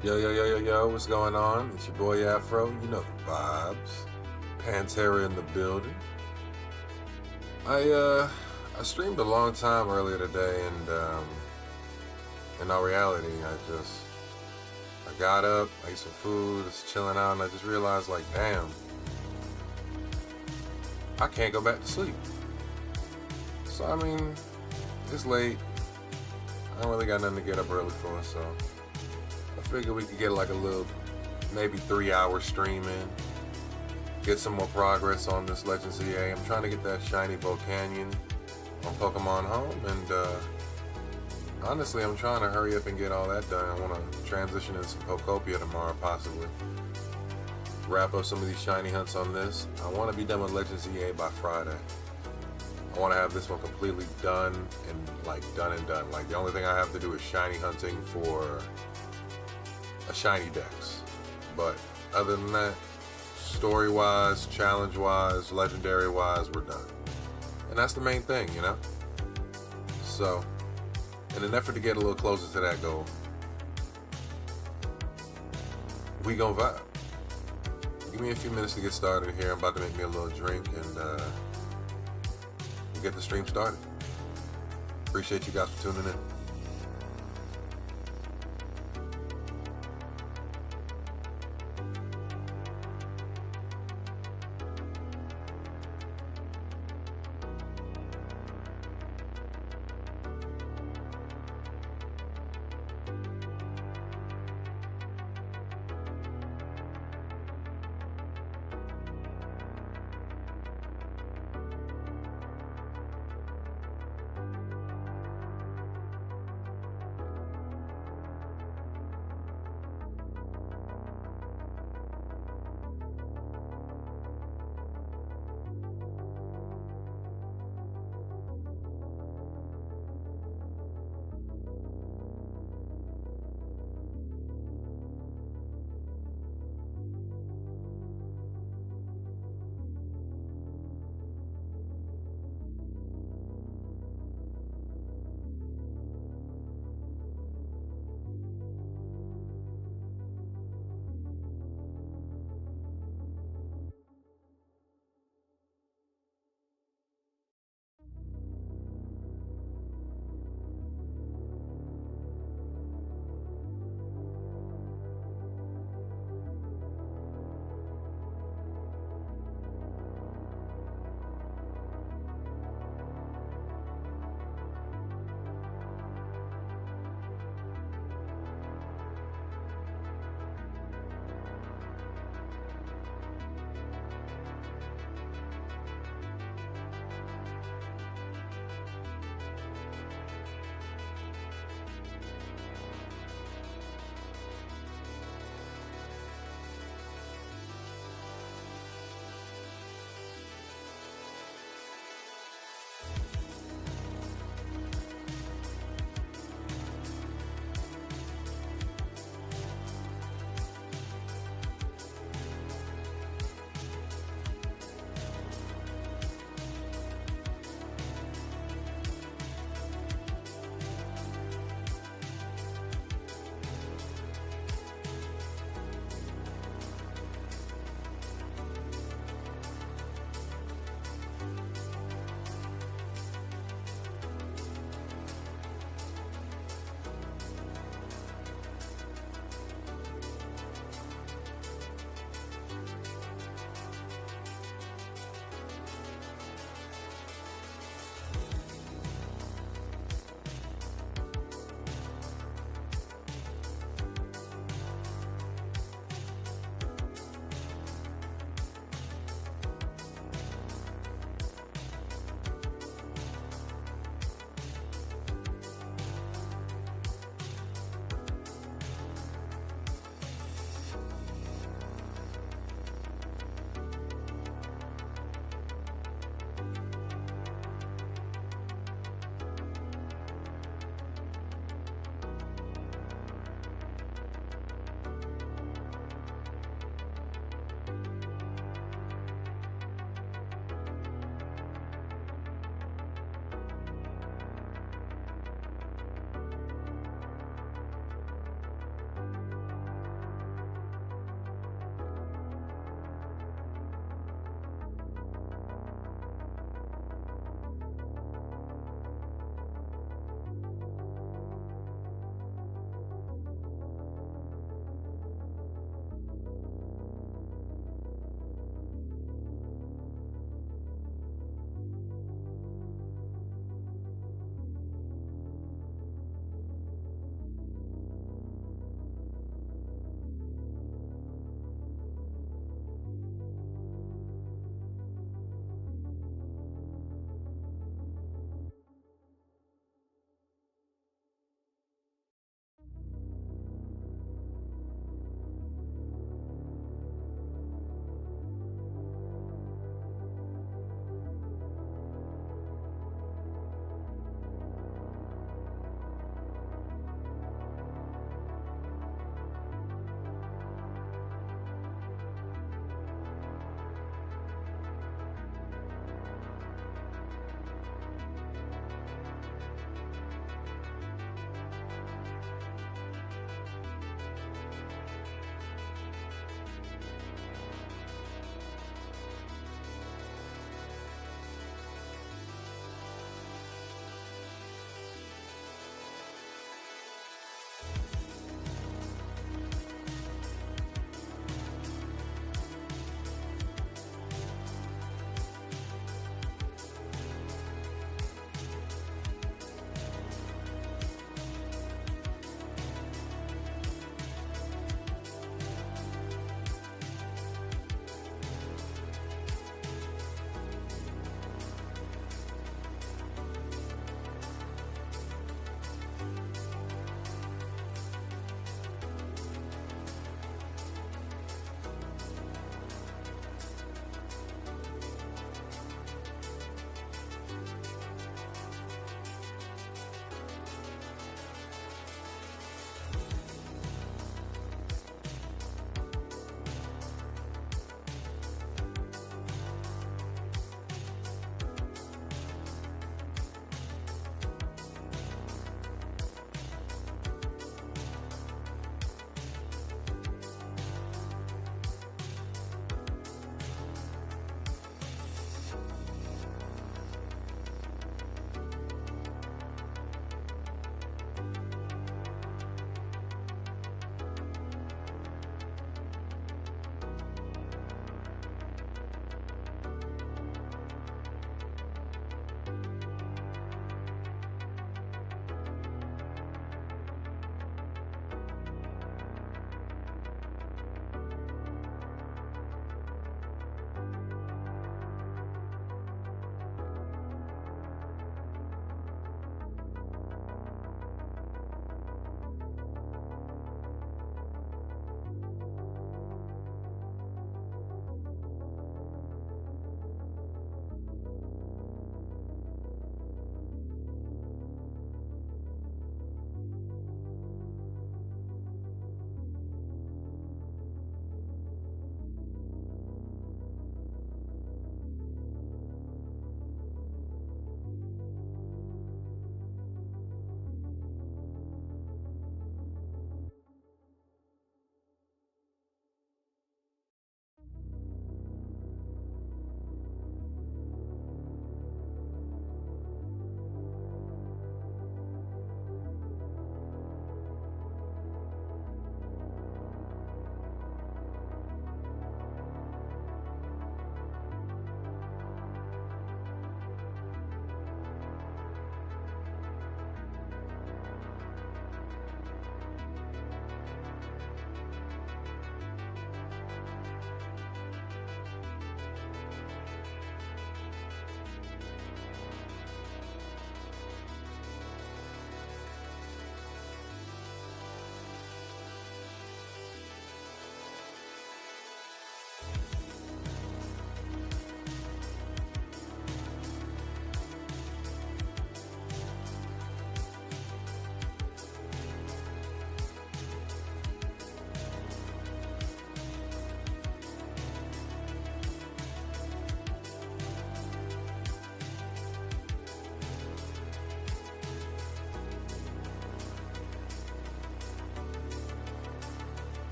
Yo, yo, yo, yo, yo, what's going on? It's your boy Afro, you know the vibes. Pantera in the building. I streamed a long time earlier today, and in all reality, I got up, ate some food, was chilling out, and I just realized, like, damn, I can't go back to sleep. So, I mean, it's late. I don't really got nothing to get up early for, so I figured we could get like a little, maybe 3 hour stream in. Get some more progress on this Legends Z-A. I'm trying to get that Shiny Volcanion on Pokemon Home, and honestly, I'm trying to hurry up and get all that done. I want to transition into some Pokopia tomorrow, possibly. Wrap up some of these shiny hunts on this. I want to be done with Legends Z-A by Friday. I want to have this one completely done and like done and done. Like the only thing I have to do is shiny hunting for a shiny dex. But other than that, story-wise, challenge-wise, legendary-wise, we're done. And that's the main thing, you know? So, in an effort to get a little closer to that goal, we gon' vibe. Give me a few minutes to get started here. I'm about to make me a little drink and we'll get the stream started. Appreciate you guys for tuning in.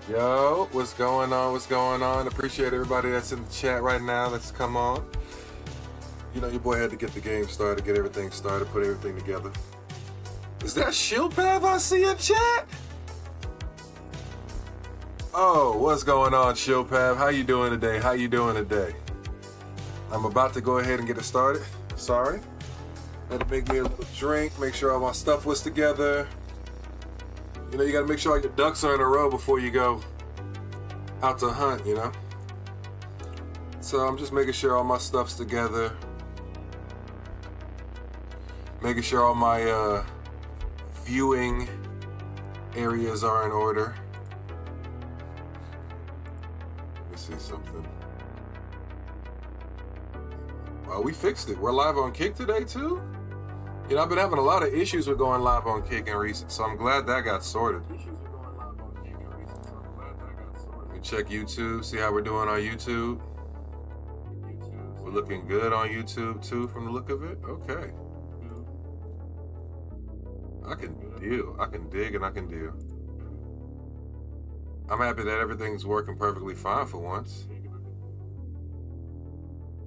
Yo, what's going on? What's going on? Appreciate everybody that's in the chat right now. Let's come on. You know, your boy had to get the game started, get everything started, put everything together. Is that Shilpav I see in chat? Oh, what's going on, Shilpav? How you doing today? How you doing today? I'm about to go ahead and get it started. Sorry. Had to make me a little drink, make sure all my stuff was together. You know, you gotta make sure all your ducks are in a row before you go out to hunt, you know? So I'm just making sure all my stuff's together. Making sure all my viewing areas are in order. Let me see something. Oh, we fixed it. We're live on Kick today too? You know, I've been having a lot of issues with going live on Kick in recent, so I'm glad that got sorted. Let me check YouTube, see how we're doing on YouTube. We're looking good on YouTube too from the look of it. Okay. I can deal. I can dig and I can deal. I'm happy that everything's working perfectly fine for once.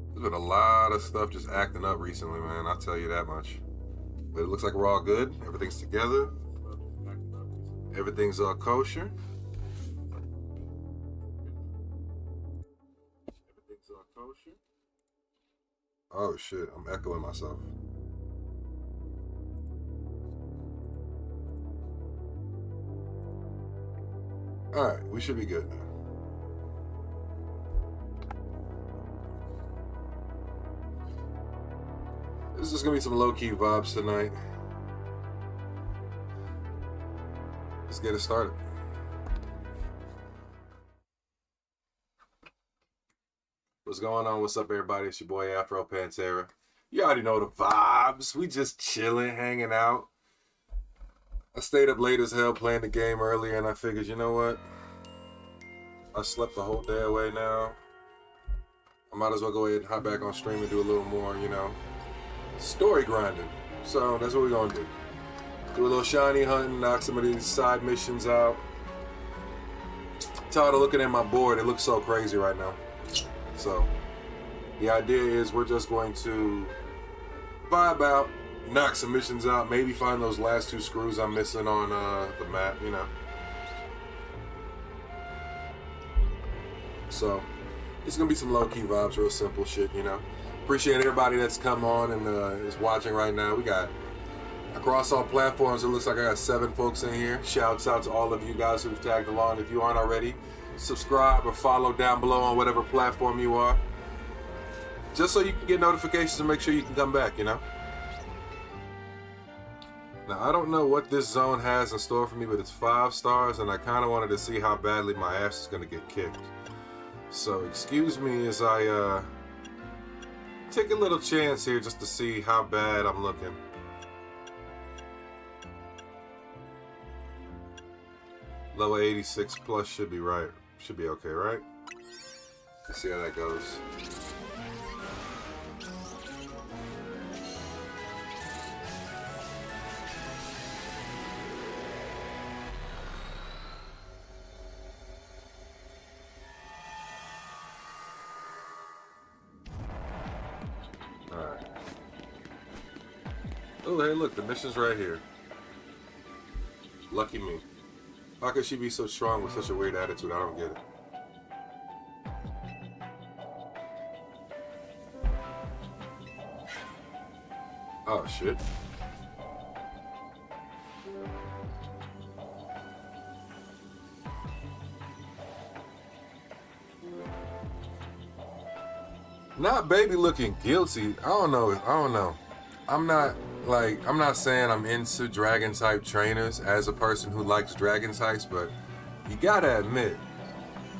There's been a lot of stuff just acting up recently, man. I'll tell you that much. But it looks like we're all good. Everything's together. Everything's all kosher. Everything's all kosher. Oh shit, I'm echoing myself. All right, we should be good now. This is gonna be some low-key vibes tonight. Let's get it started. What's going on? What's up, everybody? It's your boy Afro, Pantera. You already know the vibes. We just chilling, hanging out. I stayed up late as hell playing the game earlier, and I figured, you know what? I slept the whole day away now. I might as well go ahead and hop back on stream and do a little more, you know, story grinding. So that's what we're gonna do. Do a little shiny hunting, knock some of these side missions out. Tired of looking at my board. It looks so crazy right now. So the idea is we're just going to vibe out, knock some missions out, maybe find those last 2 screws I'm missing on the map, you know. So it's gonna be some low-key vibes, real simple shit, you know. Appreciate everybody that's come on and is watching right now. We got across all platforms, it looks like I got 7 folks in here. Shouts out to all of you guys who've tagged along. If you aren't already, subscribe or follow down below on whatever platform you are, just so you can get notifications and make sure you can come back, you know. Now, I don't know what this zone has in store for me, but it's 5 stars, and I kind of wanted to see how badly my ass is going to get kicked. So excuse me as I take a little chance here just to see how bad I'm looking. Level 86 plus should be right. Should be okay, right? Let's see how that goes. Alright. Oh, hey, look, the mission's right here. Lucky me. How could she be so strong with such a weird attitude? I don't get it. Oh, shit. Not baby looking guilty. I don't know. I'm not saying I'm into dragon type trainers as a person who likes dragon types, but you gotta admit,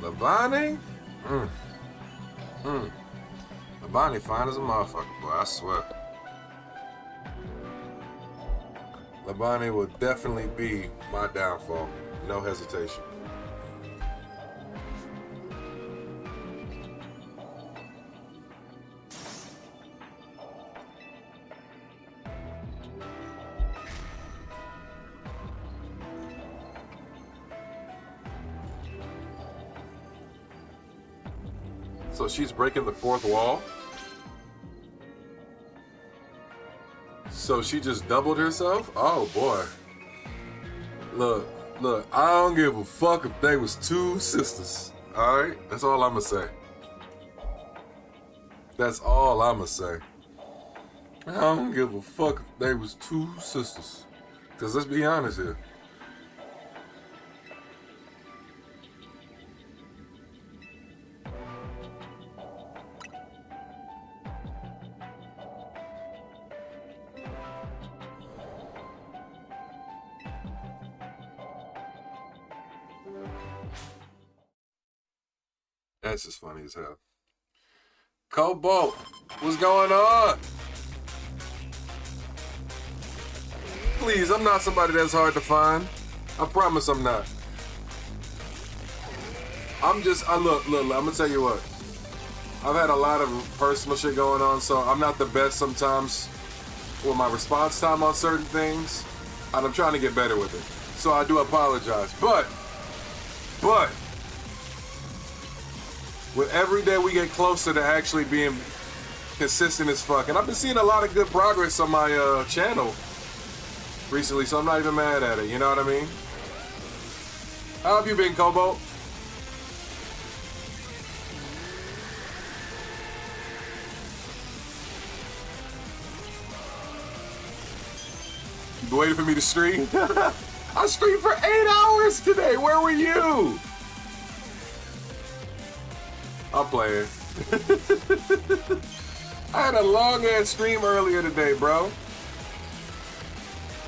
Labani? Labani fine as a motherfucker, boy, I swear. Labani will definitely be my downfall. No hesitation. So she's breaking the fourth wall. So she just doubled herself? Oh boy. Look, I don't give a fuck if they was two sisters. Alright? That's all I'ma say. That's all I'ma say. I don't give a fuck if they was two sisters. Cause let's be honest here. That's just funny as hell. Cobalt, what's going on? Please, I'm not somebody that's hard to find. I promise I'm not. Look, I'm gonna tell you what. I've had a lot of personal shit going on, so I'm not the best sometimes with my response time on certain things, and I'm trying to get better with it. So I do apologize, but with every day we get closer to actually being consistent as fuck, and I've been seeing a lot of good progress on my channel recently, so I'm not even mad at it, you know what I mean? How have you been, Cobalt? You waiting for me to stream? I streamed for 8 hours today. Where were you? I'm playing. I had a long ass stream earlier today, bro.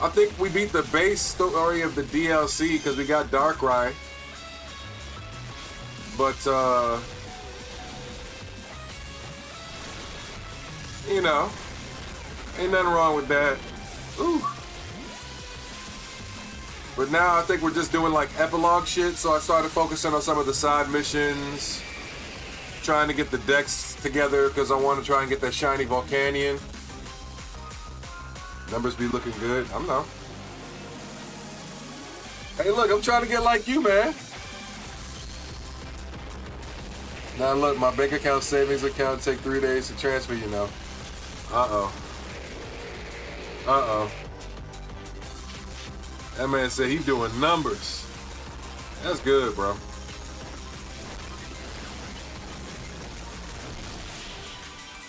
I think we beat the base story of the DLC because we got Darkrai. But you know, ain't nothing wrong with that. Ooh. But now I think we're just doing like epilogue shit, so I started focusing on some of the side missions, trying to get the decks together because I want to try and get that shiny Volcanion. Numbers be looking good. I don't know. Hey, look, I'm trying to get like you, man. Now look, my bank account savings account take 3 days to transfer, you know. Uh-oh. That man said he doing numbers. That's good, bro.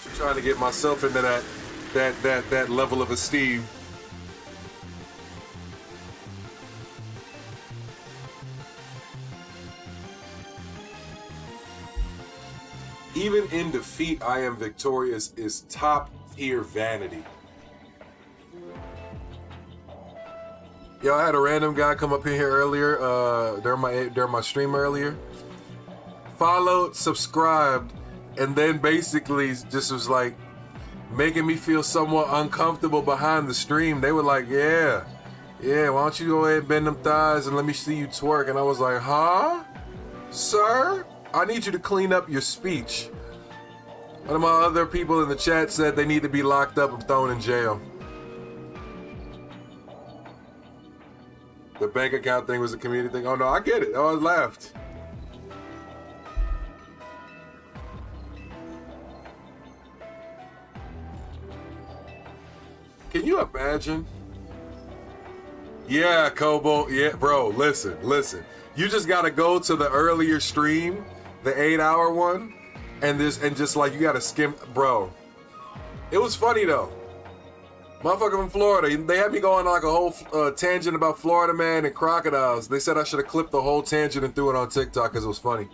I'm trying to get myself into that level of esteem. Even in defeat, I am victorious is top tier vanity. Yo, I had a random guy come up in here earlier, during my stream earlier. Followed, subscribed, and then basically just was like making me feel somewhat uncomfortable behind the stream. They were like, yeah, why don't you go ahead and bend them thighs and let me see you twerk? And I was like, huh? Sir? I need you to clean up your speech. One of my other people in the chat said they need to be locked up and thrown in jail. The bank account thing was a community thing. Oh no, I get it. Oh, I laughed. Can you imagine? Yeah, Cobalt. Yeah, bro, listen. You just gotta go to the earlier stream, the 8-hour one, and just like you gotta skim, bro. It was funny though. Motherfucker from Florida, they had me going on like a whole tangent about Florida man and crocodiles. They said I should have clipped the whole tangent and threw it on TikTok because it was funny.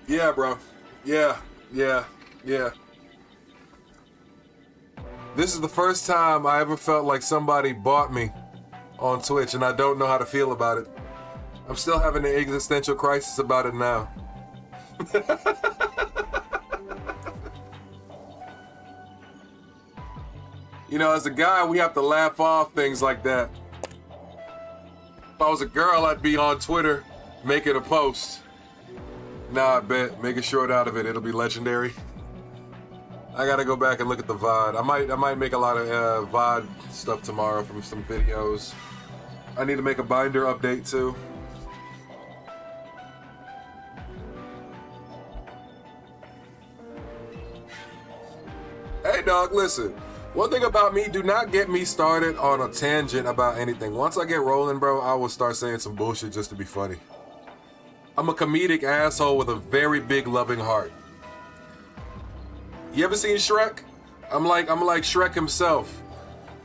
Yeah, bro. Yeah. This is the first time I ever felt like somebody bought me on Twitch, and I don't know how to feel about it. I'm still having an existential crisis about it now. You know, as a guy, we have to laugh off things like that. If I was a girl, I'd be on Twitter making a post. Nah, I bet. Make a short out of it. It'll be legendary. I gotta go back and look at the VOD. I might make a lot of VOD stuff tomorrow from some videos. I need to make a binder update too. dog, listen. One thing about me, do not get me started on a tangent about anything. Once I get rolling, bro, I will start saying some bullshit just to be funny. I'm a comedic asshole with a very big loving heart. You ever seen Shrek? I'm like Shrek himself.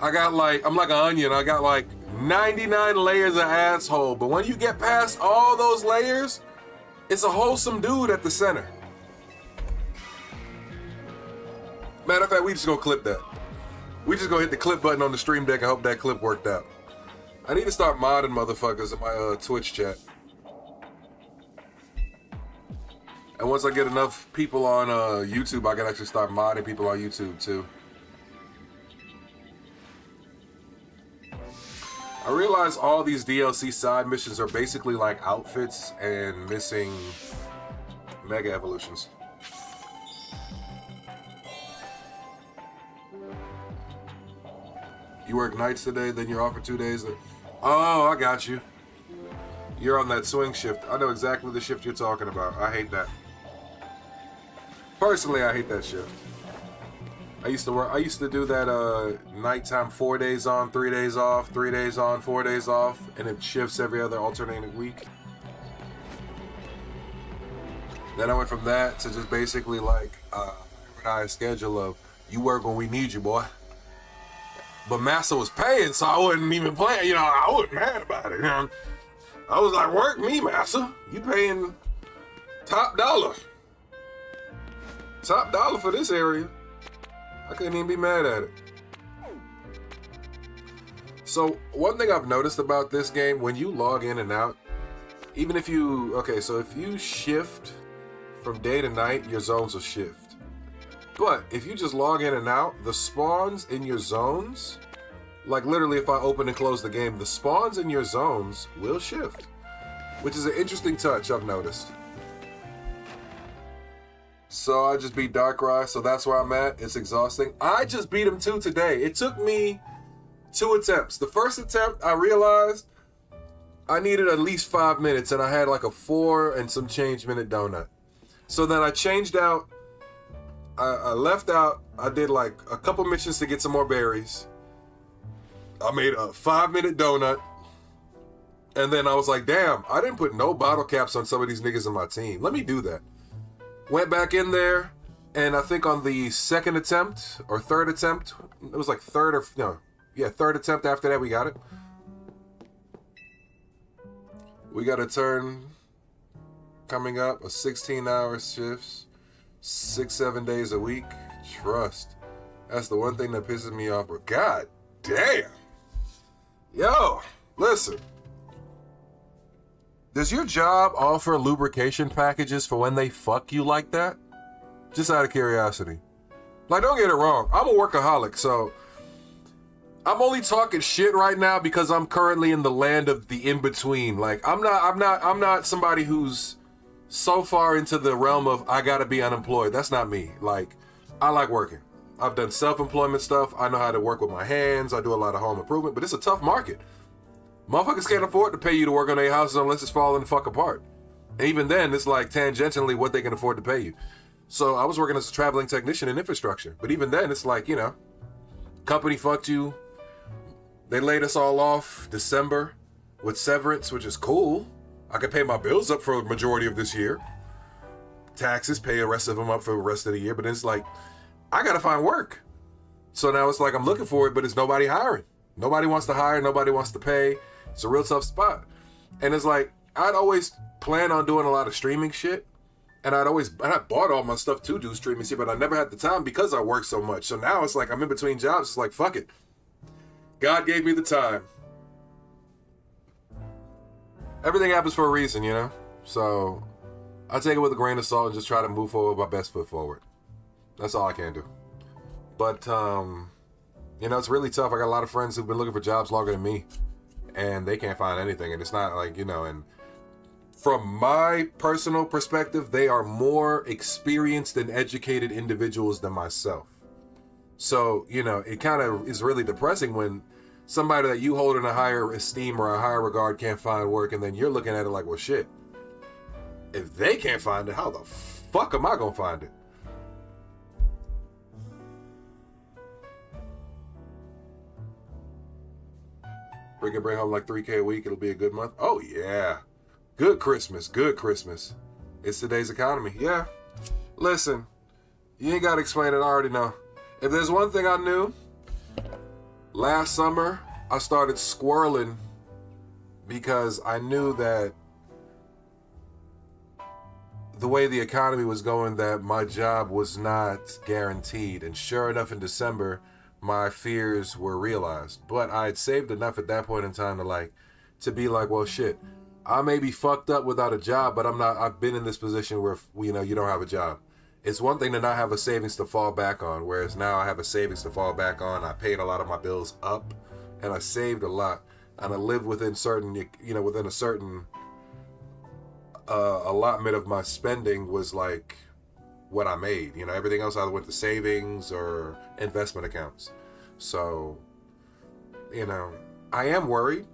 I'm like an onion. I got like 99 layers of asshole, but when you get past all those layers, it's a wholesome dude at the center. Matter of fact, we just gonna clip that. We just gonna hit the clip button on the stream deck. I hope that clip worked out. I need to start modding motherfuckers in my Twitch chat. And once I get enough people on YouTube, I can actually start modding people on YouTube too. I realize all these DLC side missions are basically like outfits and missing mega evolutions. You work nights today, then you're off for 2 days. Oh, I got you. You're on that swing shift. I know exactly the shift you're talking about. I hate that. Personally, I hate that shift. I used to do that nighttime 4 days on, 3 days off, 3 days on, 4 days off, and it shifts every other alternating week. Then I went from that to just basically like a schedule of you work when we need you, boy. But Massa was paying, so I wasn't even playing. You know, I wasn't mad about it. You know? I was like, work me, Massa. You paying top dollar. Top dollar for this area. I couldn't even be mad at it. So one thing I've noticed about this game, when you log in and out, even if you, okay, so if you shift from day to night, your zones will shift. But if you just log in and out, the spawns in your zones, like literally if I open and close the game, the spawns in your zones will shift, which is an interesting touch I've noticed. So I just beat Darkrai, so that's where I'm at. It's exhausting. I just beat him 2 today. It took me 2 attempts. The first attempt, I realized I needed at least 5 minutes, and I had like a 4 and some change minute donut. So then I changed out. I left out. I did like a couple missions to get some more berries. I made a 5-minute donut. And then I was like, damn, I didn't put no bottle caps on some of these niggas in my team. Let me do that. Went back in there, and I think on the second attempt or third attempt, it was like third attempt after that, we got it. We got a turn coming up, a 16-hour shifts, 6-7 days a week. Trust. That's the one thing that pisses me off. But god damn. Yo, listen. Does your job offer lubrication packages for when they fuck you like that? Just out of curiosity. Like, don't get it wrong. I'm a workaholic, so I'm only talking shit right now because I'm currently in the land of the in-between. Like, I'm not somebody who's so far into the realm of I gotta be unemployed. That's not me. Like, I like working. I've done self-employment stuff. I know how to work with my hands. I do a lot of home improvement, but it's a tough market. Motherfuckers can't afford to pay you to work on their houses unless it's falling the fuck apart. And even then, it's like tangentially what they can afford to pay you. So I was working as a traveling technician in infrastructure. But even then, it's like, you know, company fucked you. They laid us all off December with severance, which is cool. I could pay my bills up for a majority of this year. Taxes, pay the rest of them up for the rest of the year. But it's like, I gotta find work. So now it's like I'm looking for it, but it's nobody hiring. Nobody wants to hire, nobody wants to pay. It's a real tough spot. And it's like, I'd always plan on doing a lot of streaming shit. And I bought all my stuff to do streaming shit, but I never had the time because I work so much. So now it's like, I'm in between jobs. It's like, fuck it. God gave me the time. Everything happens for a reason, you know? So I take it with a grain of salt and just try to move forward with my best foot forward. That's all I can do. But, you know, it's really tough. I got a lot of friends who've been looking for jobs longer than me, and they can't find anything. And it's not like, you know, and from my personal perspective, they are more experienced and educated individuals than myself. So, you know, it kind of is really depressing when somebody that you hold in a higher esteem or a higher regard can't find work, and then you're looking at it like, well, shit, if they can't find it, how the fuck am I gonna find it? We can bring home like 3K a week. It'll be a good month. Oh, yeah. Good Christmas. Good Christmas. It's today's economy. Yeah. Listen, you ain't got to explain it. I already know. If there's one thing I knew, last summer, I started squirreling because I knew that the way the economy was going, that my job was not guaranteed. And sure enough, in December, my fears were realized. But I had saved enough at that point in time to be like, well, shit, I may be fucked up without a job, but I've been in this position where, you don't have a job. It's one thing to not have a savings to fall back on, whereas now I have a savings to fall back on. I paid a lot of my bills up, and I saved a lot, and I lived within within a certain allotment of my spending was like what I made. Everything else either went to savings or investment accounts. So, I am worried,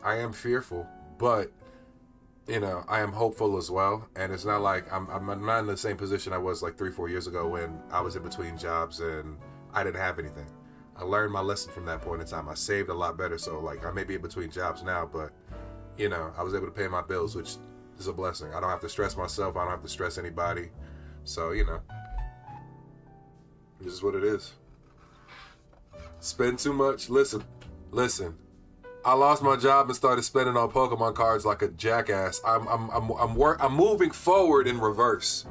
I am fearful, but I am hopeful as well. And it's not like I'm not in the same position I was like 3-4 years ago when I was in between jobs and I didn't have anything. I learned my lesson from that point in time. I saved a lot better. So like I may be in between jobs now, but I was able to pay my bills, which is a blessing. I don't have to stress myself. I don't have to stress anybody. So, this is what it is. Spend too much. Listen. I lost my job and started spending on Pokemon cards like a jackass. I'm moving forward in reverse.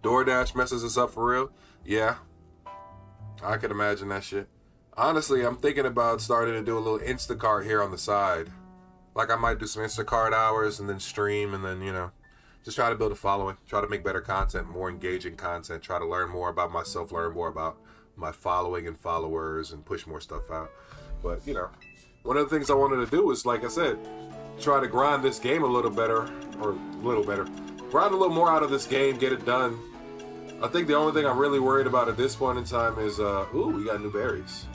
DoorDash messes us up for real. Yeah, I can imagine that shit. Honestly, I'm thinking about starting to do a little Instacart here on the side. Like I might do some Instacart hours and then stream and then, just try to build a following. Try to make better content, more engaging content. Try to learn more about myself, learn more about my following and followers, and push more stuff out. But one of the things I wanted to do was, like I said, try to grind this game a little better, grind a little more out of this game, get it done. I think the only thing I'm really worried about at this point in time is we got new berries.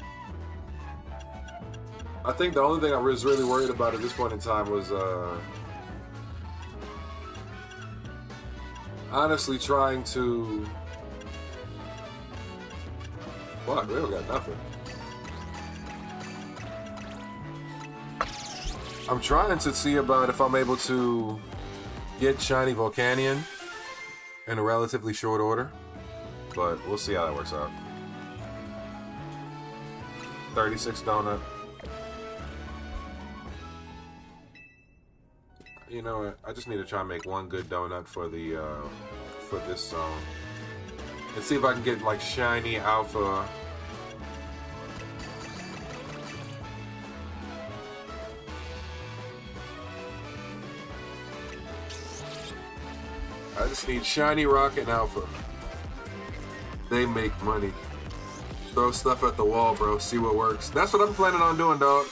I think the only thing I was really worried about at this point in time was honestly trying to... Fuck, we don't got nothing. I'm trying to see about if I'm able to get Shiny Volcanion in a relatively short order, but we'll see how that works out. 36 donut. You know what? I just need to try and make one good donut for the for this zone. Let's see if I can get like shiny alpha. I just need shiny rock and alpha. They make money. Throw stuff at the wall, bro. See what works. That's what I'm planning on doing, dog.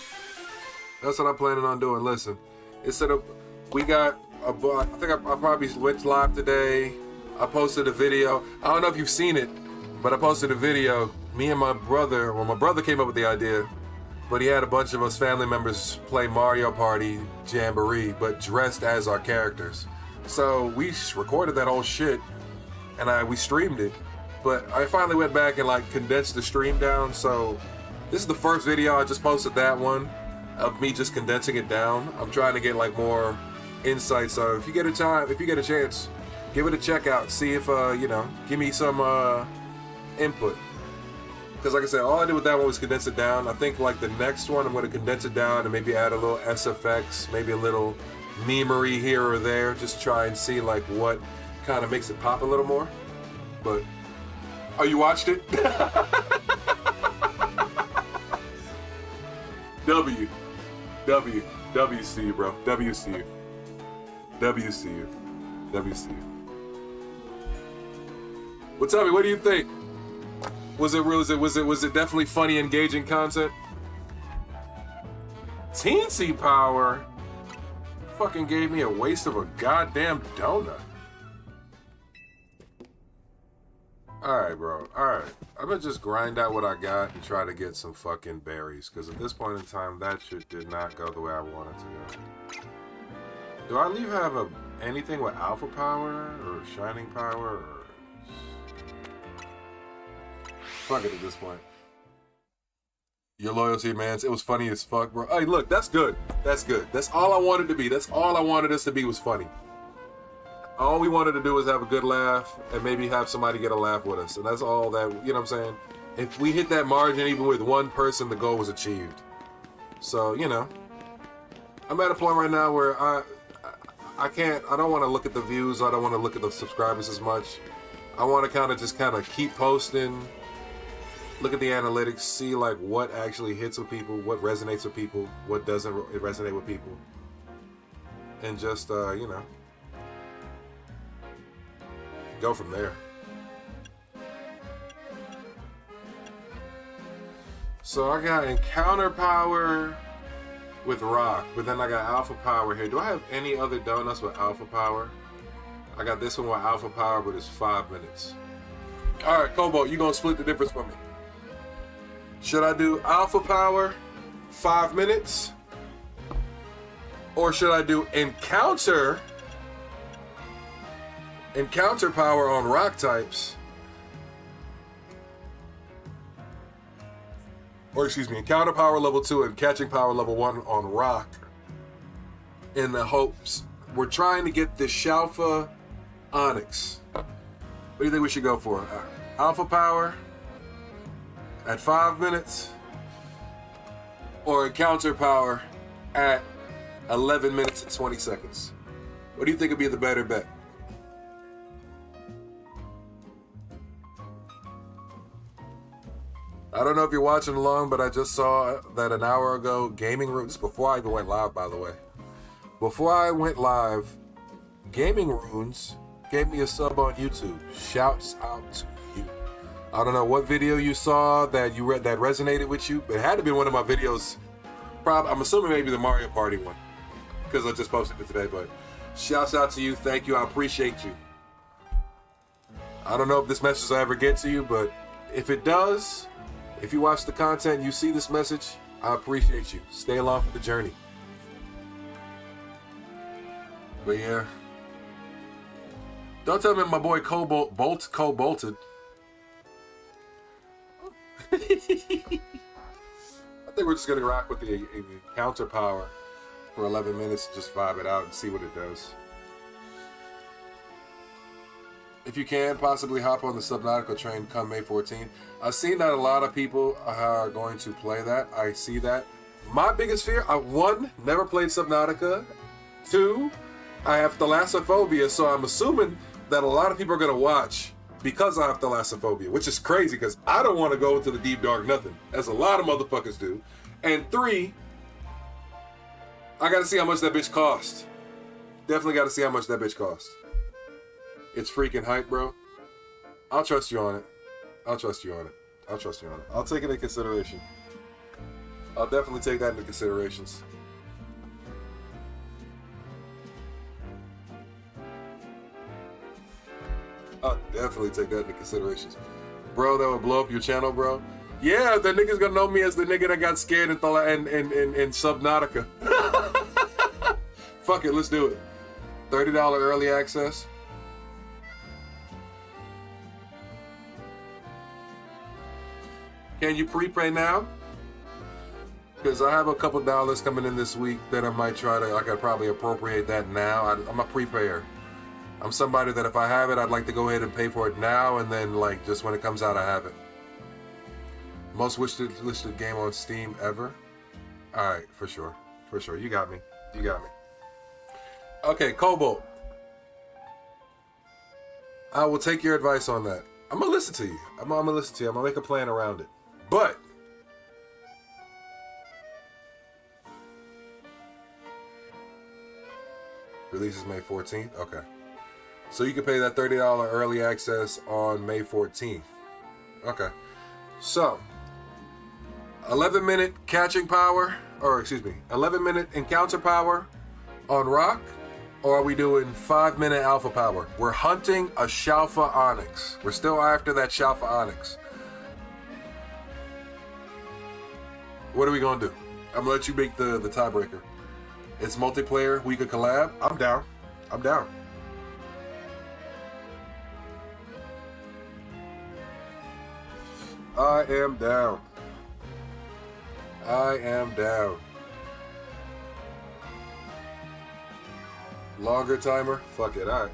That's what I'm planning on doing. Listen, instead of we got a I think I probably went live today. I posted a video. I don't know if you've seen it, but I posted a video. Me and my brother, well, my brother came up with the idea, but he had a bunch of us family members play Mario Party Jamboree, but dressed as our characters. So we recorded that whole shit, and we streamed it. But I finally went back and like condensed the stream down. So this is the first video. I just posted that one of me just condensing it down. I'm trying to get like more insight. So if you get a chance, give it a check out. See if give me some input. Because like I said, all I did with that one was condense it down. I think like the next one, I'm going to condense it down and maybe add a little SFX, maybe a little memery here or there. Just try and see like what kind of makes it pop a little more. But, oh, you watched it? WCU, bro. WCU. Well, tell me, what do you think? Was it definitely funny, engaging content? Teensy Power fucking gave me a waste of a goddamn donut. Alright, bro. Alright. I'm gonna just grind out what I got and try to get some fucking berries. Because at this point in time, that shit did not go the way I wanted to go. Do I have anything with alpha power or shining power or... Fuck it at this point. Your loyalty, man. It was funny as fuck, bro. Hey, look, that's good. That's good. That's all I wanted to be. That's all I wanted us to be was funny. All we wanted to do was have a good laugh and maybe have somebody get a laugh with us. And that's all that, you know what I'm saying? If we hit that margin even with one person, the goal was achieved. So, you know, I'm at a point right now where I don't want to look at the views. I don't want to look at the subscribers as much. I want to just keep posting, look at the analytics, see like what actually hits with people, what resonates with people, what doesn't resonate with people. And just, you know, go from there. So I got encounter power with rock, but then I got alpha power here. Do I have any other donuts with alpha power? I got this one with alpha power, but it's 5 minutes. All right, Cobalt, you gonna split the difference for me? Should I do alpha power, 5 minutes? Or should I do encounter power on rock types? Or excuse me, encounter power level 2 and catching power level 1 on rock, in the hopes we're trying to get the Shalfa Onyx. What do you think we should go for? Alpha power at 5 minutes or encounter power at 11 minutes and 20 seconds? What do you think would be the better bet? I don't know if you're watching along, but I just saw that an hour ago, Gaming Runes, before I even went live, by the way. Before I went live, Gaming Runes gave me a sub on YouTube. Shouts out to you. I don't know what video you saw that you read that resonated with you, but it had to be one of my videos. I'm assuming maybe the Mario Party one, because I just posted it today, but shouts out to you. Thank you. I appreciate you. I don't know if this message will ever get to you, but if it does, if you watch the content and you see this message, I appreciate you. Stay along for the journey. But yeah. Don't tell me my boy co-bolted. I think we're just going to rock with the encounter power for 11 minutes, just vibe it out and see what it does. If you can, possibly hop on the Subnautica train come May 14th. I've seen that a lot of people are going to play that. I see that. My biggest fear, one, never played Subnautica. Two, I have thalassophobia, so I'm assuming that a lot of people are going to watch because I have thalassophobia, which is crazy because I don't want to go into the deep dark nothing, as a lot of motherfuckers do. And three, I got to see how much that bitch cost. Definitely got to see how much that bitch cost. It's freaking hype, bro. I'll trust you on it. I'll trust you on it. I'll trust you on it. I'll take it into consideration. I'll definitely take that into considerations. I'll definitely take that into considerations. Bro, that would blow up your channel, bro. Yeah, the nigga's gonna know me as the nigga that got scared in Subnautica. Fuck it, let's do it. $30 early access. Can you prepay now? Because I have a couple dollars coming in this week that I might I could probably appropriate that now. I'm a prepayer. I'm somebody that if I have it, I'd like to go ahead and pay for it now, and then like just when it comes out, I have it. Most listed game on Steam ever. All right, for sure. For sure. You got me. You got me. Okay, Cobalt. I will take your advice on that. I'm going to listen to you. I'm going to listen to you. I'm going to make a plan around it. But release is May 14th? Okay. So you can pay that $30 early access on May 14th. Okay. So 11-minute catching power, or excuse me, 11-minute encounter power on rock, or are we doing 5-minute alpha power? We're hunting a Shalfa Onyx. We're still after that Shalfa Onyx. What are we gonna do? I'm gonna let you make the tiebreaker. It's multiplayer. We could collab. I'm down. I'm down. I am down. I am down. Longer timer? Fuck it, alright.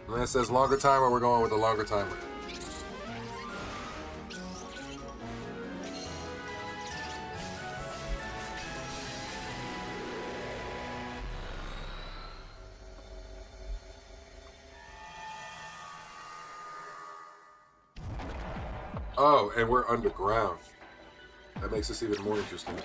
When it says longer timer, we're going with the longer timer. Oh, and we're underground. That makes this even more interesting.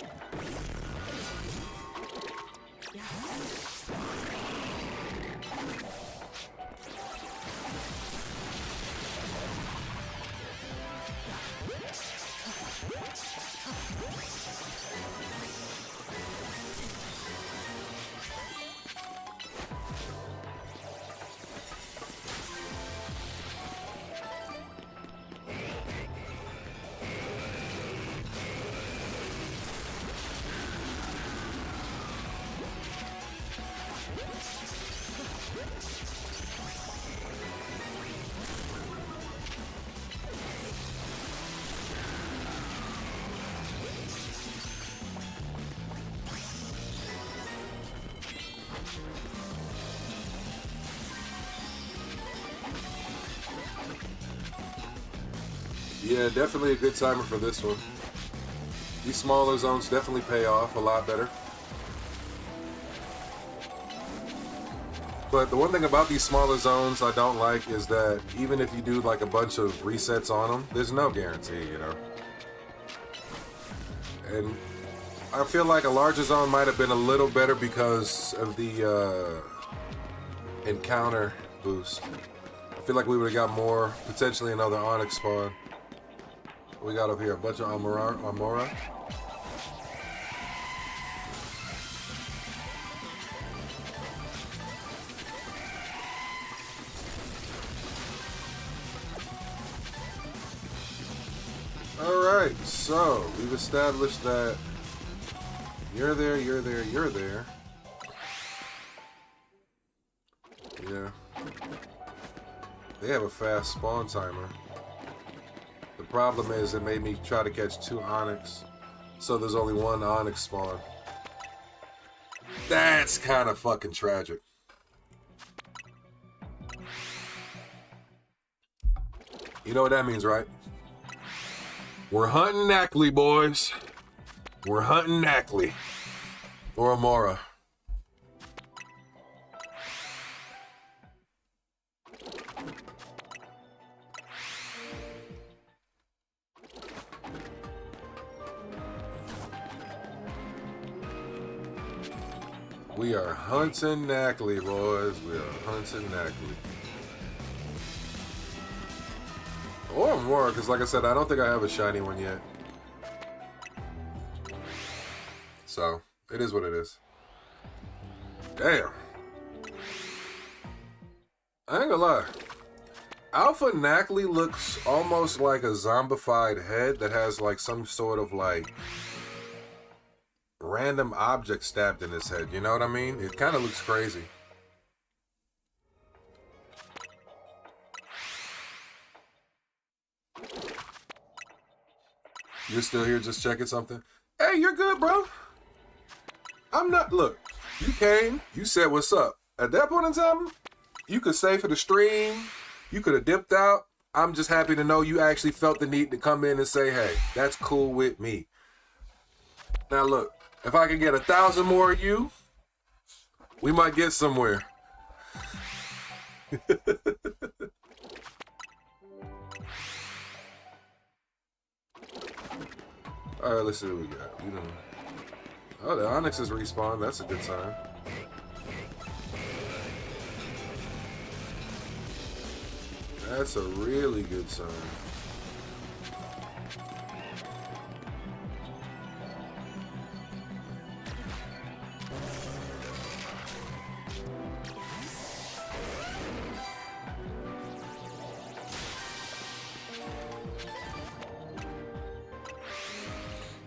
Yeah, definitely a good timer for this one. These smaller zones definitely pay off a lot better. But the one thing about these smaller zones I don't like is that even if you do like a bunch of resets on them, there's no guarantee, you know? And I feel like a larger zone might have been a little better because of the encounter boost. I feel like we would have got more, potentially another Onyx spawn. We got up here a bunch of Amora. Alright, so we've established that you're there, you're there, you're there. Yeah. They have a fast spawn timer. The problem is it made me try to catch 2 Onyx, so there's only 1 Onyx spawn. That's kind of fucking tragic. You know what that means, right? We're hunting Ackley, boys. We're hunting Ackley. Or Amora. We are hunting Ackley, boys. We are hunting Ackley. Or more, because like I said, I don't think I have a shiny one yet. So, it is what it is. Damn. I ain't gonna lie. Alpha Nackley looks almost like a zombified head that has like some sort of like random object stabbed in his head. You know what I mean? It kind of looks crazy. You're still here just checking something? Hey, you're good, bro. I'm not, look, you came, you said what's up. At that point in time, you could stay for the stream, you could have dipped out. I'm just happy to know you actually felt the need to come in and say, hey, that's cool with me. Now look, if I can get 1,000 more of you, we might get somewhere. All right, let's see what we got. We done... Oh, the Onyx is respawned. That's a good sign. That's a really good sign.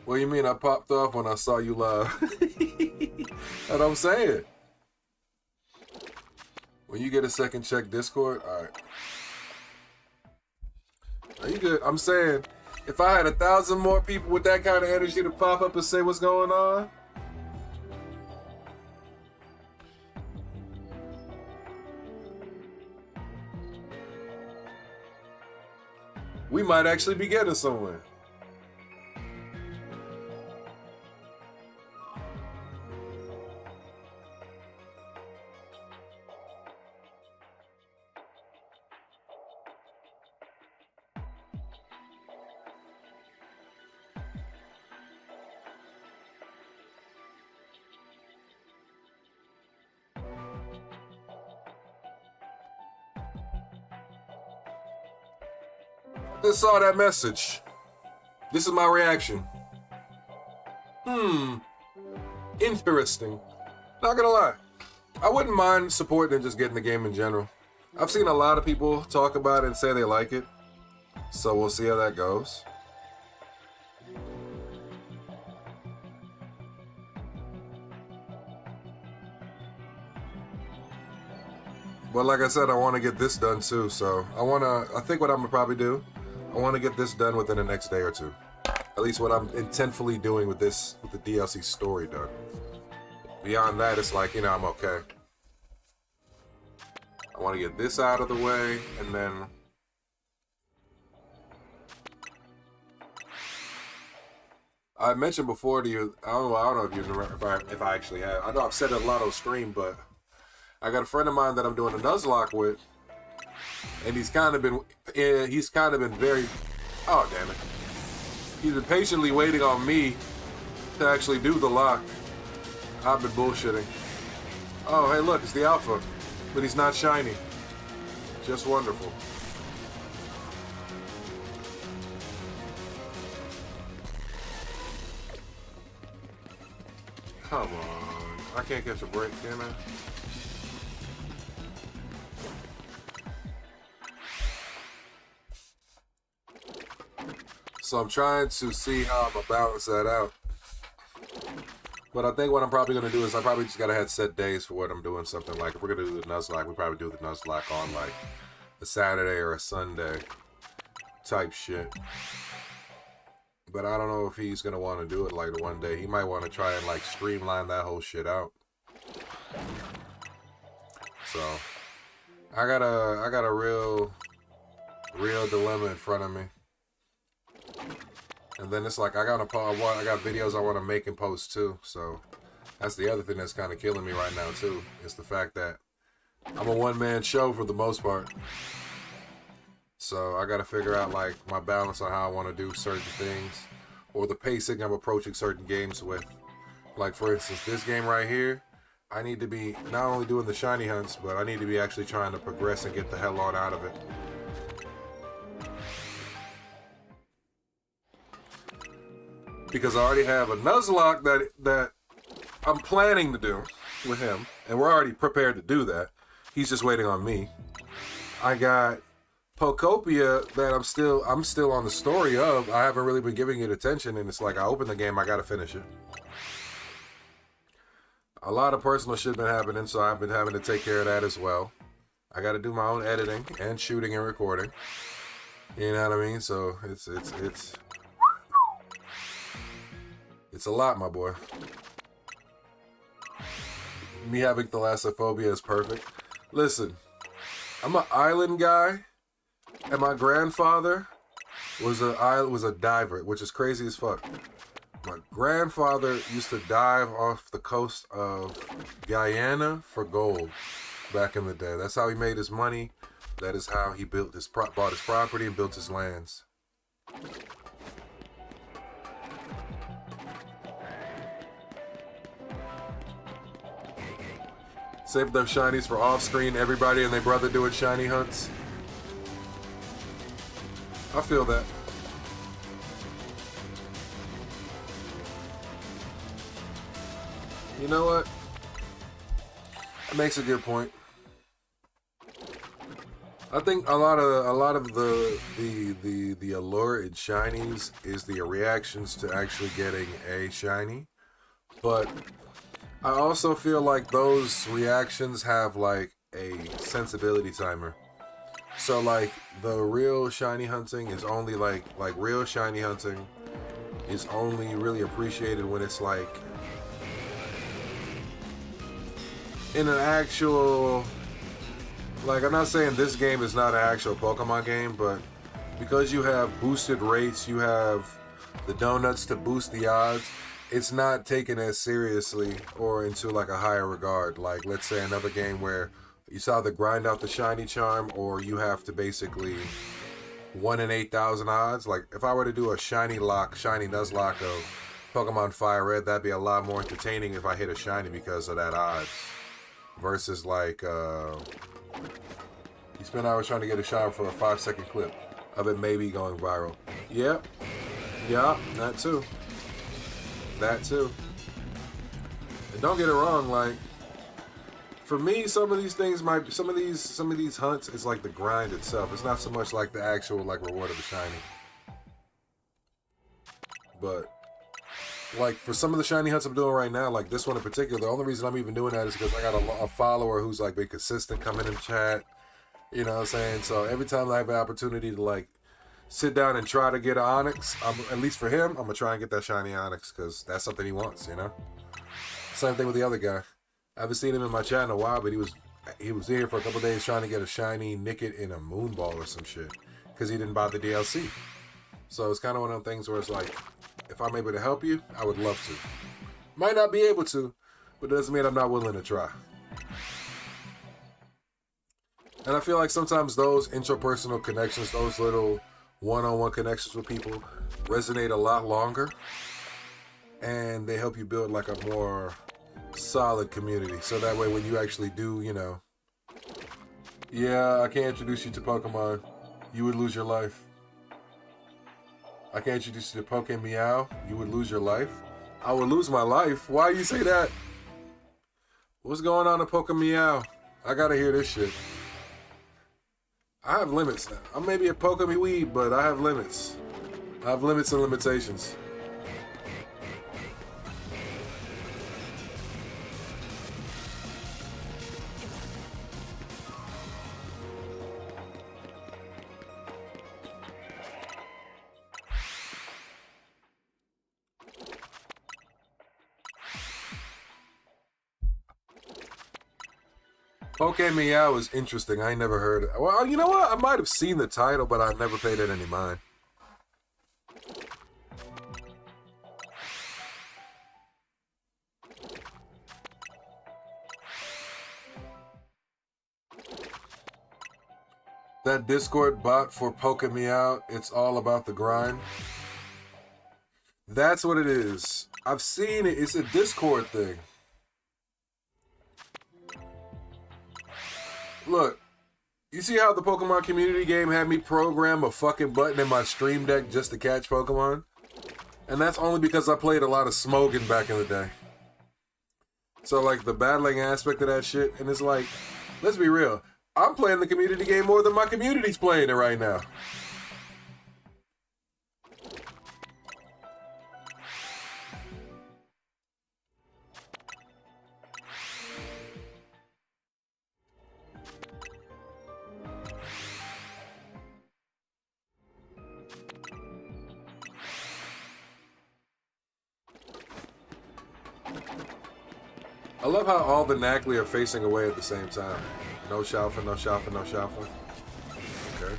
What do you mean I popped off when I saw you live? That's what I'm saying. When you get a second, check Discord. All right. Are you good? I'm saying, If I had 1,000 more people with that kind of energy to pop up and say what's going on, we might actually be getting somewhere. Just saw that message. This is my reaction. Interesting. Not gonna lie. I wouldn't mind supporting and just getting the game in general. I've seen a lot of people talk about it and say they like it. So we'll see how that goes. But like I said, I want to get this done too. So I think what I'm gonna probably do, I want to get this done within the next day or two. At least what I'm intentfully doing with this, with the DLC story done. Beyond that, it's like, you know, I'm okay. I want to get this out of the way, and then I mentioned before to you, I don't know if you remember, if I actually have. I know I've said it a lot on stream, but I got a friend of mine that I'm doing a Nuzlocke with, and he's kind of been very, oh damn it, he's been patiently waiting on me to actually do the lock. I've been bullshitting. Oh hey look, it's the alpha, but he's not shiny. Just wonderful. Come on, I can't catch a break, can I? So I'm trying to see how I'm gonna balance that out. But I think what I'm probably gonna do is I probably just gotta have set days for what I'm doing. Something like if we're gonna do the Nuzlocke, we probably do the Nuzlocke on like a Saturday or a Sunday type shit. But I don't know if he's gonna want to do it like the one day. He might want to try and like streamline that whole shit out. So I got a real dilemma in front of me. And then it's like I got videos I want to make and post too. So that's the other thing that's kind of killing me right now too. It's the fact that I'm a one-man show for the most part. So I got to figure out like my balance on how I want to do certain things, or the pacing I'm approaching certain games with. Like for instance, this game right here, I need to be not only doing the shiny hunts, but I need to be actually trying to progress and get the hell on out of it. Because I already have a Nuzlocke that I'm planning to do with him, and we're already prepared to do that. He's just waiting on me. I got Pokopia that I'm still on the story of. I haven't really been giving it attention, and it's like I open the game, I gotta finish it. A lot of personal shit been happening, so I've been having to take care of that as well. I gotta do my own editing and shooting and recording. You know what I mean? So it's a lot, my boy. Me having thalassophobia is perfect. Listen, I'm an island guy, and my grandfather was a diver, which is crazy as fuck. My grandfather used to dive off the coast of Guyana for gold back in the day. That's how he made his money. That is how he bought his property and built his lands. Save those shinies for off-screen. Everybody and their brother doing shiny hunts. I feel that. You know what? That makes a good point. I think a lot of the allure in shinies is the reactions to actually getting a shiny, but I also feel like those reactions have like a sensibility timer. So like the real shiny hunting is only like real shiny hunting is only really appreciated when it's like in an actual, like, I'm not saying this game is not an actual Pokemon game, but because you have boosted rates, you have the donuts to boost the odds, it's not taken as seriously or into like a higher regard. Like, let's say another game where you saw the grind out the shiny charm, or you have to basically 1 in 8,000 odds. Like, if I were to do a shiny Nuzlocke of Pokemon Fire Red, that'd be a lot more entertaining if I hit a shiny because of that odds. Versus like, you spend hours trying to get a shot for a 5-second clip of it maybe going viral. Yep. Yeah, that too. That too. And don't get it wrong, like, for me, some of these things might be, some of these hunts is like the grind itself. It's not so much like the actual like reward of the shiny. But like for some of the shiny hunts I'm doing right now, like this one in particular, the only reason I'm even doing that is because I got a follower who's like been consistent coming in chat. You know what I'm saying? So every time I have an opportunity to like sit down and try to get an Onyx, at least for him, I'm gonna try and get that shiny Onyx because that's something he wants, you know? Same thing with the other guy. I haven't seen him in my chat in a while, but he was here for a couple days trying to get a shiny Nickit in a Moonball or some shit because he didn't buy the DLC. So it's kind of one of them things where it's like, if I'm able to help you, I would love to. Might not be able to, but it doesn't mean I'm not willing to try. And I feel like sometimes those interpersonal connections, those little one-on-one connections with people resonate a lot longer, and they help you build like a more solid community. So that way when you actually do, you know, yeah, I can't introduce you to Pokemon, you would lose your life. I can't introduce you to Poke Meow, you would lose your life. I would lose my life? Why you say that? What's going on in Poke Meow? I gotta hear this shit. I have limits now. I may be a Pokemon weeb, but I have limits. I have limits and limitations. Poke Meow is interesting. I ain't never heard it. Well, you know what? I might have seen the title, but I never paid it any mind. That Discord bot for Poke Meow, it's all about the grind. That's what it is. I've seen it. It's a Discord thing. Look, you see how the Pokemon community game had me program a fucking button in my Stream Deck just to catch Pokemon? And that's only because I played a lot of Smogon back in the day. So, like, the battling aspect of that shit, and it's like, let's be real, I'm playing the community game more than my community's playing it right now. I love how all the Knackley are facing away at the same time. No Shalfa, no Shalfa, no Shalfa. Okay.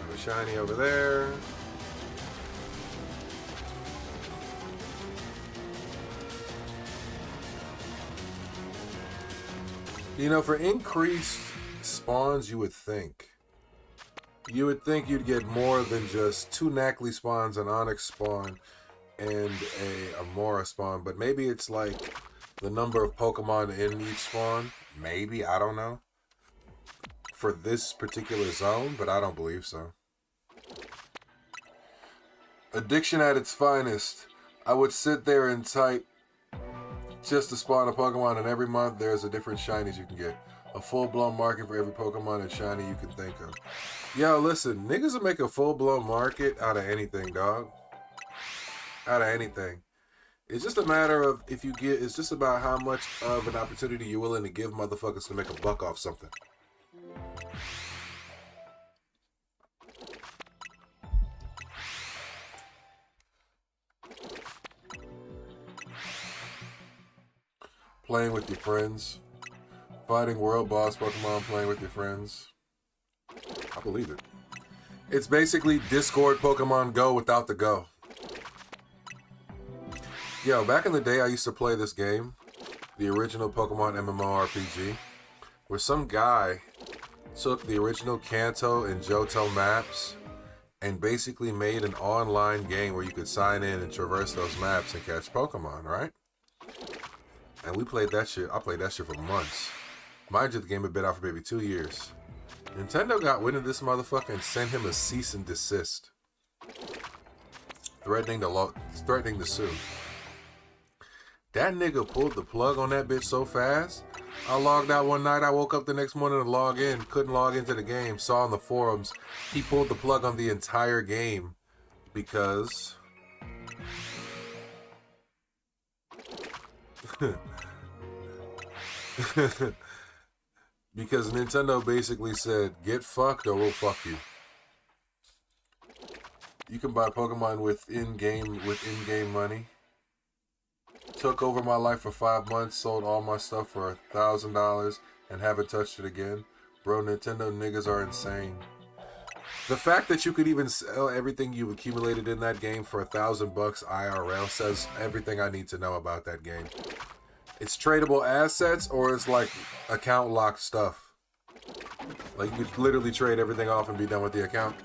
No shiny over there. You know, for increased spawns, you would think you'd get more than just 2 Knackley spawns, an Onyx spawn, and a Mora spawn, but maybe it's like the number of Pokemon in each spawn. Maybe, I don't know. For this particular zone, but I don't believe so. Addiction at its finest. I would sit there and type just to spawn a Pokemon, and every month there's a different shinies you can get. A full-blown market for every Pokemon and shiny you can think of. Yo, listen, niggas will make a full-blown market out of anything, dog. Out of anything. It's just a matter of if you get, it's just about how much of an opportunity you're willing to give motherfuckers to make a buck off something. Playing with your friends. Fighting world boss Pokemon, playing with your friends. I believe it. It's basically Discord Pokemon Go without the Go. Yo, back in the day I used to play this game, the original Pokemon MMORPG, where some guy took the original Kanto and Johto maps and basically made an online game where you could sign in and traverse those maps and catch Pokemon, right? And we played that shit. I played that shit for months. Mind you, the game had been out for maybe 2 years. Nintendo got wind of this motherfucker and sent him a cease and desist, threatening to sue. That nigga pulled the plug on that bitch so fast. I logged out one night. I woke up the next morning to log in. Couldn't log into the game. Saw on the forums he pulled the plug on the entire game because because Nintendo basically said, get fucked or we'll fuck you. You can buy Pokemon with in-game money. Took over my life for 5 months, sold all my stuff for $1,000 and haven't touched it again. Bro, Nintendo niggas are insane. The fact that you could even sell everything you've accumulated in that game for $1,000 IRL says everything I need to know about that game. It's tradable assets or it's like account locked stuff. Like you could literally trade everything off and be done with the account.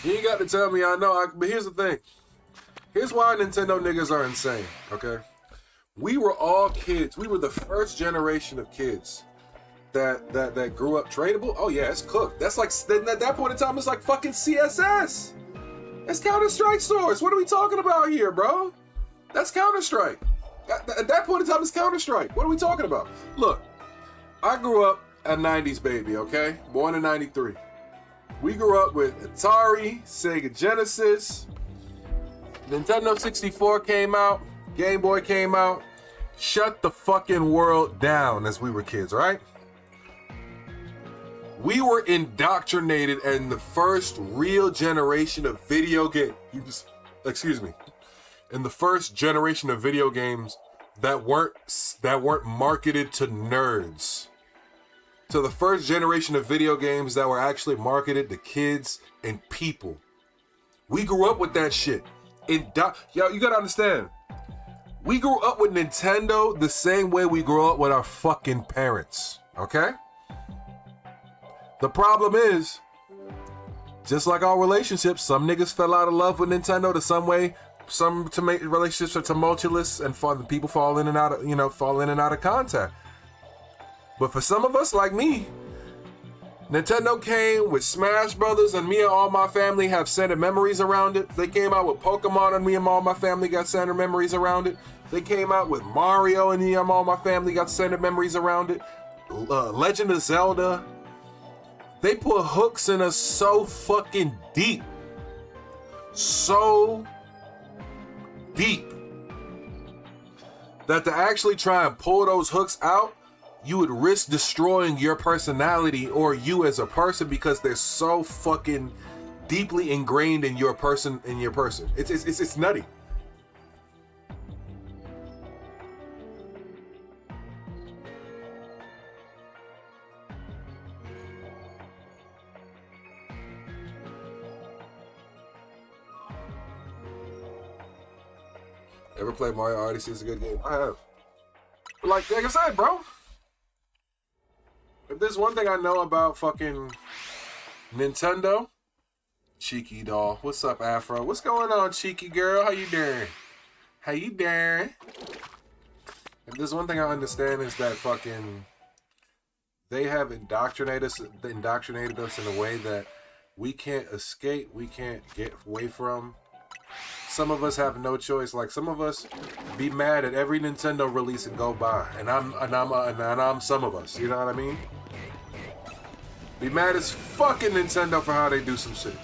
You ain't got to tell me I know, but here's the thing. Here's why Nintendo niggas are insane, okay? We were all kids. We were the first generation of kids that grew up tradable. Oh yeah, it's cooked. That's like, at that point in time, it's like fucking CSS. It's Counter-Strike Source. What are we talking about here, bro? That's Counter-Strike. At that point in time, it's Counter-Strike. What are we talking about? Look, I grew up a 90s baby, okay? Born in 93. We grew up with Atari, Sega Genesis, Nintendo 64 came out, Game Boy came out, shut the fucking world down as we were kids, right? We were indoctrinated in the first real generation of video games, in the first generation of video games that weren't marketed to nerds. To the first generation of video games that were actually marketed to kids and people. We grew up with that shit. Yo, you gotta understand. We grew up with Nintendo the same way we grew up with our fucking parents. Okay? The problem is, just like our relationships, some niggas fell out of love with Nintendo the some way. Some relationships are tumultuous and fun. People fall in and out of contact. But for some of us like me, Nintendo came with Smash Brothers and me and all my family have sentimental memories around it. They came out with Pokemon and me and all my family got sentimental memories around it. They came out with Mario and me and all my family got sentimental memories around it. Legend of Zelda. They put hooks in us so fucking deep. So deep. That to actually try and pull those hooks out, you would risk destroying your personality or you as a person because they're so fucking deeply ingrained in your person. It's nutty. Ever played Mario Odyssey? It's a good game. I have. But like I said, bro. If there's one thing I know about fucking Nintendo, cheeky doll. What's up, Afro? What's going on, cheeky girl? How you doing? How you doing? If there's one thing I understand is that fucking they have indoctrinated us in a way that we can't escape, we can't get away from. some of us have no choice. Like some of us be mad at every Nintendo release and go buy, and I'm some of us. You know what I mean? Be mad as fucking Nintendo for how they do some shit.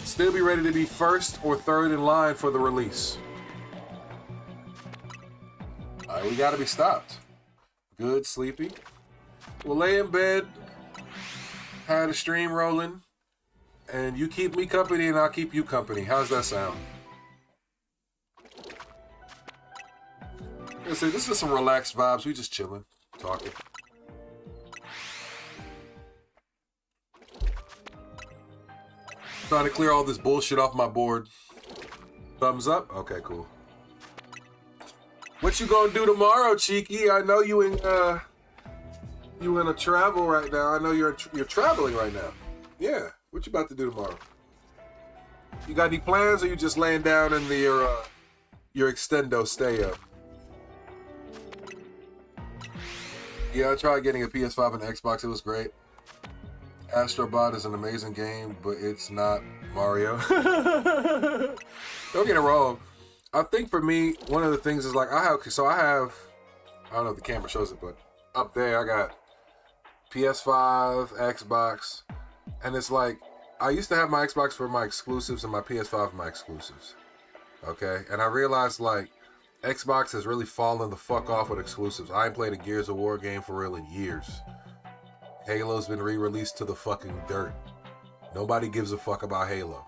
Still be ready to be first or third in line for the release. Alright, we gotta be stopped. Good, sleepy. We'll lay in bed, had a stream rolling, and you keep me company and I'll keep you company. How's that sound? Listen, this is some relaxed vibes. We just chilling, talking. Trying to clear all this bullshit off my board. Thumbs up? Okay, cool. What you gonna do tomorrow, Cheeky? I know you in a travel right now. I know you're traveling right now. Yeah. What you about to do tomorrow? You got any plans, or you just laying down in your extendo stay up? Yeah, I tried getting a PS5 and Xbox. It was great. Astrobot is an amazing game, but it's not Mario. Don't get it wrong. I think for me, one of the things is like I don't know if the camera shows it, but up there I got PS5, Xbox, and it's like I used to have my Xbox for my exclusives and my PS5 for my exclusives. Okay, and I realized like Xbox has really fallen the fuck off with exclusives. I ain't played a Gears of War game for real in years. Halo's been re-released to the fucking dirt. Nobody gives a fuck about Halo.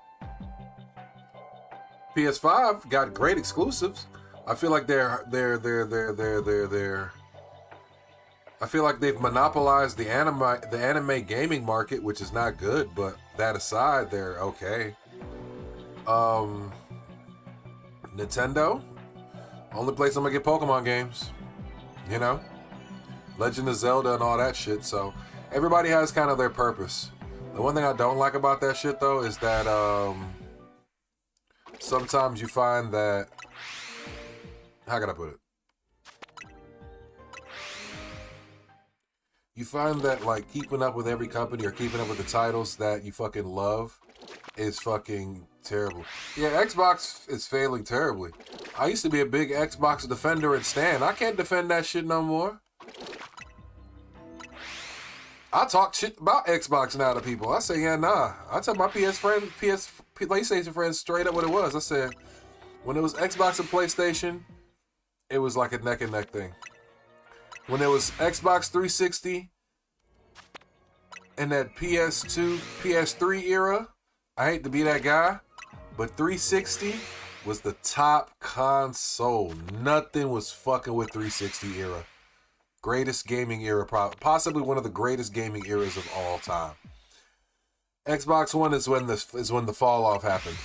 PS5 got great exclusives. I feel like I feel like they've monopolized the anime gaming market, which is not good, but that aside, they're okay. Nintendo, only place I'm gonna get Pokemon games. You know? Legend of Zelda and all that shit, so everybody has kind of their purpose. The one thing I don't like about that shit though is that sometimes you find that, how can I put it? You find that like keeping up with every company or keeping up with the titles that you fucking love is fucking terrible. Yeah, Xbox is failing terribly. I used to be a big Xbox defender and stan. I can't defend that shit no more. I talk shit about Xbox now to people. I say, yeah, nah. I tell my PlayStation friends straight up what it was. I said, when it was Xbox and PlayStation, it was like a neck and neck thing. When it was Xbox 360 and that PS2, PS3 era, I hate to be that guy, but 360 was the top console. Nothing was fucking with 360 era. Greatest gaming era, possibly one of the greatest gaming eras of all time. Xbox One is when the fall off happened.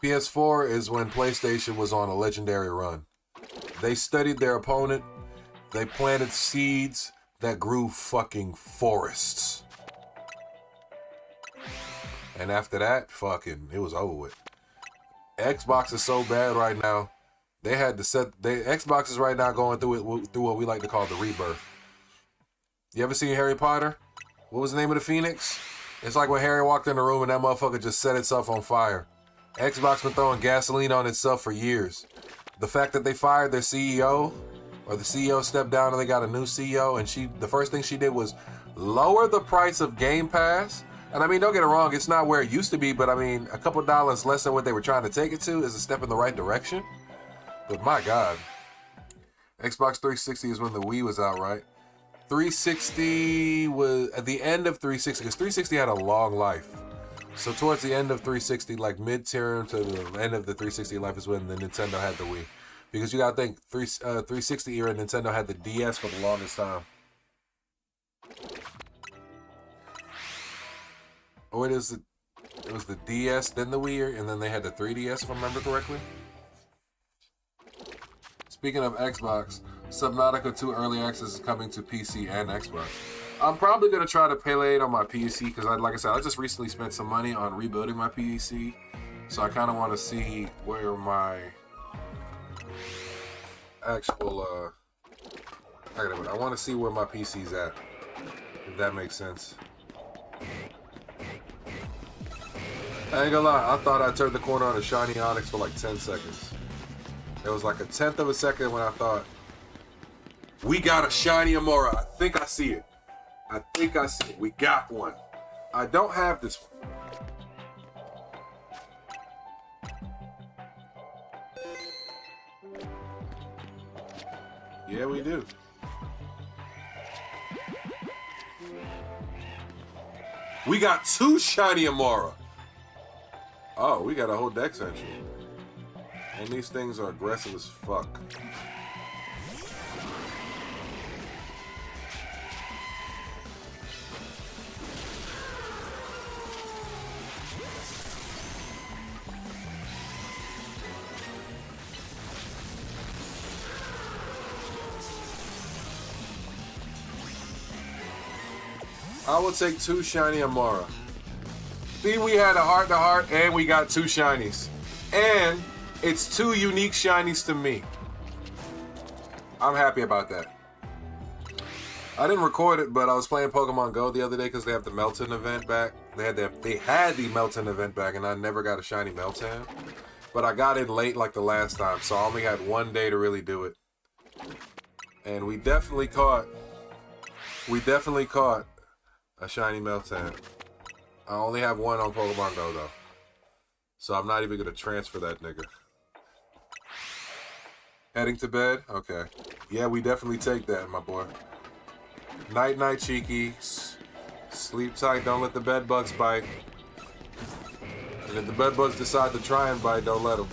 PS4 is when PlayStation was on a legendary run. They studied their opponent. They planted seeds that grew fucking forests. And after that, fucking, it was over with. Xbox is so bad right now. They had to Xbox is right now going through what we like to call the rebirth. You ever seen Harry Potter? What was the name of the Phoenix? It's like when Harry walked in the room and that motherfucker just set itself on fire. Xbox been throwing gasoline on itself for years. The fact that they fired their CEO, or the CEO stepped down and they got a new CEO, and the first thing she did was lower the price of Game Pass. And I mean, don't get it wrong, it's not where it used to be, but I mean, a couple dollars less than what they were trying to take it to is a step in the right direction. But my God, Xbox 360 is when the Wii was out, right? 360 was at the end of 360, because 360 had a long life. So towards the end of 360, like mid-term to the end of the 360 life is when the Nintendo had the Wii. Because you gotta think, 360 era, Nintendo had the DS for the longest time. Or it was the DS, then the Wii, and then they had the 3DS, if I remember correctly. Speaking of Xbox, Subnautica 2 Early Access is coming to PC and Xbox. I'm probably going to try to play it on my PC because, like I said, I just recently spent some money on rebuilding my PC. So I kind of want to see where my actual, I want to see where my PC's at, if that makes sense. I ain't gonna lie, I thought I turned the corner on a shiny Onyx for like 10 seconds. It was like a 1/10 of a second when I thought, we got a shiny Amora. I think I see it. I think I see it. We got one. I don't have this one. Yeah, we do. We got 2 shiny Amora. Oh, we got a whole deck entry. And these things are aggressive as fuck. I will take 2 shiny Amora. See, we had a heart-to-heart and we got 2 shinies. And it's 2 unique shinies to me. I'm happy about that. I didn't record it, but I was playing Pokemon Go the other day because they have the Melton event back. They had the Melton event back, and I never got a shiny Meltan. But I got in late like the last time, so I only had 1 day to really do it. And we definitely caught a shiny Meltan. I only have 1 on Pokemon Go though, so I'm not even gonna transfer that nigga. Heading to bed? Okay. Yeah, we definitely take that, my boy. Night, night, cheeky. Sleep tight. Don't let the bed bugs bite. And if the bed bugs decide to try and bite, don't let them.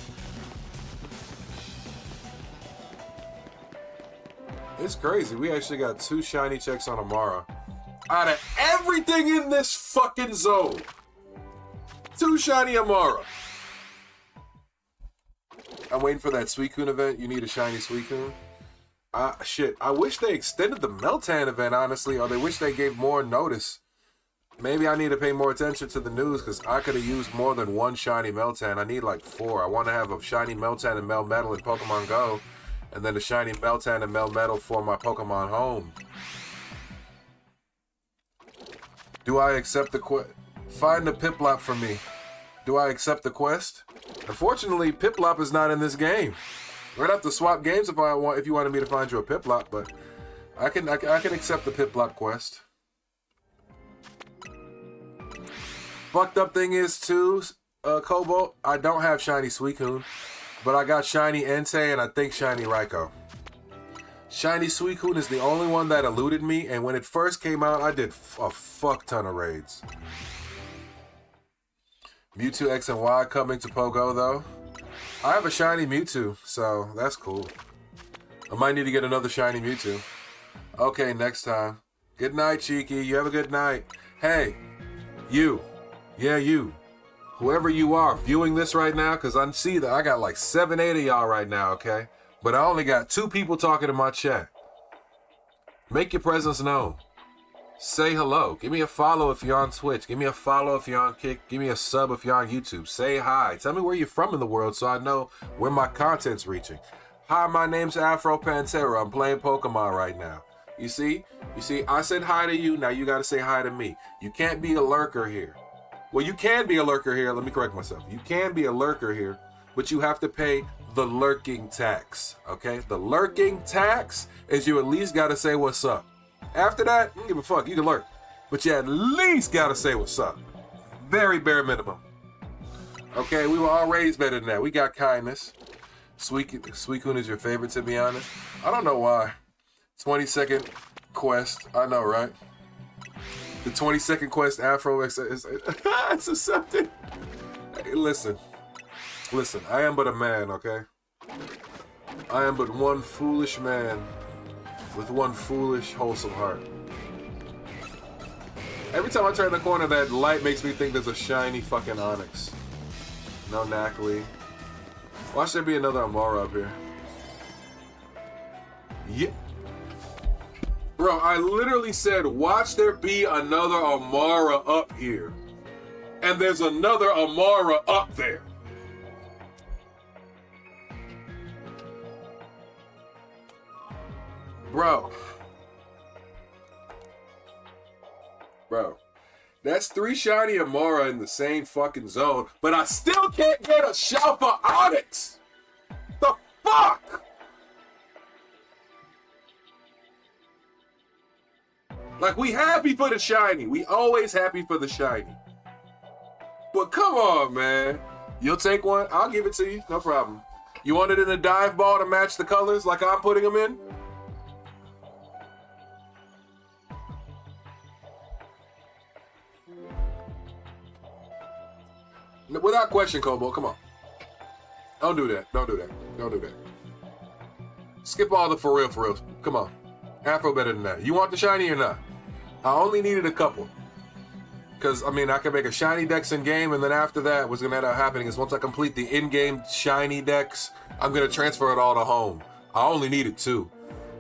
It's crazy. We actually got 2 shiny checks on Amara. Out of everything in this fucking zone, 2 shiny Amara. I'm waiting for that Suicune event. You need a shiny Suicune. Shit. I wish they extended the Meltan event, honestly, or they wish they gave more notice. Maybe I need to pay more attention to the news because I could have used more than 1 shiny Meltan. I need like 4. I want to have a shiny Meltan and Melmetal in Pokemon Go, and then a shiny Meltan and Melmetal for my Pokemon home. Do I accept the quest? Find the Piplup for me. Do I accept the quest? Unfortunately, Piplup is not in this game. We're gonna have to swap games if you wanted me to find you a Piplup, but I can accept the Piplup quest. Fucked up thing is too, Cobalt, I don't have shiny Suicune, but I got shiny Entei and I think shiny Raikou. Shiny Suicune is the only one that eluded me, and when it first came out, I did a fuck ton of raids. Mewtwo X and Y coming to Pogo, though. I have a shiny Mewtwo, so that's cool. I might need to get another shiny Mewtwo. Okay, next time. Good night, Cheeky. You have a good night. Hey, you. Yeah, you. Whoever you are viewing this right now, because I see that I got like 7, 8 of y'all right now, okay? But I only got 2 people talking in my chat. Make your presence known. Say hello. Give me a follow if you're on Twitch. Give me a follow if you're on Kick. Give me a sub if you're on YouTube. Say hi. Tell me where you're from in the world so I know where my content's reaching. Hi, my name's Afro Pantera. I'm playing Pokemon right now. You see? I said hi to you. Now you got to say hi to me. You can't be a lurker here. Well, you can be a lurker here. Let me correct myself. You can be a lurker here, but you have to pay the lurking tax, okay? The lurking tax is you at least gotta say what's up. After that, don't give a fuck, you can lurk. But you at least gotta say what's up. Very bare minimum. Okay, we were all raised better than that. We got kindness. Suicune is your favorite, to be honest. I don't know why. 20-second quest, I know, right? The 20-second quest Afro is it's accepted. Hey, listen, I am but a man, okay? I am but one foolish man with one foolish, wholesome heart. Every time I turn the corner, that light makes me think there's a shiny fucking Onyx. No Knackley. Watch there be another Amara up here. Yeah. Bro, I literally said, watch there be another Amara up here. And there's another Amara up there. Bro, That's 3 shiny Amara in the same fucking zone, but I still can't get a Shalpa Onyx. The fuck? Like, we happy for the shiny. We always happy for the shiny. But come on, man. You'll take one? I'll give it to you. No problem. You want it in a dive ball to match the colors like I'm putting them in? Without question, Kobo, come on. Don't do that. Don't do that. Don't do that. Skip all the for real. Come on. Afro better than that. You want the shiny or not? I only needed a couple. Because, I mean, I can make a shiny dex in-game, and then after that, what's going to end up happening is once I complete the in-game shiny dex, I'm going to transfer it all to home. I only needed 2.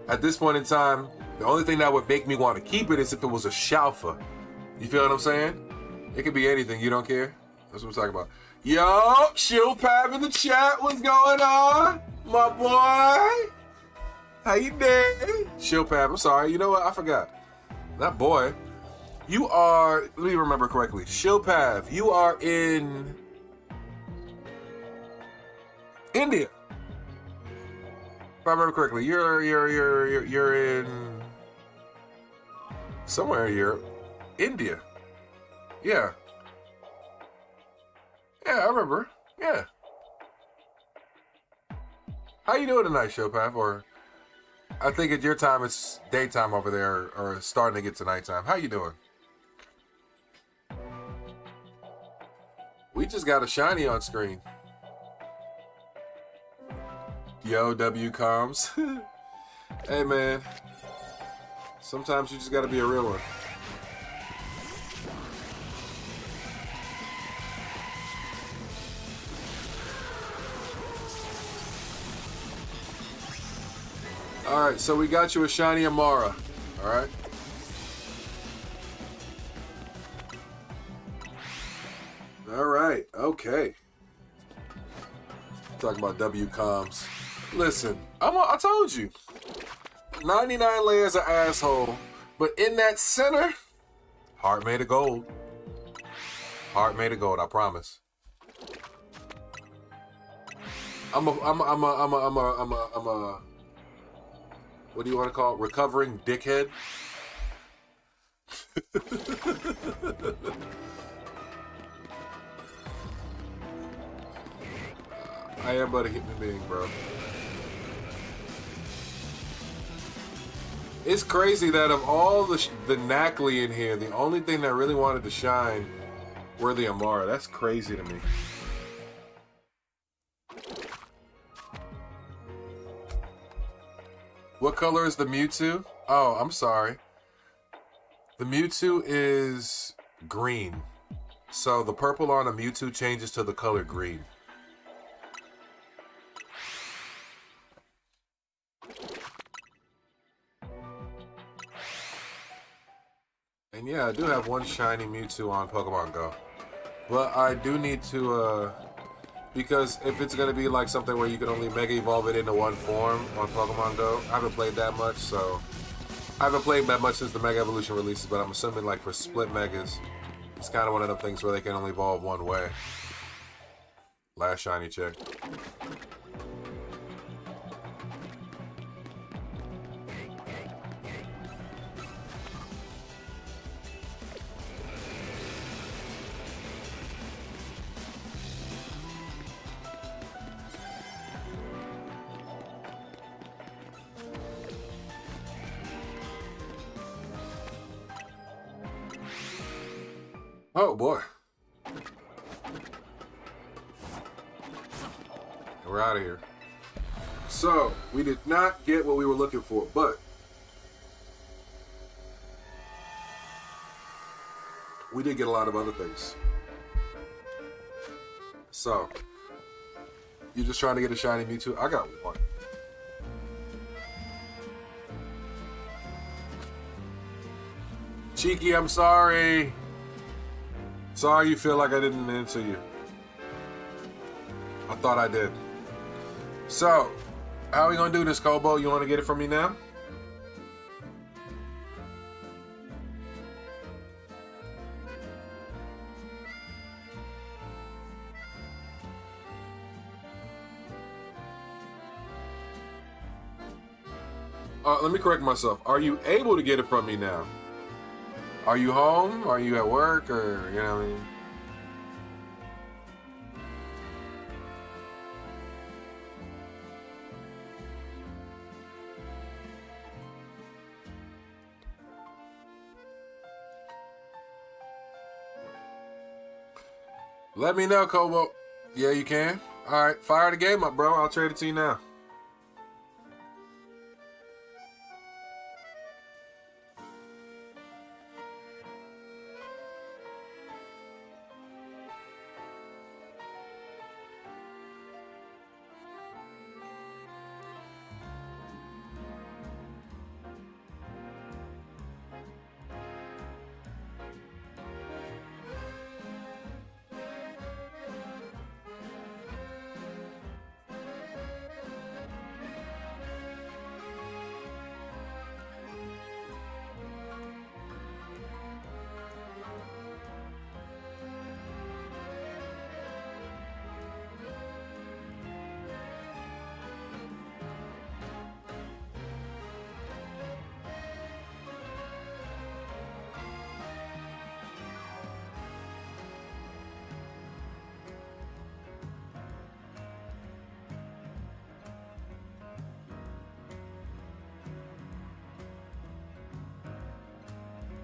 At this point in time, the only thing that would make me want to keep it is if it was a Shalfa. You feel what I'm saying? It could be anything. You don't care? That's what I'm talking about. Yo, Shillpav in the chat. What's going on? My boy. How you doing? Shillpav, I'm sorry. You know what? I forgot. That boy. You are, let me remember correctly. Shillpav, you are in India. If I remember correctly, you're in somewhere in Europe. India. Yeah. Yeah, I remember. Yeah. How you doing tonight, Shillpav? Or I think at your time it's daytime over there, or starting to get to nighttime. How you doing? We just got a shiny on screen. Yo, W comms. Hey, man. Sometimes you just gotta be a real one. Alright, so we got you a shiny Amara. Alright. Alright, okay. Talking about W comms. Listen, I told you. 99 layers of asshole, but in that center, heart made of gold. Heart made of gold, I promise. I'm a what do you want to call it? Recovering dickhead? I am but a human being, bro. It's crazy that of all the Knackley in here, the only thing that really wanted to shine were the Amara. That's crazy to me. What color is the Mewtwo? Oh, I'm sorry. The Mewtwo is green. So the purple on a Mewtwo changes to the color green. And yeah, I do have one shiny Mewtwo on Pokemon Go. But I do need to, because if it's going to be like something where you can only Mega Evolve it into one form on Pokemon Go, I haven't played that much, so... I haven't played that much since the Mega Evolution releases, but I'm assuming like for split Megas, it's kind of one of them things where they can only evolve one way. Last shiny check. Oh boy. We're out of here. So, we did not get what we were looking for, but we did get a lot of other things. So, you just trying to get a shiny Mewtwo? I got one. Cheeky, I'm sorry. Sorry you feel like I didn't answer you. I thought I did. So, how are we gonna do this, Kobo? You wanna get it from me now? Let me correct myself. Are you able to get it from me now? Are you home? Are you at work? Or, you know what I mean? Let me know, Kobo. Yeah, you can. All right, fire the game up, bro. I'll trade it to you now.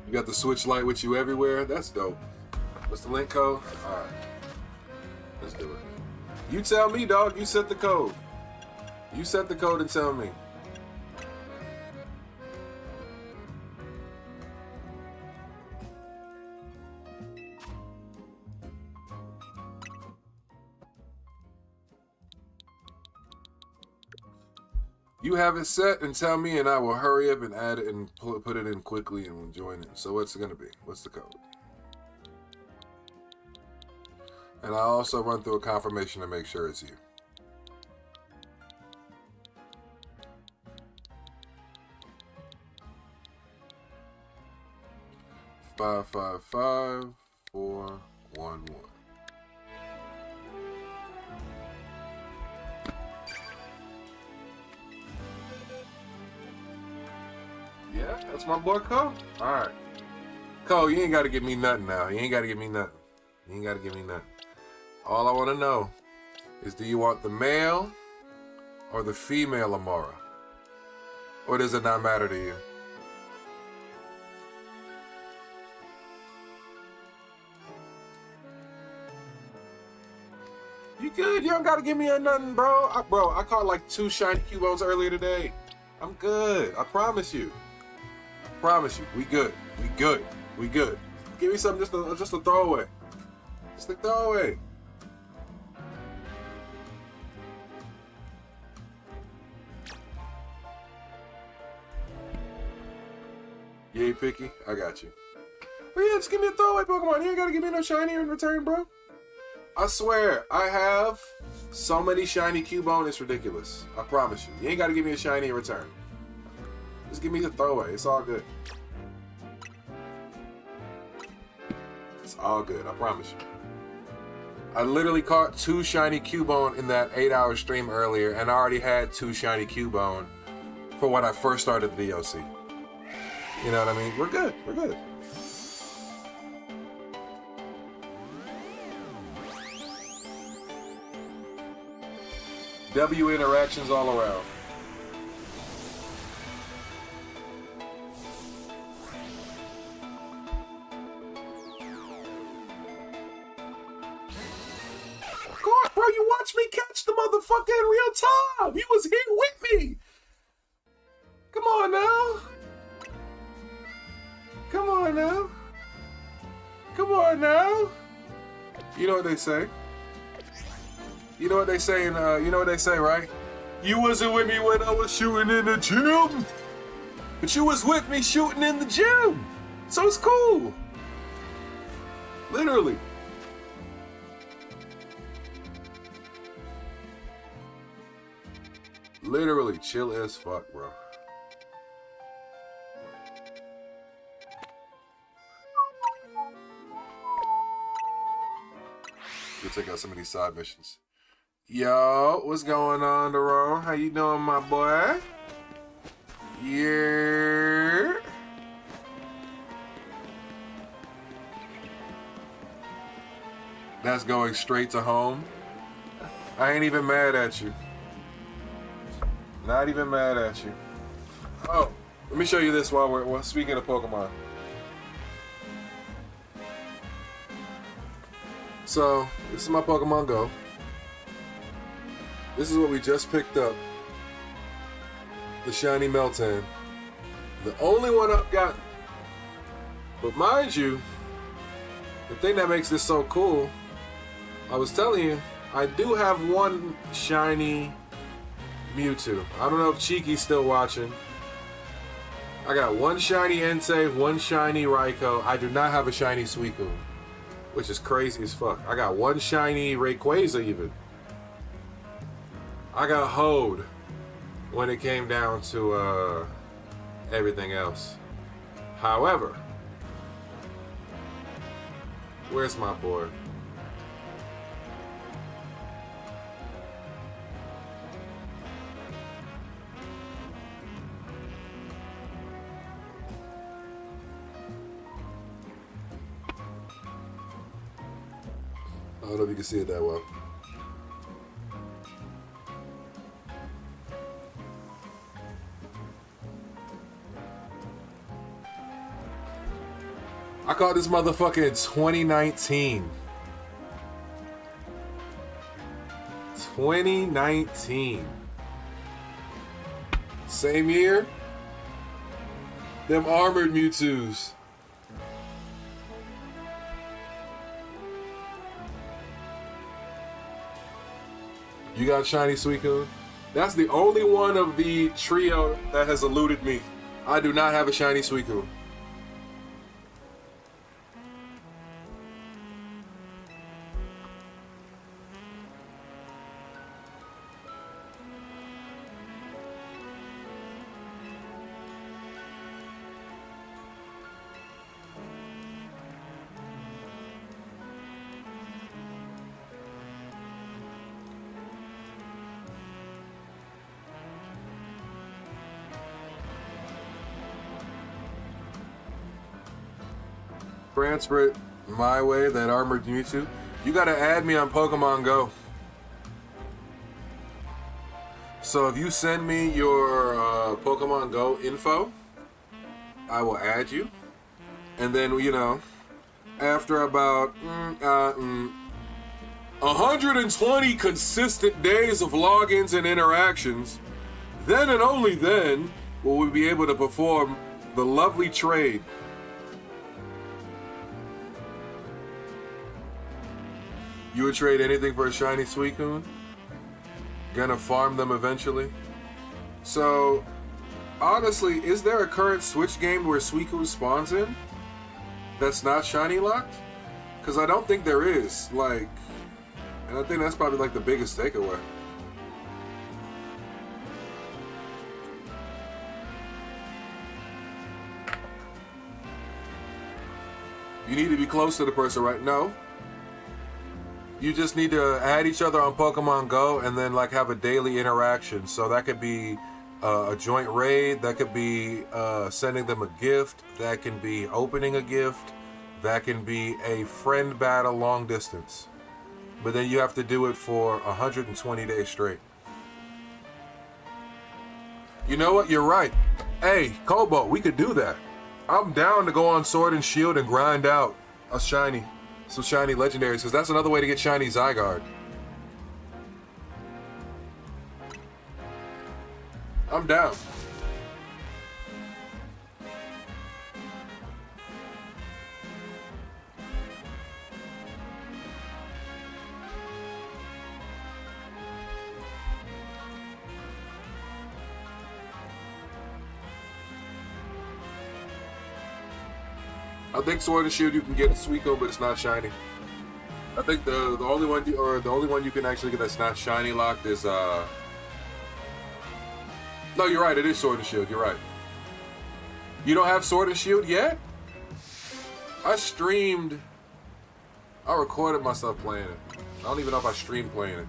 You got the Switch Lite with you everywhere? That's dope. What's the link code? All right. Let's do it. You tell me, dog. You set the code. You set the code and tell me. You have it set and tell me, and I will hurry up and add it and put it in quickly and join it. So what's it going to be? What's the code? And I'll also run through a confirmation to make sure it's you. 555411. Yeah, that's my boy Cole. Alright. Cole, you ain't gotta give me nothing now. You ain't gotta give me nothing. You ain't gotta give me nothing. All I wanna know is, do you want the male or the female Amara? Or does it not matter to you? You good? You don't gotta give me nothing, bro. I caught like 2 shiny Cubos earlier today. I'm good. I promise you. I promise you. We good. We good. We good. Give me something just a throwaway. Just a throwaway. You ain't picky? I got you. But yeah, just give me a throwaway Pokemon. You ain't gotta give me no shiny in return, bro. I swear, I have so many shiny Cubone, it's ridiculous. I promise you. You ain't gotta give me a shiny in return. Just give me the throwaway. It's all good. It's all good. I promise you. I literally caught 2 shiny Cubone in that 8-hour stream earlier, and I already had 2 shiny Cubone for when I first started the DLC. You know what I mean? We're good. We're good. W interactions all around. God, bro, you watched me catch the motherfucker in real time. You was here with me. Come on now. Come on now. Come on now. You know what they say. You know what they say, you know what they say, right? You wasn't with me when I was shooting in the gym, but you was with me shooting in the gym, so it's cool. Literally. Literally chill as fuck, bro. We'll take out some of these side missions. Yo, what's going on, Daron? How you doing, my boy? Yeah. That's going straight to home. I ain't even mad at you. Not even mad at you. Oh, let me show you this while we're speaking of Pokemon. So, this is my Pokemon Go. This is what we just picked up. The Shiny Meltan. The only one I've gotten. But mind you, the thing that makes this so cool, I was telling you, I do have one shiny Mewtwo. I don't know if Cheeky's still watching. I got one shiny Entei, one shiny Raikou. I do not have a shiny Suicune, which is crazy as fuck. I got one shiny Rayquaza even. I got hoed when it came down to everything else. However, where's my boy? I don't know if you can see it that well. I caught this motherfucker in 2019. 2019. Same year. Them armored Mewtwo's. You got shiny Suicune? That's the only one of the trio that has eluded me. I do not have a shiny Suicune. Transfer it my way, that armored Mewtwo. You gotta add me on Pokemon Go. So if you send me your Pokemon Go info, I will add you. And then, you know, after about 120 consistent days of logins and interactions, then and only then will we be able to perform the lovely trade. You would trade anything for a shiny Suicune? Gonna farm them eventually? So, honestly, is there a current Switch game where Suicune spawns in that's not shiny locked? Because I don't think there is. Like, and I think that's probably like the biggest takeaway. You need to be close to the person, right? No. You just need to add each other on Pokemon Go and then like have a daily interaction. So that could be a joint raid, that could be sending them a gift, that can be opening a gift, that can be a friend battle long distance. But then you have to do it for 120 days straight. You know what? You're right. Hey, Kobo, we could do that. I'm down to go on Sword and Shield and grind out a shiny. Some shiny legendaries, because that's another way to get shiny Zygarde. I'm down. I think Sword and Shield you can get a Suicune, but it's not shiny. I think the only one you can actually get that's not shiny locked is No, you're right. It is Sword and Shield. You're right. You don't have Sword and Shield yet? I recorded myself playing it. I don't even know if I streamed playing it.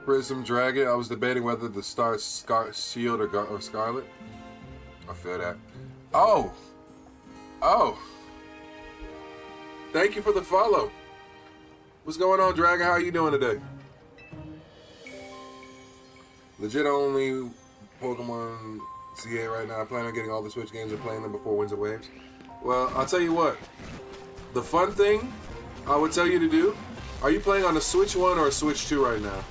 Prism Dragon. I was debating whether to start Shield or Scarlet. I feel that. Oh! Oh! Thank you for the follow. What's going on, Dragon? How are you doing today? Legit only Pokemon Z-A right now. I plan on getting all the Switch games and playing them before Winds and Waves. Well, I'll tell you what. The fun thing I would tell you to do, are you playing on a Switch 1 or a Switch 2 right now?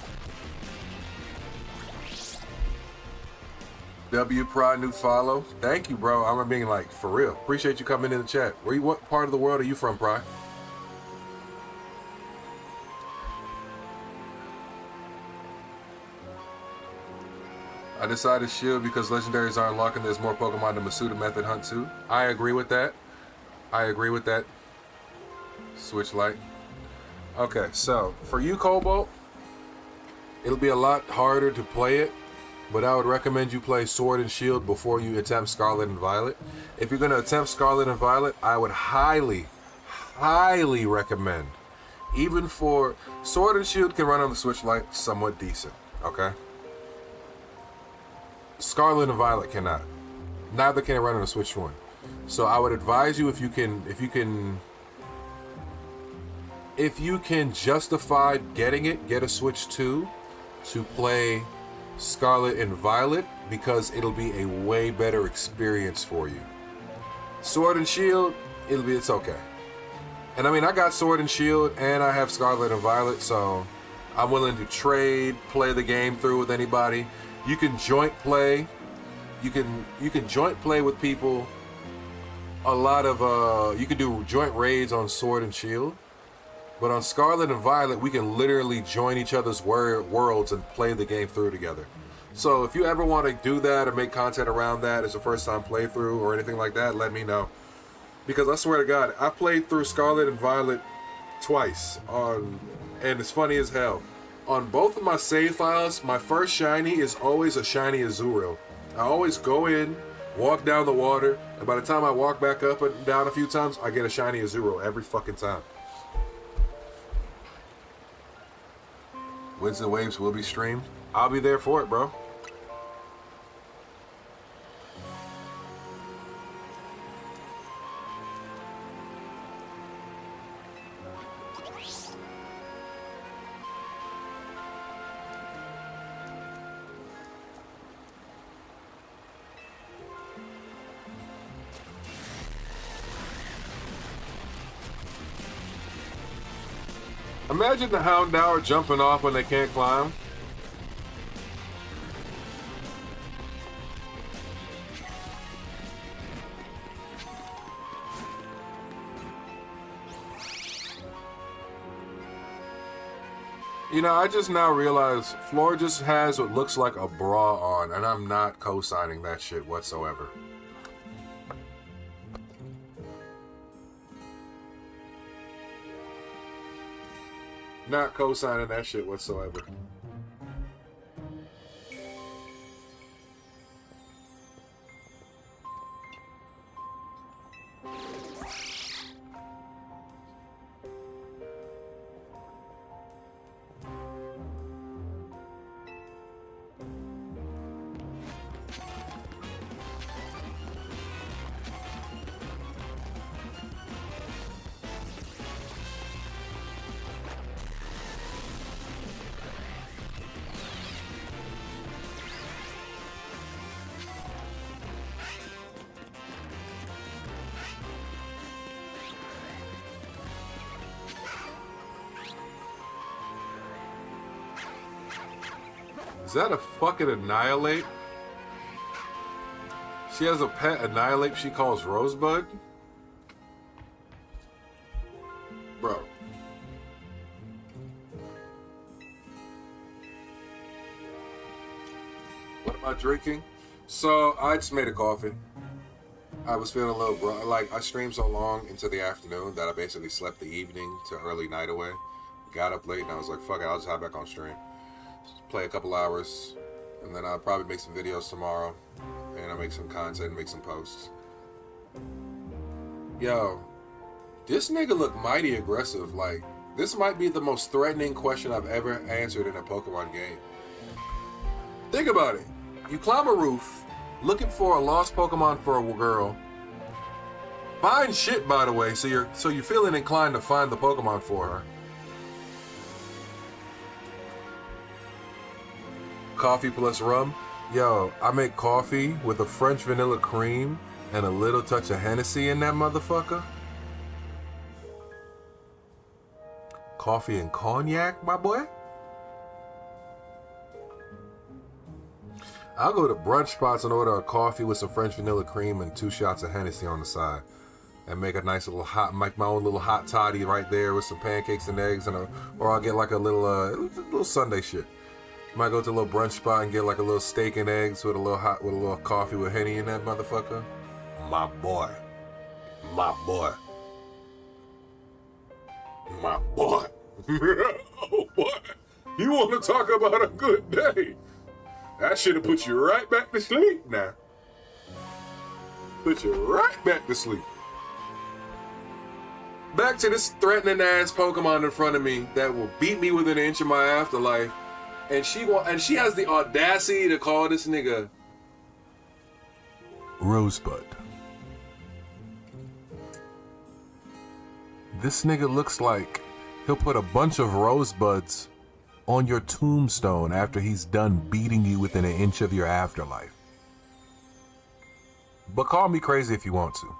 W Pride new follow. Thank you, bro. I'm being like, for real. Appreciate you coming in the chat. What part of the world are you from, Pride? I decided Shield because legendaries are unlocked and there's more Pokemon to Masuda Method Hunt too. I agree with that. I agree with that. Switch Light. Okay, so for you, Cobalt, it'll be a lot harder to play it, but I would recommend you play Sword and Shield before you attempt Scarlet and Violet. If you're going to attempt Scarlet and Violet, I would highly, highly recommend. Even for Sword and Shield can run on the Switch Lite somewhat decent, okay? Scarlet and Violet cannot. Neither can it run on a Switch 1. So I would advise you if you can justify getting it, get a Switch 2 to play Scarlet and Violet because it'll be a way better experience for you. Sword and Shield, it's okay. And I mean, I got Sword and Shield and I have Scarlet and Violet, so I'm willing to trade, play the game through with anybody. You can joint play. You can joint play with people. A lot of you can do joint raids on Sword and Shield. But on Scarlet and Violet, we can literally join each other's worlds and play the game through together. So if you ever want to do that or make content around that as a first time playthrough or anything like that, let me know. Because I swear to God, I played through Scarlet and Violet twice and it's funny as hell. On both of my save files, my first shiny is always a shiny Azurill. I always go in, walk down the water, and by the time I walk back up and down a few times, I get a shiny Azurill every fucking time. Winds and Waves will be streamed. I'll be there for it, bro. Imagine the Houndour jumping off when they can't climb. You know, I just now realized Floor just has what looks like a bra on, and I'm not co-signing that shit whatsoever. Not co-signing that shit whatsoever. Is that a fucking Annihilate? She has a pet Annihilate she calls Rosebud? Bro. What am I drinking? So, I just made a coffee. I was feeling a little, I streamed so long into the afternoon that I basically slept the evening to early night away. Got up late and I was like, fuck it, I'll just hop back on stream. Play a couple hours, and then I'll probably make some videos tomorrow, and I'll make some content, make some posts. Yo, this nigga look mighty aggressive. Like, This might be the most threatening question I've ever answered in a Pokemon game. Think about it. You climb a roof, looking for a lost Pokemon for a girl. Fine shit, by the way, so you're feeling inclined to find the Pokemon for her. Coffee plus rum. Yo, I make coffee with a French vanilla cream and a little touch of Hennessy in that motherfucker. Coffee and cognac, my boy. I'll go to brunch spots and order a coffee with some French vanilla cream and 2 shots of Hennessy on the side. And make a nice little make my own little hot toddy right there with some pancakes and eggs, or I'll get like a little Sunday shit. Might go to a little brunch spot and get like a little steak and eggs with a little coffee with Henny in that motherfucker. My boy. My boy. My boy. Oh boy. You want to talk about a good day? That should have put you right back to sleep now. Put you right back to sleep. Back to this threatening ass Pokemon in front of me that will beat me within an inch of my afterlife. And she has the audacity to call this nigga Rosebud. This nigga looks like he'll put a bunch of rosebuds on your tombstone after he's done beating you within an inch of your afterlife. But call me crazy if you want to.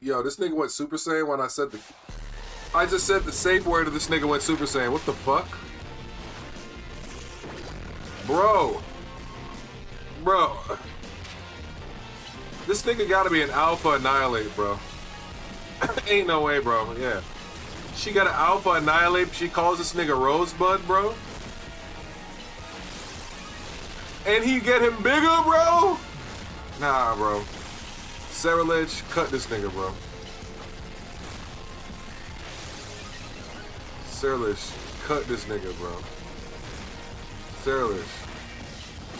Yo, this nigga went Super Saiyan when I just said the safe word and this nigga went Super Saiyan. What the fuck? Bro. This nigga gotta be an Alpha Annihilate, bro. Ain't no way, bro. Yeah. She got an Alpha Annihilate. She calls this nigga Rosebud, bro. And he get him bigger, bro? Nah, bro. Cerulege, cut this nigga, bro. Cerulege, cut this nigga, bro. Cerulege,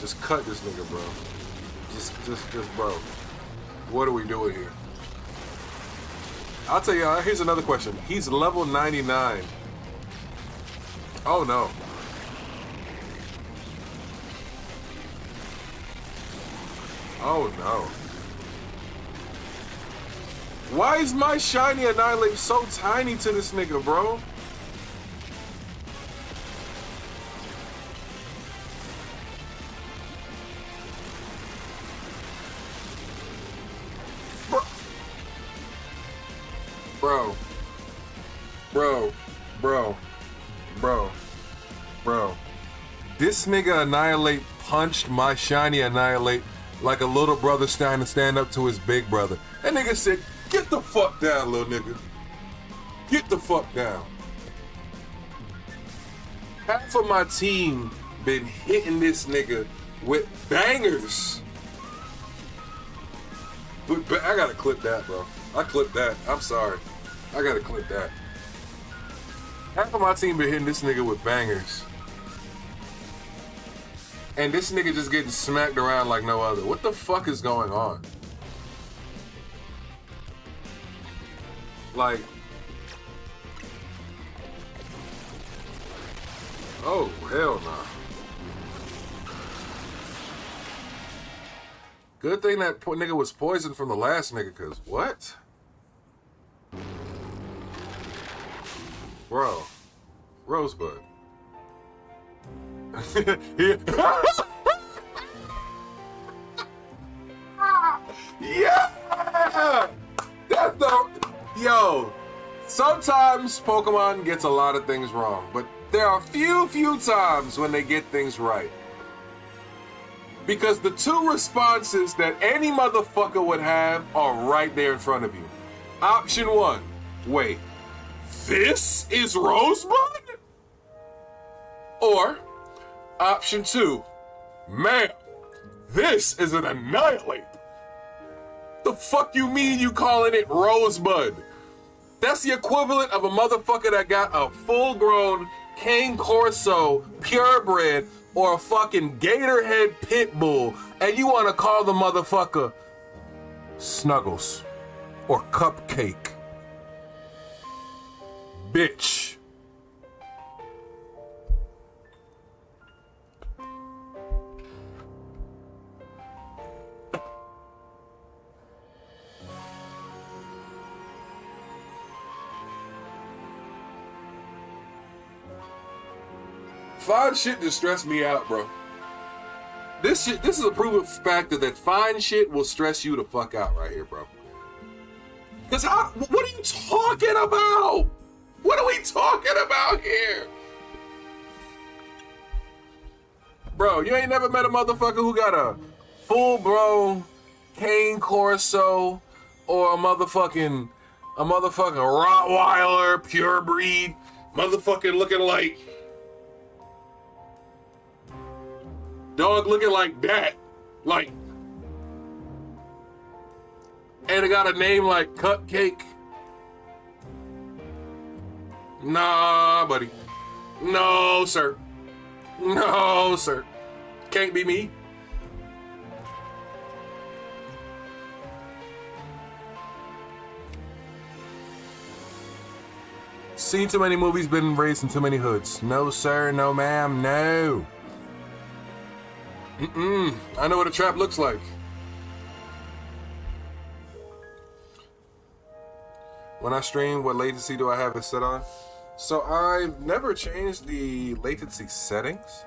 just cut this nigga, bro. Just, bro. What are we doing here? I'll tell you, here's another question. He's level 99. Oh, no. Oh, no. Why is my Shiny Annihilate so tiny to this nigga, bro? Bro. This nigga Annihilate punched my Shiny Annihilate like a little brother trying to stand up to his big brother. That nigga said, get the fuck down, little nigga. Get the fuck down. Half of my team been hitting this nigga with bangers. I gotta clip that, bro. I clipped that. I'm sorry. I gotta clip that. Half of my team been hitting this nigga with bangers. And this nigga just getting smacked around like no other. What the fuck is going on? Like, oh, hell nah. Good thing that nigga was poisoned from the last nigga, cause what? Bro, Rosebud. Yeah! That's the... Yo, sometimes Pokemon gets a lot of things wrong, but there are few times when they get things right. Because the two responses that any motherfucker would have are right there in front of you. Option one, wait, this is Rosebud? Or, option two, man, this is an Annihilate. The fuck you mean you calling it Rosebud? That's the equivalent of a motherfucker that got a full-grown Cane Corso purebred or a fucking Gatorhead pit bull, and you want to call the motherfucker Snuggles or Cupcake. Bitch. Fine shit just stressed me out, bro. This is a proven factor that fine shit will stress you the fuck out right here, bro. Cause what are you talking about? What are we talking about here? Bro, you ain't never met a motherfucker who got a full-blown Cane Corso or a motherfucking Rottweiler, pure breed, motherfucking looking like dog looking like that, like, and it got a name like Cupcake. Nah, buddy. No, sir. No, sir. Can't be me. Seen too many movies, been raised in too many hoods. No, sir. No, ma'am. No. I know what a trap looks like. When I stream, what latency do I have it set on? So I've never changed the latency settings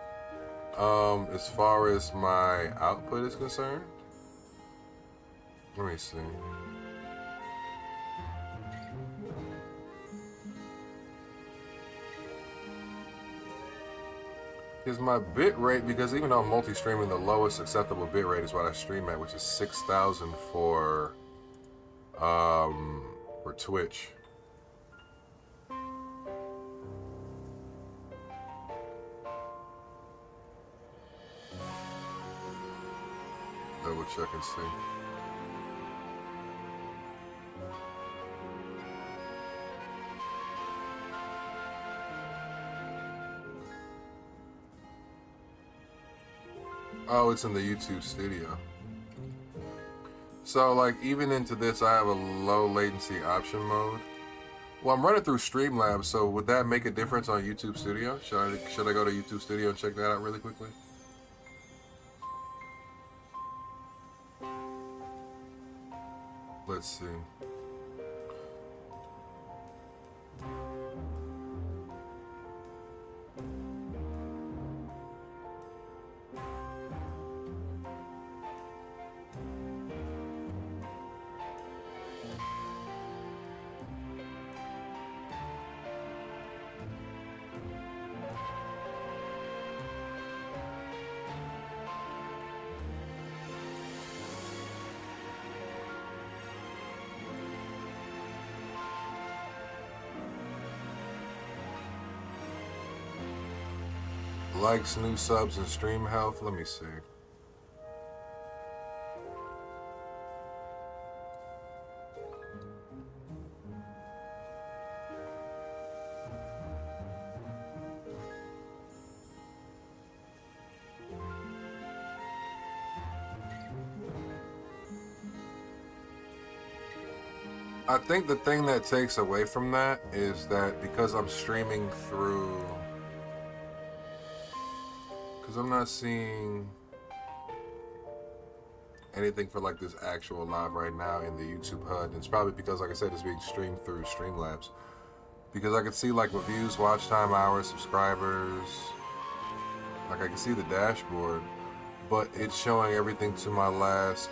as far as my output is concerned. Let me see. Is my bit rate, because even though I'm multi-streaming, the lowest acceptable bit rate is what I stream at, which is 6,000 for Twitch. Double check and see. Oh, it's in the YouTube studio. So, like, even into this, I have a low latency option mode. Well, I'm running through Streamlabs, so would that make a difference on YouTube Studio? Should I go to YouTube Studio and check that out really quickly? Let's see. Likes, new subs, and stream health. Let me see. I think the thing that takes away from that is that because I'm streaming through, because I'm not seeing anything for like this actual live right now in the YouTube HUD. It's probably because, like I said, it's being streamed through Streamlabs. Because I can see like reviews, watch time, hours, subscribers. Like I can see the dashboard, but it's showing everything to my last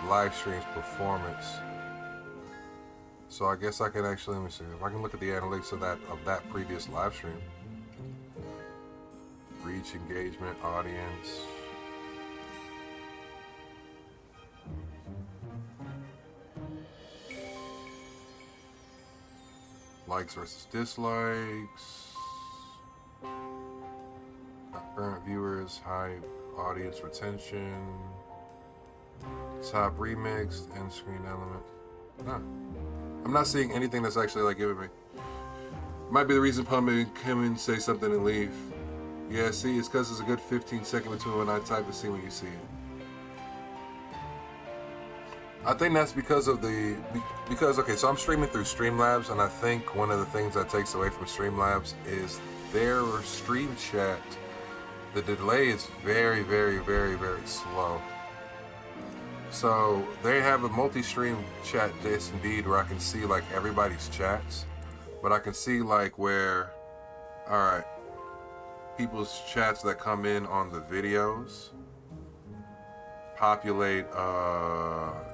live stream's performance. So I guess I can actually, let me see, if I can look at the analytics of that previous live stream. Reach, engagement, audience. Likes versus dislikes. Current viewers, high audience retention. Top remixed, end screen element. Nah. I'm not seeing anything that's actually like giving me. Might be the reason Pump come in, say something and leave. Yeah, see, it's because there's a good 15 seconds between when I type and see when you see it. I think that's because of okay, so I'm streaming through Streamlabs, and I think one of the things that takes away from Streamlabs is their stream chat. The delay is very, very, very, very slow. So they have a multi-stream chat, yes indeed, where I can see like everybody's chats, but I can see like where, all right, people's chats that come in on the videos populate.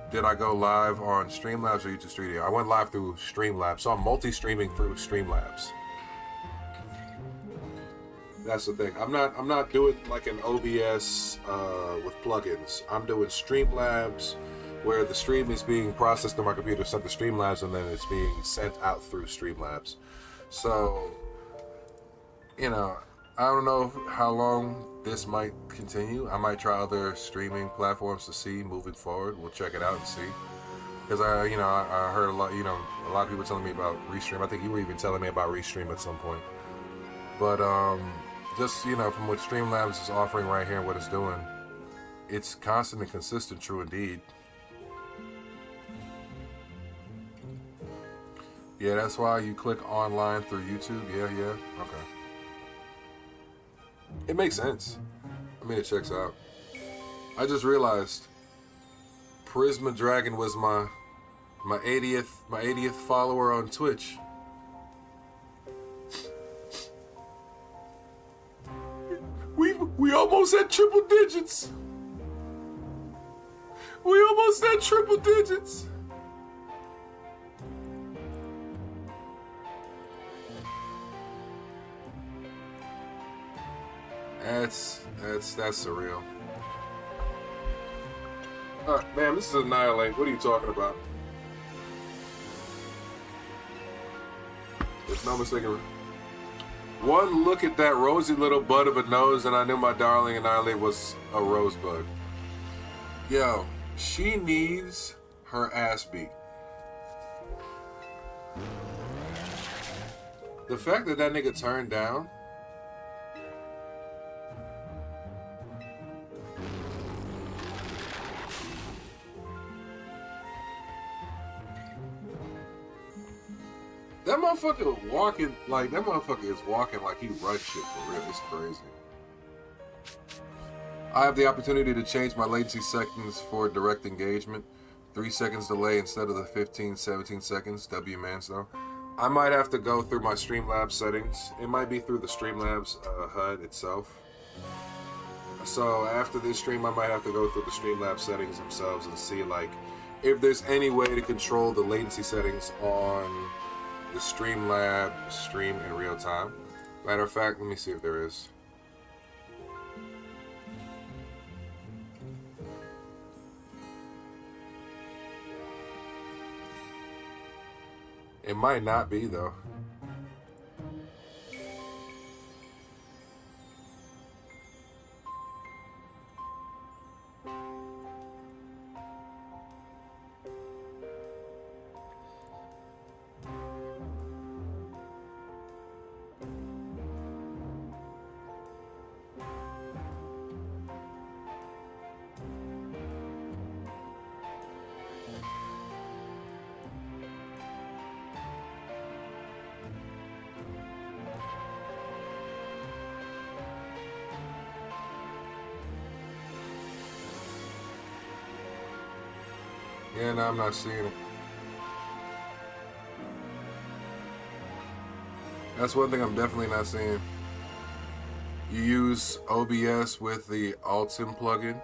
Did I go live on Streamlabs or YouTube Studio? I went live through Streamlabs, so I'm multi-streaming through Streamlabs. That's the thing. I'm not doing like an OBS with plugins. I'm doing Streamlabs, where the stream is being processed through my computer, sent to Streamlabs, and then it's being sent out through Streamlabs. So, you know, I don't know how long this might continue. I might try other streaming platforms to see moving forward. We'll check it out and see. Because I heard a lot of people telling me about Restream. I think you were even telling me about Restream at some point. But just, from what Streamlabs is offering right here and what it's doing, it's constant and consistent, true indeed. Yeah, that's why you click online through YouTube. Yeah, okay. It makes sense. I mean, it checks out. I just realized Prisma Dragon was my 80th follower on Twitch. We almost had triple digits. We almost had triple digits. That's surreal. Man, this is Annihilate. What are you talking about? There's no mistaking. One look at that rosy little bud of a nose, and I knew my darling Annihilate was a rosebud. Yo, she needs her ass beat. The fact that nigga turned down. That motherfucker is walking like he runs shit for real. It's crazy. I have the opportunity to change my latency settings for direct engagement. 3 seconds delay instead of the 15, 17 seconds. W mans though. I might have to go through my Streamlabs settings. It might be through the Streamlabs HUD itself. So after this stream, I might have to go through the Streamlabs settings themselves and see like if there's any way to control the latency settings on the Streamlabs stream in real time. Matter of fact, let me see if there is. It might not be though. Yeah, no, I'm not seeing it. That's one thing I'm definitely not seeing. You use OBS with the Altim plugin.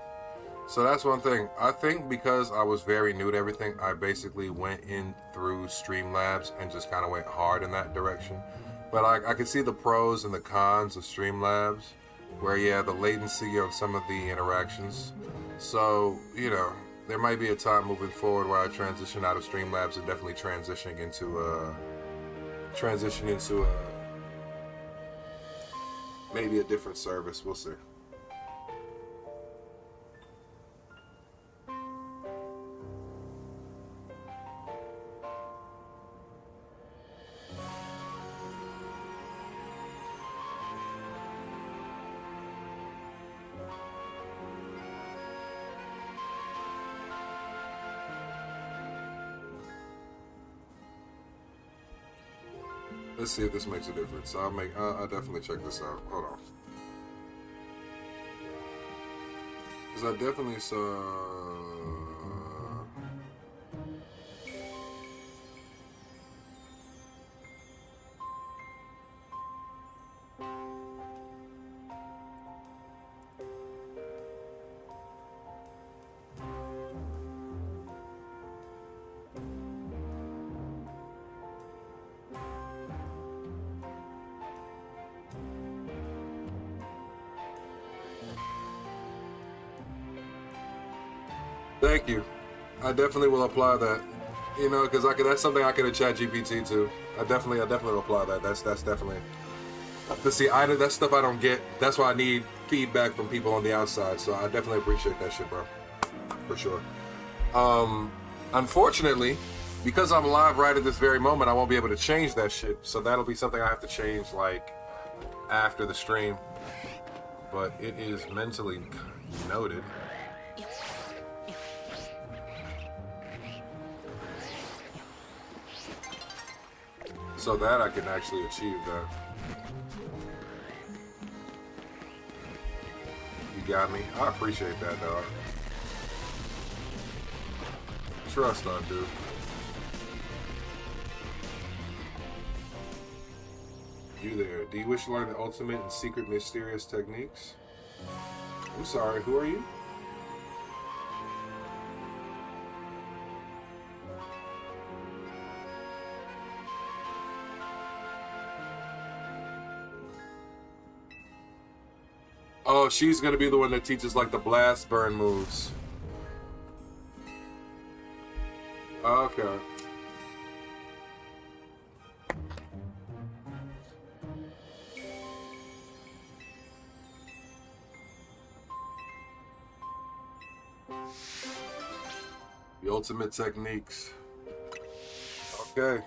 So that's one thing. I think because I was very new to everything, I basically went in through Streamlabs and just kind of went hard in that direction. But I could see the pros and the cons of Streamlabs, where yeah, the latency on some of the interactions. So, there might be a time moving forward where I transition out of Streamlabs and definitely transition into maybe a different service. We'll see. Let's see if this makes a difference. I'll definitely check this out. Hold on. Because I definitely saw... Thank you. I definitely will apply that. You know, because that's something I could have chat GPT to. I definitely will apply that. That's definitely. But see, that's stuff I don't get. That's why I need feedback from people on the outside. So I definitely appreciate that shit, bro. For sure. Unfortunately, because I'm live right at this very moment, I won't be able to change that shit. So that'll be something I have to change like after the stream. But it is mentally noted. So that I can actually achieve that. You got me? I appreciate that, dog. Trust I do. You there. Do you wish to learn the ultimate and secret mysterious techniques? I'm sorry, who are you? Oh, she's gonna be the one that teaches like the blast burn moves. Okay. The ultimate techniques. Okay.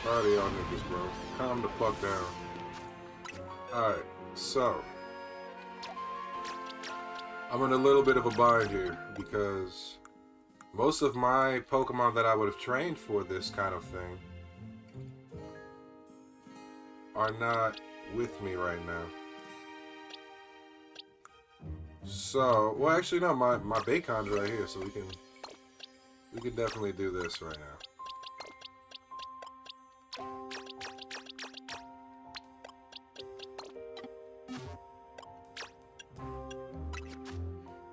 Alright, y'all niggas, bro. Calm the fuck down. Alright, so I'm in a little bit of a bind here because most of my Pokemon that I would have trained for this kind of thing are not with me right now. So, well, actually, no, my Bacon's right here, so we can definitely do this right now.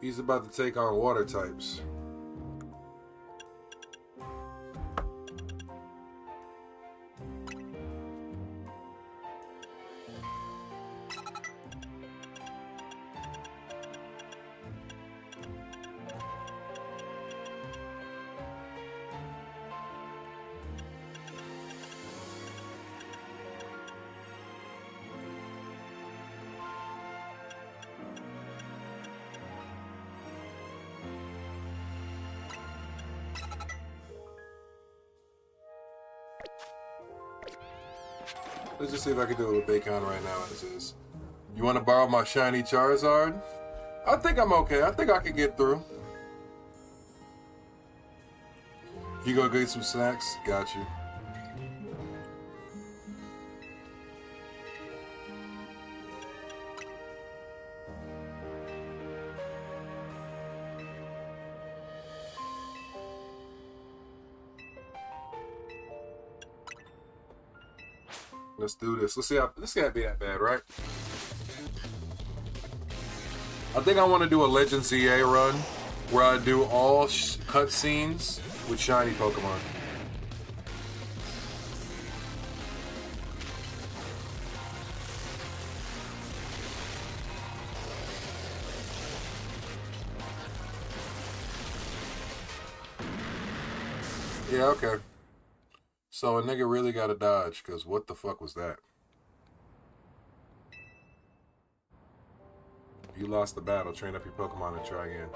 He's about to take on water types. Let's just see if I can do it with Bacon right now as is. You want to borrow my shiny Charizard? I think I'm okay. I think I can get through. You go get some snacks? Got you. Let's do this. Let's see how this can't be that bad, right? I think I want to do a Legends Z-A run where I do all cutscenes with shiny Pokemon. Yeah, okay. So a nigga really got to dodge, because what the fuck was that? You lost the battle. Train up your Pokemon and try again.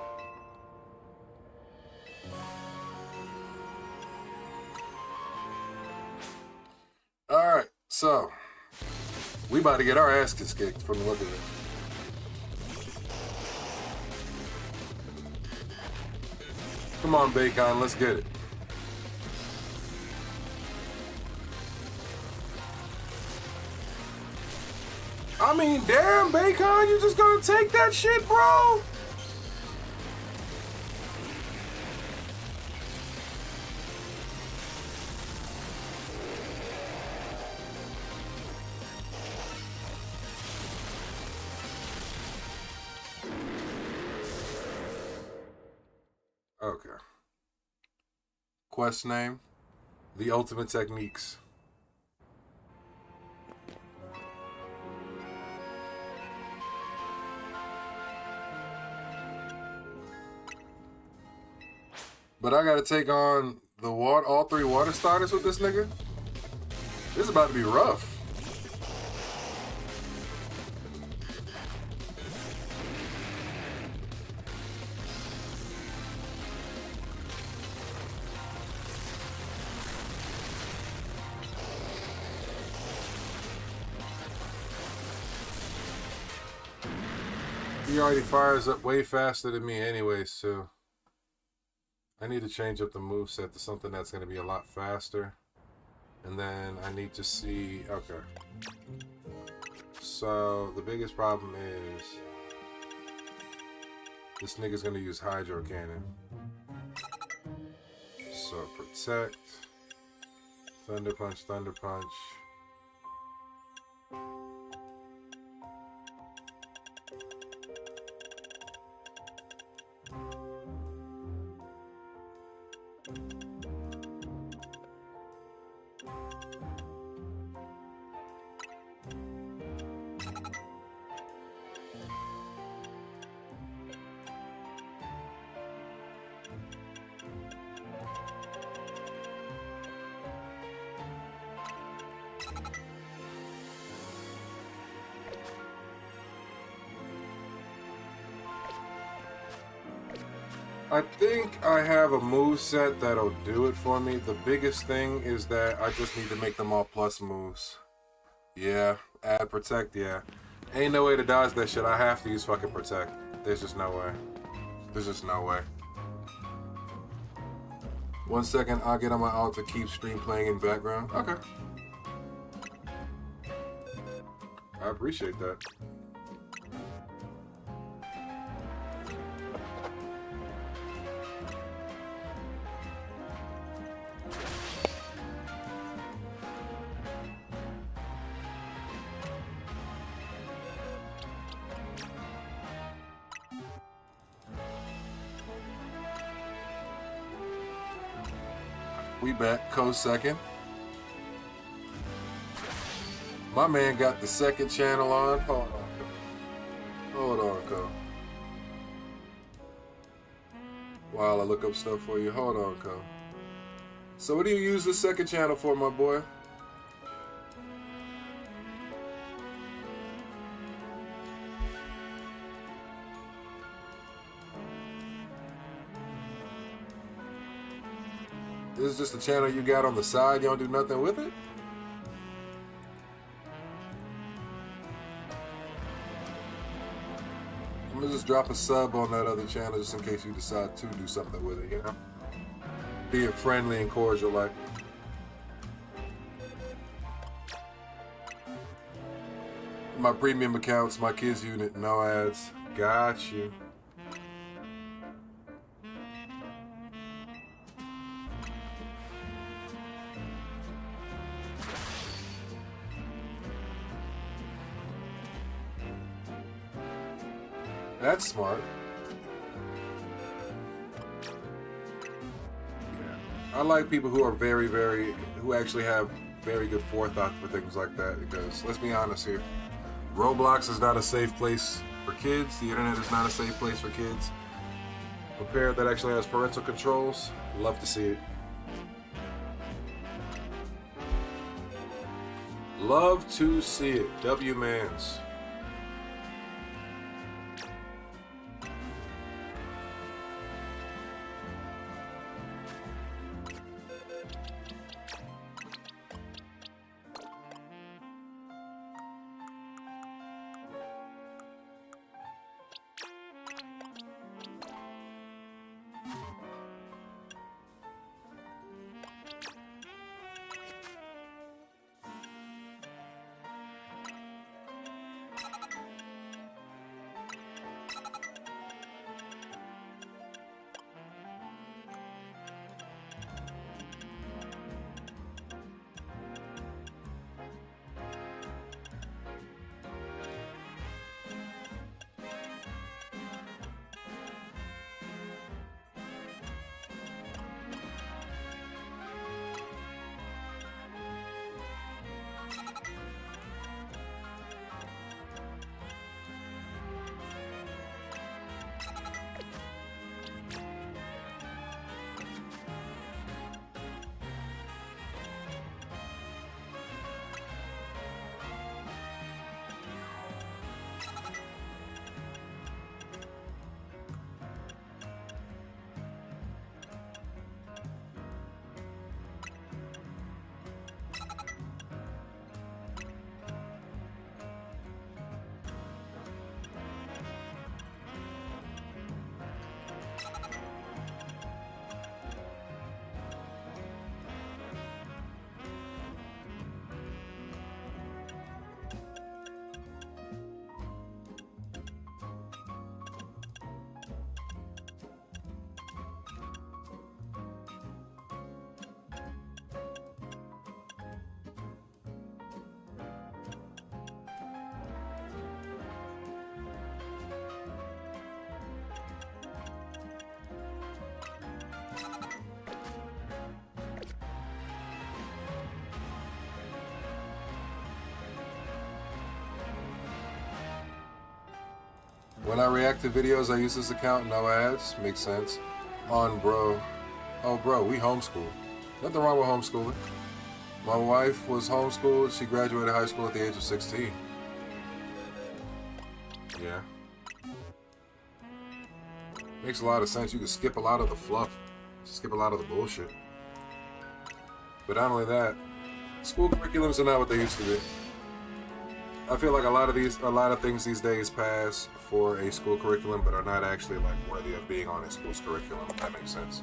Alright, so we about to get our asses kicked from the look of it. Come on, Bacon, let's get it. I mean, damn, Bacon, you just gonna take that shit, bro? Okay. Quest name, The Ultimate Techniques. But I gotta take on the all three water starters with this nigga? This is about to be rough. He already fires up way faster than me anyways, so I need to change up the moveset to something that's going to be a lot faster. And then I need to see... Okay. So, the biggest problem is... this nigga's going to use Hydro Cannon. So, Protect. Thunder Punch, Thunder Punch. I think I have a moveset that'll do it for me. The biggest thing is that I just need to make them all plus moves. Yeah, add Protect, yeah. Ain't no way to dodge that shit. I have to use fucking Protect. There's just no way. There's just no way. 1 second, I'll get on my alt to keep stream playing in background. Okay. I appreciate that. We back, Co second. My man got the second channel on. Hold on, Co. Hold on, Co. While I look up stuff for you. Hold on, Co. So what do you use the second channel for, my boy? This is just a channel you got on the side, you don't do nothing with it? I'm gonna just drop a sub on that other channel just in case you decide to do something with it, you know? Be it friendly and cordial like. My premium accounts, my kids unit, no ads. Got you. That's smart. Yeah. I like people who are who actually have very good forethought for things like that, because let's be honest here. Roblox is not a safe place for kids. The internet is not a safe place for kids. A parent that actually has parental controls, love to see it. Love to see it. W Mans. When I react to videos, I use this account, no ads. Makes sense. On bro. Oh bro, we homeschool. Nothing wrong with homeschooling. My wife was homeschooled. She graduated high school at the age of 16. Yeah. Makes a lot of sense. You can skip a lot of the fluff. Skip a lot of the bullshit. But not only that, school curriculums are not what they used to be. I feel like a lot of things these days pass for a school curriculum, but are not actually like worthy of being on a school's curriculum. If that makes sense.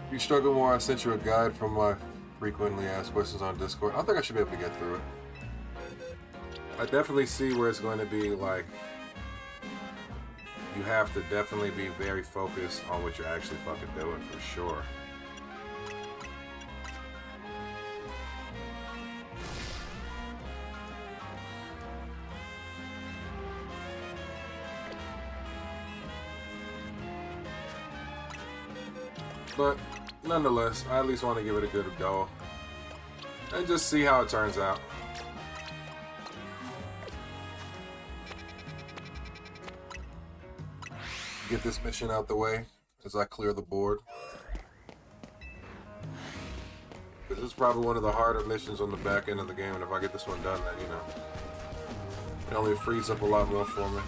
If you struggle more, I sent you a guide from my frequently asked questions on Discord. I think I should be able to get through it. I definitely see where it's going to be like, you have to definitely be very focused on what you're actually fucking doing for sure. But nonetheless, I at least want to give it a good go and just see how it turns out. Get this mission out the way as I clear the board. This is probably one of the harder missions on the back end of the game, and if I get this one done, then, you know, it only frees up a lot more for me.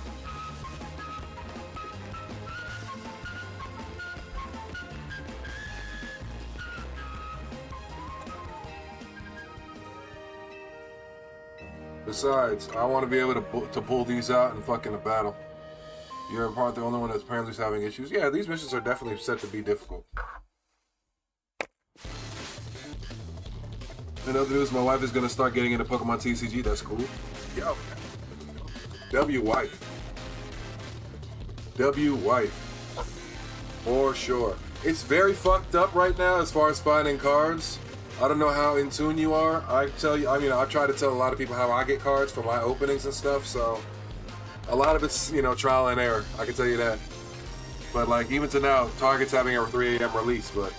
Besides, I want to be able to pull these out in fucking a battle. You're in part the only one that's apparently having issues. Yeah, these missions are definitely set to be difficult. In other news, my wife is going to start getting into Pokemon TCG. That's cool. Yo. W-wife. W-wife. For sure. It's very fucked up right now as far as finding cards. I don't know how in tune you are. I tell you, I mean, I try to tell a lot of people how I get cards for my openings and stuff, so a lot of it's, you know, trial and error. I can tell you that. But like, even to now, Target's having a 3 a.m. release, but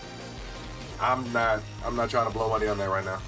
I'm not trying to blow money on that right now.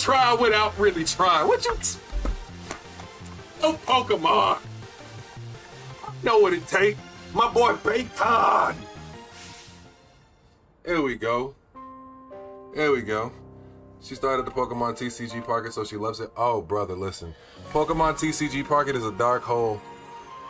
Try without really trying. What you? No Pokemon. Know what it take. My boy Bacon. Here we go. Here we go. She started the Pokemon TCG Pocket, so she loves it. Oh, brother, listen. Pokemon TCG Pocket is a dark hole.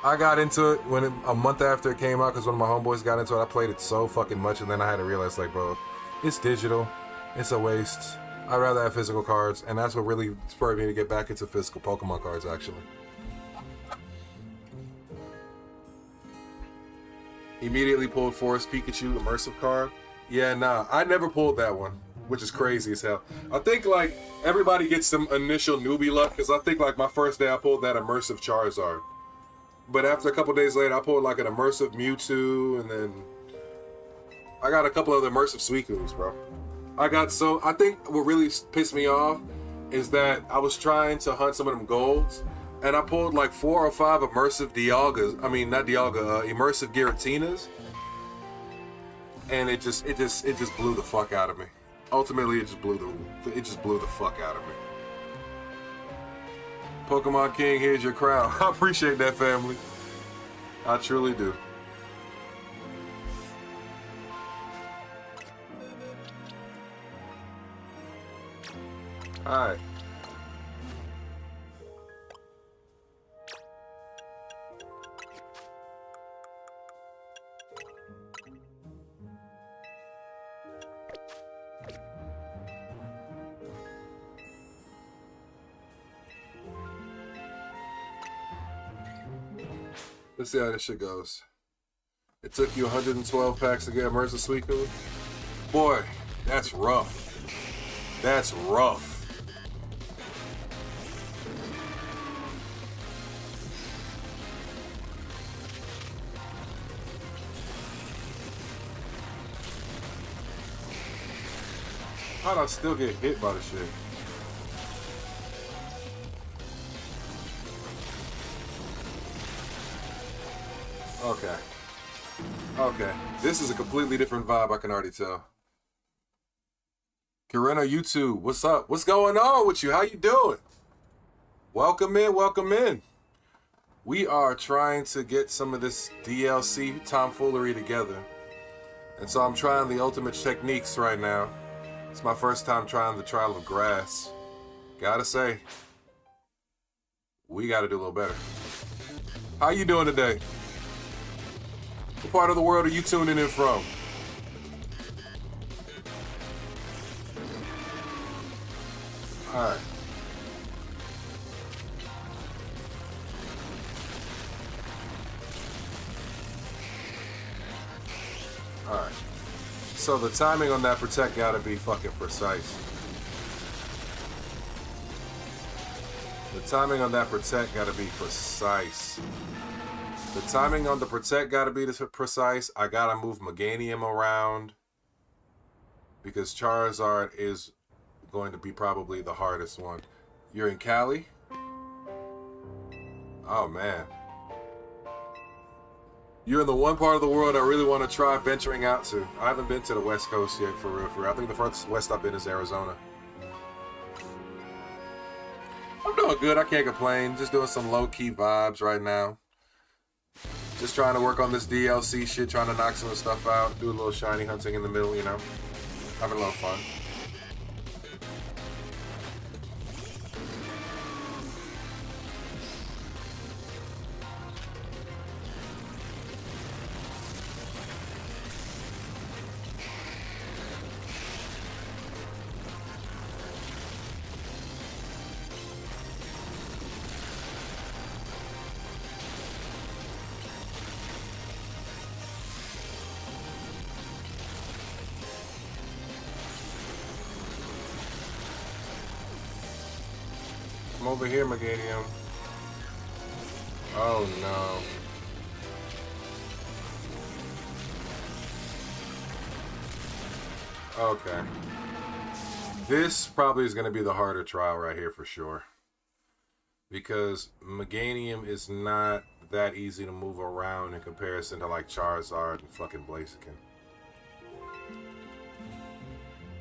I got into it a month after it came out because one of my homeboys got into it. I played it so fucking much, and then I had to realize, like, bro, it's digital. It's a waste. I'd rather have physical cards, and that's what really spurred me to get back into physical Pokemon cards, actually. Immediately pulled Forest Pikachu Immersive card. Yeah, nah, I never pulled that one, which is crazy as hell. I think, like, everybody gets some initial newbie luck, because I think, like, my first day I pulled that Immersive Charizard. But after a couple days later, I pulled, like, an Immersive Mewtwo, and then I got a couple of the Immersive Suicunes, bro. I think what really pissed me off is that I was trying to hunt some of them golds, and I pulled like 4 or 5 immersive Dialgas. I mean, not Dialga, immersive Giratinas, and it just blew the fuck out of me. Ultimately, it just blew the fuck out of me. Pokemon King, here's your crown. I appreciate that, family. I truly do. Alright. Let's see how this shit goes. It took you 112 packs to get Immersive Suicune? Boy, that's rough. That's rough. How'd I still get hit by the shit? Okay. Okay. This is a completely different vibe, I can already tell. Karina, YouTube, what's up? What's going on with you? How you doing? Welcome in, welcome in. We are trying to get some of this DLC tomfoolery together. And so I'm trying the ultimate techniques right now. It's my first time trying the trial of grass. Gotta say, we gotta do a little better. How you doing today? What part of the world are you tuning in from? Alright. Alright. So the timing on that protect gotta be fucking precise. The timing on that protect gotta be precise. The timing on the protect gotta be precise. I gotta move Meganium around because Charizard is going to be probably the hardest one. You're in Cali? Oh man. You're in the one part of the world I really want to try venturing out to. I haven't been to the West Coast yet, for real, for real. I think the furthest west I've been is Arizona. I'm doing good, I can't complain. Just doing some low-key vibes right now. Just trying to work on this DLC shit, trying to knock some stuff out, do a little shiny hunting in the middle, you know. Having a little fun. I'm over here, Meganium. Oh no. Okay. This probably is going to be the harder trial right here for sure. Because Meganium is not that easy to move around in comparison to like Charizard and fucking Blaziken.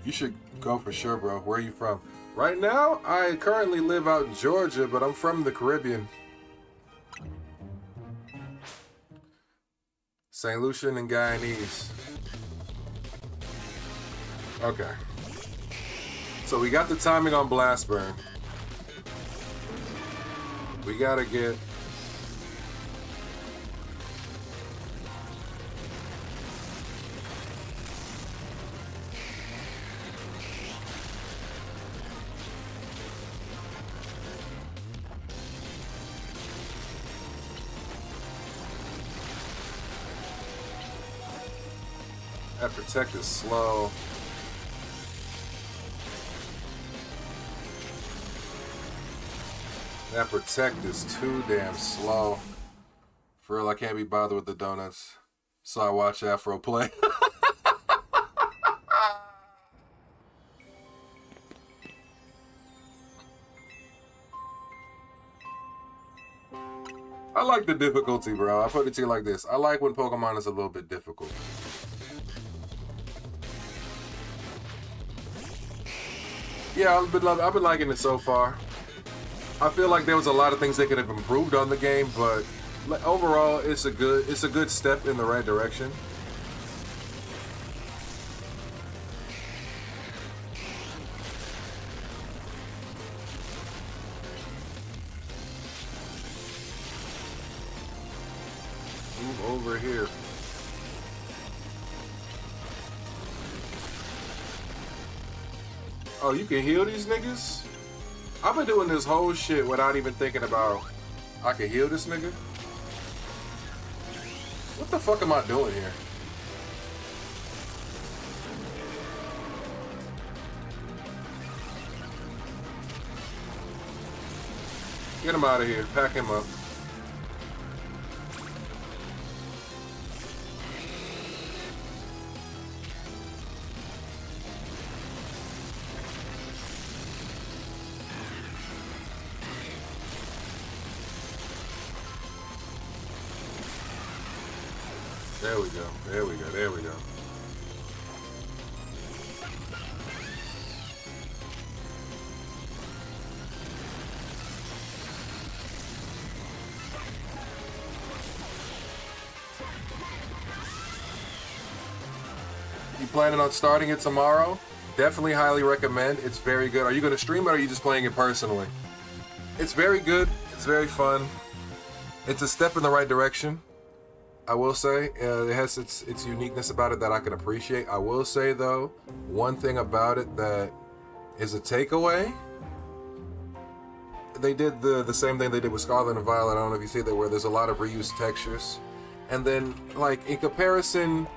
You should go for sure, bro. Where are you from? Right now, I currently live out in Georgia, but I'm from the Caribbean. St. Lucian and Guyanese. Okay. So we got the timing on Blast Burn. We gotta get... That protect is slow. That protect is too damn slow. For real, I can't be bothered with the donuts. So I watch Afro play. I like the difficulty, bro. I put it to you like this. I like when Pokemon is a little bit difficult. Yeah, I've been liking it so far. I feel like there was a lot of things they could have improved on the game, but overall, it's a good step in the right direction. Move over here. Oh, you can heal these niggas? I've been doing this whole shit without even thinking about I can heal this nigga? What the fuck am I doing here? Get him out of here. Pack him up. There we go. There we go. There we go. You planning on starting it tomorrow? Definitely highly recommend. It's very good. Are you going to stream it or are you just playing it personally? It's very good. It's very fun. It's a step in the right direction, I will say. It has its uniqueness about it that I can appreciate. I will say, though, one thing about it that is a takeaway. They did the same thing they did with Scarlet and Violet. I don't know if you see that, where there's a lot of reused textures. And then, like, in comparison,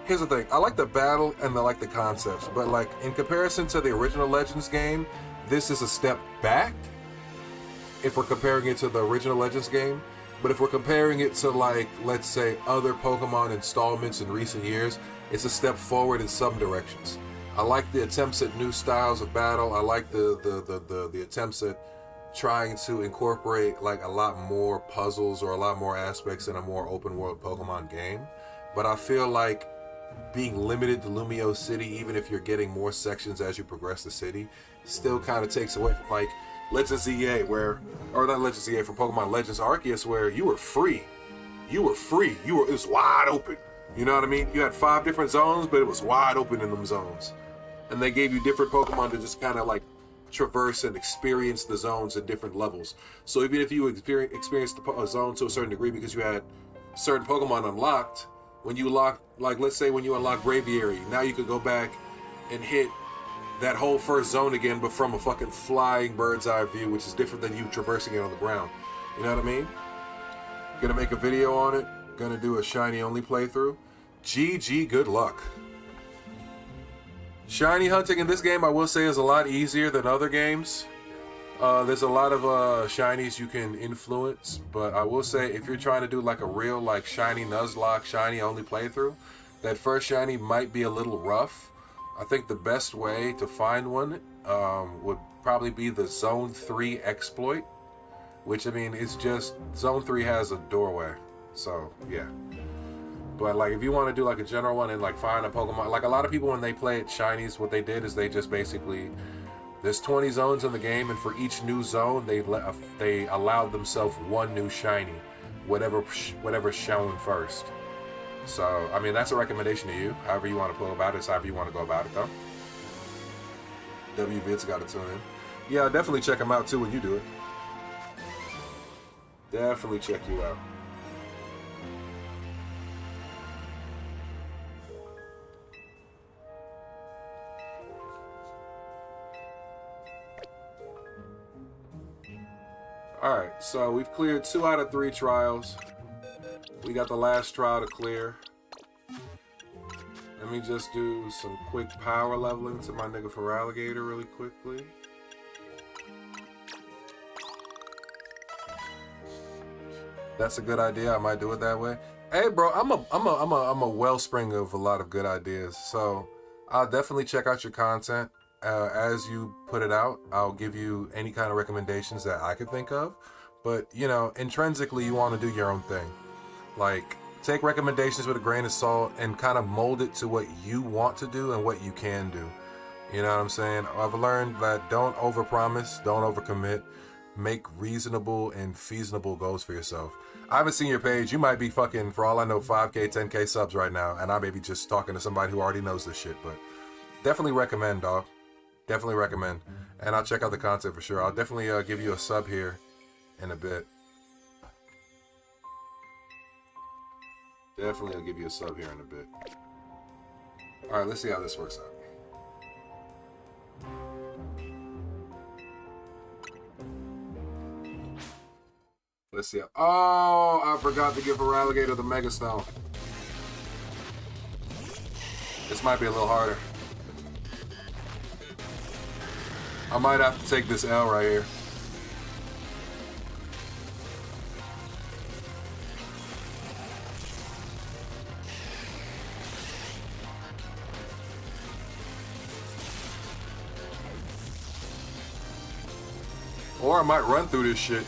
here's the thing. I like the battle and I like the concepts. But, like, in comparison to the original Legends game, this is a step back if we're comparing it to the original Legends game. But if we're comparing it to, like, let's say, other Pokemon installments in recent years, it's a step forward in some directions. I like the attempts at new styles of battle. I like the attempts at trying to incorporate, like, a lot more puzzles or a lot more aspects in a more open world Pokemon game. But I feel like being limited to Lumio City, even if you're getting more sections as you progress the city, still kind of takes away from, like, Legends Z-A, where, or not Legends Z-A, from Pokemon Legends Arceus, where you were free. It was wide open. You know what I mean? You had 5 different zones, but it was wide open in them zones. And they gave you different Pokemon to just kind of, like, traverse and experience the zones at different levels. So even if you experienced the zone to a certain degree because you had certain Pokemon unlocked, when you lock, like, let's say when you unlock Braviary, now you could go back and hit that whole first zone again, but from a fucking flying bird's eye view, which is different than you traversing it on the ground. You know what I mean? Gonna make a video on it. Gonna do a shiny only playthrough. GG, good luck. Shiny hunting in this game, I will say, is a lot easier than other games. There's a lot of shinies you can influence, but I will say if you're trying to do like a real like shiny Nuzlocke, shiny only playthrough, that first shiny might be a little rough. I think the best way to find one would probably be the Zone 3 exploit, which, I mean, it's just, Zone 3 has a doorway, so yeah. But like if you want to do like a general one and like find a Pokemon, like a lot of people when they play at shinies, what they did is they just basically, there's 20 zones in the game, and for each new zone they allowed themselves one new shiny, whatever's shown first. So I mean, that's a recommendation to you. However you want to go about it, is however you want to go about it, though. WVid's got to tune in. Yeah, definitely check them out too when you do it. Definitely check you out. Alright, so we've cleared 2 out of 3 trials. We got the last trial to clear. Let me just do some quick power leveling to my nigga Feraligatr really quickly. That's a good idea. I might do it that way. Hey, bro, I'm a wellspring of a lot of good ideas. So I'll definitely check out your content. As you put it out, I'll give you any kind of recommendations that I could think of. But, you know, intrinsically, you want to do your own thing. Like, take recommendations with a grain of salt and kind of mold it to what you want to do and what you can do. You know what I'm saying? I've learned that don't overpromise, don't overcommit. Make reasonable and feasible goals for yourself. I haven't seen your page. You might be fucking, for all I know, 5K, 10K subs right now. And I may be just talking to somebody who already knows this shit. But definitely recommend, dog. Definitely recommend. And I'll check out the content for sure. I'll definitely give you a sub here in a bit. Definitely I'll give you a sub here in a bit. Alright, let's see how this works out. Let's see. Oh, I forgot to give Feraligatr the Mega Stone. This might be a little harder. I might have to take this L right here. Or I might run through this shit.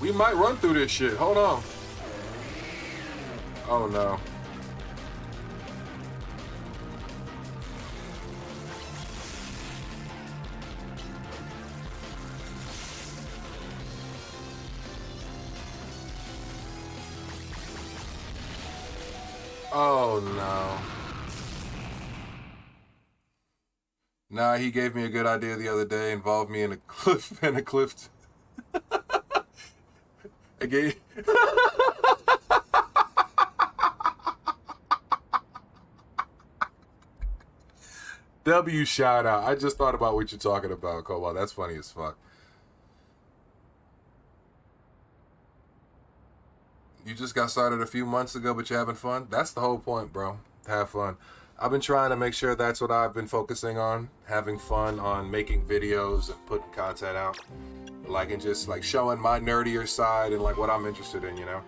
We might run through this shit. Hold on. Oh no. Oh no. Nah, he gave me a good idea the other day. Involved me in a cliff Again. W shout out. I just thought about what you're talking about, Cobalt. That's funny as fuck. You just got started a few months ago, but you're having fun? That's the whole point, bro. Have fun. I've been trying to make sure that's what I've been focusing on. Having fun on making videos and putting content out. Like, and just like showing my nerdier side and like what I'm interested in, you know?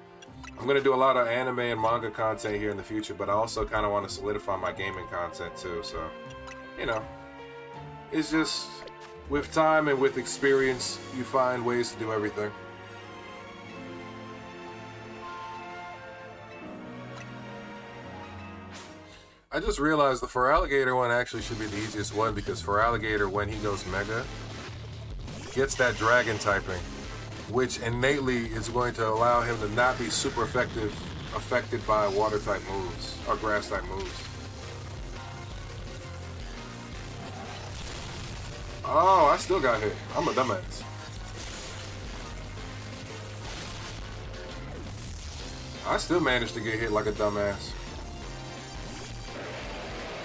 I'm going to do a lot of anime and manga content here in the future, but I also kind of want to solidify my gaming content too, so, you know, it's just with time and with experience, you find ways to do everything. I just realized the Feraligatr one actually should be the easiest one because Feraligatr, when he goes Mega, gets that Dragon typing, which innately is going to allow him to not be super affected by Water type moves or Grass type moves. Oh, I still got hit. I'm a dumbass. I still managed to get hit like a dumbass.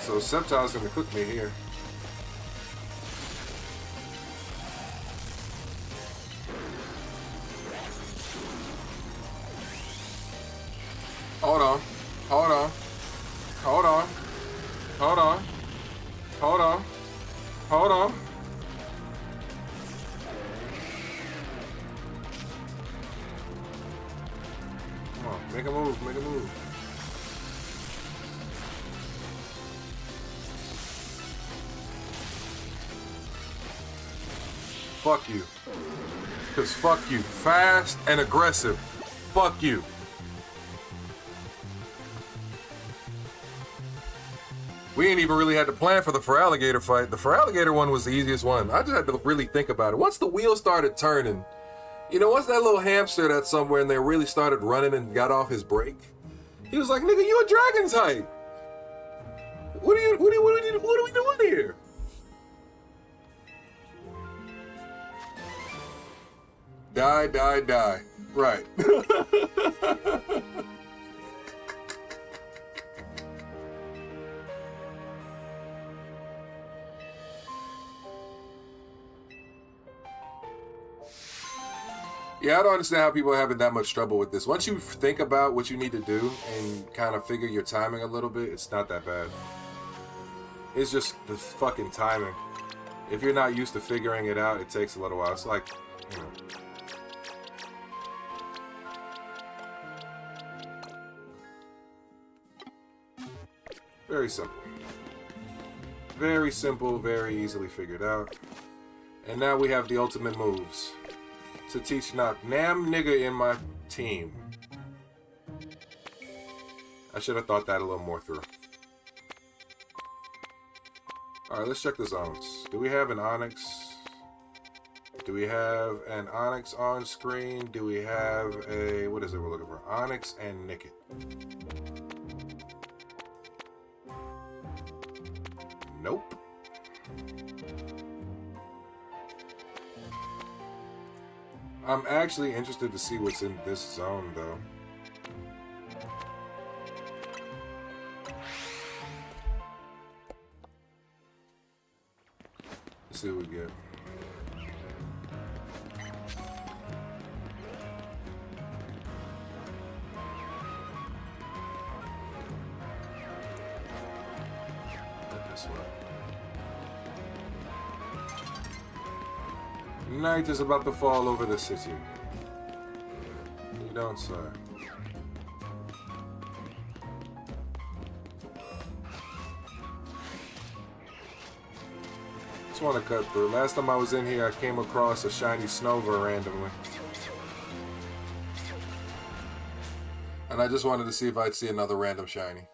So Sceptile's gonna cook me here. Hold on. Hold on. Hold on. Hold on. Hold on. Hold on. Come on, make a move, make a move. Fuck you. Cause fuck you. Fast and aggressive. Fuck you. We ain't even really had to plan for the Feraligatr fight. The Feraligatr one was the easiest one. I just had to really think about it. Once the wheel started turning, you know, once that little hamster that's somewhere and they really started running and got off his brake, he was like, nigga, you a dragon type. What are we doing here? Die, die, die. Right. Yeah, I don't understand how people are having that much trouble with this. Once you think about what you need to do and kind of figure your timing a little bit, it's not that bad. It's just the fucking timing. If you're not used to figuring it out, it takes a little while. It's like, you know. Very simple. Very simple, very easily figured out. And now we have the ultimate moves to teach not Nam nigga in my team. I should have thought that a little more through. Alright, let's check the zones. Do we have an Onyx? Do we have an Onyx on screen? Do we have a... what is it we're looking for? Onyx and Nickit. Nope. I'm actually interested to see what's in this zone, though. Let's see what we get. This way. Night is about to fall over the city. You don't say. Just want to cut through. Last time I was in here, I came across a shiny Snover randomly. And I just wanted to see if I'd see another random shiny.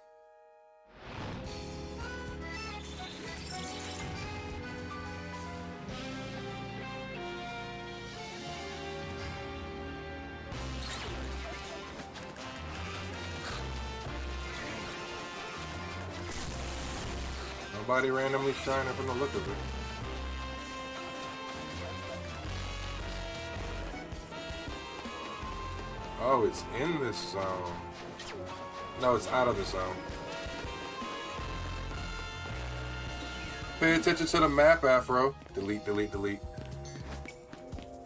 Nobody randomly shining from the look of it. Oh, it's in this zone. No, it's out of the zone. Pay attention to the map, Afro. Delete, delete, delete.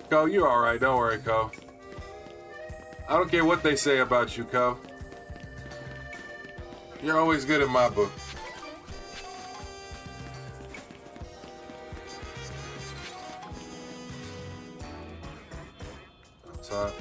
Co, you alright. Don't worry, Co. I don't care what they say about you, Co. You're always good in my book. Up top.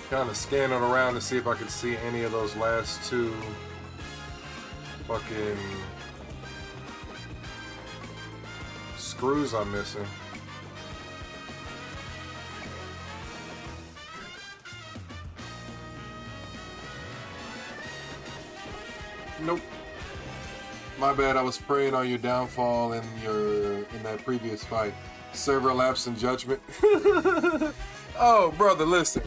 Kind of scanning around to see if I could see any of those last two fucking screws I'm missing. Nope. My bad, I was preying on your downfall in that previous fight. Server lapse in judgment. Oh, brother, listen.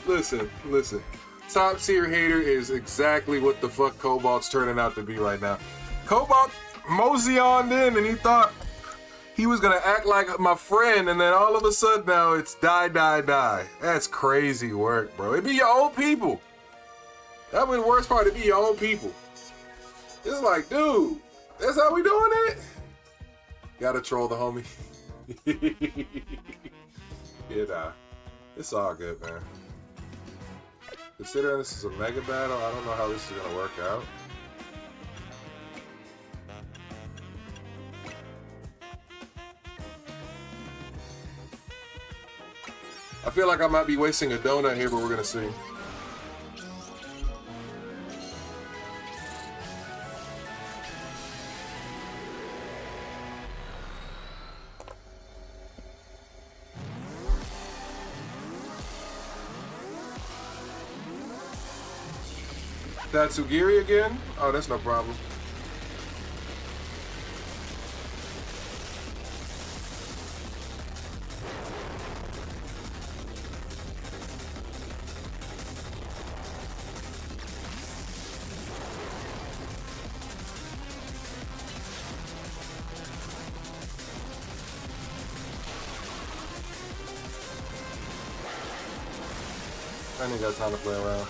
Listen. Top tier hater is exactly what the fuck Cobalt's turning out to be right now. Cobalt mosey on in and he thought he was gonna act like my friend, and then all of a sudden now it's die. That's crazy work, bro. It be your own people. That was the worst part, it be your own people. It's like, dude, that's how we doing it? Gotta troll the homie. Yeah, it's all good, man. Considering this is a mega battle, I don't know how this is gonna work out. I feel like I might be wasting a donut here, but we're gonna see. Tatsugiri again? Oh, that's no problem. I ain't got time to play around.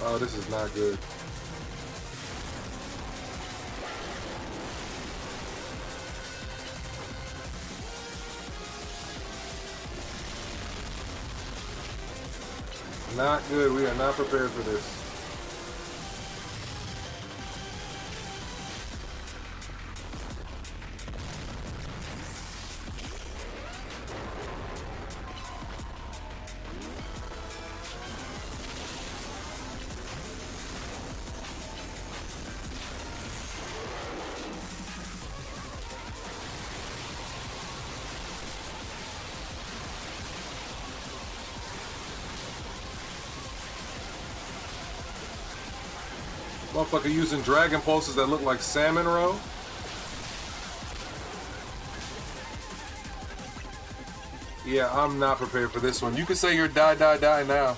Oh, this is not good. Not good. We are not prepared for this. Motherfucker using dragon pulses that look like salmon roe. Yeah, I'm not prepared for this one. You can say you're die now.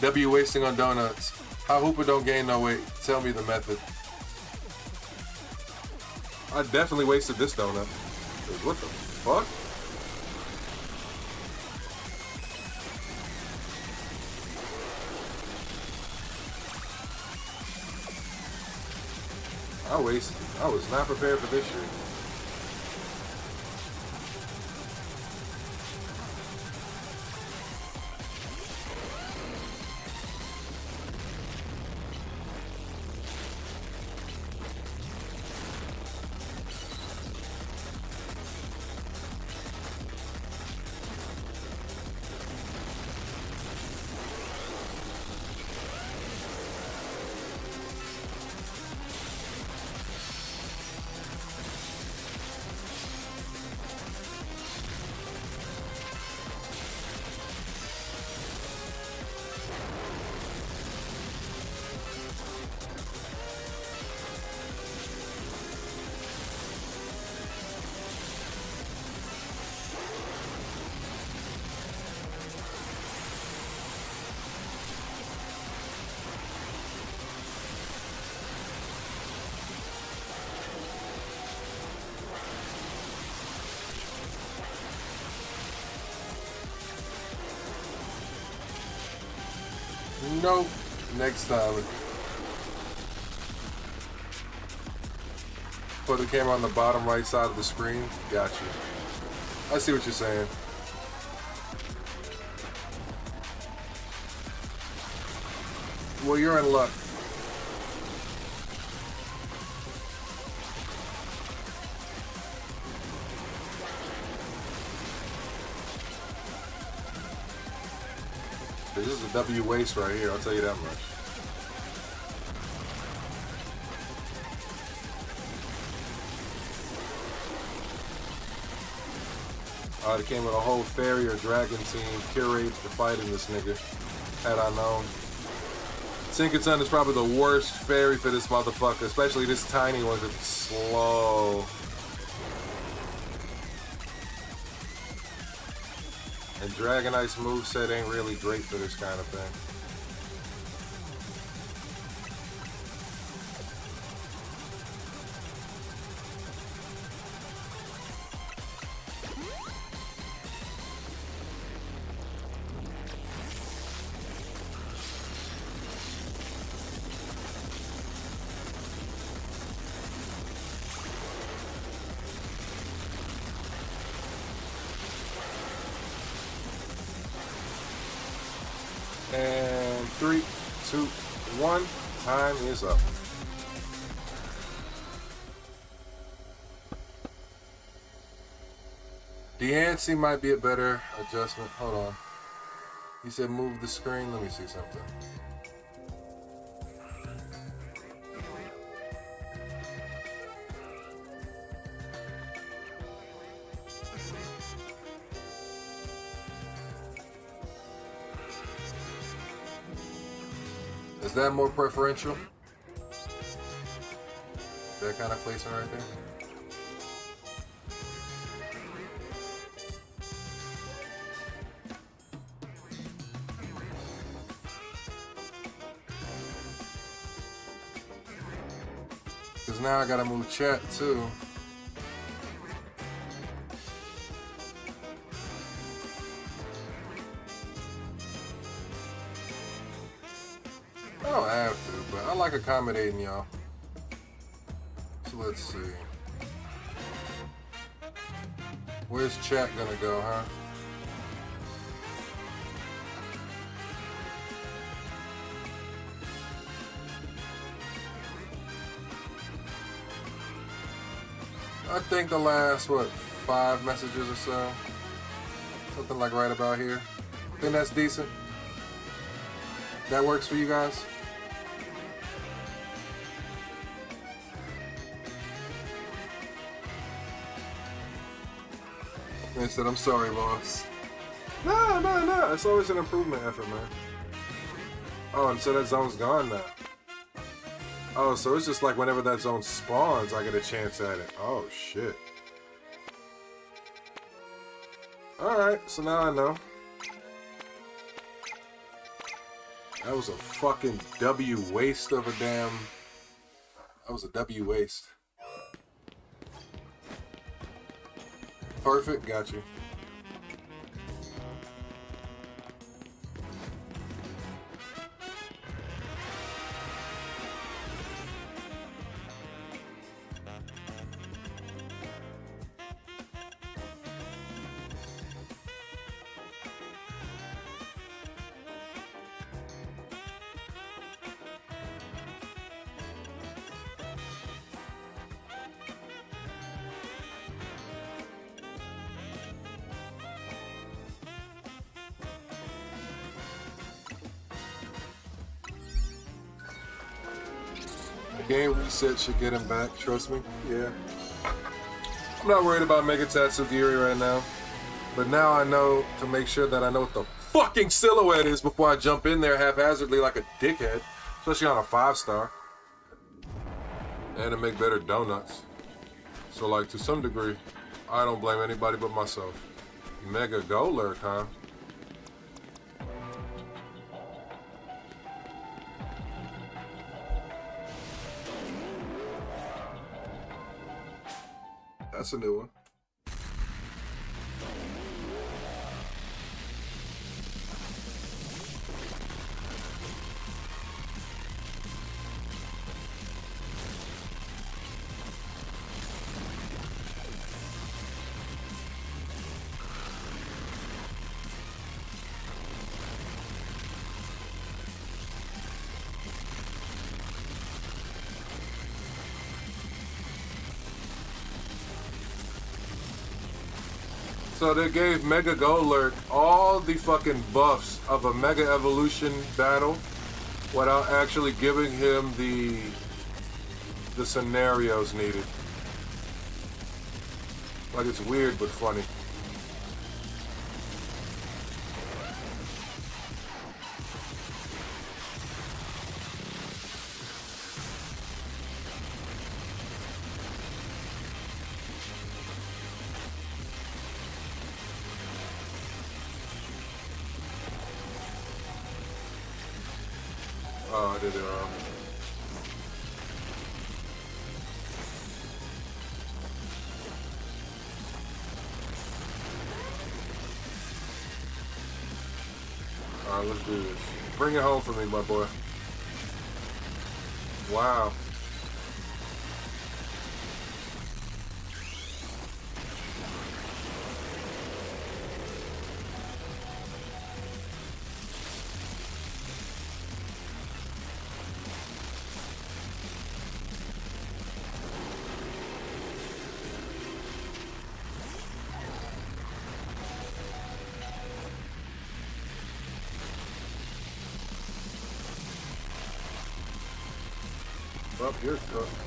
W wasting on donuts. How Hooper don't gain no weight. Tell me the method. I definitely wasted this donut. What the fuck? I was not prepared for this shit. Nope. Next time. Put the camera on the bottom right side of the screen. Got you. I see what you're saying. Well, you're in luck. This is a W waste right here, I'll tell you that much. They came with a whole fairy or dragon team curated to fighting this nigga, had I known. Tinkerton is probably the worst fairy for this motherfucker, especially this tiny one because it's slow. And Dragonite's moveset ain't really great for this kind of thing. And 3, 2, 1, time is up. Deancey might be a better adjustment. Hold on. He said move the screen. Let me see something. Is that more preferential? That kind of placement right there? Because now I gotta move chat too. I don't have to, but I like accommodating y'all. So let's see. Where's chat gonna go, huh? I think the last, what, 5 messages or so? Something like right about here. Think that's decent? That works for you guys? They said, I'm sorry, boss. No. It's always an improvement effort, man. Oh, and so that zone's gone now. Oh, so it's just like whenever that zone spawns, I get a chance at it. Oh, shit. Alright, so now I know. That was a fucking W waste of a damn... That was a W waste. Perfect, got you. Game reset should get him back, trust me. Yeah. I'm not worried about Mega Tatsugiri right now. But now I know to make sure that I know what the fucking silhouette is before I jump in there haphazardly like a dickhead. Especially on a 5-star. And to make better donuts. So like to some degree, I don't blame anybody but myself. Mega Golurk, huh? That's a new one. So they gave Mega Golurk all the fucking buffs of a Mega Evolution battle without actually giving him the scenarios needed. Like, it's weird but funny. Oh, I did it wrong. Alright, let's do this. Bring it home for me, my boy. Wow. Up your stuff.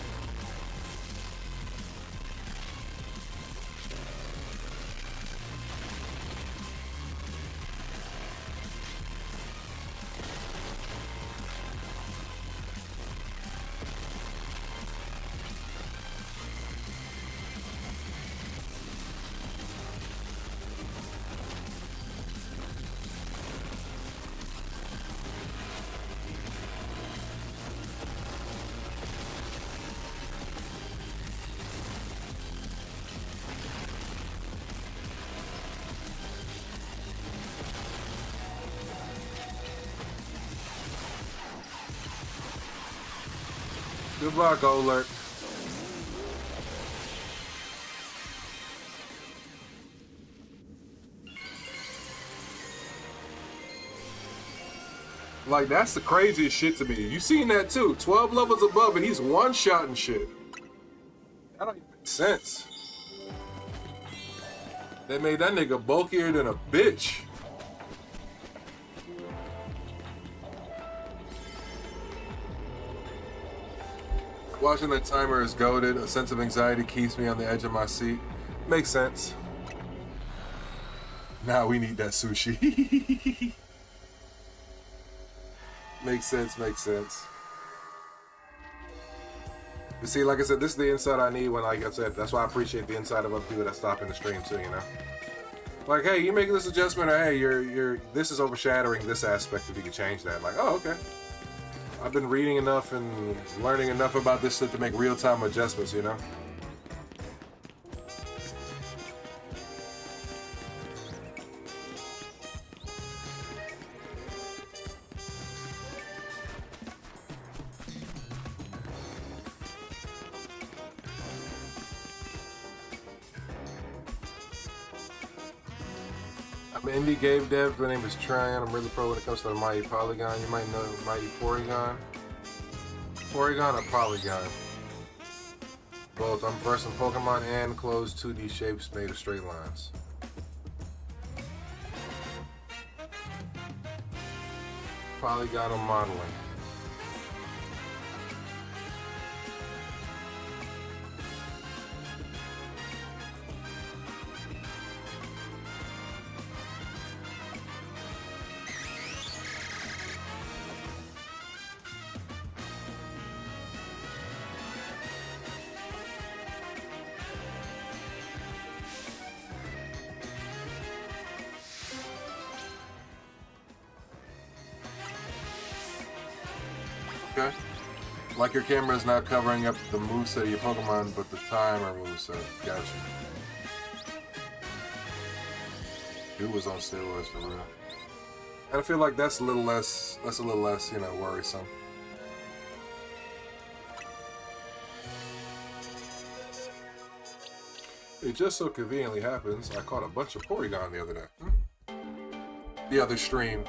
Goodbye, Golurk. Like, that's the craziest shit to me. You seen that too. 12 levels above and he's one-shotting shit. That don't even make sense. They made that nigga bulkier than a bitch. Watching the timer is goated. A sense of anxiety keeps me on the edge of my seat. Makes sense. Now we need that sushi. Makes sense, makes sense. But see, like I said, this is the insight I need when, like I said, that's why I appreciate the insight of other people that stop in the stream too, you know? Like, hey, you making this adjustment, or hey, this is overshadowing this aspect, if you could change that. Like, oh, okay. I've been reading enough and learning enough about this shit to make real-time adjustments, you know? I'm an indie game dev. My name is Tryon. I'm really pro when it comes to the Mighty Polygon. You might know Mighty Porygon. Porygon or Polygon? Both. I'm versed in Pokemon and closed 2D shapes made of straight lines. Polygonal modeling. Okay. Like your camera is not covering up the moveset of your Pokemon, but the timer moveset. Gotcha. Dude was on steroids for real. And I feel like that's a little less, you know, worrisome. It just so conveniently happens I caught a bunch of Porygon the other day. The other stream.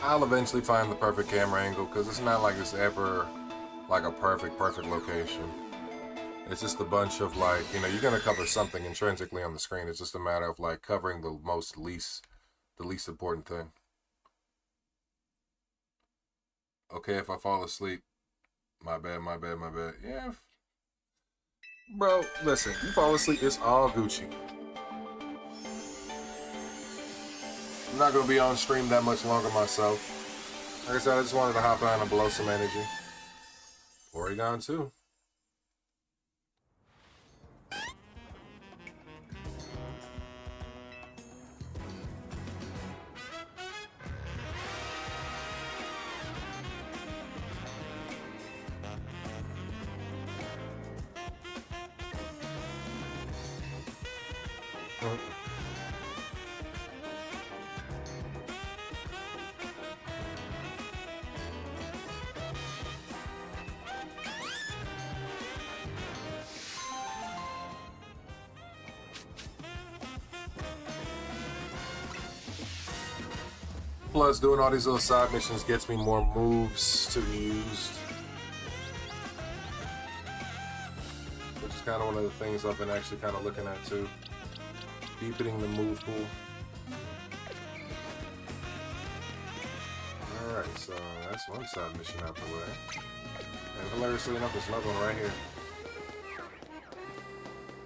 I'll eventually find the perfect camera angle because it's not like it's ever like a perfect location. It's just a bunch of like, you know, you're gonna cover something intrinsically on the screen. It's just a matter of like covering the least important thing. Okay, if I fall asleep, my bad. Yeah, bro, listen, you fall asleep, it's all Gucci. I'm not gonna be on stream that much longer myself. Like I said, I just wanted to hop on and blow some energy. Porygon too. Plus, doing all these little side missions gets me more moves to be used. Which is kind of one of the things I've been actually kind of looking at too. Deepening the move pool. Alright, so that's one side mission out the way. And hilariously enough, there's another one right here.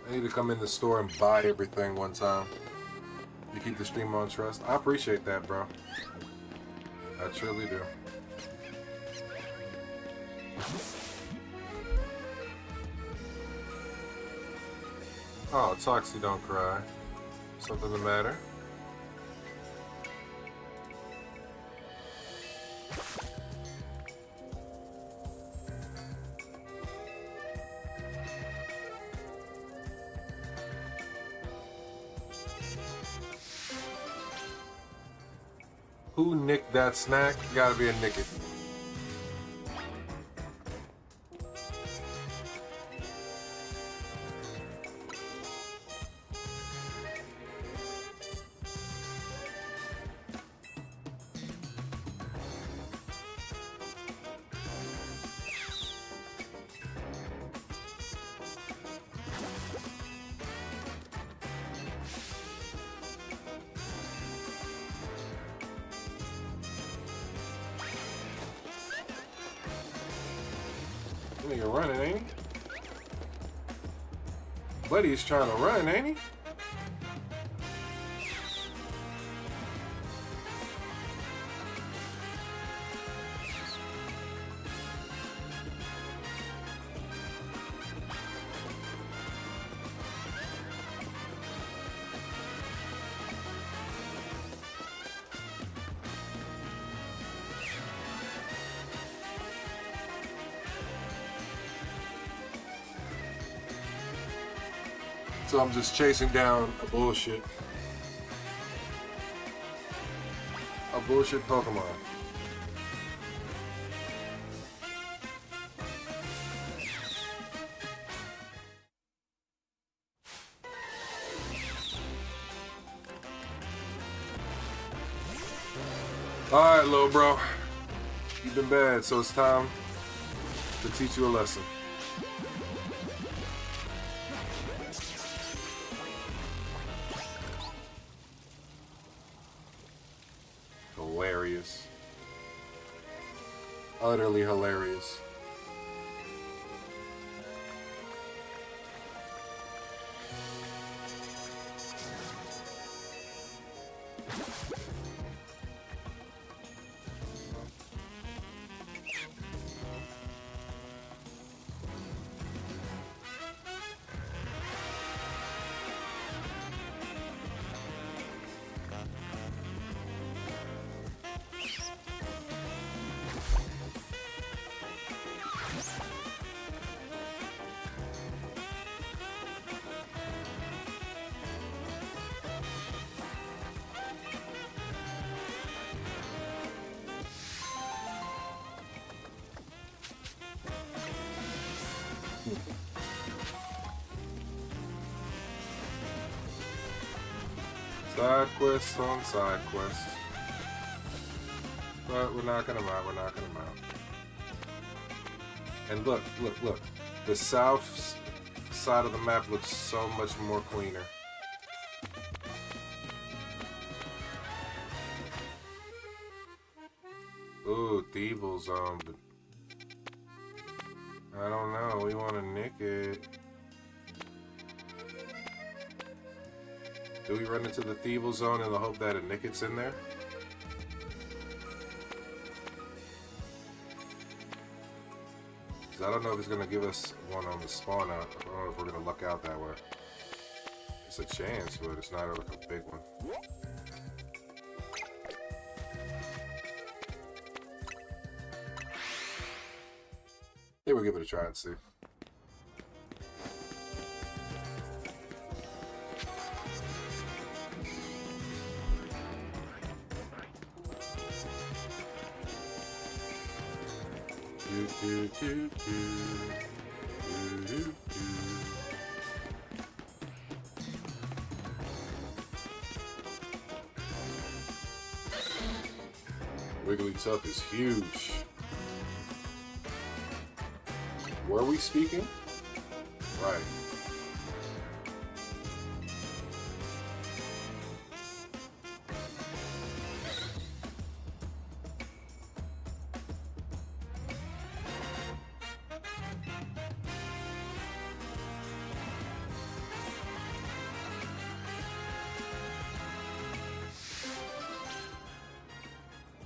I need to come in the store and buy everything one time. You keep the stream on trust. I appreciate that, bro. I truly do. Oh, Toxie, don't cry. Something the matter? Who nicked that snack? Gotta be a Nicket. Nigga running, ain't he? Buddy's trying to run, ain't he? So I'm just chasing down a bullshit Pokemon. Alright, little bro. You've been bad, so it's time to teach you a lesson. Hilarious. Utterly hilarious. Side quests on side quests. But we're knocking them out. We're knocking them out. And look, look, look. The south side of the map looks so much more cleaner. Ooh, Thievel Zone. But I don't know. We want to nick it. Do we run into the Thievel Zone in the hope that a Nicket's in there? Because I don't know if it's going to give us one on the spawn out. I don't know if we're going to luck out that way. It's a chance, but it's not like a big one. Yeah, we'll give it a try and see. Wigglytuff is huge. Were we speaking? Right.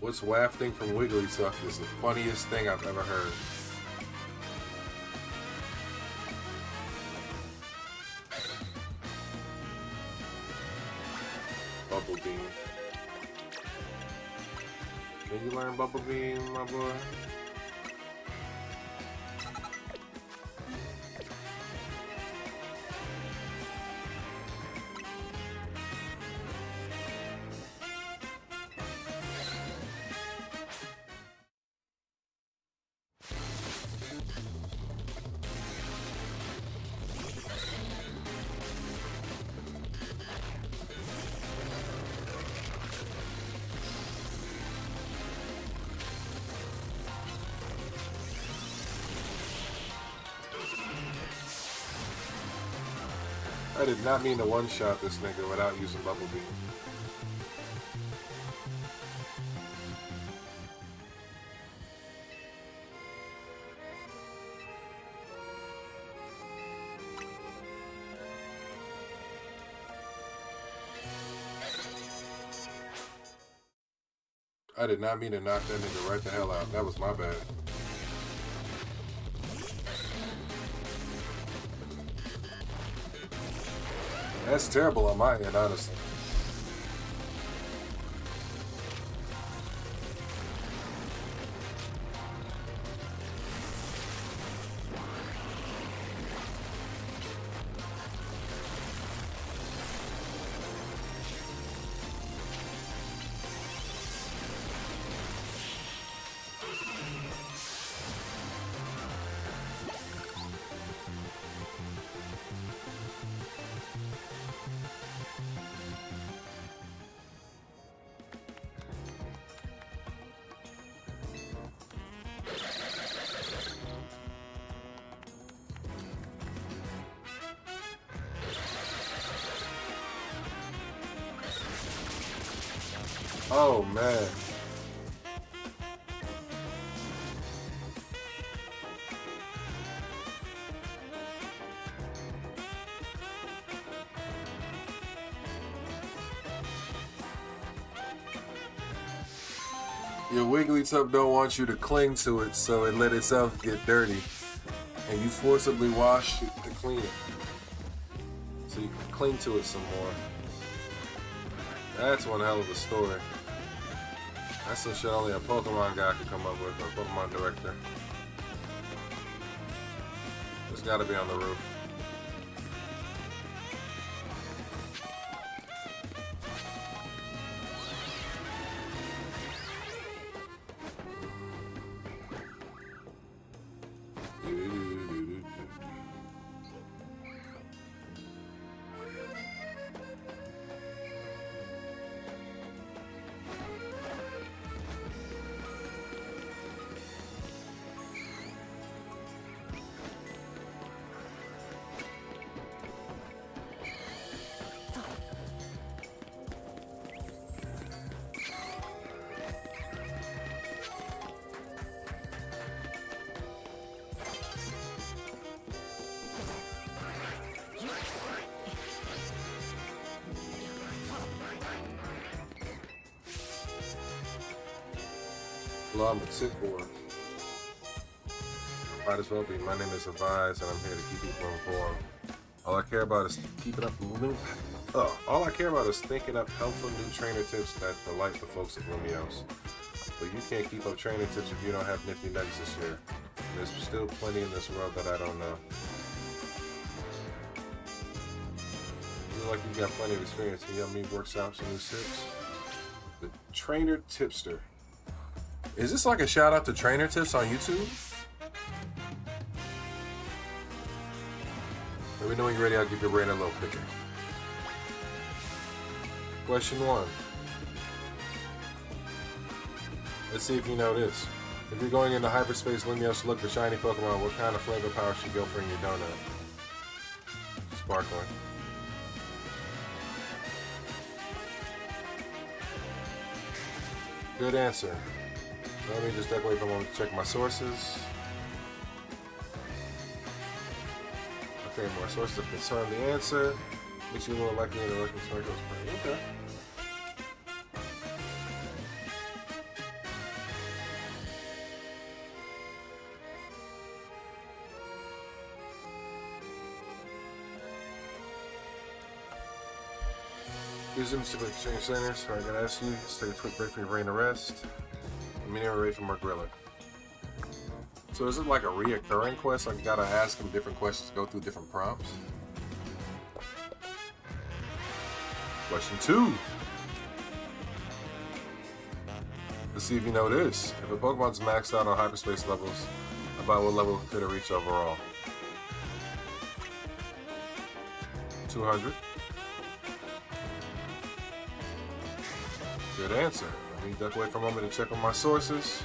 What's wafting from Wigglytuff is the funniest thing I've ever heard. Bubble Beam. Can you learn Bubble Beam, my boy? I did not mean to one-shot this nigga without using Bubble Beam. I did not mean to knock that nigga right the hell out. That was my bad. That's terrible on my end, honestly. Oh, man. Your Wigglytuff don't want you to cling to it, so it let itself get dirty. And you forcibly wash it to clean it. So you can cling to it some more. That's one hell of a story. That's some shit only a Pokemon guy could come up with, or a Pokemon director. It's gotta be on the roof. Hello, I'm a tip board. Might as well be. My name is Avize, and I'm here to keep people informed. All I care about is keeping up moving. All I care about is thinking up helpful new trainer tips that delight the folks at Lumios. But you can't keep up trainer tips if you don't have nifty nuggets to share. There's still plenty in this world that I don't know. You look like you got plenty of experience. Can you help me workshops and new tips? The Trainer Tipster. Is this like a shout out to trainer tips on YouTube? Let me know when you're ready. I'll give your brain a little picker. Question 1. Let's see if you know this. If you're going into hyperspace Lumios to look for shiny Pokemon, what kind of flavor power should you go for in your donut? Sparkling. Good answer. Let me just decorate for a moment to check my sources. Okay, my sources have confirmed the answer. Makes you a little likely to look at Sparkle's brain. Okay. Resume to exchange centers. So I gotta ask you, let's take a quick break for your brain to rest. Minimum rate for more grilling. So is it like a reoccurring quest? I gotta ask him different questions, go through different prompts. Question 2. Let's see if you know this. If a Pokemon's maxed out on hyperspace levels, about what level could it reach overall? 200. Good answer. Let me duck away for a moment to check on my sources.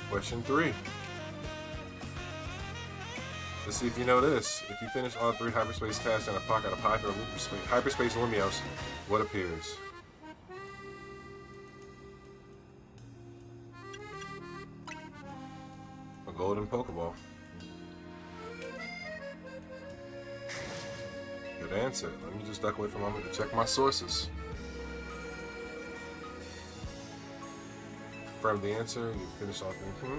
Question 3. Let's see if you know this. If you finish all 3 hyperspace tasks in a pocket of hyperspace Lumios, what appears? A golden Pokeball. Good answer. Let me just duck away for a moment to check my sources. Confirm the answer. You finish all 3.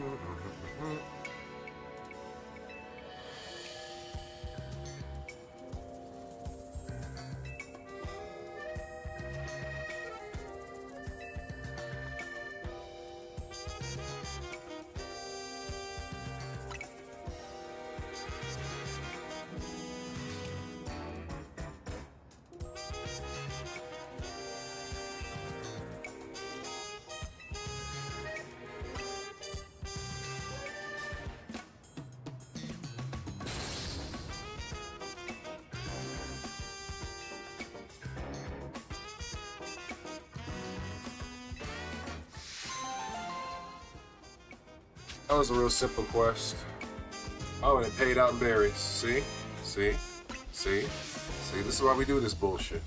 That was a real simple quest. Oh, and it paid out in berries. See? See? See? See? This is why we do this bullshit.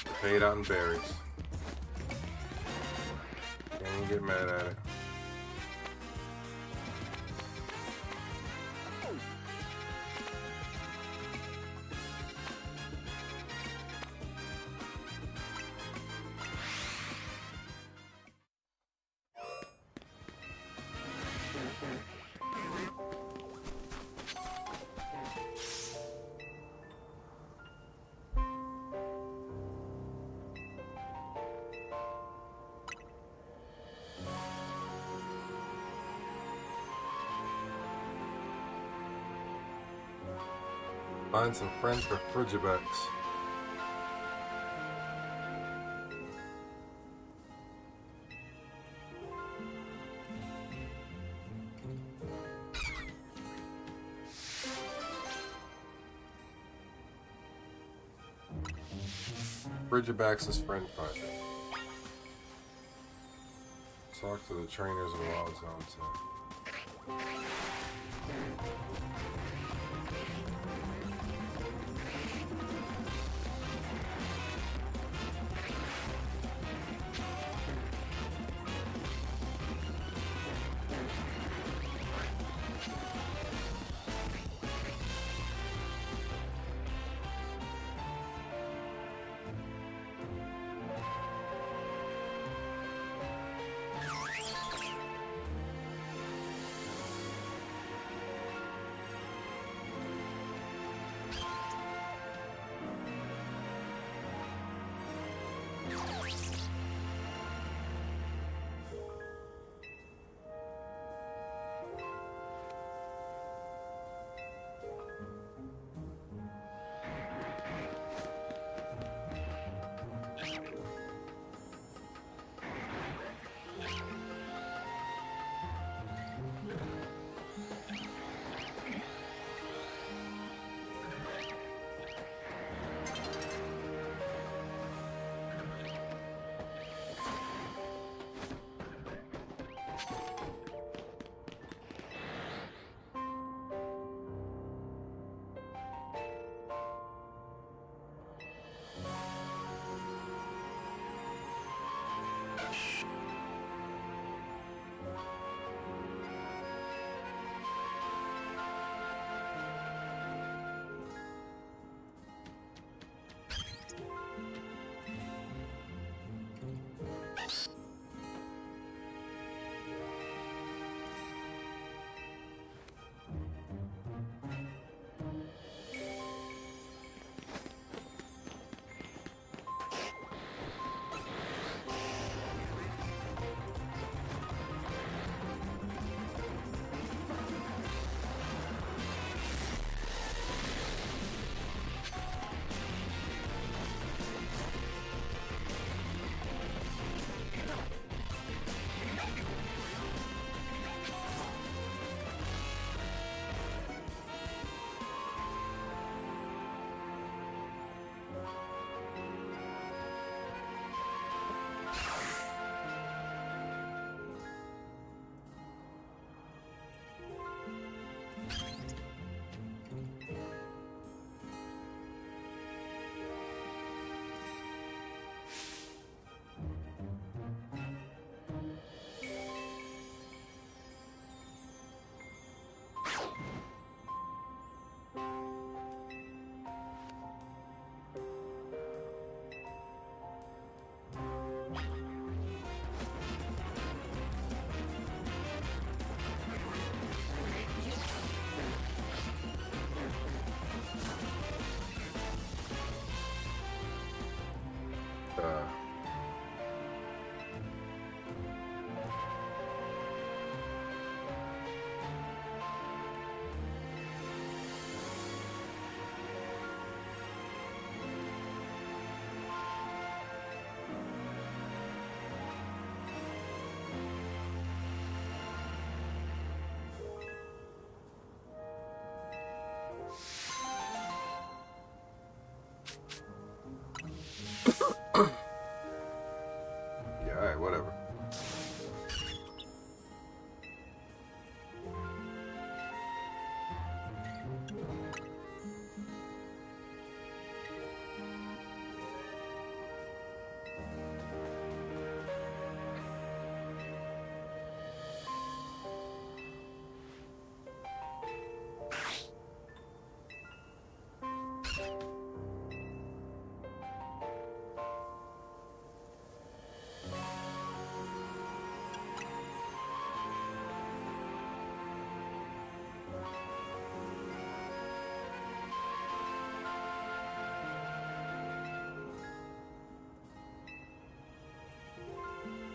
It paid out in berries. Can't even get mad at it. Find some friends for Frigibacks. Frigibacks is friend finding. Talk to the trainers in the Wild Zone too.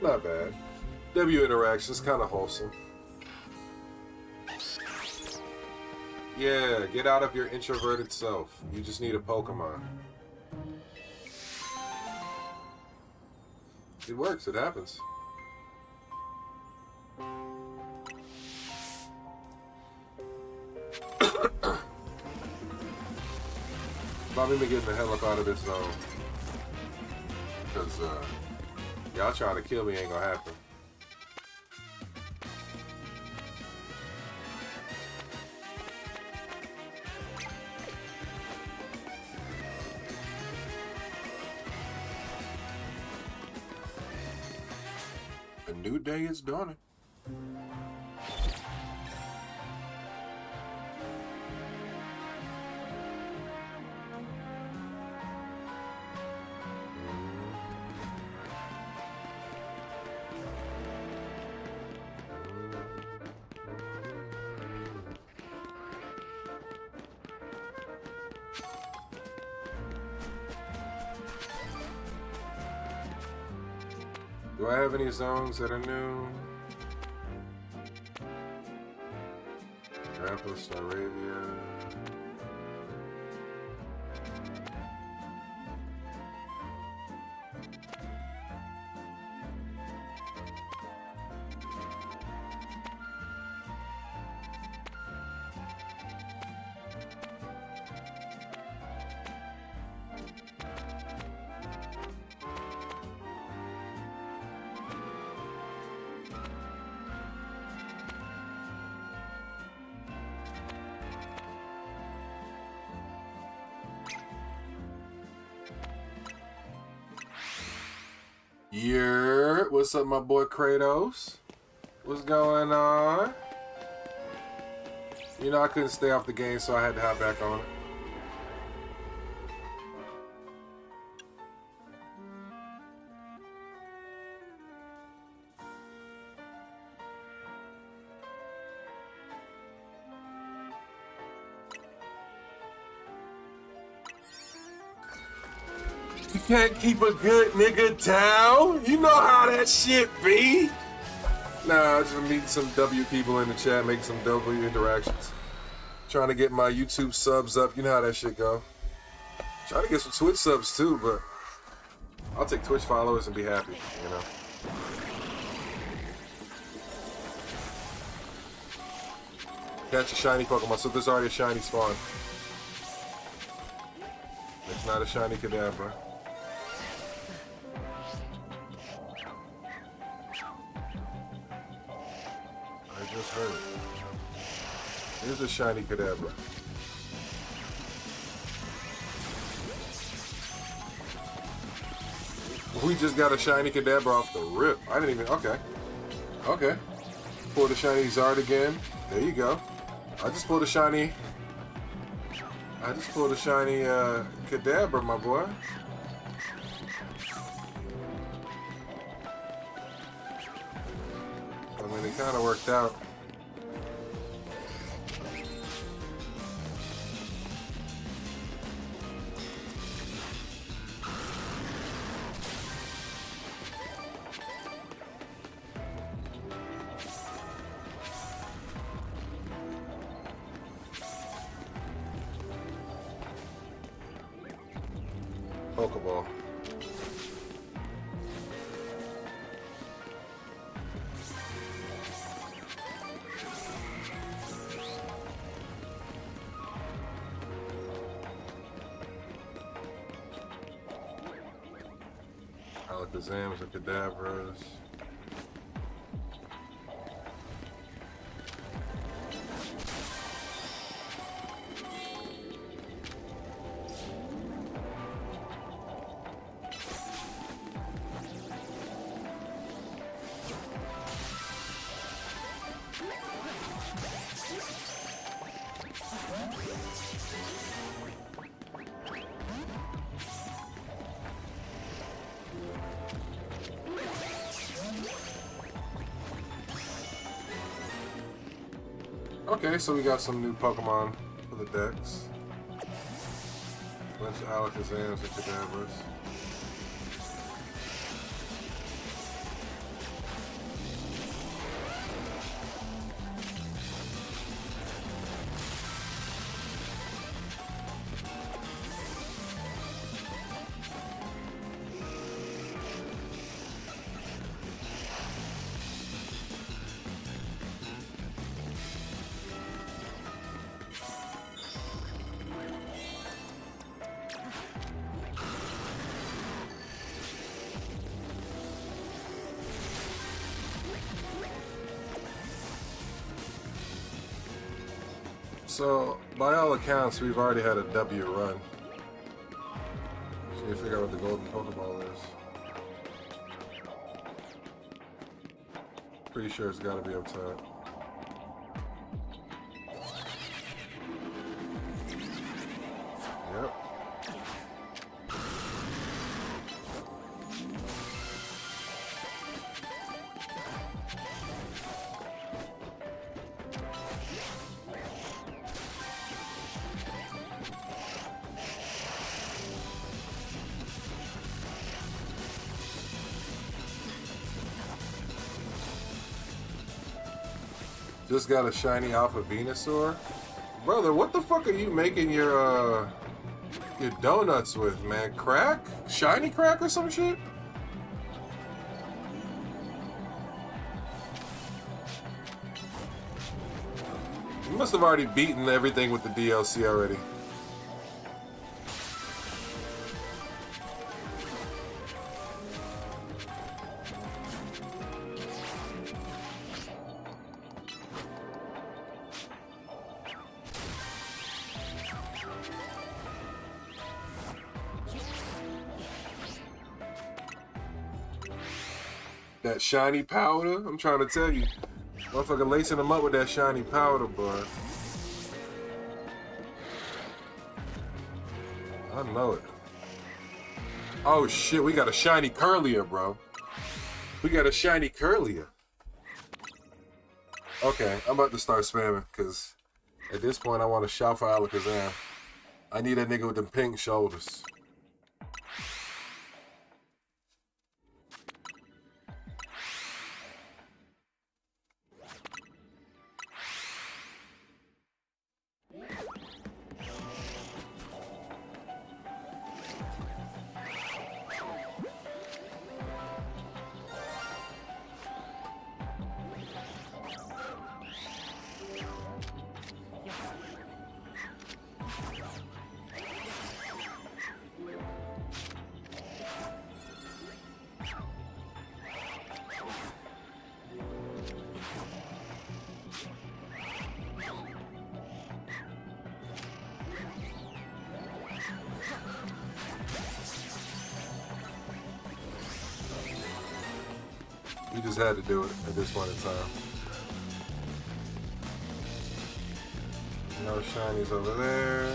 Not bad. W interactions, kind of wholesome. Yeah, get out of your introverted self. You just need a Pokemon. It works, it happens. Bobby been getting the hell up out of this zone. Because, y'all trying to kill me ain't gonna happen. A new day is dawning. Do I have any zones that are new? Rampus, Arabia. Yeah, what's up, my boy Kratos? What's going on? You know, I couldn't stay off the game, so I had to hop back on it. You can't keep a good nigga down. You know how that shit be. Nah, just meeting some W people in the chat, making some W interactions. Trying to get my YouTube subs up. You know how that shit go. Trying to get some Twitch subs too, but I'll take Twitch followers and be happy, you know. Catch a shiny Pokemon. So there's already a shiny spawn. It's not a shiny Kadabra. I just heard it. Here's a shiny Kadabra. We just got a shiny Kadabra off the rip. I didn't even... Okay. Okay. Pull the shiny Zard again. There you go. I just pulled a shiny... Kadabra, my boy. I mean, it kind of worked out. Pokeball. Alakazams and Kadabras. Okay, so we got some new Pokemon for the decks. Bunch of Alakazams and Kadabras. So, by all accounts, we've already had a W run. So you figure out what the golden Pokeball is. Pretty sure it's gotta be up top. Yep. Just got a shiny Alpha Venusaur. Brother, what the fuck are you making your donuts with, man? Crack? Shiny crack or some shit? You must have already beaten everything with the DLC already. That shiny powder, I'm trying to tell you. Motherfucker lacing them up with that shiny powder, boy. I know it. Oh shit, we got a shiny Curlier, bro. We got a shiny Curlier. Okay, I'm about to start spamming, because at this point I want to shout for Alakazam. I need that nigga with them pink shoulders. We just had to do it at this point in time. No shinies over there.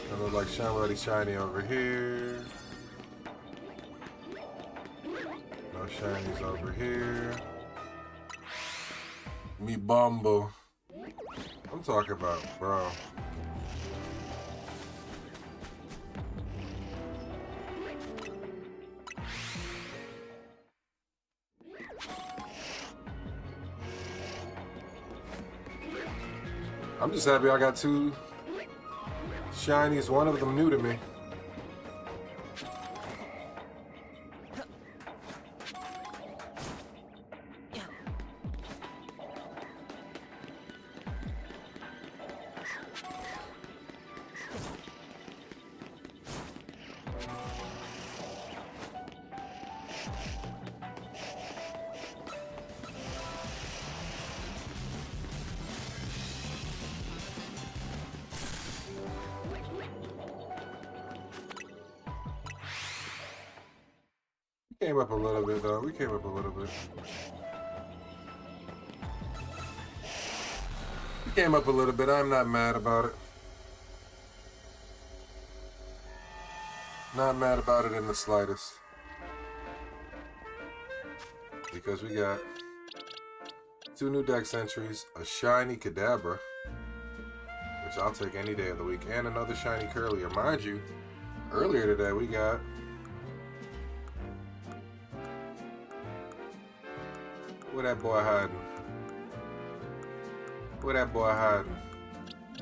Doesn't look like somebody shiny over here. No shinies over here. Me Bumble. I'm talking about, bro. I'm just happy I got two shinies, one of them new to me. Came up a little bit though. We came up a little bit. We came up a little bit. I'm not mad about it. Not mad about it in the slightest. Because we got two new dex entries, a shiny Kadabra, which I'll take any day of the week, and another shiny Curlier. Mind you, earlier today we got where that boy hiding? Where that boy hiding?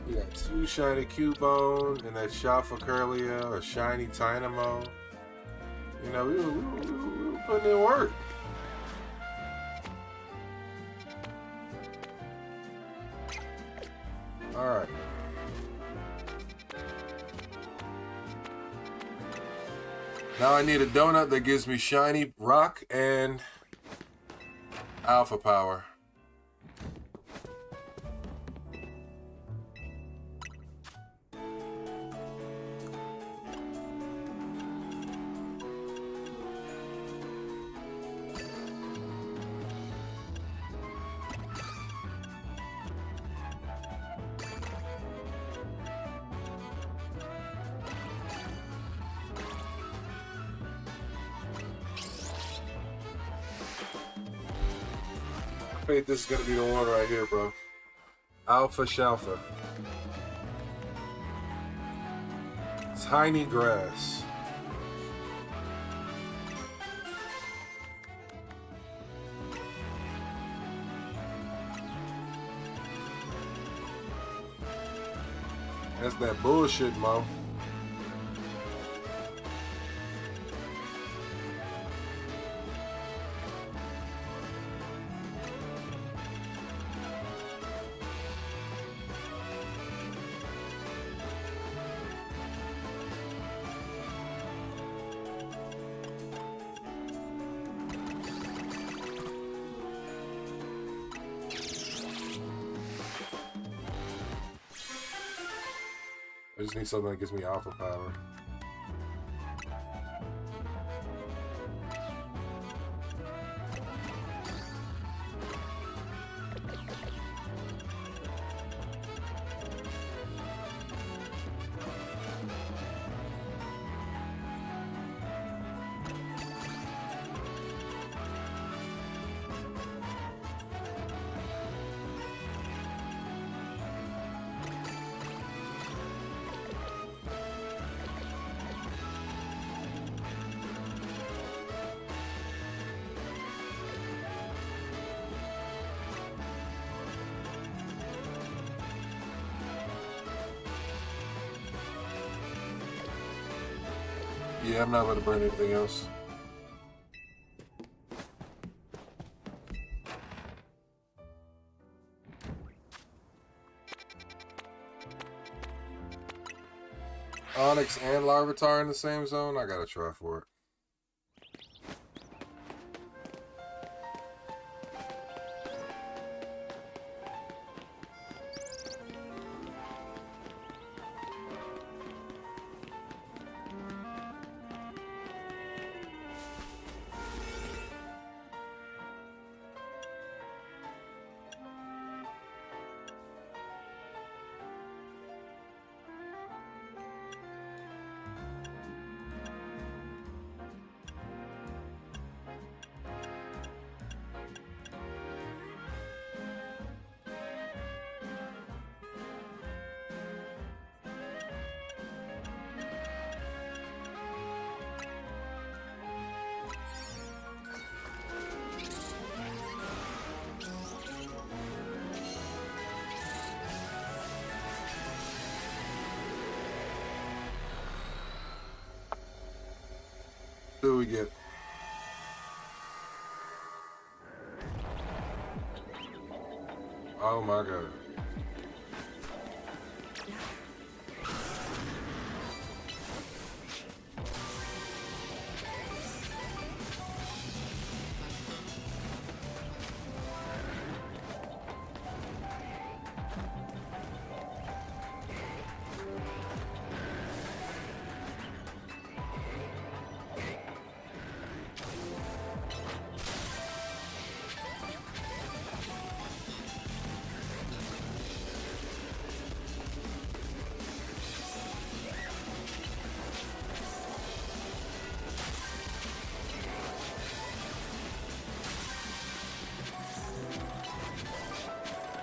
We got two shiny Cubone and that Shafa Curlier, a shiny Tynamo. You know, we were putting in work. Alright. Now I need a donut that gives me shiny rock and alpha power. faith this is gonna be the one right here, bro. Alpha Shalfa. Tiny grass. That's that bullshit, Mo. I just need something that gives me alpha power. Yeah, I'm not going to burn anything else. Onyx and Larvitar in the same zone? I gotta try for it. What do we get? Oh my god.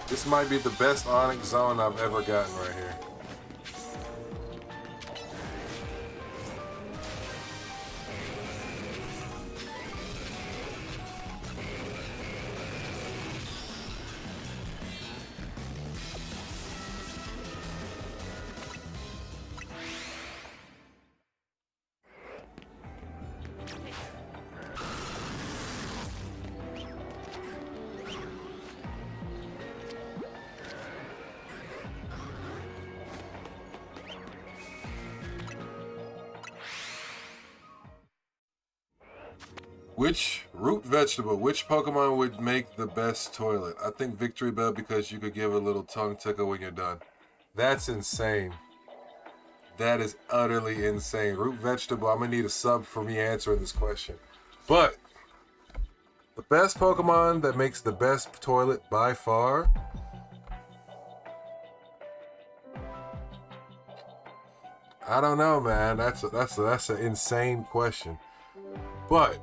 This might be the best Onyx zone I've ever gotten right here. Which root vegetable, which Pokemon would make the best toilet? I think Victory Bell, because you could give a little tongue tickle when you're done. That's insane. That is utterly insane. Root vegetable, I'm gonna need a sub for me answering this question. But the best Pokemon that makes the best toilet by far, I don't know, man. That's an insane question. But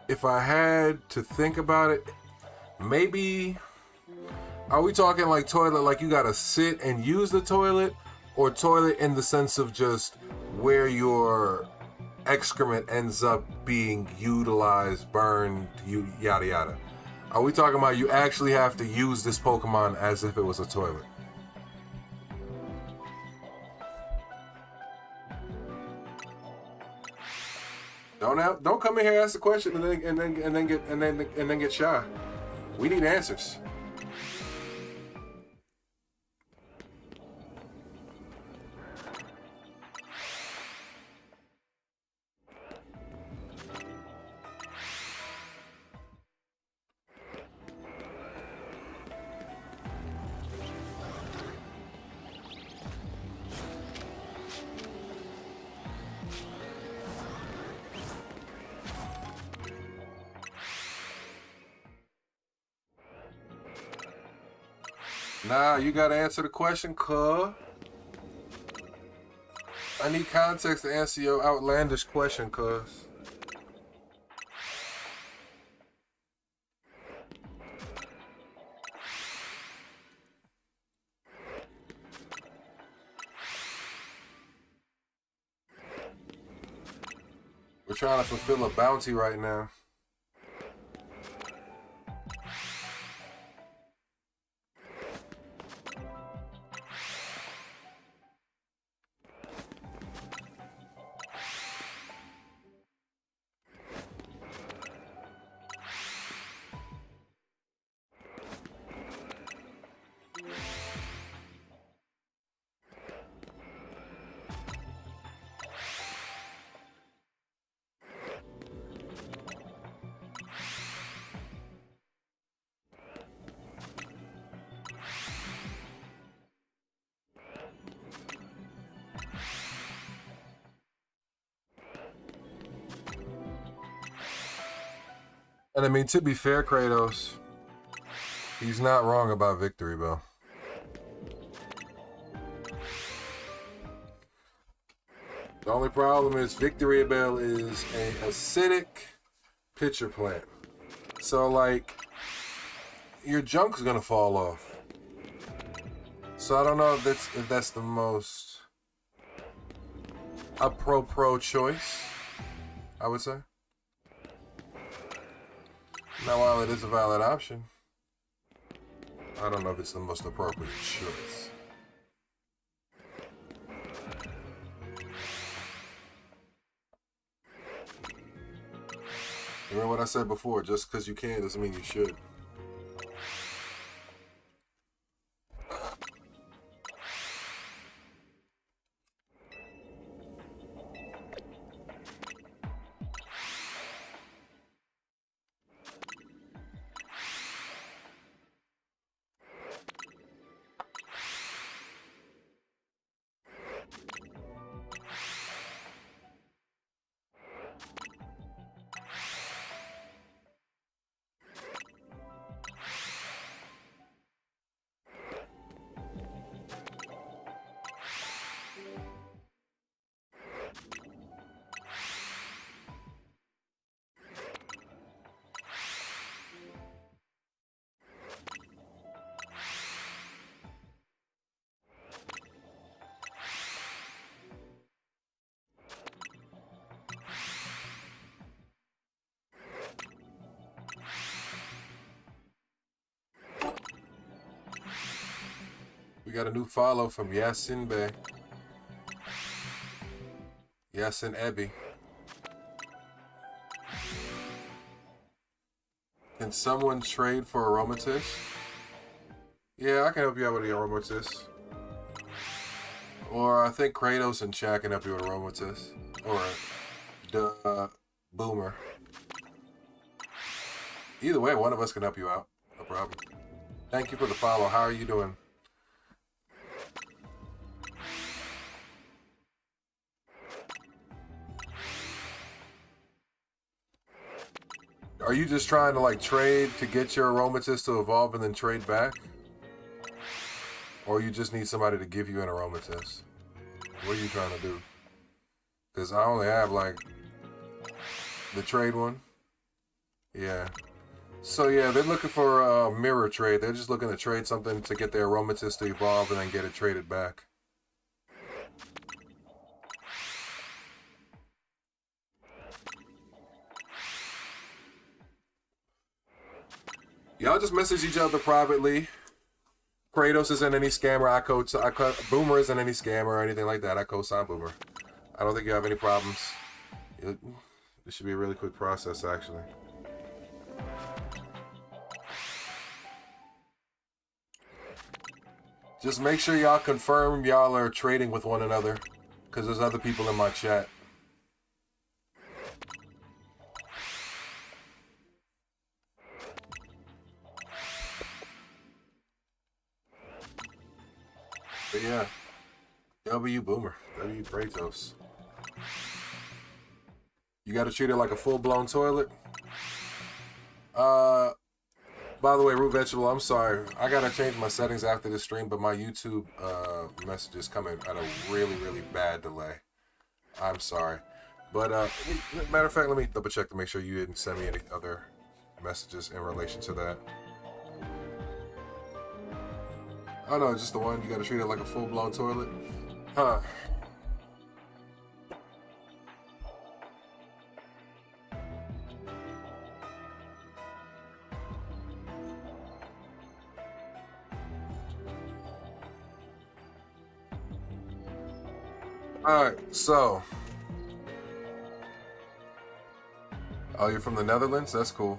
if I had to think about it, maybe, are we talking like toilet, like you gotta sit and use the toilet, or toilet in the sense of just where your excrement ends up being utilized, burned, yada yada? Are we talking about you actually have to use this Pokemon as if it was a toilet? Don't come in here ask the question and then get shy. We need answers. Nah, you gotta answer the question, cuh. I need context to answer your outlandish question, cuz. We're trying to fulfill a bounty right now. And I mean, to be fair, Kratos, he's not wrong about Victory Bell. The only problem is Victory Bell is an acidic pitcher plant. So, like, your junk's gonna fall off. So I don't know if that's the most pro choice, I would say. Now, while it is a valid option, I don't know if it's the most appropriate choice. Remember what I said before, just because you can doesn't mean you should. We got a new follow from Yasin Bey. Yasin Ebi. Can someone trade for Aromatisse? Yeah, I can help you out with the Aromatisse. Or I think Kratos and Chad can help you with Aromatisse. Or the Boomer. Either way, one of us can help you out. No problem. Thank you for the follow. How are you doing? Are you just trying to like trade to get your Aromatisse to evolve and then trade back? Or you just need somebody to give you an Aromatisse? What are you trying to do? Because I only have like the trade one. Yeah. So yeah, they're looking for a mirror trade. They're just looking to trade something to get their aromatist to evolve and then get it traded back. Y'all just message each other privately. Kratos isn't any scammer. Boomer isn't any scammer or anything like that. I co-sign Boomer. I don't think you have any problems. This should be a really quick process, actually. Just make sure y'all confirm y'all are trading with one another, because there's other people in my chat. But yeah, W Boomer, W Kratos. You gotta treat it like a full-blown toilet. By the way, Root Vegetable, I'm sorry. I gotta change my settings after this stream, but my YouTube messages come in at a really, really bad delay. I'm sorry. But matter of fact, let me double check to make sure you didn't send me any other messages in relation to that. Oh no, just the one. You gotta treat it like a full-blown toilet. Huh. Alright, so. Oh, you're from the Netherlands? That's cool.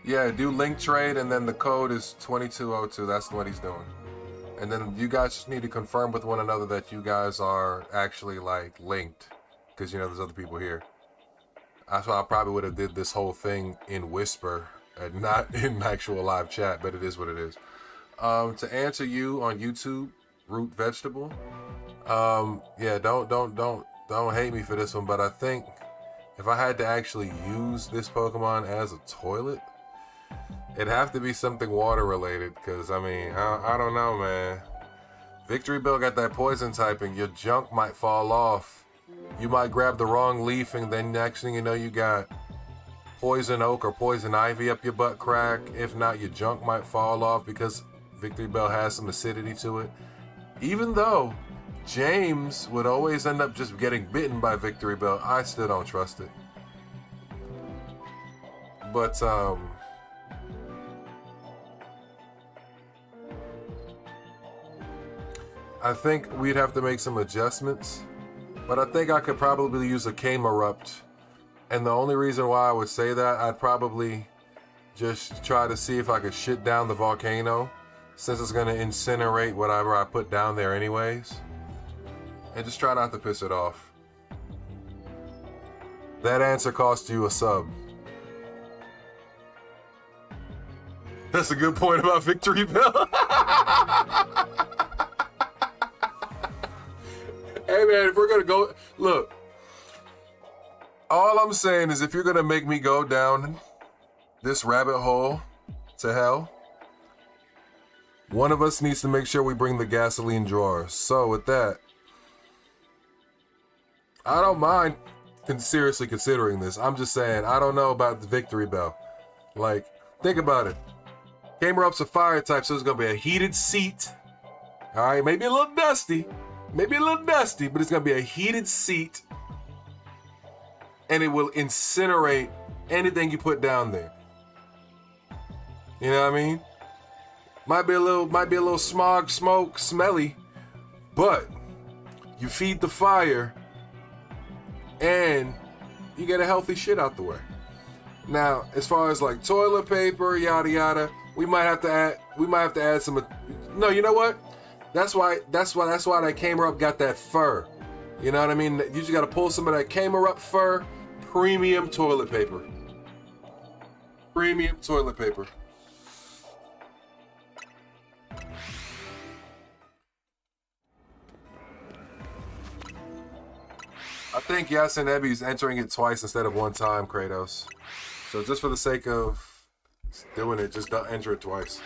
Yeah, do link trade, and then the code is 2202. That's what he's doing. And then you guys just need to confirm with one another that you guys are actually, like, linked. Because, you know, there's other people here. That's why I probably would have did this whole thing in whisper and not in actual live chat, but it is what it is. To answer you on YouTube, Root Vegetable, yeah, don't hate me for this one, but I think if I had to actually use this Pokemon as a toilet, it'd have to be something water related, because I mean, I don't know, man. Victory Bell got that poison typing. Your junk might fall off. You might grab the wrong leaf, and then next thing you know, you got poison oak or poison ivy up your butt crack. If not, your junk might fall off because Victory Bell has some acidity to it. Even though James would always end up just getting bitten by Victory Bell, I still don't trust it. But I think we'd have to make some adjustments. But I think I could probably use a Camerupt. And the only reason why I would say that, I'd probably just try to see if I could shit down the volcano, since it's going to incinerate whatever I put down there anyways. And just try not to piss it off. That answer cost you a sub. That's a good point about Victory Bell. Hey man, if we're gonna go, look, all I'm saying is if you're gonna make me go down this rabbit hole to hell, one of us needs to make sure we bring the gasoline drawers. So with that, I don't mind seriously considering this. I'm just saying, I don't know about the Victory Bell. Like, think about it. Camerup's a fire type, so it's gonna be a heated seat. All right, maybe a little dusty. Maybe a little dusty, but it's gonna be a heated seat, and it will incinerate anything you put down there. You know what I mean? Might be a little smog, smoke, smelly, but you feed the fire, and you get a healthy shit out the way. Now, as far as like toilet paper, yada yada, we might have to add some. No, you know what? That's why that Camerupt got that fur. You know what I mean? You just gotta pull some of that Camerupt fur. Premium toilet paper. Premium toilet paper. I think Yasin Ebi's entering it twice instead of one time, Kratos. So just for the sake of doing it, just don't enter it twice.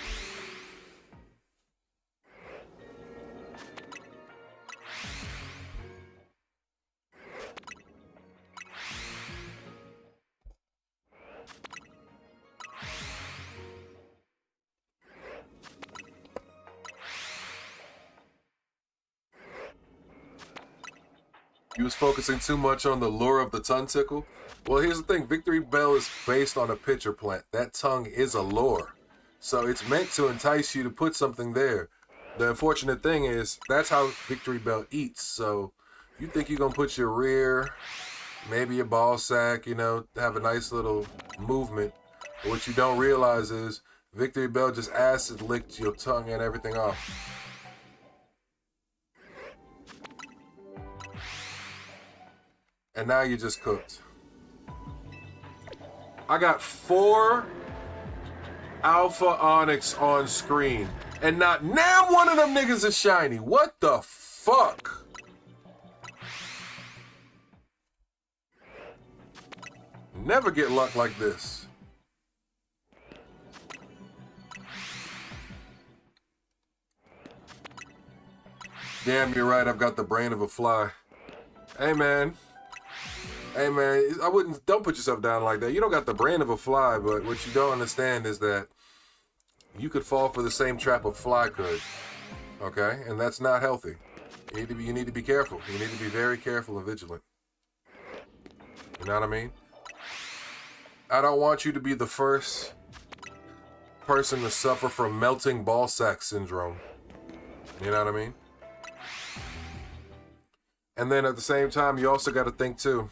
You was focusing too much on the lure of the tongue tickle. Well, here's the thing. Victory Bell is based on a pitcher plant. That tongue is a lure. So it's meant to entice you to put something there. The unfortunate thing is, that's how Victory Bell eats. So you think you're going to put your rear, maybe your ball sack, you know, have a nice little movement. But what you don't realize is Victory Bell just acid licked your tongue and everything off. And now you just cooked. I got 4 Alpha Onyx on screen. And not now one of them niggas is shiny. What the fuck? Never get luck like this. Damn, you're right. I've got the brain of a fly. Hey, man. Hey, man. Don't put yourself down like that. You don't got the brain of a fly, but what you don't understand is that you could fall for the same trap a fly could. Okay? And that's not healthy. You need to be careful. You need to be very careful and vigilant. You know what I mean? I don't want you to be the first person to suffer from melting ball sack syndrome. You know what I mean? And then at the same time, you also got to think too.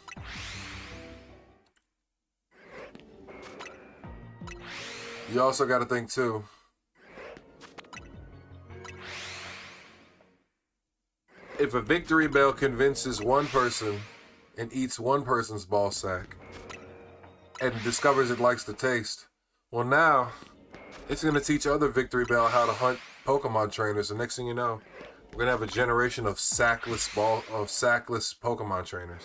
You also got to think too. If a Victory Bell convinces one person and eats one person's ball sack and discovers it likes the taste, well now it's going to teach other Victory Bell how to hunt Pokemon trainers. And next thing you know, we're going to have a generation of sackless Pokemon trainers.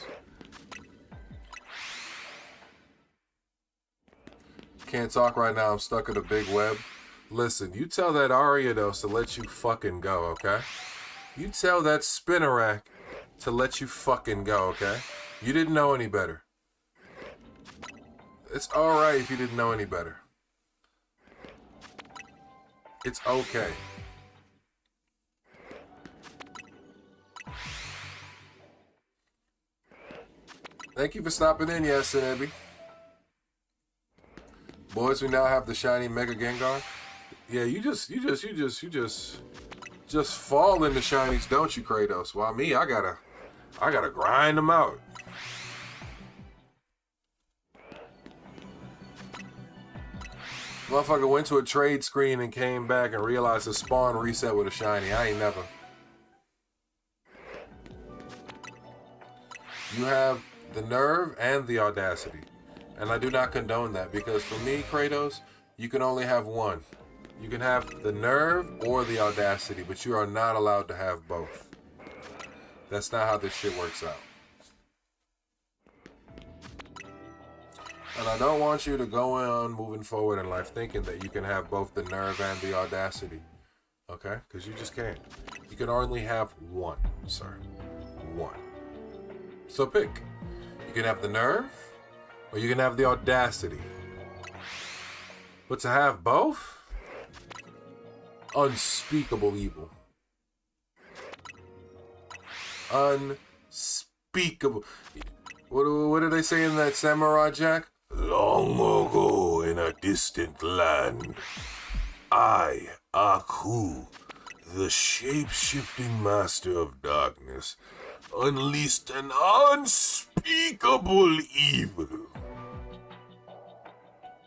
Can't talk right now. I'm stuck in a big web. Listen, you tell that Ariados to let you fucking go, okay? You tell that Spinarak to let you fucking go, okay? You didn't know any better. It's alright if you didn't know any better. It's okay. Thank you for stopping in, yes, Abby. Boys, we now have the shiny Mega Gengar. Yeah, you just fall into shinies, don't you, Kratos? While me, I gotta grind them out. Motherfucker went to a trade screen and came back and realized the spawn reset with a shiny. I ain't never. You have the nerve and the audacity. And I do not condone that, because for me, Kratos, you can only have one. You can have the nerve or the audacity, but you are not allowed to have both. That's not how this shit works out. And I don't want you to go on moving forward in life thinking that you can have both the nerve and the audacity. Okay? Because you just can't. You can only have one, sir. One. So pick. You can have the nerve, or you can have the audacity. But to have both? Unspeakable evil. Unspeakable. What do they say in that Samurai Jack? Long ago in a distant land, I, Aku, the shape-shifting master of darkness, unleashed an unspeakable evil.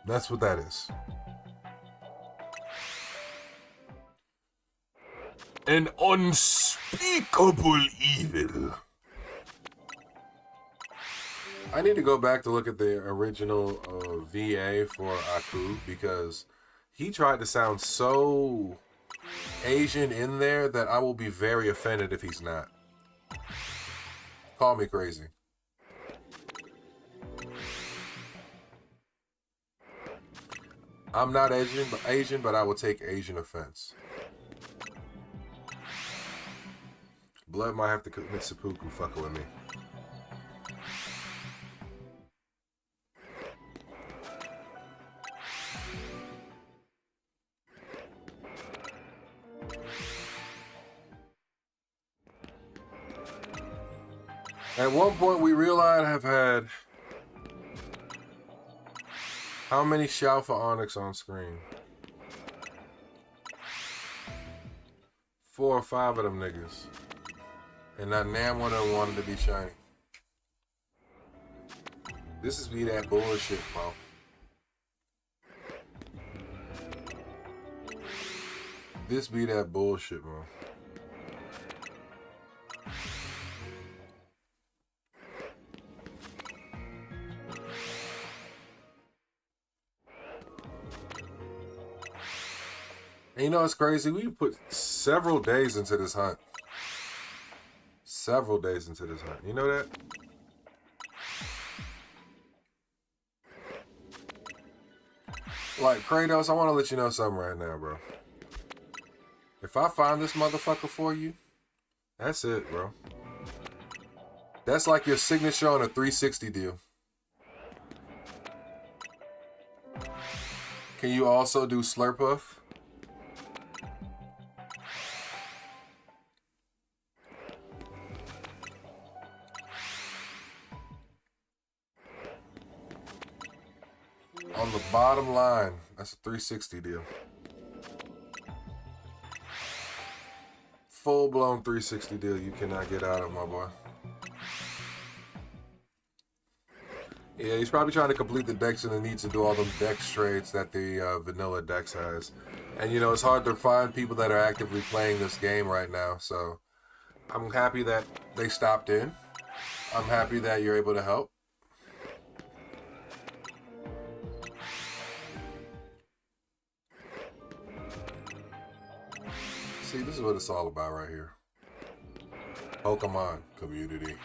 That's what that is. An unspeakable evil. I need to go back to look at the original VA for Aku, because he tried to sound so Asian in there that I will be very offended if he's not. Call me crazy. I'm not Asian, but I will take Asian offense. Blood might have to commit seppuku fucking with me. At one point, we realized I've had how many Shalfa Onyx on screen? 4 or 5 of them niggas. And not damn one of them wanted to be shiny. This is be that bullshit, bro. This be that bullshit, bro. And you know what's crazy? We put several days into this hunt. Several days into this hunt. You know that? Like, Kratos, I want to let you know something right now, bro. If I find this motherfucker for you, that's it, bro. That's like your signature on a 360 deal. Can you also do Slurpuff? On the bottom line, that's a 360 deal. Full-blown 360 deal you cannot get out of, my boy. Yeah, he's probably trying to complete the decks and the needs to do all them dex trades that the vanilla dex has. And, you know, it's hard to find people that are actively playing this game right now. So I'm happy that they stopped in. I'm happy that you're able to help. See, this is what it's all about right here. Pokemon community.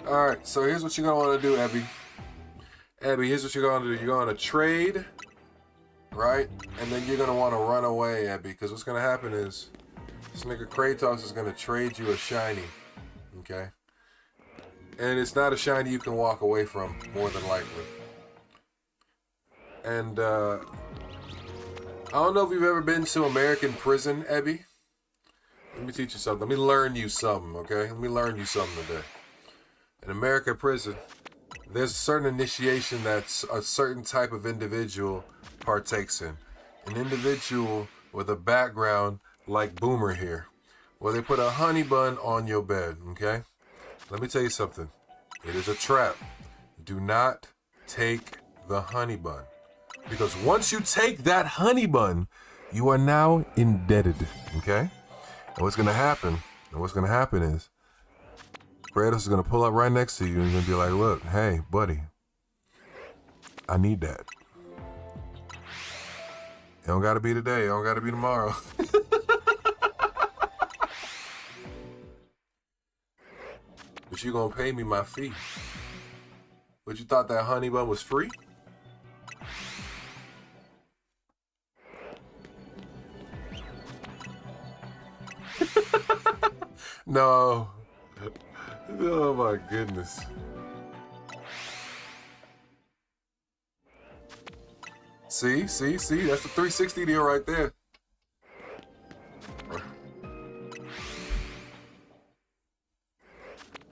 Alright, so here's what you're going to want to do, Abby. Abby, here's what you're going to do. You're going to trade, right? And then you're going to want to run away, Abby, because what's going to happen is this nigga Kratos is going to trade you a shiny, okay? And it's not a shiny you can walk away from, more than likely. And, I don't know if you've ever been to American prison, Abby. Let me teach you something. Let me learn you something, okay? Let me learn you something today. In American prison, there's a certain initiation that a certain type of individual partakes in. An individual with a background like Boomer here, where they put a honey bun on your bed, okay? Let me tell you something. It is a trap. Do not take the honey bun. Because once you take that honey bun, you are now indebted, okay? And what's going to happen, is Kratos is going to pull up right next to you and going to be like, look, hey, buddy, I need that. It don't got to be today. It don't got to be tomorrow. But you going to pay me my fee. But you thought that honey bun was free? No. Oh my goodness. See? That's the 360 deal right there.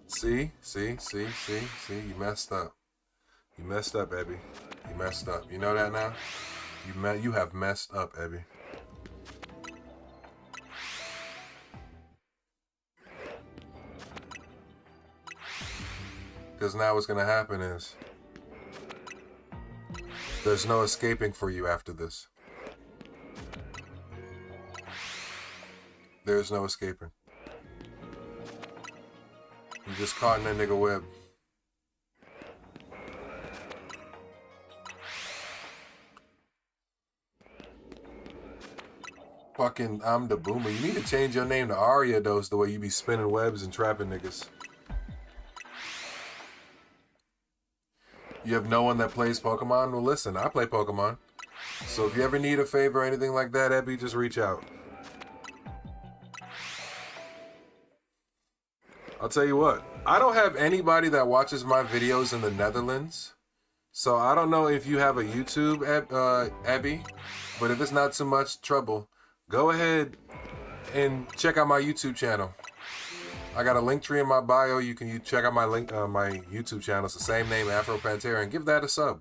See? You messed up. You messed up, Abby. You messed up. You know that now? You have messed up, Abby. Because now what's going to happen is there's no escaping for you after this. There's no escaping. You just caught in that nigga web. Fucking, I'm the Boomer. You need to change your name to Arya, though, the way you be spinning webs and trapping niggas. You have no one that plays Pokemon? Well, listen, I play Pokemon. So if you ever need a favor or anything like that, Abby, just reach out. I'll tell you what. I don't have anybody that watches my videos in the Netherlands. So I don't know if you have a YouTube, Abby, but if it's not too much trouble, go ahead and check out my YouTube channel. I got a link tree in my bio. You can check out my link, my YouTube channel. It's the same name, Afro Pantera, and give that a sub.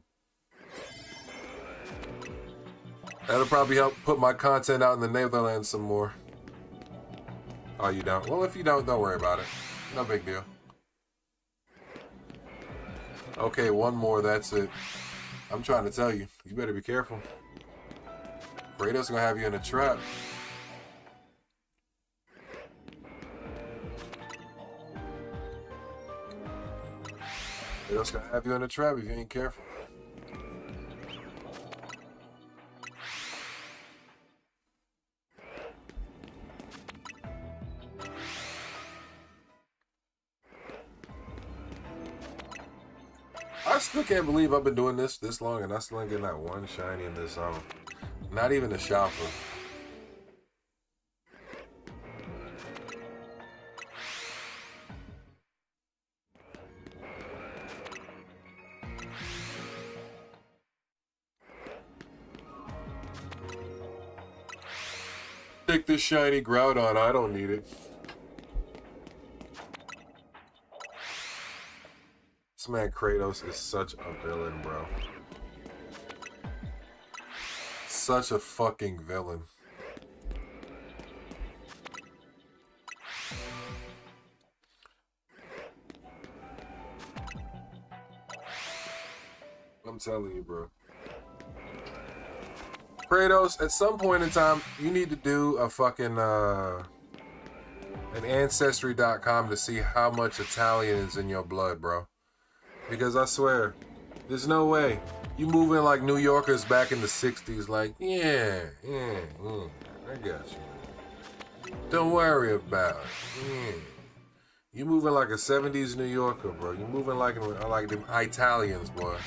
That'll probably help put my content out in the Netherlands some more. Oh, you don't? Well, if you don't worry about it. No big deal. Okay, one more, that's it. I'm trying to tell you, you better be careful. Kratos gonna have you in a trap. Kratos gonna have you in a trap if you ain't careful. I still can't believe I've been doing this long and I still ain't getting that one shiny in this zone. Not even a shopper. Take this shiny Groudon, I don't need it. This man Kratos is such a villain, bro. Such a fucking villain. I'm telling you, bro. Kratos, at some point in time, you need to do a fucking, an Ancestry.com to see how much Italian is in your blood, bro. Because I swear, there's no way. You moving like New Yorkers back in the 60s, like, yeah, I got you. Don't worry about it. Yeah. You moving like a 70s New Yorker, bro. You moving like them Italians, boy.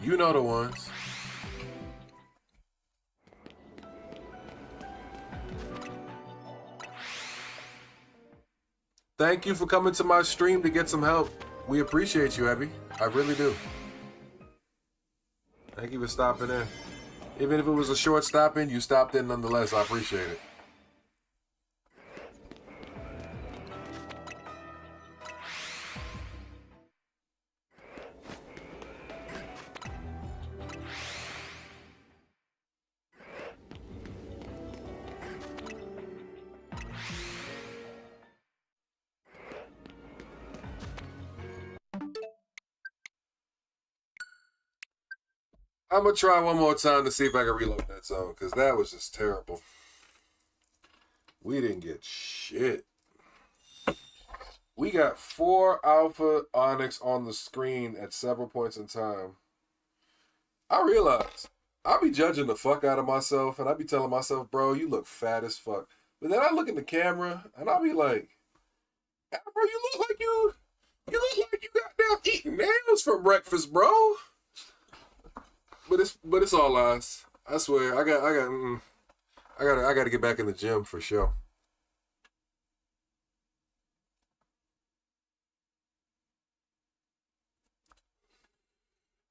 You know the ones. Thank you for coming to my stream to get some help. We appreciate you, Abby. I really do. Thank you for stopping in. Even if it was a short stop in, you stopped in nonetheless. I appreciate it. I'm gonna try one more time to see if I can reload that zone, because that was just terrible. We didn't get shit. We got 4 Alpha Onyx on the screen at several points in time. I realize I be judging the fuck out of myself, and I be telling myself, bro, you look fat as fuck. But then I look in the camera, and I be like, bro, you look like you got down eating nails for breakfast, bro. But it's all lies. I swear. I gotta get back in the gym for sure.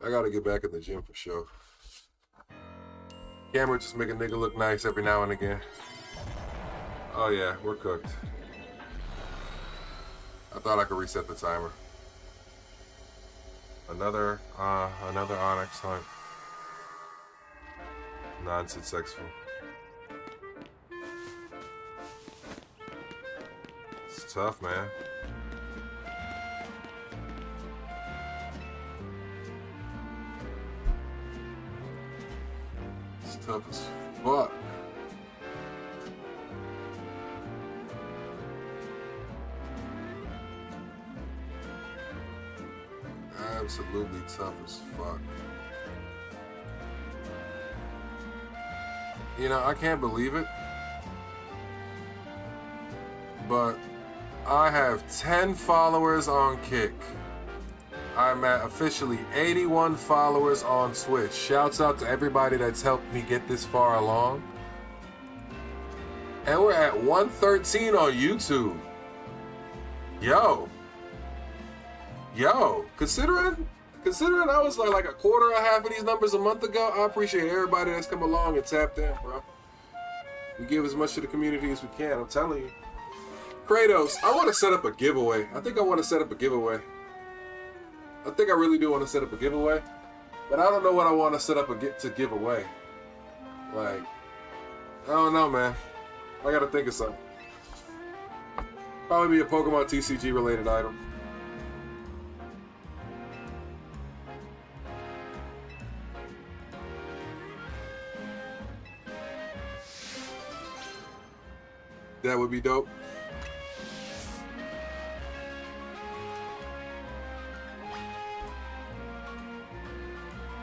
I gotta get back in the gym for sure. Camera just make a nigga look nice every now and again. Oh yeah, we're cooked. I thought I could reset the timer. Another Onyx hunt. Non-successful. It's tough, man. It's tough as fuck. Absolutely tough as fuck. You know, I can't believe it, but I have 10 followers on Kick. I'm at officially 81 followers on Twitch. Shouts out to everybody that's helped me get this far along. And we're at 113 on YouTube. Yo, Yo, considering I was like a quarter or half of these numbers a month ago, I appreciate everybody that's come along and tapped in, bro. We give as much to the community as we can, I'm telling you. Kratos, I want to set up a giveaway. I think I want to set up a giveaway. I think I really do want to set up a giveaway. But I don't know what I want to set up to give away. Like, I don't know, man. I gotta think of something. Probably be a Pokemon TCG related item. That would be dope.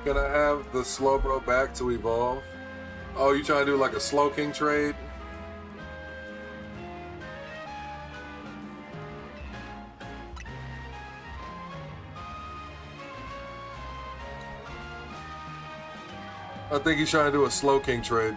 Can I have the Slowbro back to evolve? Oh, you trying to do like a Slow King trade? I think he's trying to do a Slow King trade.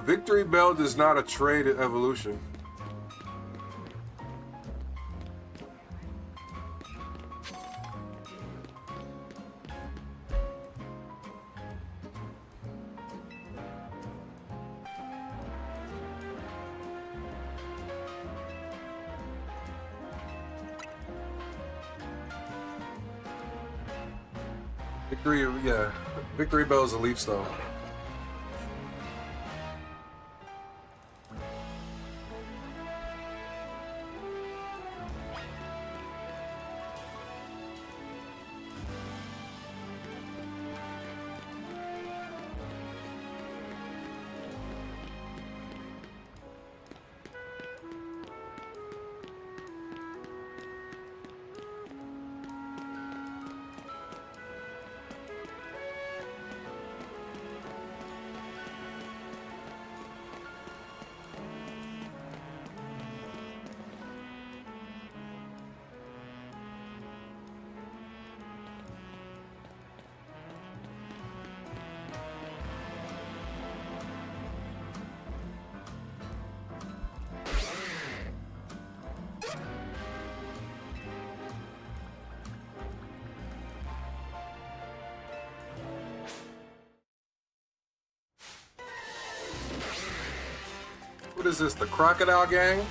Victory Belt is not a trade at Evolution. Victory Bell is a Leaf Stone. What is this, the Crocodile Gang?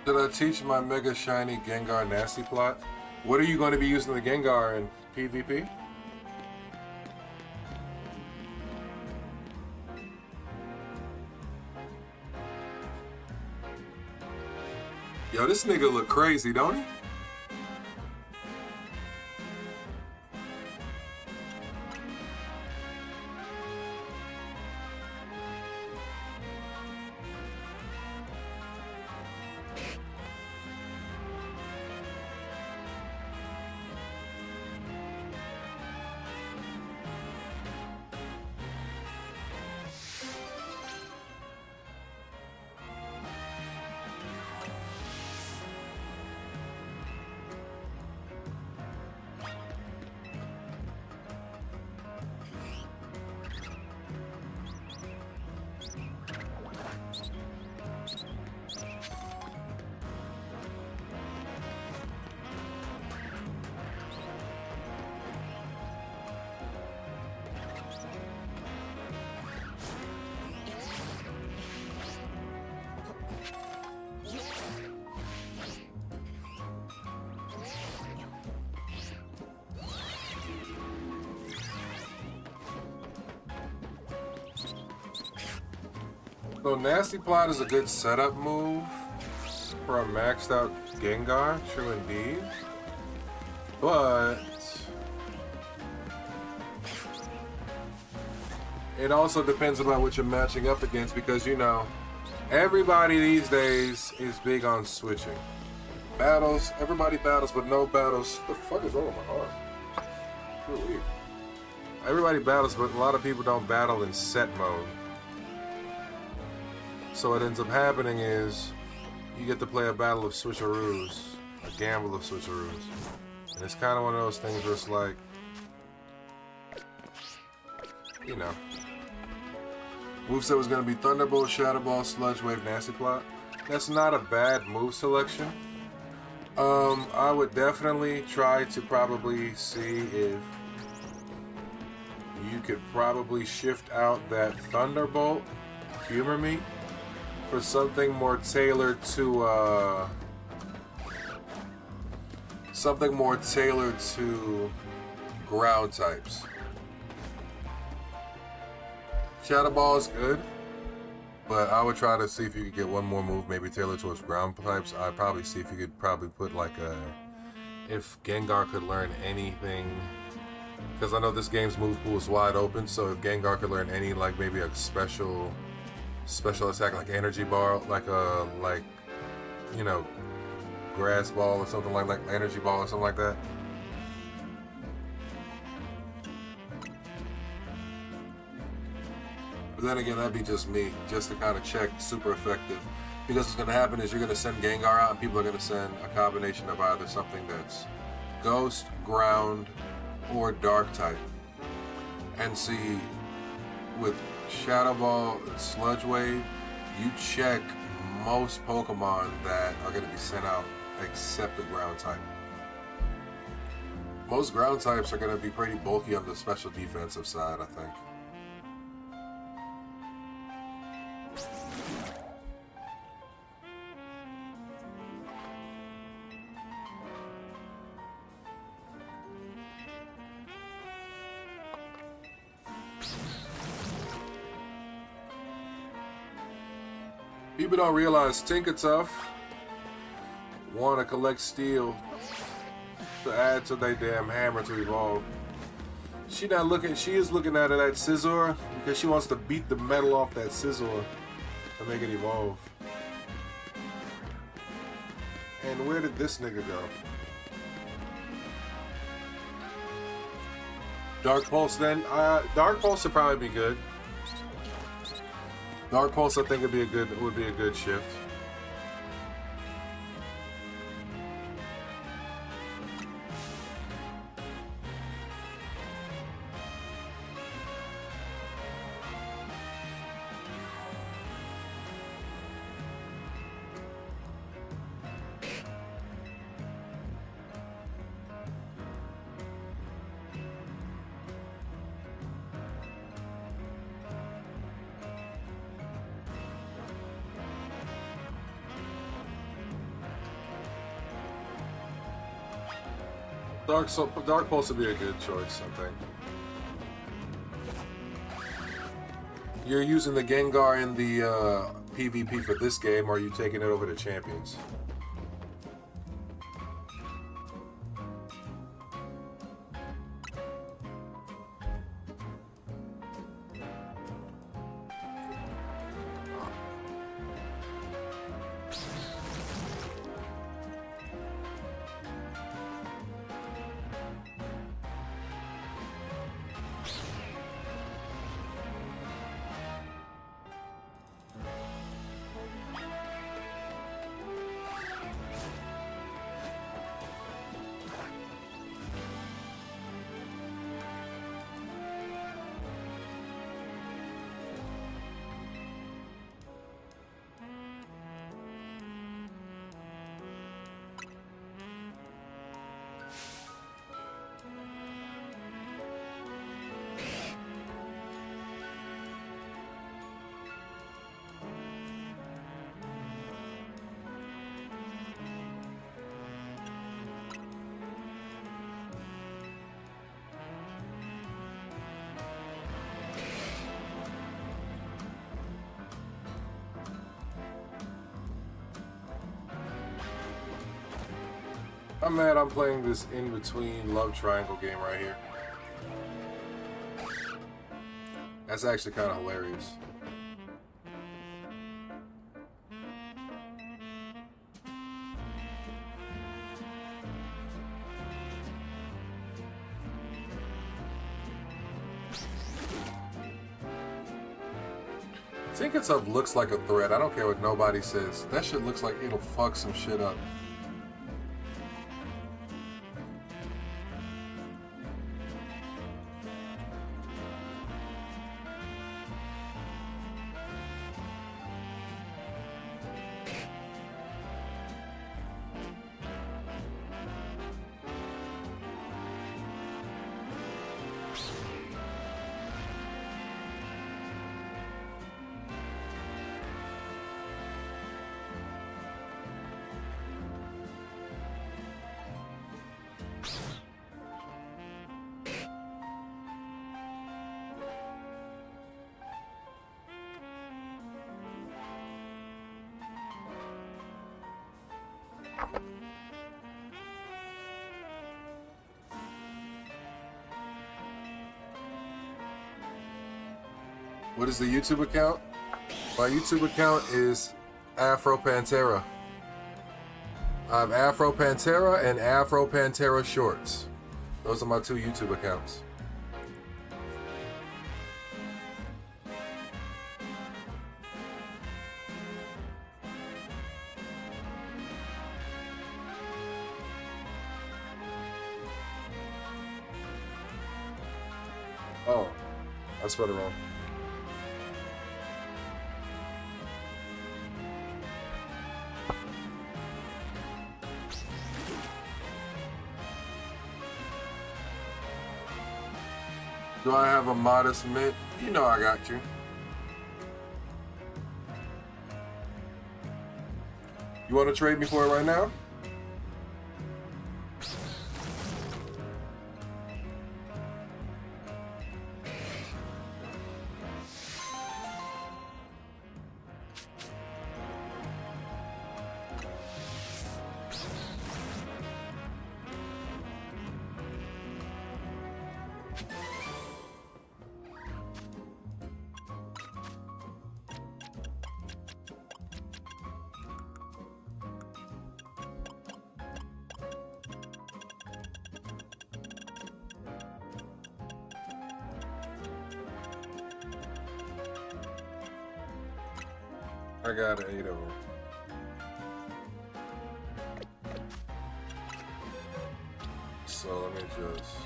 Did I teach my Mega Shiny Gengar Nasty plot? What are you going to be using the Gengar in PvP? Yo, this nigga look crazy, don't he? So Nasty Plot is a good setup move for a maxed out Gengar, true indeed. But it also depends about what you're matching up against, because you know, everybody these days is big on switching. Battles, everybody battles, but no battles. What the fuck is wrong with my arm? Really weird. Everybody battles, but a lot of people don't battle in set mode. So what ends up happening is you get to play a battle of switcheroos, a gamble of switcheroos. And it's kind of one of those things where it's like, you know, moveset was going to be Thunderbolt, Shadow Ball, Sludge Wave, Nasty Plot. That's not a bad move selection. I would definitely try to probably see if you could probably shift out that Thunderbolt, Humor Me, for something more tailored to ground types. Shadow Ball is good, but I would try to see if you could get one more move maybe tailored towards ground types. I'd probably see if you could probably put like if Gengar could learn anything, because I know this game's move pool is wide open, so if Gengar could learn any, like maybe a special attack like Energy Ball, like you know, Grass Ball or something like Energy Ball or something like that. But then again, that'd be just me, just to kind of check super effective. Because what's going to happen is you're going to send Gengar out and people are going to send a combination of either something that's Ghost, Ground, or Dark type. And see, with Shadow Ball and Sludge Wave, you check most Pokemon that are going to be sent out except the ground type. Most ground types are going to be pretty bulky on the special defensive side, I think. People don't realize Tinkertuff want to collect steel to add to their damn hammer to evolve. She is looking at it at Scizor because she wants to beat the metal off that Scizor to make it evolve. And where did this nigga go? Dark Pulse then? Dark Pulse would probably be good. Dark Pulse, I think, would be a good shift. Dark Pulse would be a good choice, I think. You're using the Gengar in the PvP for this game, or are you taking it over to Champions? I'm mad I'm playing this in-between love triangle game right here. That's actually kind of hilarious. Tickets Up looks like a threat. I don't care what nobody says. That shit looks like it'll fuck some shit up. What is the YouTube account? My YouTube account is Afro Pantera. I have Afro Pantera and Afro Pantera Shorts. Those are my two YouTube accounts. Oh, I spelled it wrong. Do I have a modest mint? You know I got you. You want to trade me for it right now? I got 8 of them. So let me just...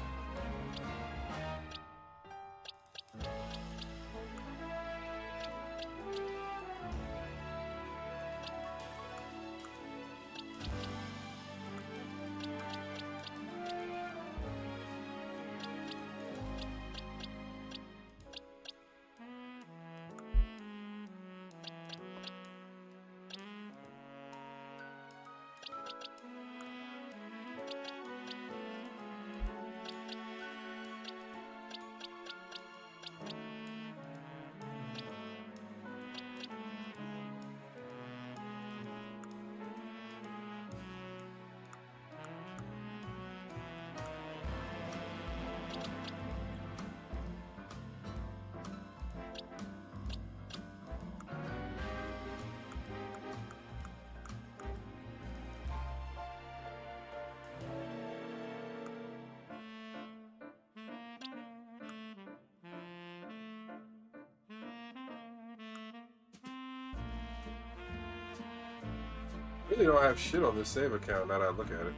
Really don't have shit on this save account now that I look at it.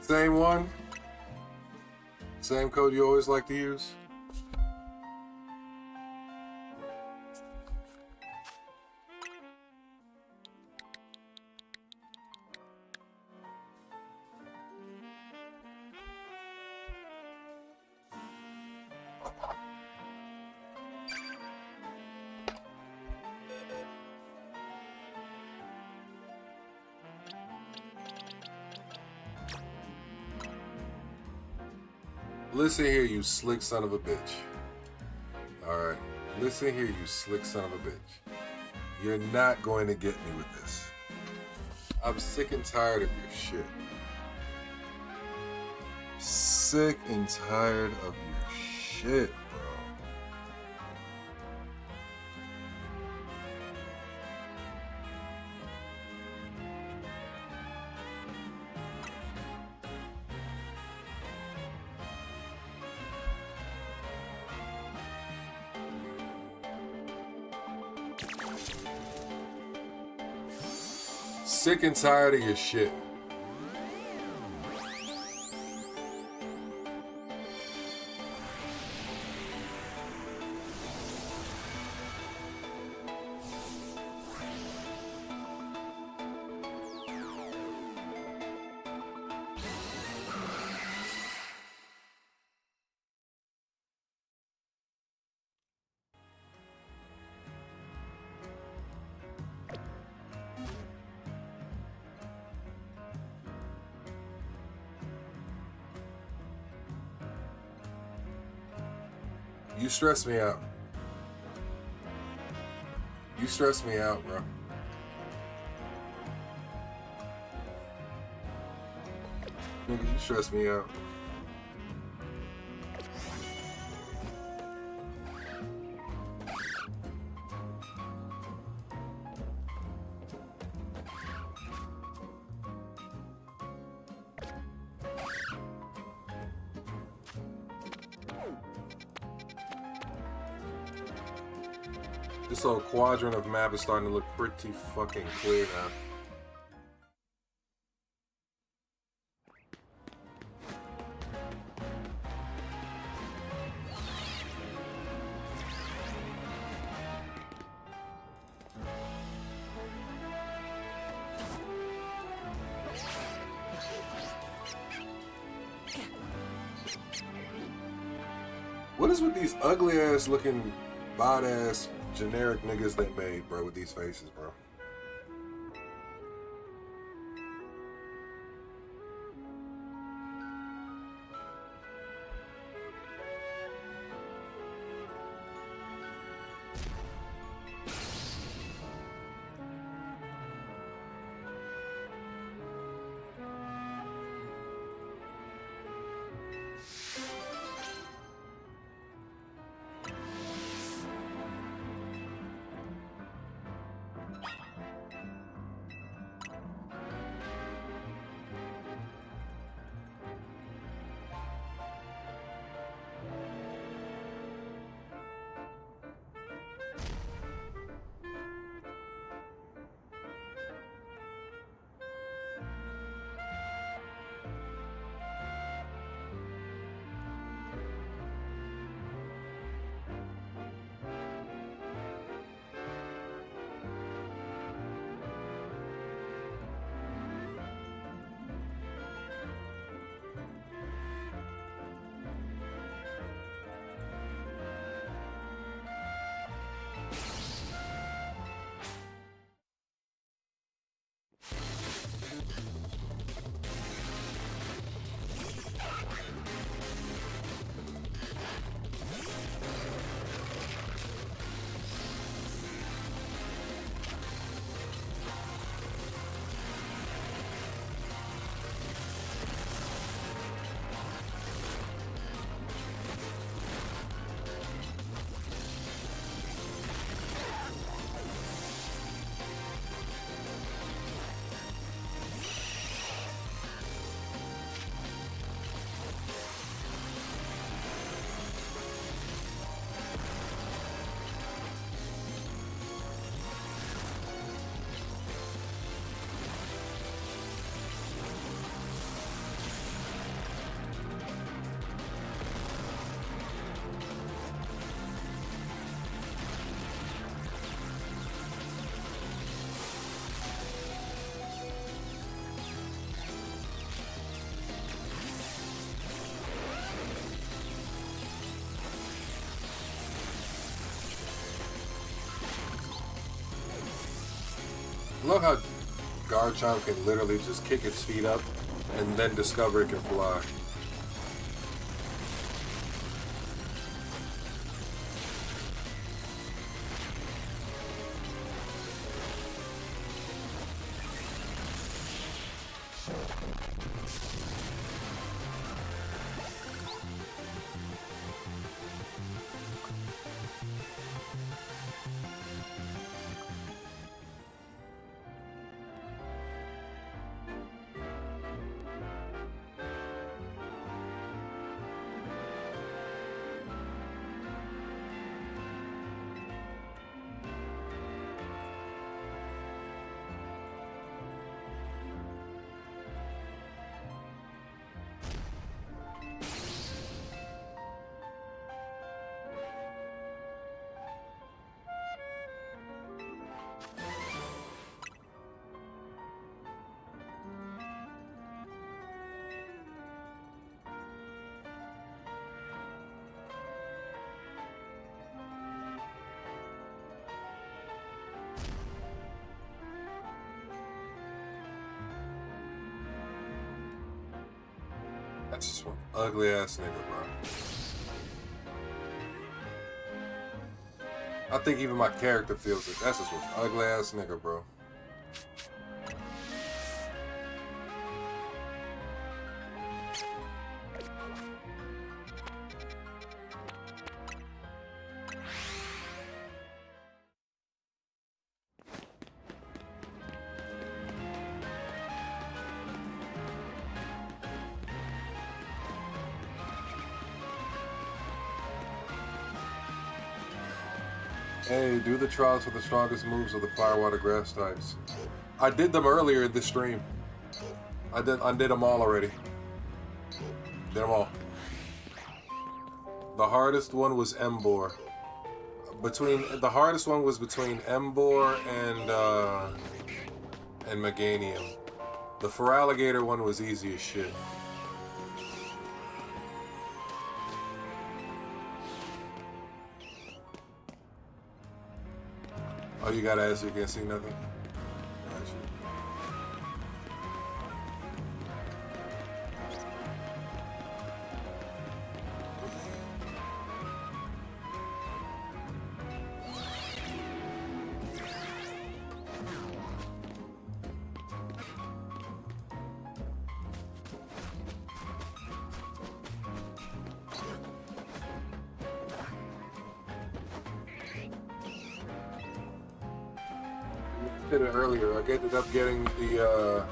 Same one? Same code you always like to use? Listen here, you slick son of a bitch. Alright. Listen here, you slick son of a bitch. You're not going to get me with this. I'm sick and tired of your shit. Sick and tired of your shit, bro. Sick and tired of your shit. You stress me out. You stress me out, bro. Nigga, you stress me out. This whole quadrant of map is starting to look pretty fucking clear now. What is with these ugly ass looking bod ass generic niggas they made, bro, with these faces, bro? I love how Garchomp can literally just kick its feet up and then discover it can fly. That's just one ugly ass nigga, bro. I think even my character feels it. That's just one ugly ass nigga, bro. Hey, do the trials for the strongest moves of the fire, water, grass types. I did them earlier in this stream. I did them all already. Did them all. The hardest one was Embor. The hardest one was between Embor and Meganium. The Feraligatr one was easy as shit. Oh, you gotta ask, you can't see nothing? Gotcha. Did it earlier. I ended up getting the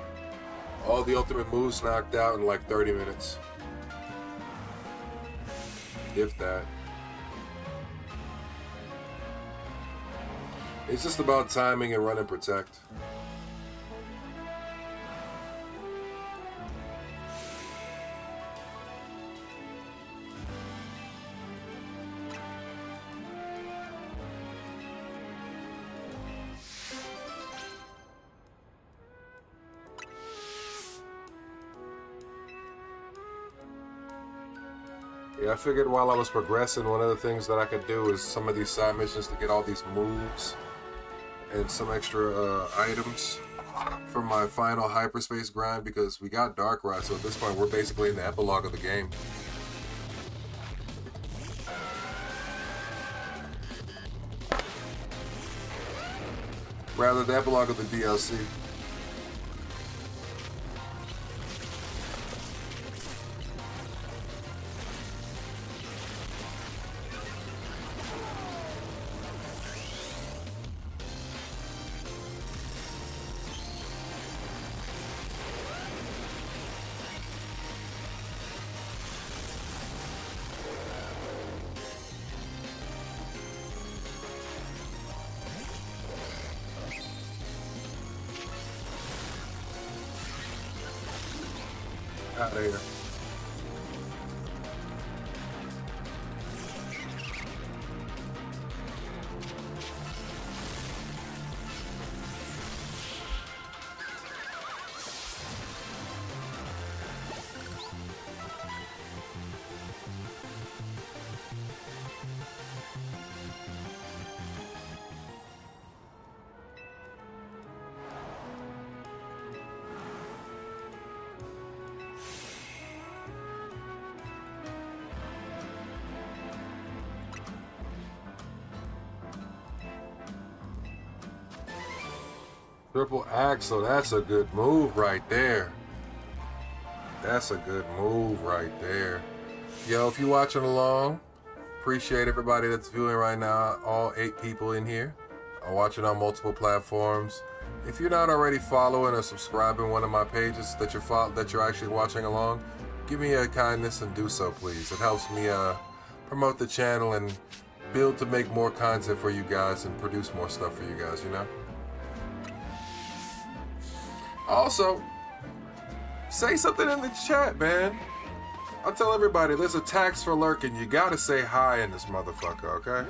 all the ultimate moves knocked out in like 30 minutes, if that. It's just about timing and run and protect. Yeah, I figured while I was progressing, one of the things that I could do is some of these side missions to get all these moves and some extra items for my final hyperspace grind, because we got Darkrai, so at this point we're basically in the epilogue of the game. Rather, the epilogue of the DLC. Out of here. Triple Axle, that's a good move right there. That's a good move right there. Yo, if you're watching along, appreciate everybody that's viewing right now. All 8 people in here are watching on multiple platforms. If you're not already following or subscribing one of my pages that you're actually watching along, give me a kindness and do so, please. It helps me promote the channel and build to make more content for you guys and produce more stuff for you guys, you know? Also, say something in the chat, man. I tell everybody, there's a tax for lurking. You gotta say hi in this motherfucker, okay?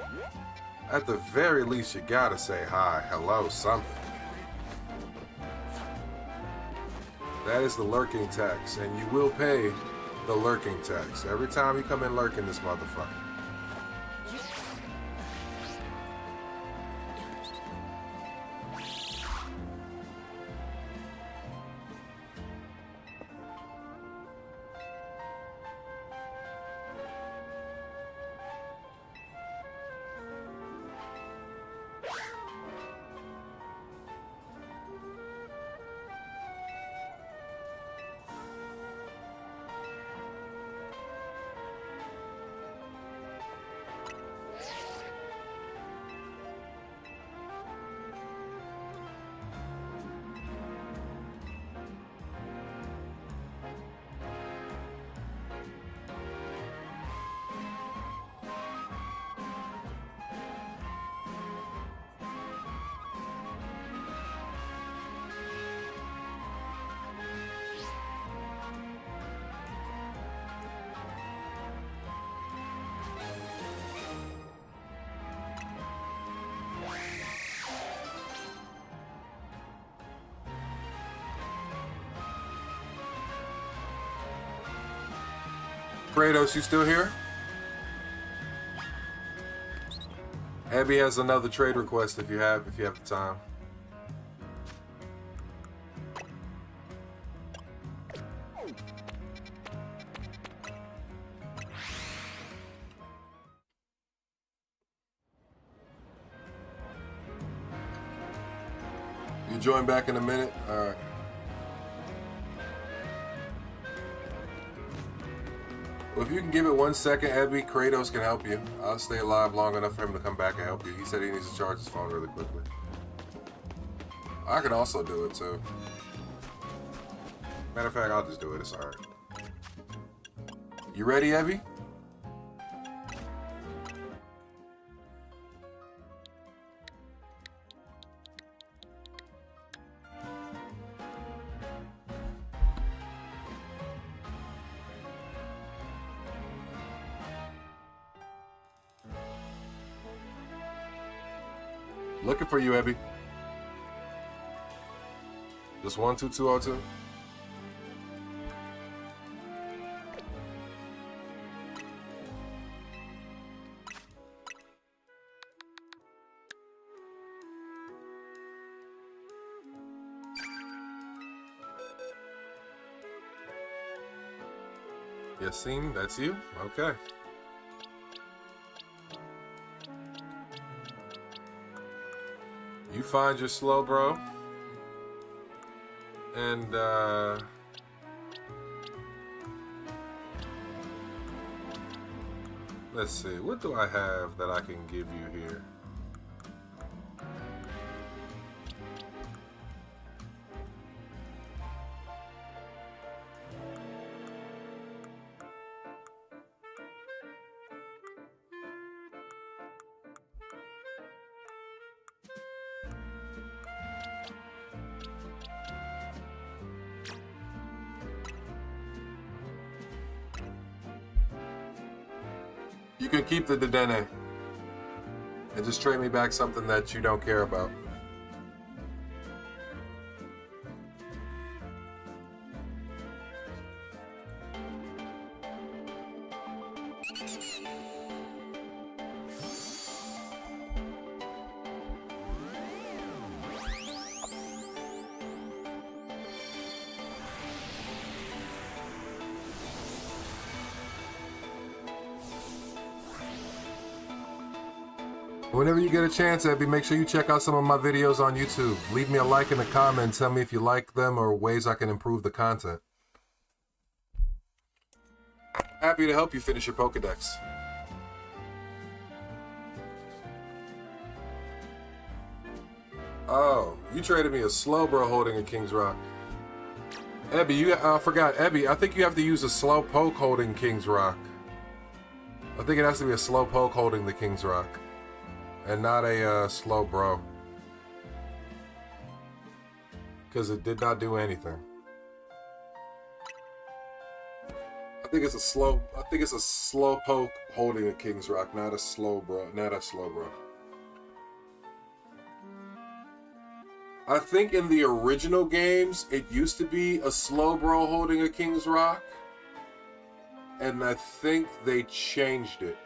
At the very least, you gotta say hi, hello, something. That is the lurking tax, and you will pay the lurking tax every time you come in lurking this motherfucker. Kratos, you still here? Abby has another trade request if you have the time. You join back in a minute? Alright. Well, if you can give it 1 second, Abby, Kratos can help you. I'll stay alive long enough for him to come back and help you. He said he needs to charge his phone really quickly. I can also do it too. Matter of fact, I'll just do it. It's alright. You ready, Abby? Looking for you, Abby. Just 12202. Yassine, that's you? Okay. You find your slow, bro. And, let's see. What do I have that I can give you here? You can keep the Dedenne and just trade me back something that you don't care about. Whenever you get a chance, Abby, make sure you check out some of my videos on YouTube. Leave me a like in the comments. Tell me if you like them or ways I can improve the content. Happy to help you finish your Pokedex. Oh, you traded me a Slowbro holding a King's Rock. Abby, I forgot. Abby, I think you have to use a Slowpoke holding King's Rock. I think it has to be a Slowpoke holding the King's Rock. And not a Slowbro. Because it did not do anything. I think it's a Slowpoke holding a King's Rock, not a Slowbro. I think in the original games, it used to be a Slowbro holding a King's Rock. And I think they changed it.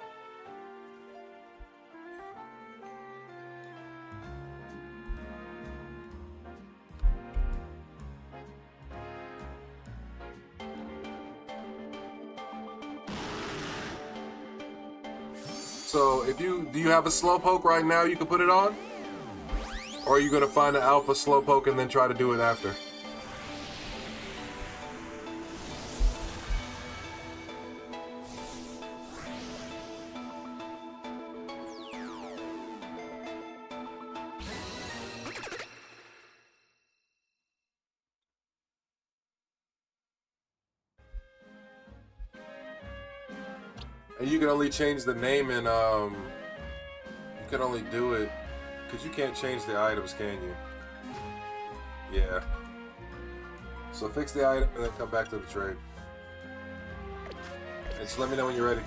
So, do you have a Slowpoke right now you can put it on? Or are you going to find an Alpha Slowpoke and then try to do it after? And you can only change the name and you can only do it because you can't change the items, can you? Yeah. So fix the item and then come back to the trade. And just let me know when you're ready.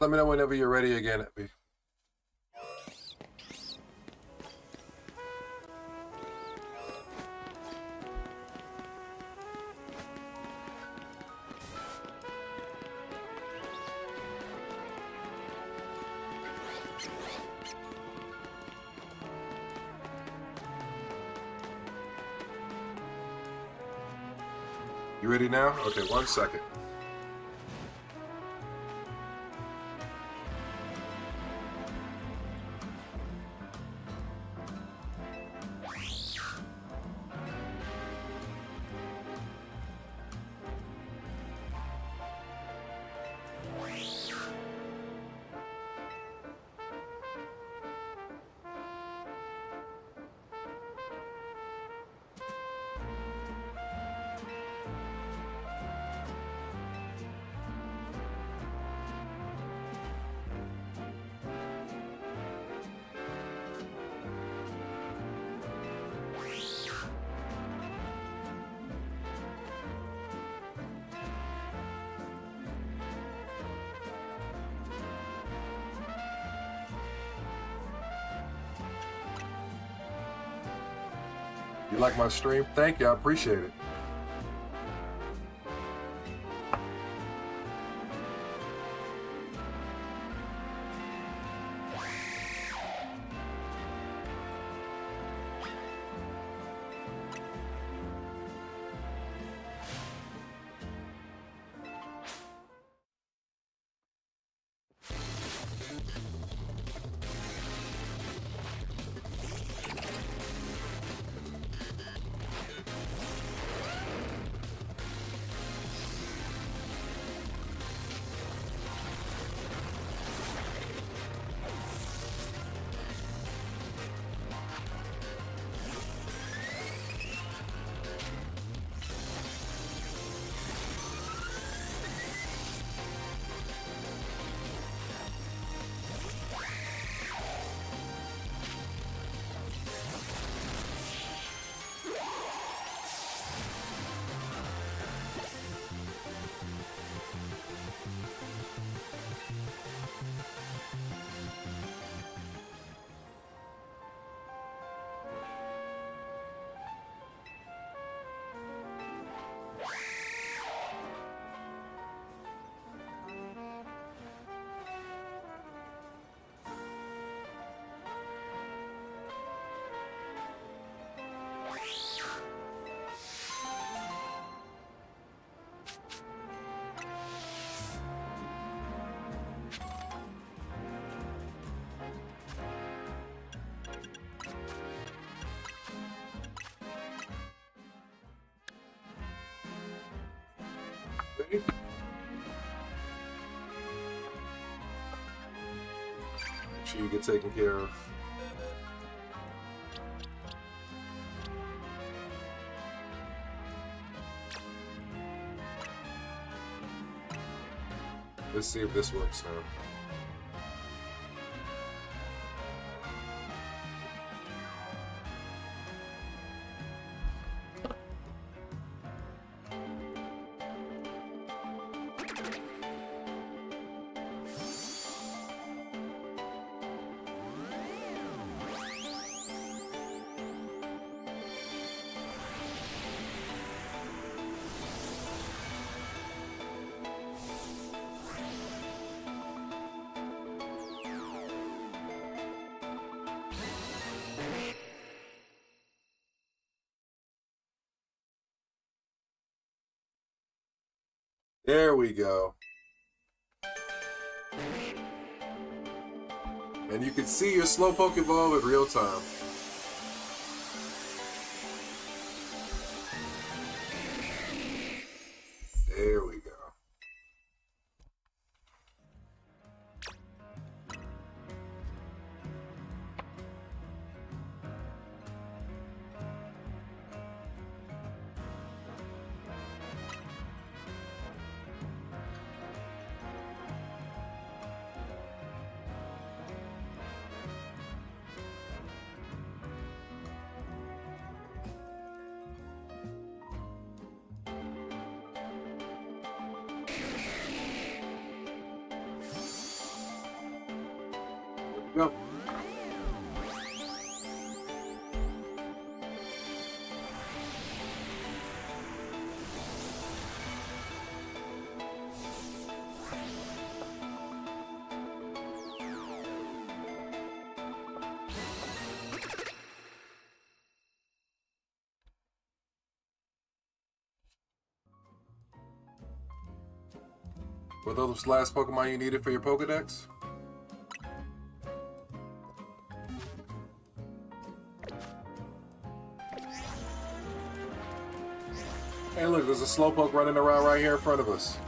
Let me know whenever you're ready again, Epi. You ready now? Okay, 1 second. You like my stream? Thank you, I appreciate it. Make sure you get taken care of. Let's see if this works now. There we go. And you can see your Slowpoke evolve in real time. There we go. Were those last Pokemon you needed for your Pokedex? Hey look, there's a Slowpoke running around right here in front of us.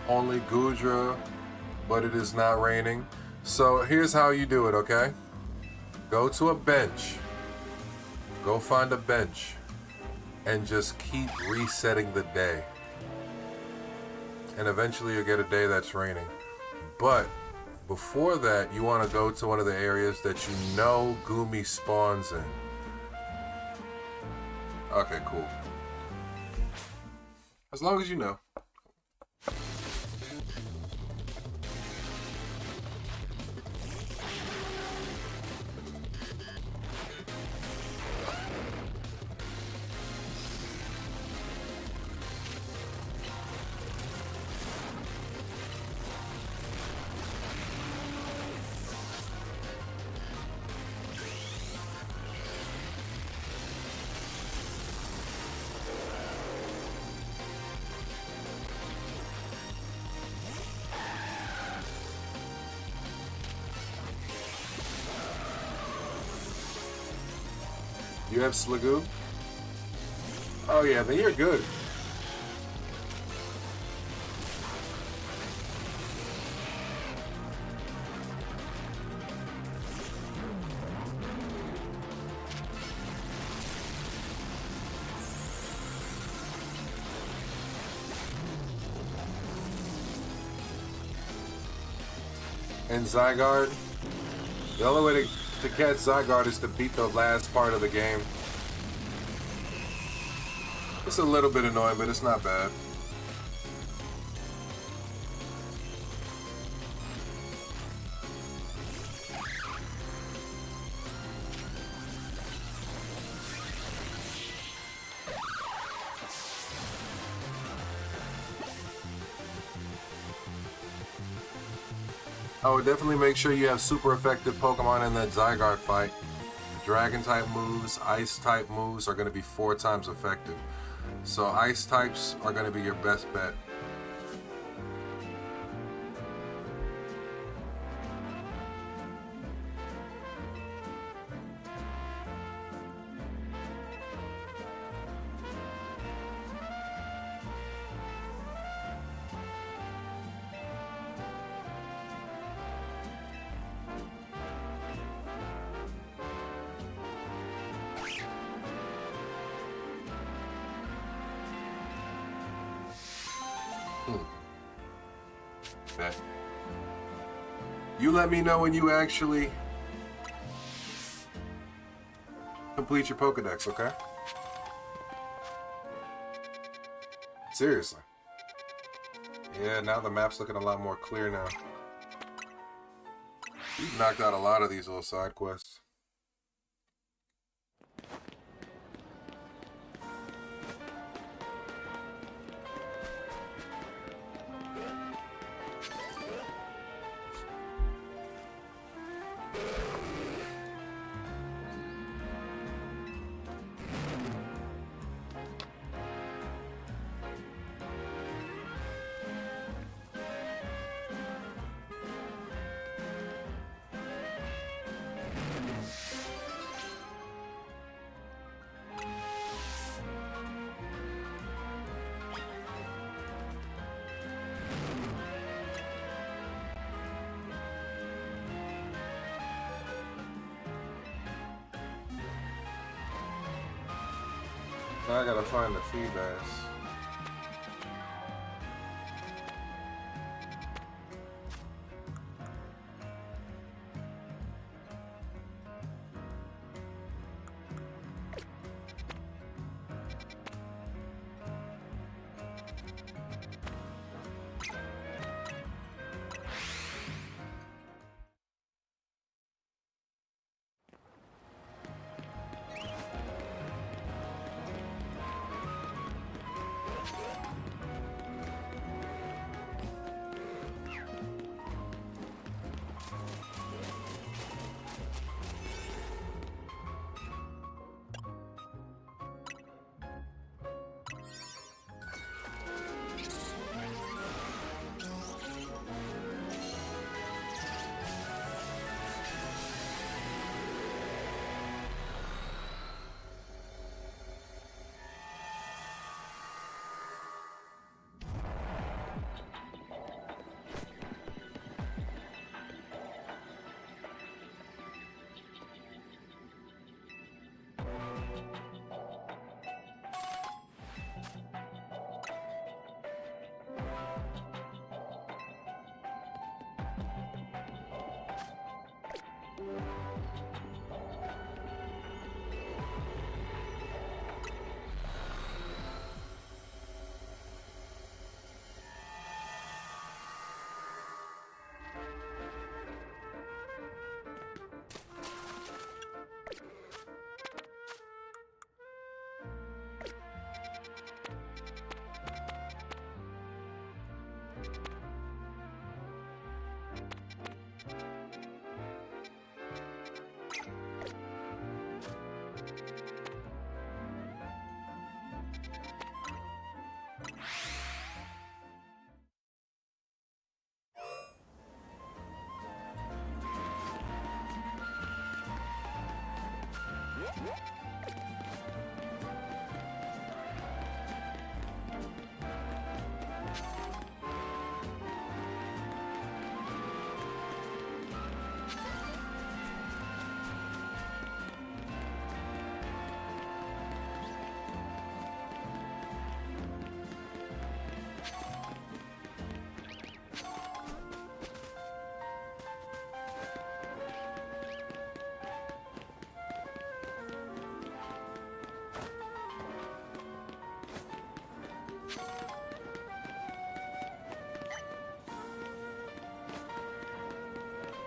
Only Gudra, but it is not raining. So here's how you do it, okay? Go to a bench. Go find a bench. And just keep resetting the day. And eventually you'll get a day that's raining. But before that, you want to go to one of the areas that you know Gumi spawns in. Okay, cool. As long as you know. You have Sligoo? Oh yeah, then you're good. And Zygarde? The only way to catch Zygarde is to beat the last part of the game. It's a little bit annoying, but it's not bad. I would definitely make sure you have super effective Pokemon in that Zygarde fight. Dragon type moves, ice type moves are going to be 4 times effective. So ice types are going to be your best bet. You let me know when you actually complete your Pokedex, okay? Seriously. Yeah, now the map's looking a lot more clear now. You've knocked out a lot of these little side quests. Now I gotta find the Feebas.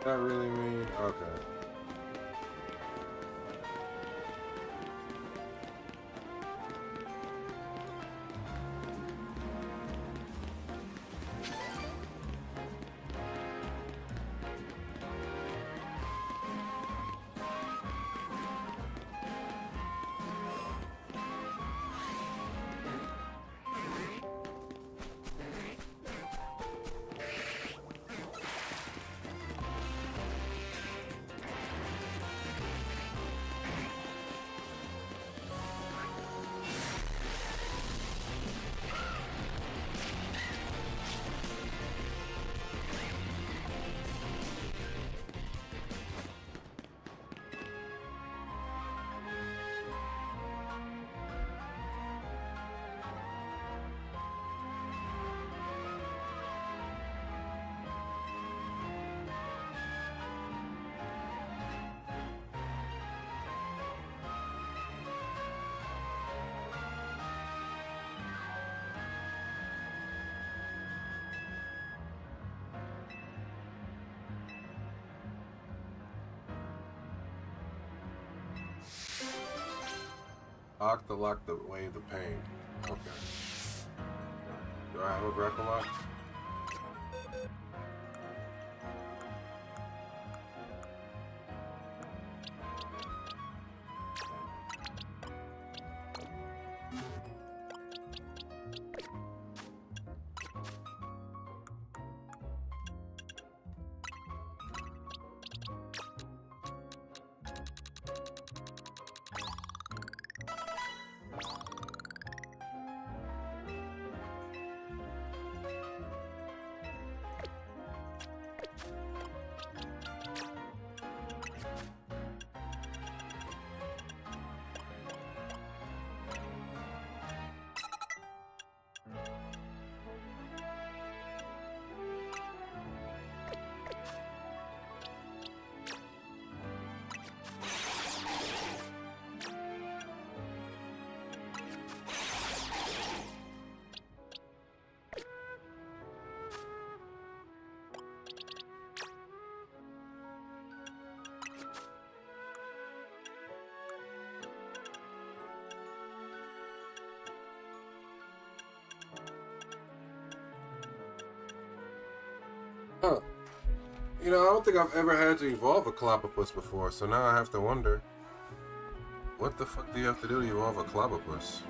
That really mean? Okay. Lock away the pain. Okay. Do I have a grapple lock? Huh. You know, I don't think I've ever had to evolve a Clobbopus before, so now I have to wonder, what the fuck do you have to do to evolve a Clobbopus?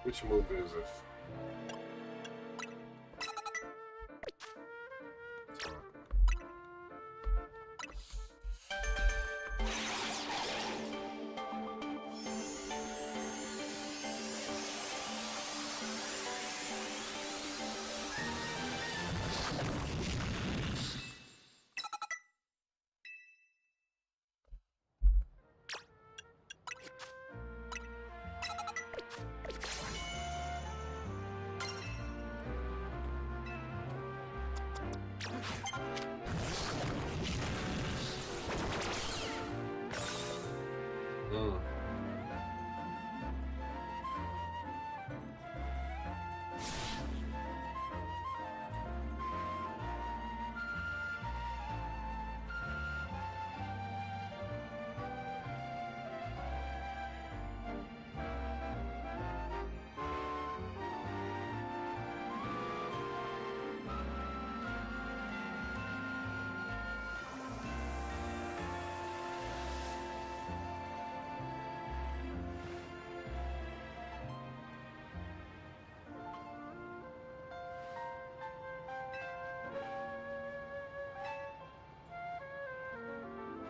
Which move is this?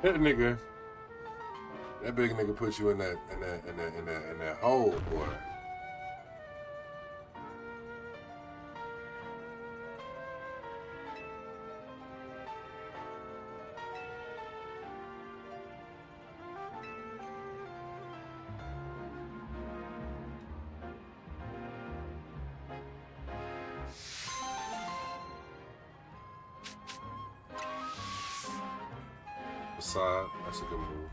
That nigga, that big nigga put you in that hole, boy. Side, that's a good move.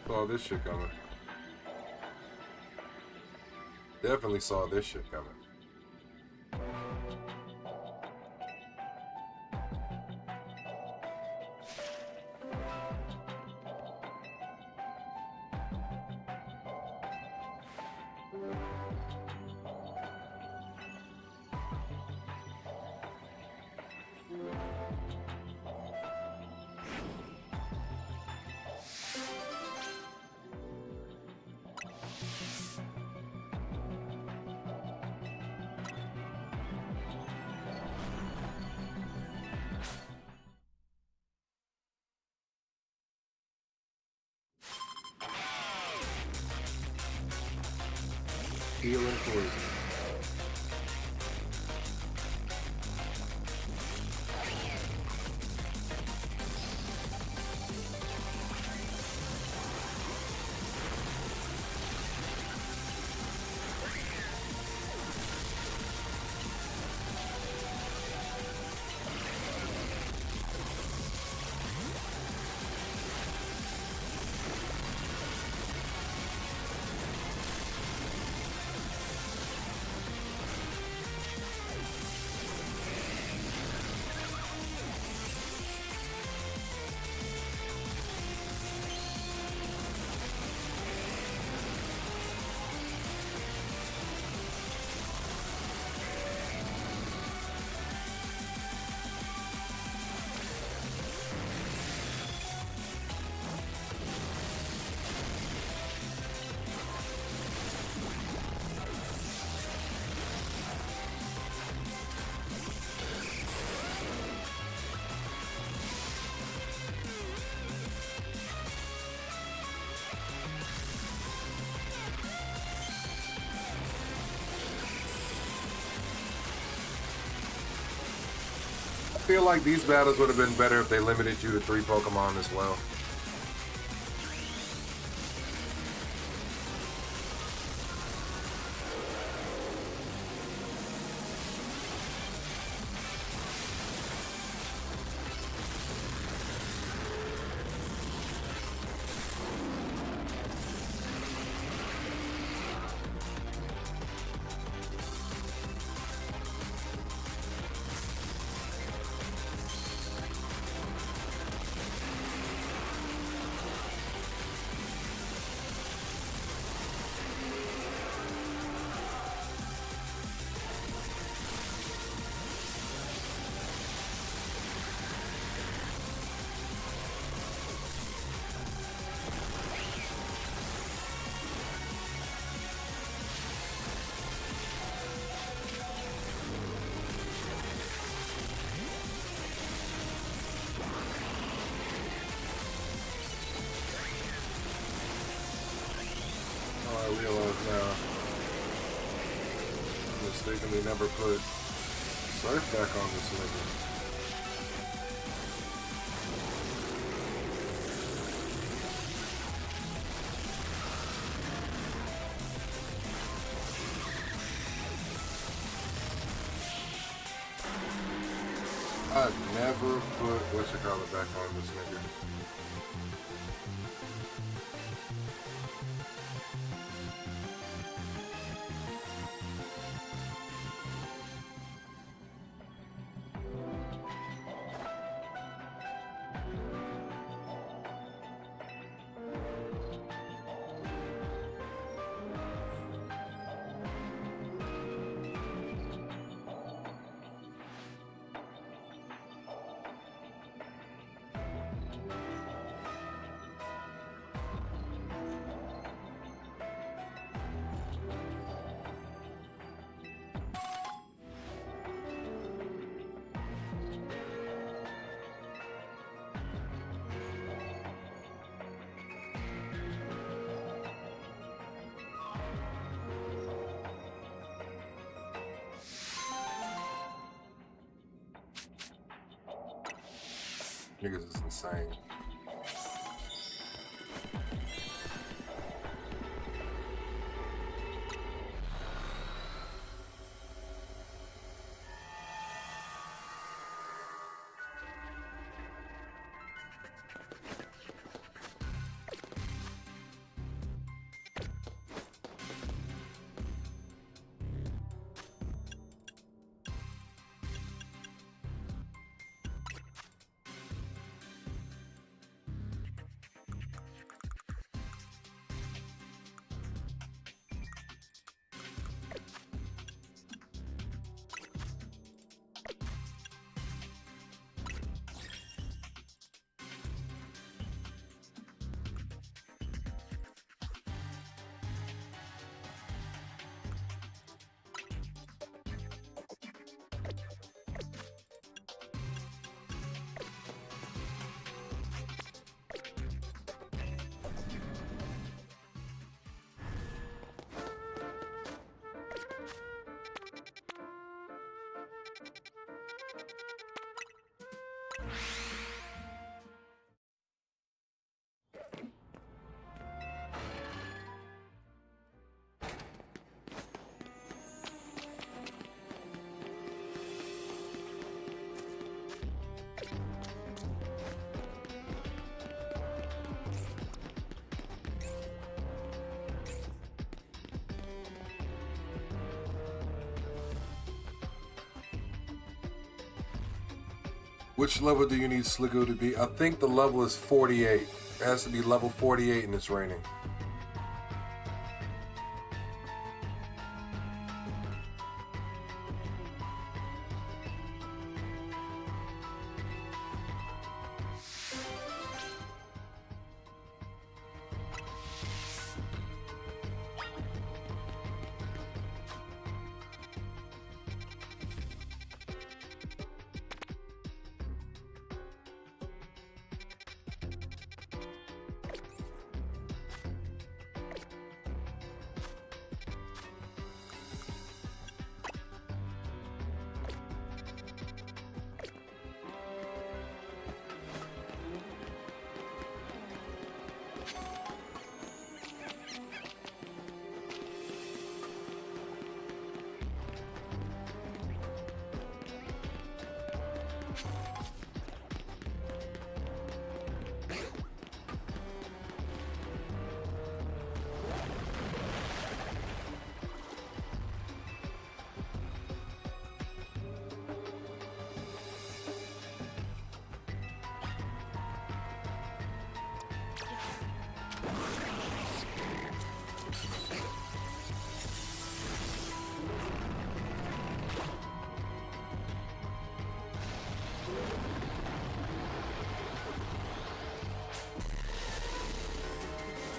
Saw this shit coming. Definitely saw this shit coming. Healing poison. feel like these battles would have been better if they limited you to 3 Pokemon as well. I realize now, I mistakenly never put Surf back on this nigga. I never put whatchamacallit back on this nigga. Niggas is insane. Which level do you need Slicko to be? I think the level is 48. It has to be level 48 and it's raining.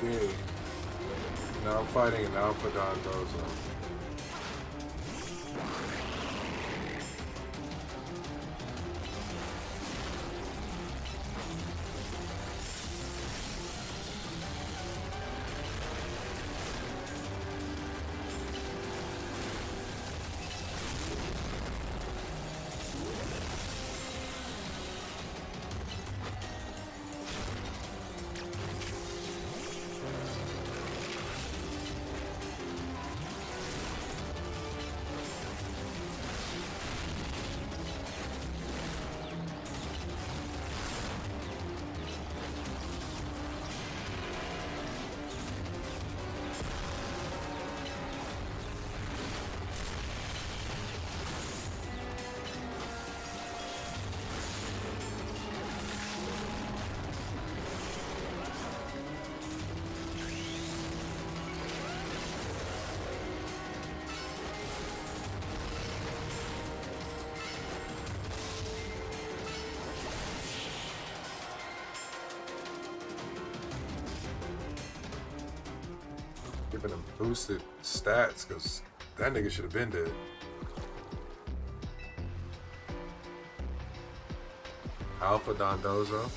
Okay. Now I'm fighting an Alpha Dondozo. Giving him boosted stats because that nigga should have been dead. Alpha Dondozo.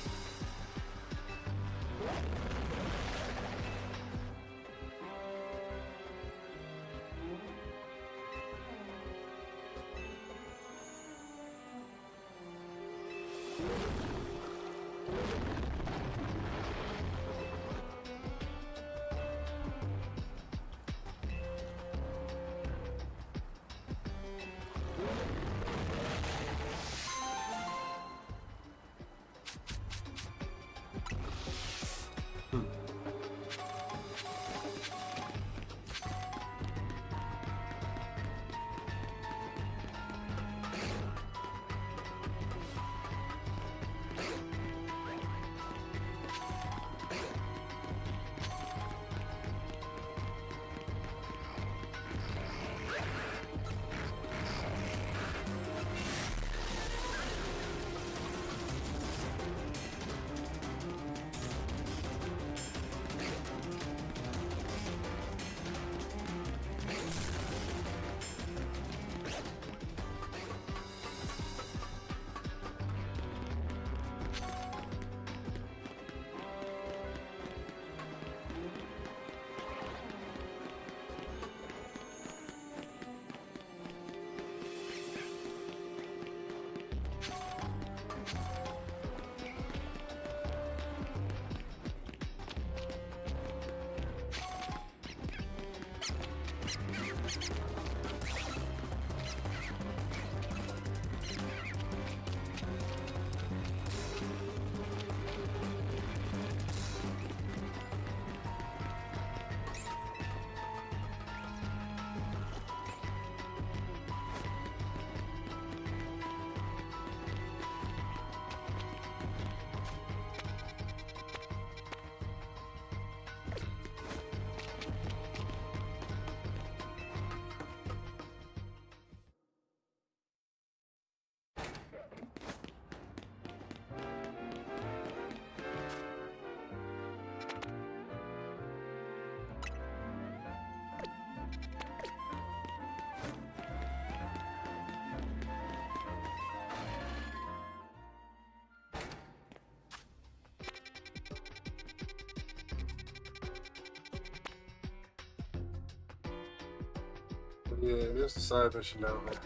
Yeah, there's the side mission down there.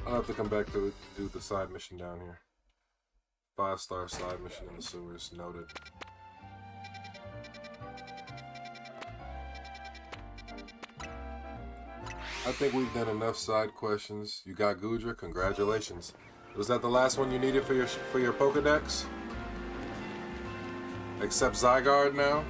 I'll have to come back to it to do the side mission down here. 5-star side mission in the sewers, noted. I think we've done enough side questions. You got Gudra, congratulations. Was that the last one you needed for your Pokedex? Except Zygarde now?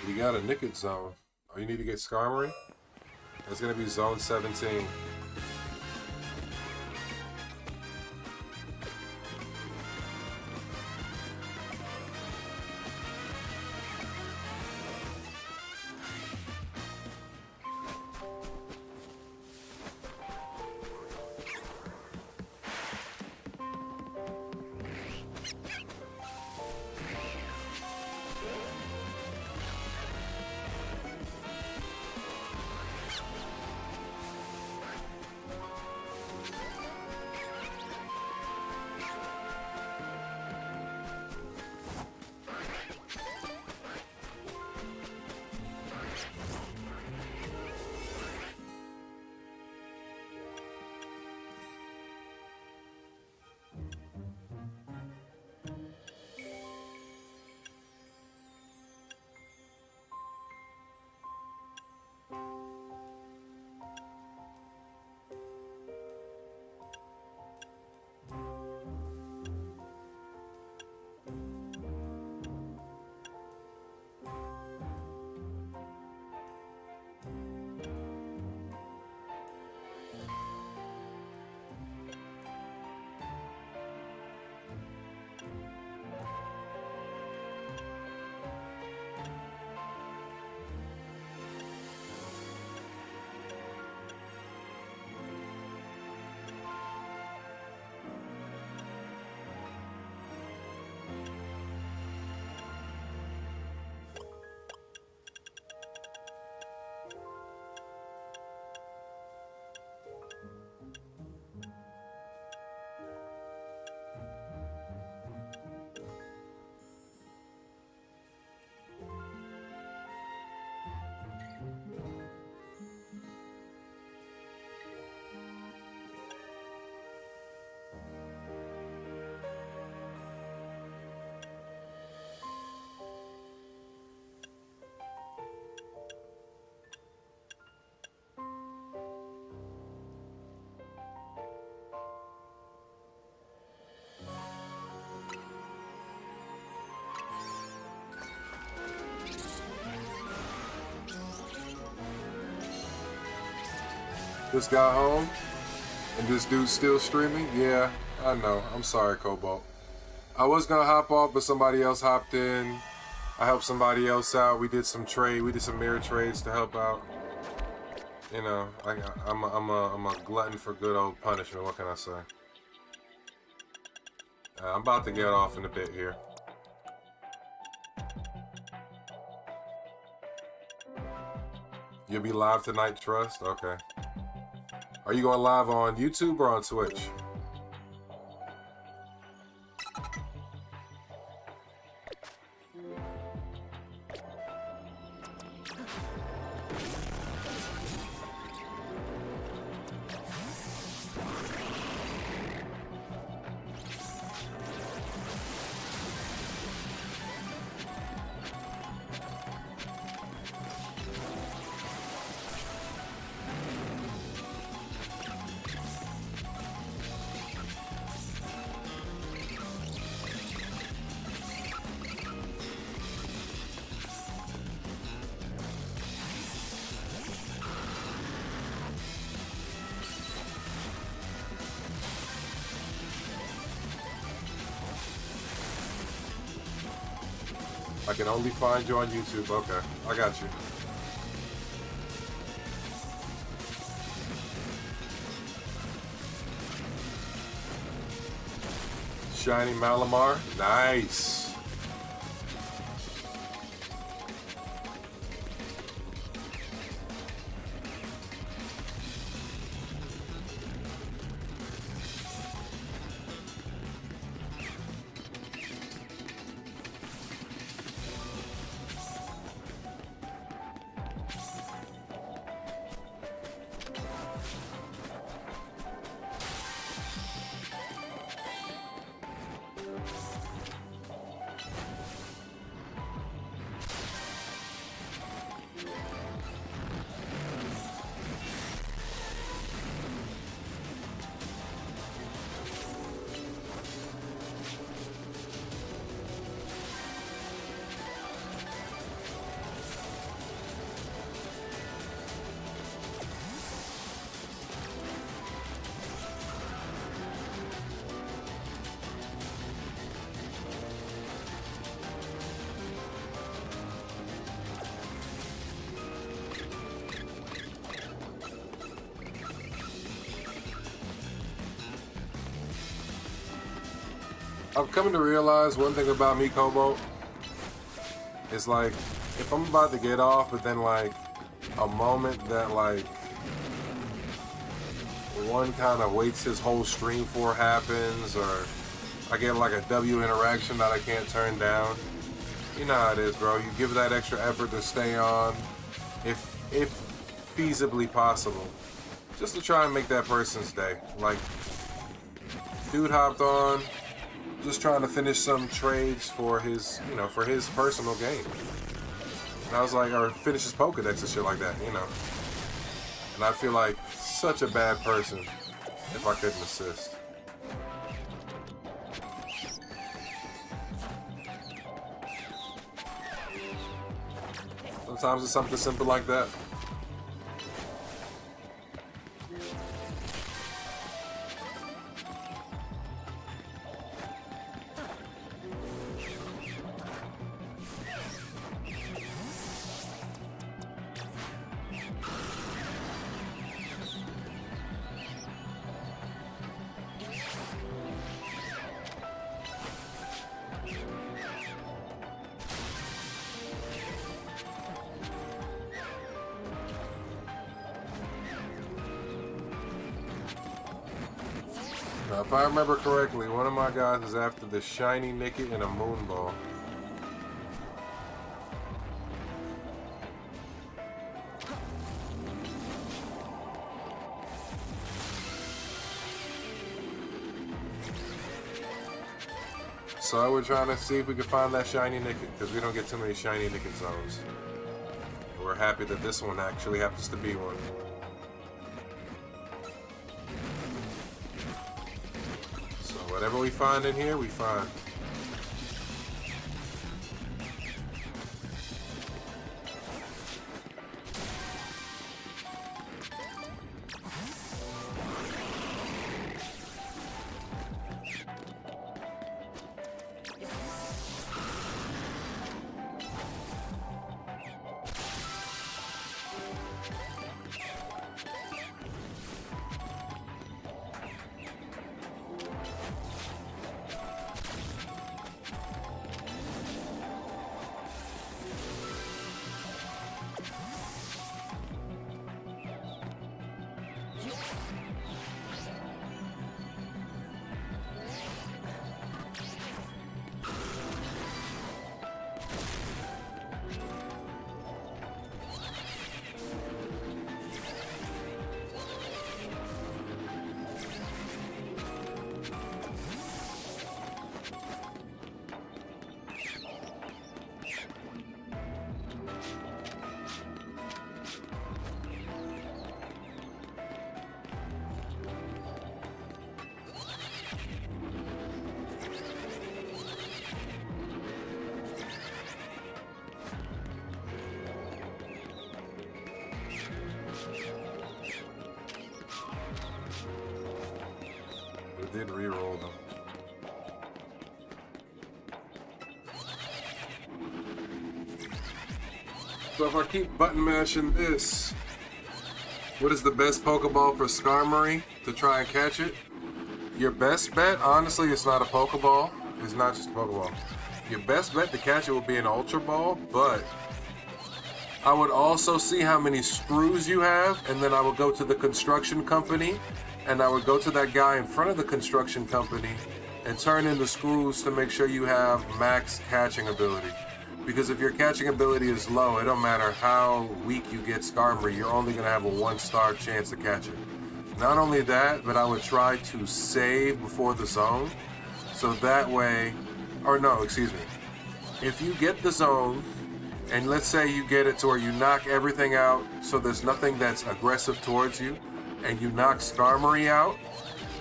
You got a Nicked zone. Oh, you need to get Skarmory? That's gonna be zone 17. Just got home, and this dude's still streaming? Yeah, I know. I'm sorry, Cobalt. I was gonna hop off, but somebody else hopped in. I helped somebody else out. We did some mirror trades to help out. You know, I'm a glutton for good old punishment. What can I say? I'm about to get off in a bit here. You'll be live tonight, Trust? Okay. Are you going live on YouTube or on Twitch? I can only find you on YouTube. Okay, I got you. Shiny Malamar. Nice. I'm coming to realize one thing about me, Cobalt, is like, if I'm about to get off, but then like a moment that like one kind of waits his whole stream for happens, or I get like a W interaction that I can't turn down. You know how it is, bro. You give that extra effort to stay on, if feasibly possible, just to try and make that person's day. Like, dude hopped on, just trying to finish some trades for his, you know, for his personal gain. And I was like, or finish his Pokedex and shit like that, you know. And I feel like such a bad person if I couldn't assist. Sometimes it's something simple like that. Now, if I remember correctly, one of my guys is after the Shiny Nicket and a Moon Ball. So we're trying to see if we can find that Shiny Nicket, because we don't get too many Shiny Nicket zones. And we're happy that this one actually happens to be one. Whatever we find in here, we find. We did re-roll them. So if I keep button mashing this, what is the best Pokeball for Skarmory to try and catch it? Your best bet, honestly, it's not a Pokeball. It's not just a Pokeball. Your best bet to catch it would be an Ultra Ball, but I would also see how many screws you have, and then I would go to the construction company, and I would go to that guy in front of the construction company and turn in the screws to make sure you have max catching ability. Because if your catching ability is low, it don't matter how weak you get Skarmory, you're only going to have a 1-star chance to catch it. Not only that, but I would try to save before the zone, so that way, or no, excuse me. If you get the zone, and let's say you get it to where you knock everything out, so there's nothing that's aggressive towards you, and you knock Skarmory out,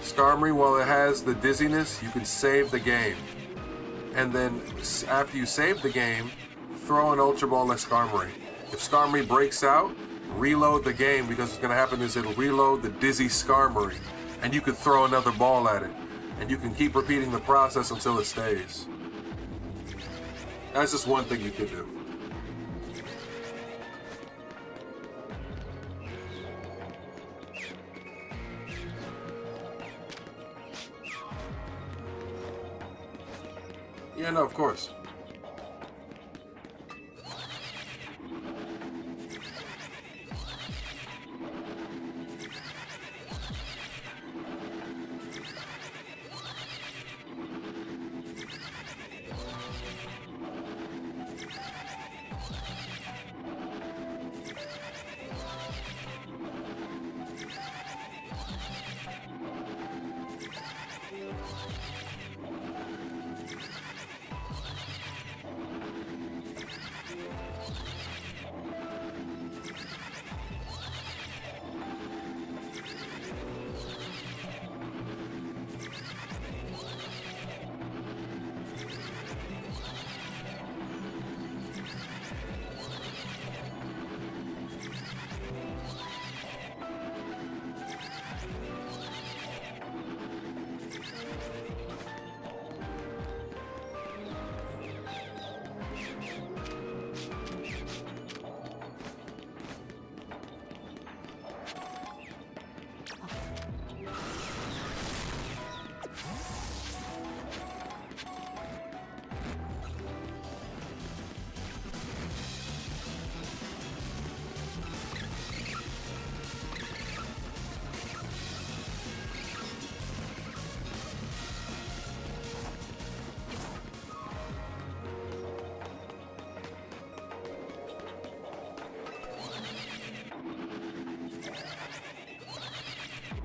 Skarmory, while it has the dizziness, you can save the game. And then after you save the game, throw an Ultra Ball at Skarmory. If Skarmory breaks out, reload the game, because what's going to happen is it'll reload the dizzy Skarmory, and you could throw another ball at it. And you can keep repeating the process until it stays. That's just one thing you could do. no, of course.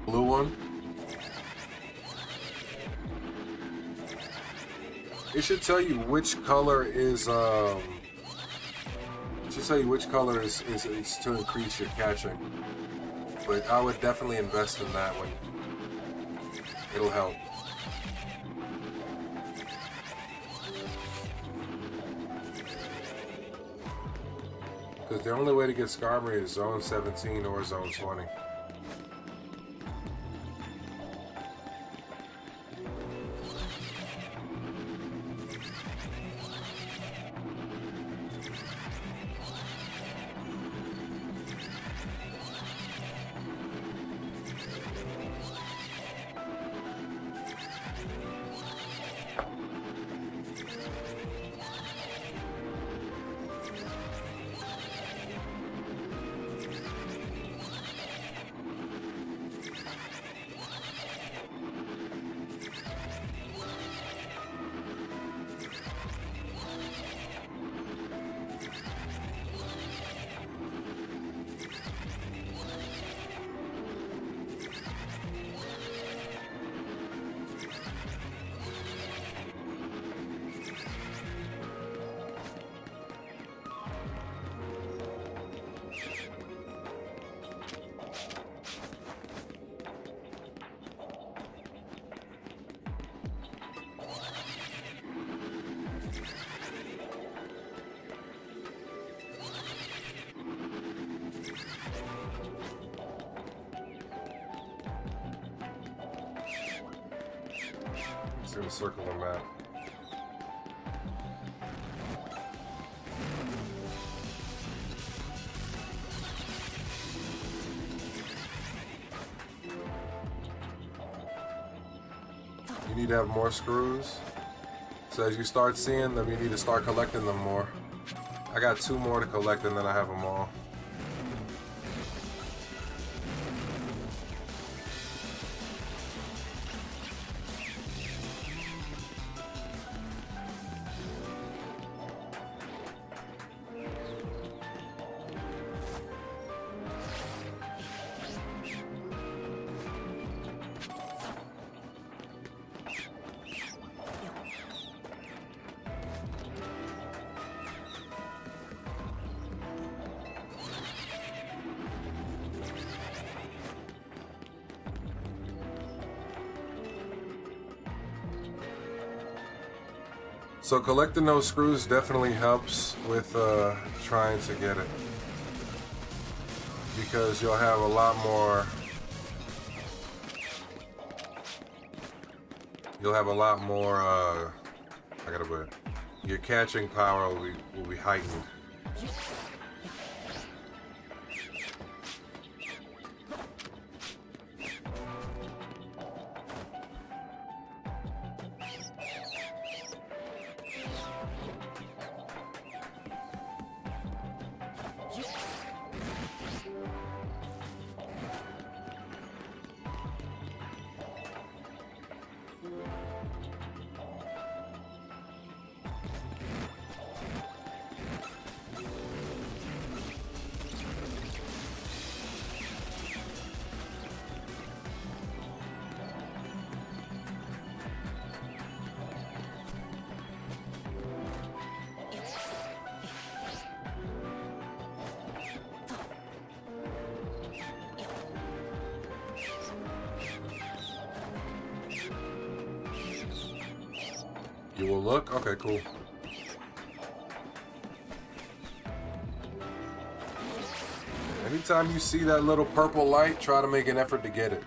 Blue one. It should tell you which color is it should tell you which color is to increase your catching. But I would definitely invest in that one. It'll help. Because the only way to get Skarmory is zone 17 or zone 20. It's gonna circle the map. You need to have more screws. So as you start seeing them, you need to start collecting them more. I got 2 more to collect and then I have them all. So collecting those screws definitely helps with trying to get it, because you'll have a lot more. You'll have a lot more. I gotta put it. Your catching power will be heightened. You will look? Okay, cool. Anytime you see that little purple light, try to make an effort to get it.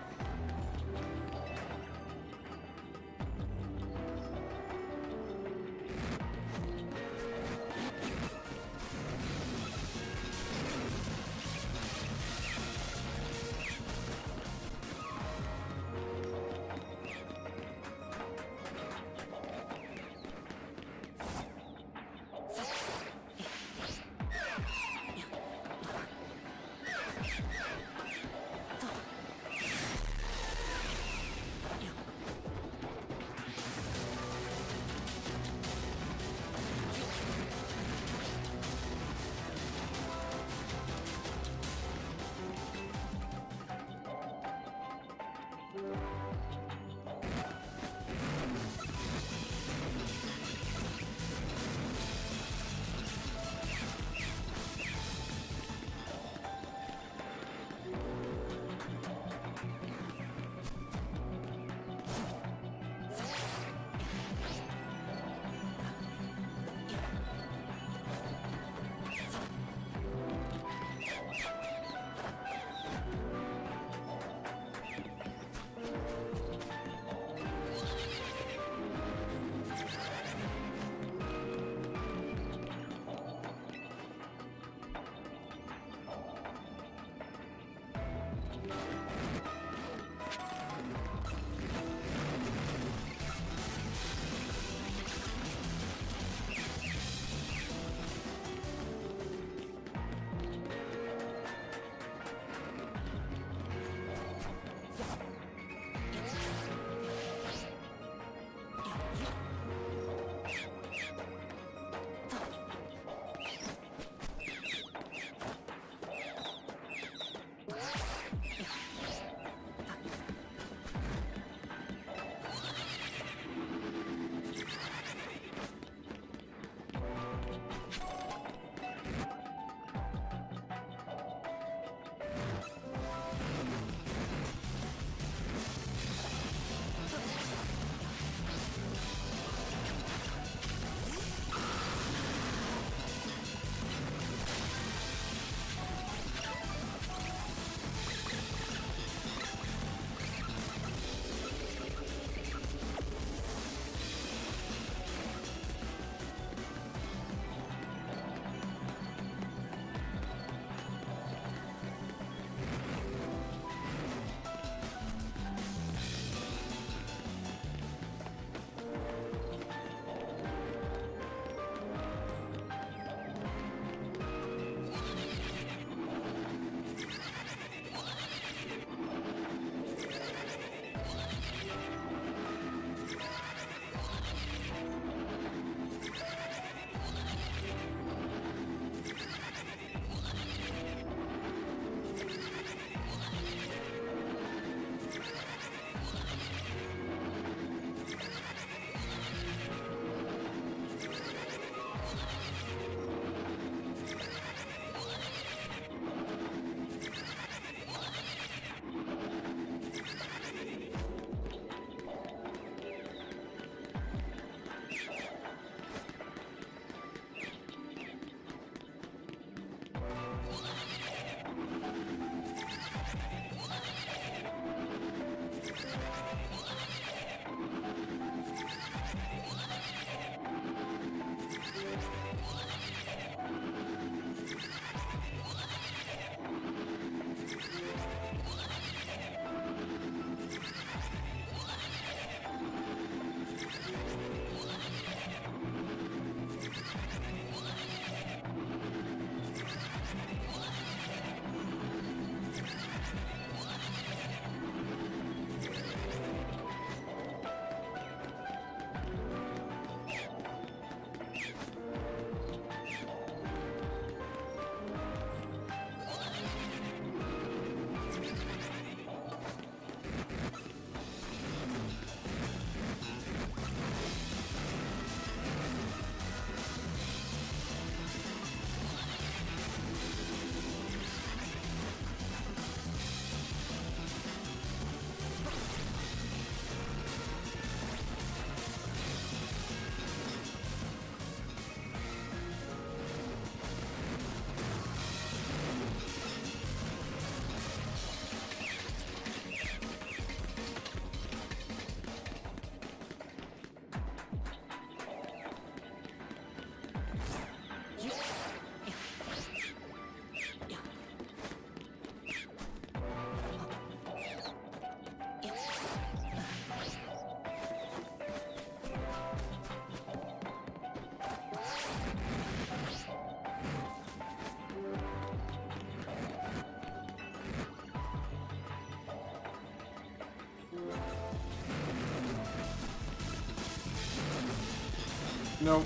Nope.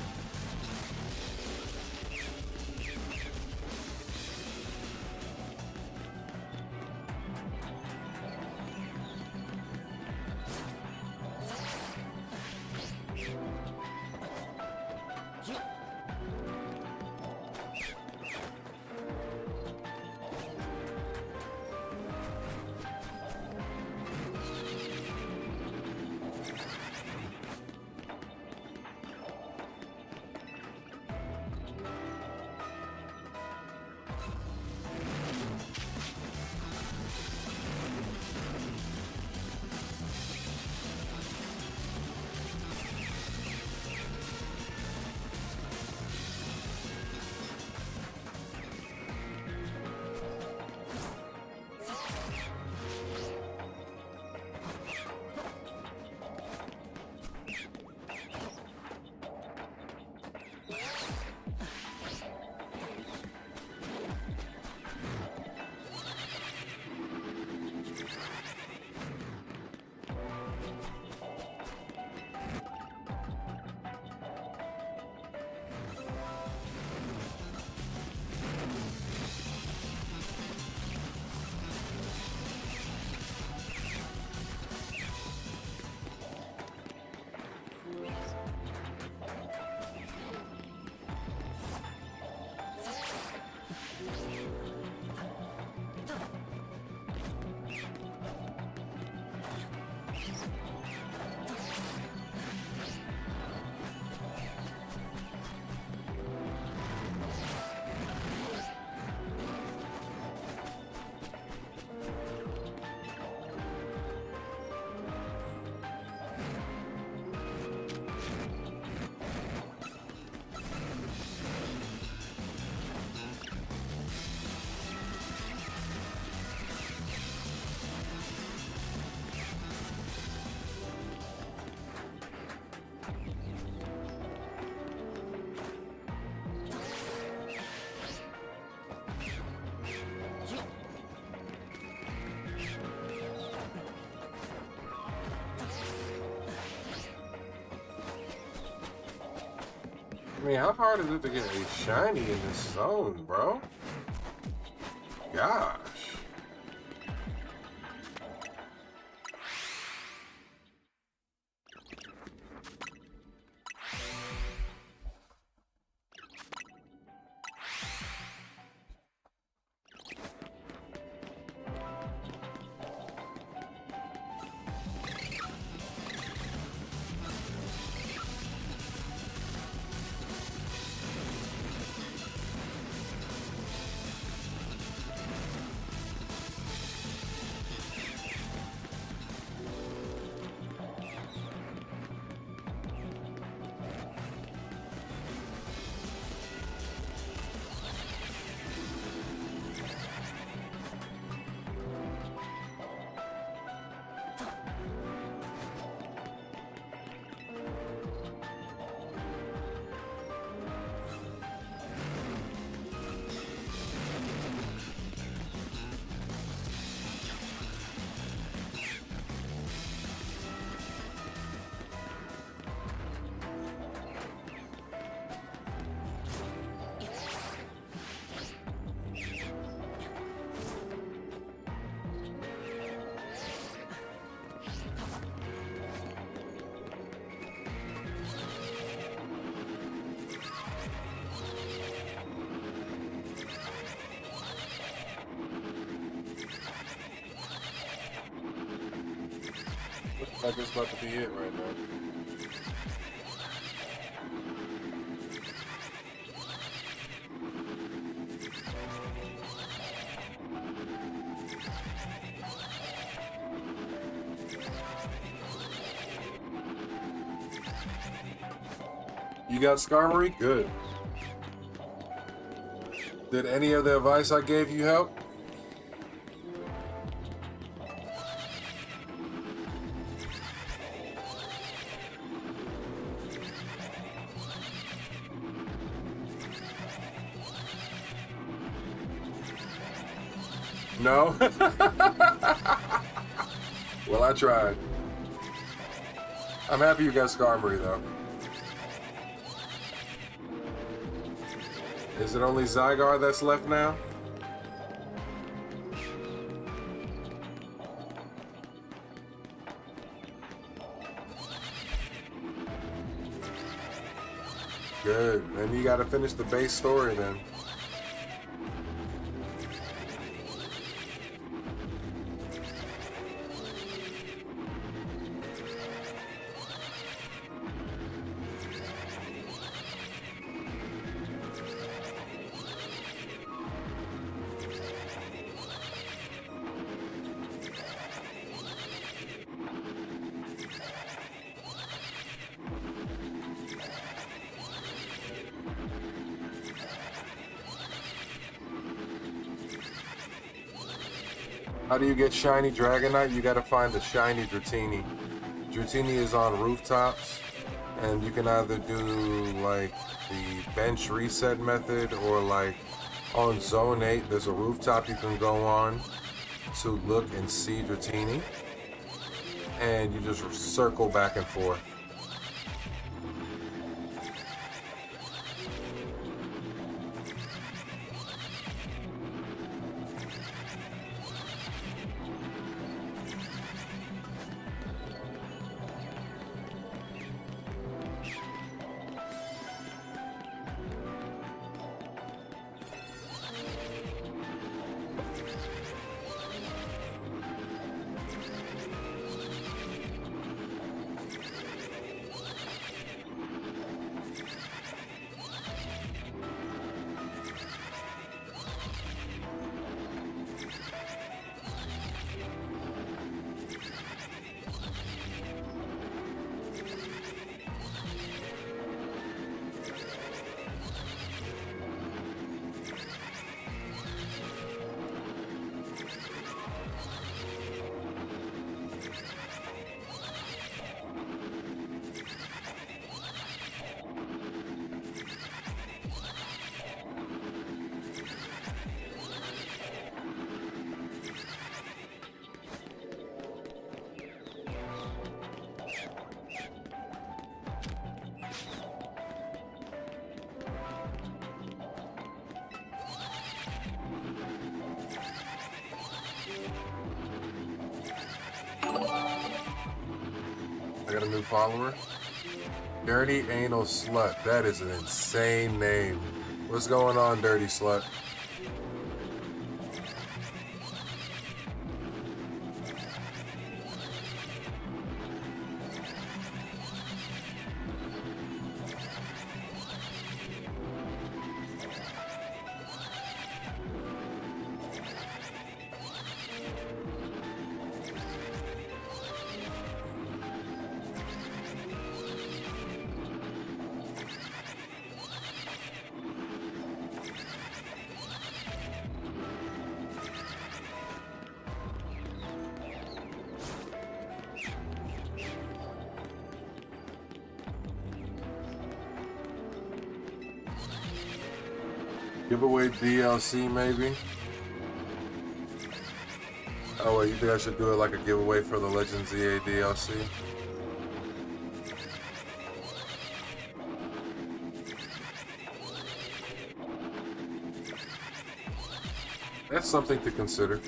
I mean, how hard is it to get a shiny in this zone, bro? Gosh. Looks like it's about to be it right now. You got Skarmory? Good. Did any of the advice I gave you help? No? Well, I tried. I'm happy you got Skarmory, though. Is it only Zygarde that's left now? Good. Then you gotta finish the base story then. How do you get shiny Dragonite? You gotta find a shiny Dratini. Dratini is on rooftops, and you can either do like the bench reset method or like on Zone 8, there's a rooftop you can go on to look and see Dratini, and you just circle back and forth. I got a new follower. Dirty Anal Slut. That is an insane name. What's going on, Dirty Slut? Giveaway DLC maybe? Oh wait, you think I should do it like a giveaway for the Legends Z-A DLC? That's something to consider.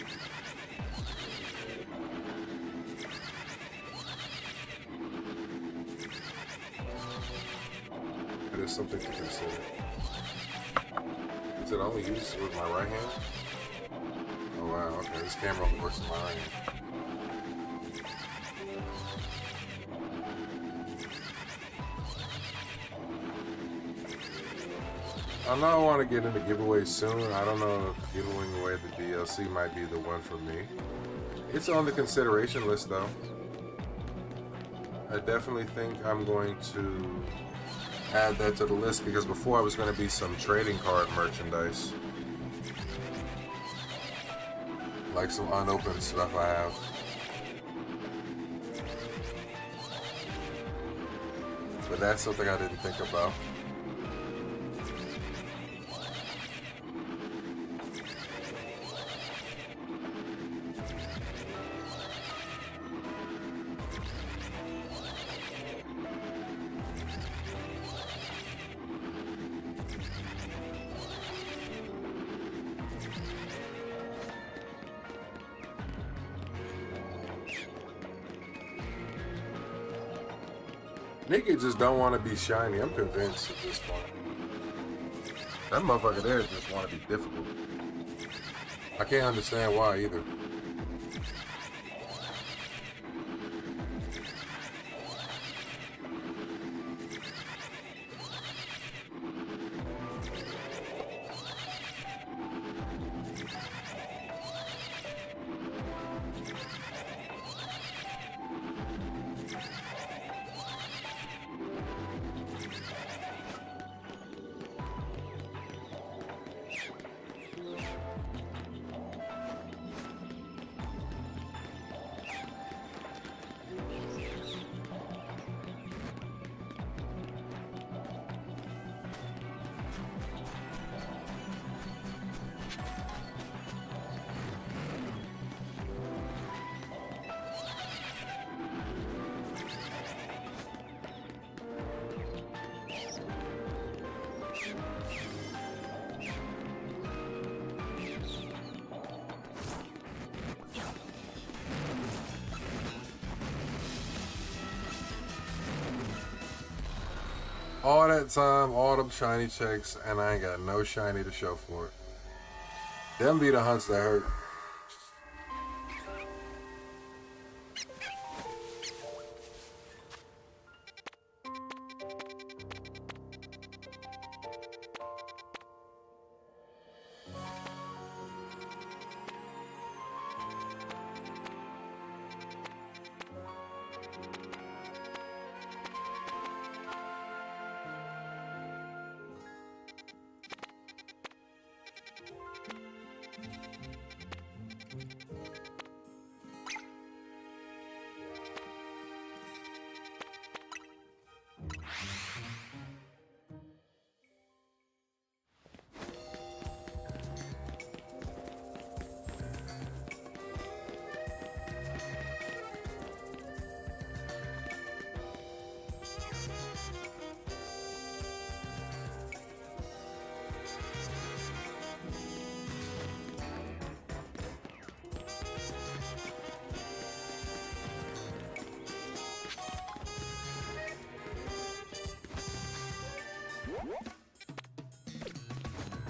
It is something to consider. Is it only used with my right hand? Oh wow, okay, this camera only works with my right hand. I know I want to get into giveaways soon. I don't know if giving away the DLC might be the one for me. It's on the consideration list though. I definitely think I'm going to add that to the list because before I was going to be some trading card merchandise. Like some unopened stuff I have. But that's something I didn't think about. Nigga just don't want to be shiny. I'm convinced at this point. That motherfucker there just want to be difficult. I can't understand why either. All that time, all them shiny checks, and I ain't got no shiny to show for it. Them be the hunts that hurt.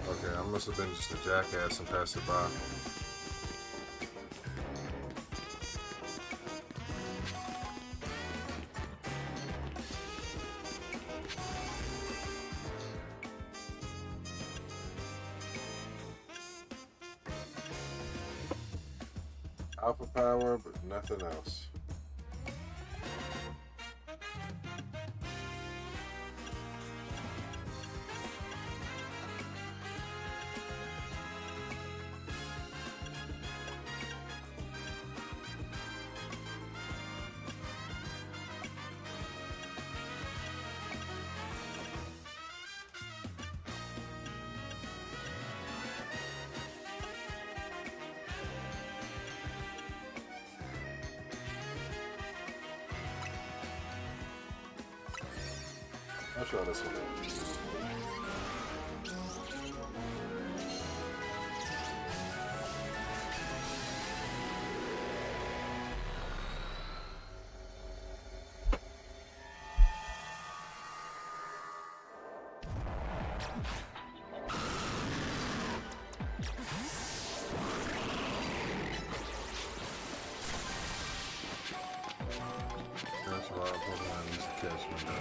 Okay, I must have been just a jackass and passed it by. Alpha power, but nothing else. I'll try this one. That's why Pokemon used to catch me down.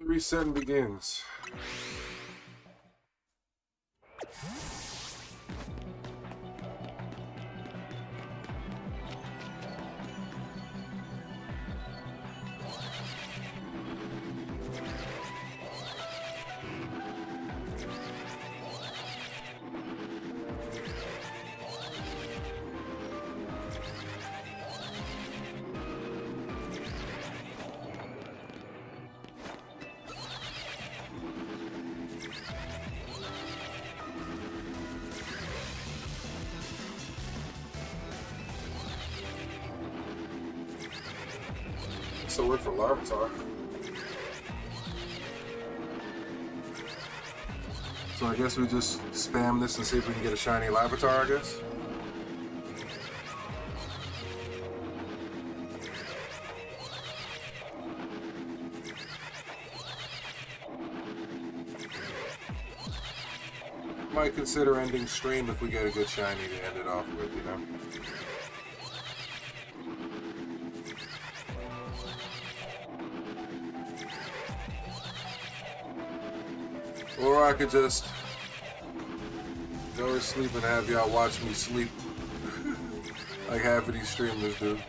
The resetting begins. So wait for Larvitar. So I guess we just spam this and see if we can get a shiny Larvitar, I guess. Might consider ending stream if we get a good shiny to end it off with, you know? Or I could just go to sleep and have y'all watch me sleep like half of these streamers do.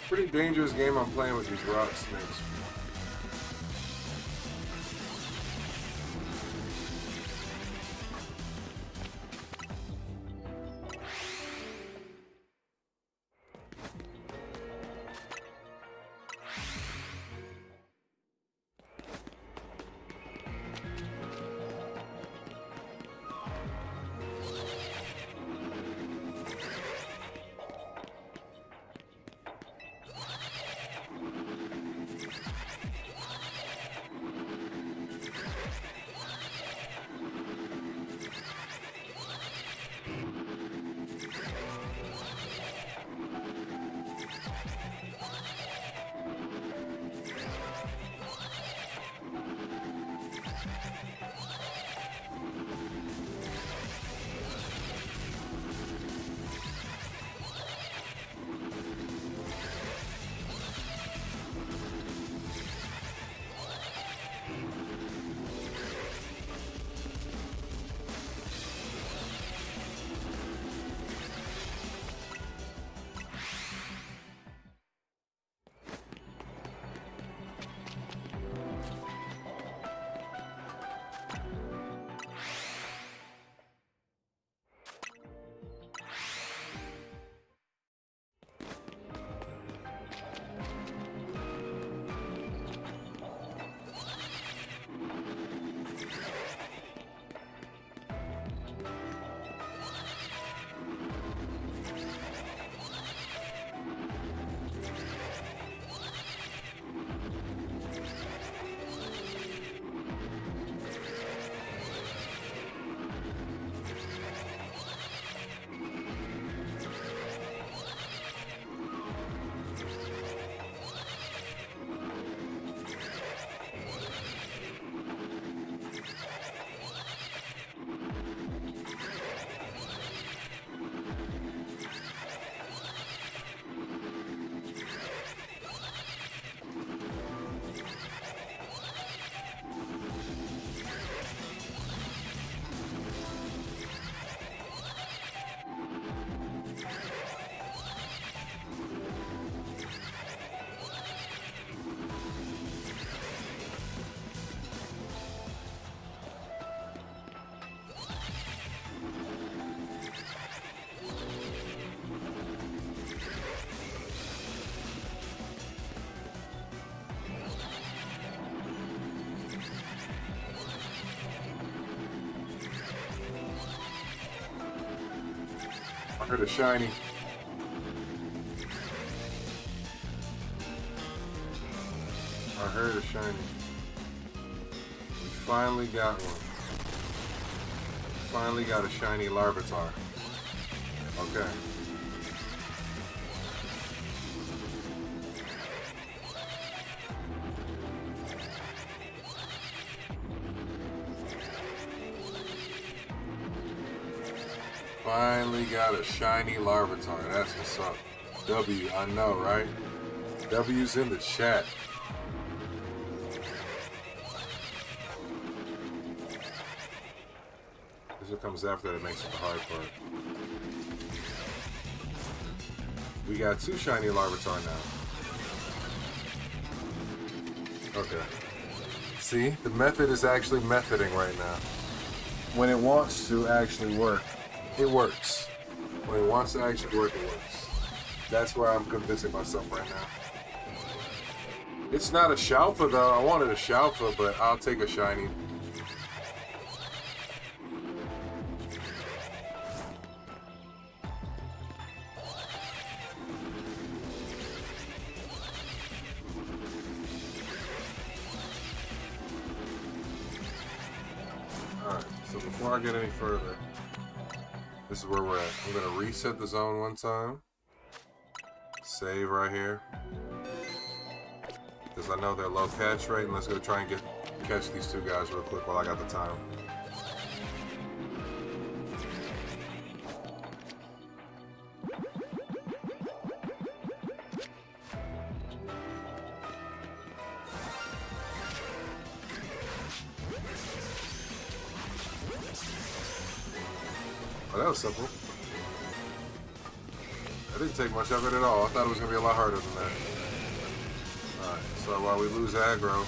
Pretty dangerous game I'm playing with these rock snakes. I heard a shiny. I heard a shiny. We finally got one. Finally got a shiny Larvitar. Okay. Finally got a shiny Larvitar. That's what's up. W, I know, right? W's in the chat. This what comes after that makes it the hard part. We got 2 shiny Larvitar now. Okay. See, the method is actually methoding right now. When it wants to actually work, it works. When it wants to actually work, it works. That's where I'm convincing myself right now. It's not a Shalfa though. I wanted a Shalfa, but I'll take a shiny. Alright, so before I get any further, this is where we're at. I'm going to reset the zone one time. Save right here. Because I know they're low catch rate, and let's go try and catch these 2 guys real quick while I got the time. Oh, that was simple. I didn't take much of it at all. I thought it was going to be a lot harder than that. Alright, so while we lose aggro,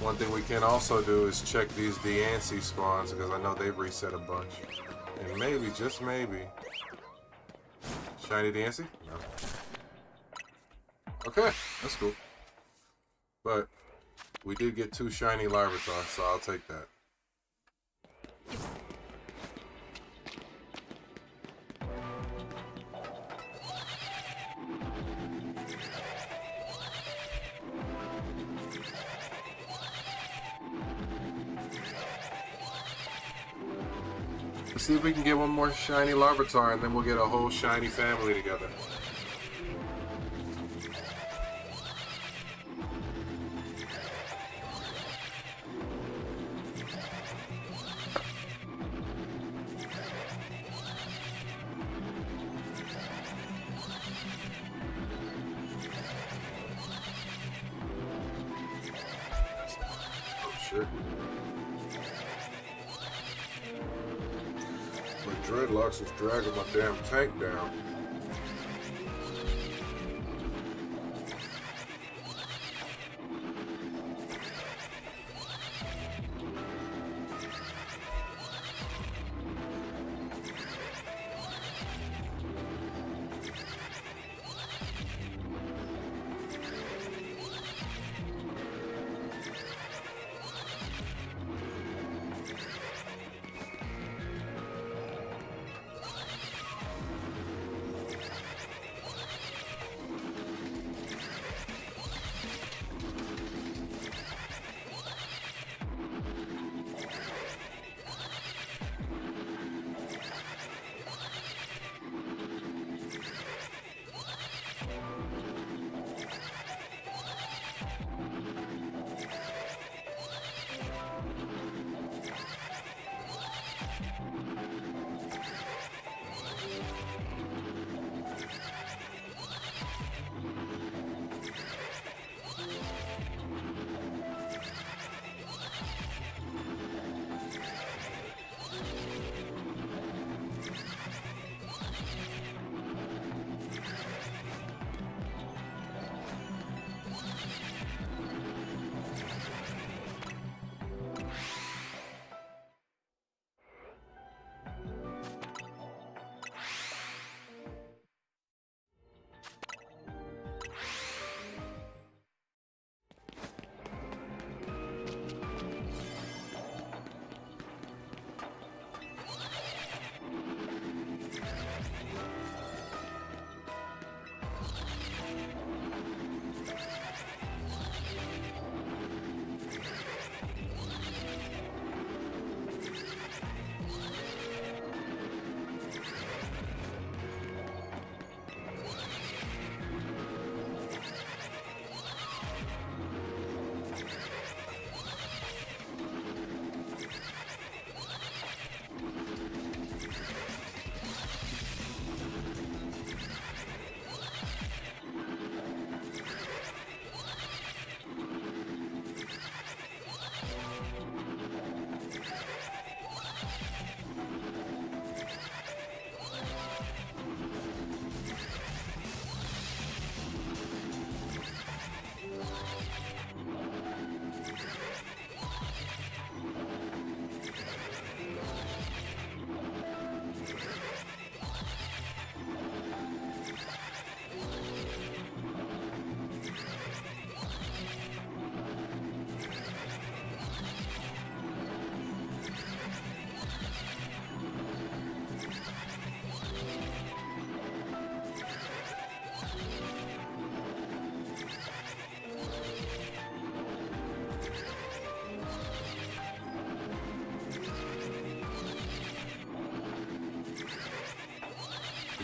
one thing we can also do is check these DLC spawns, because I know they've reset a bunch. And maybe, just maybe, shiny DLC? No. Okay, that's cool. But we did get 2 shiny Larvitar, so I'll take that. Let's see if we can get one more shiny Larvitar, and then we'll get a whole shiny family together. Oh shit. My dreadlocks is dragging my damn tank down.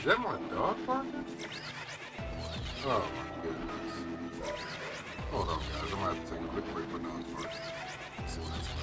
Is that my dog barking? Oh my goodness. Hold on, guys. I'm gonna have to take a quick break for dogs barking. Let's see what that's about.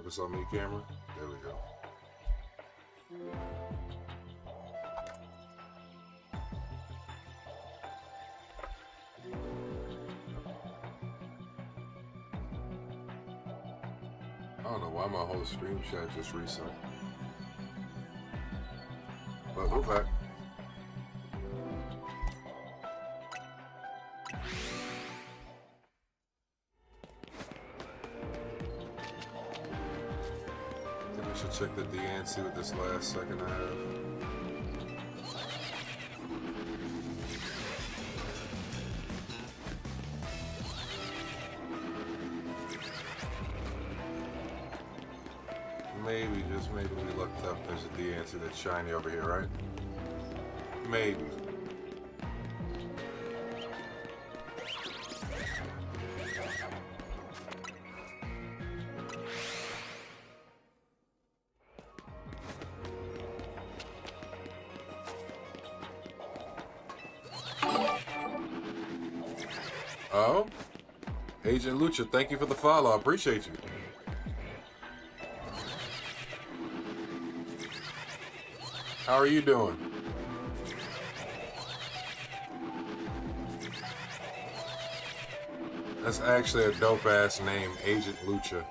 focus on me, camera. There we go. I don't know why my whole stream chat just reset. But we're back. Check the DLC with this last second I have. Maybe, just maybe we looked up, there's a DLC that's shiny over here, right? Maybe. Oh, Agent Lucha, thank you for the follow. I appreciate you. How are you doing? That's actually a dope ass name, Agent Lucha.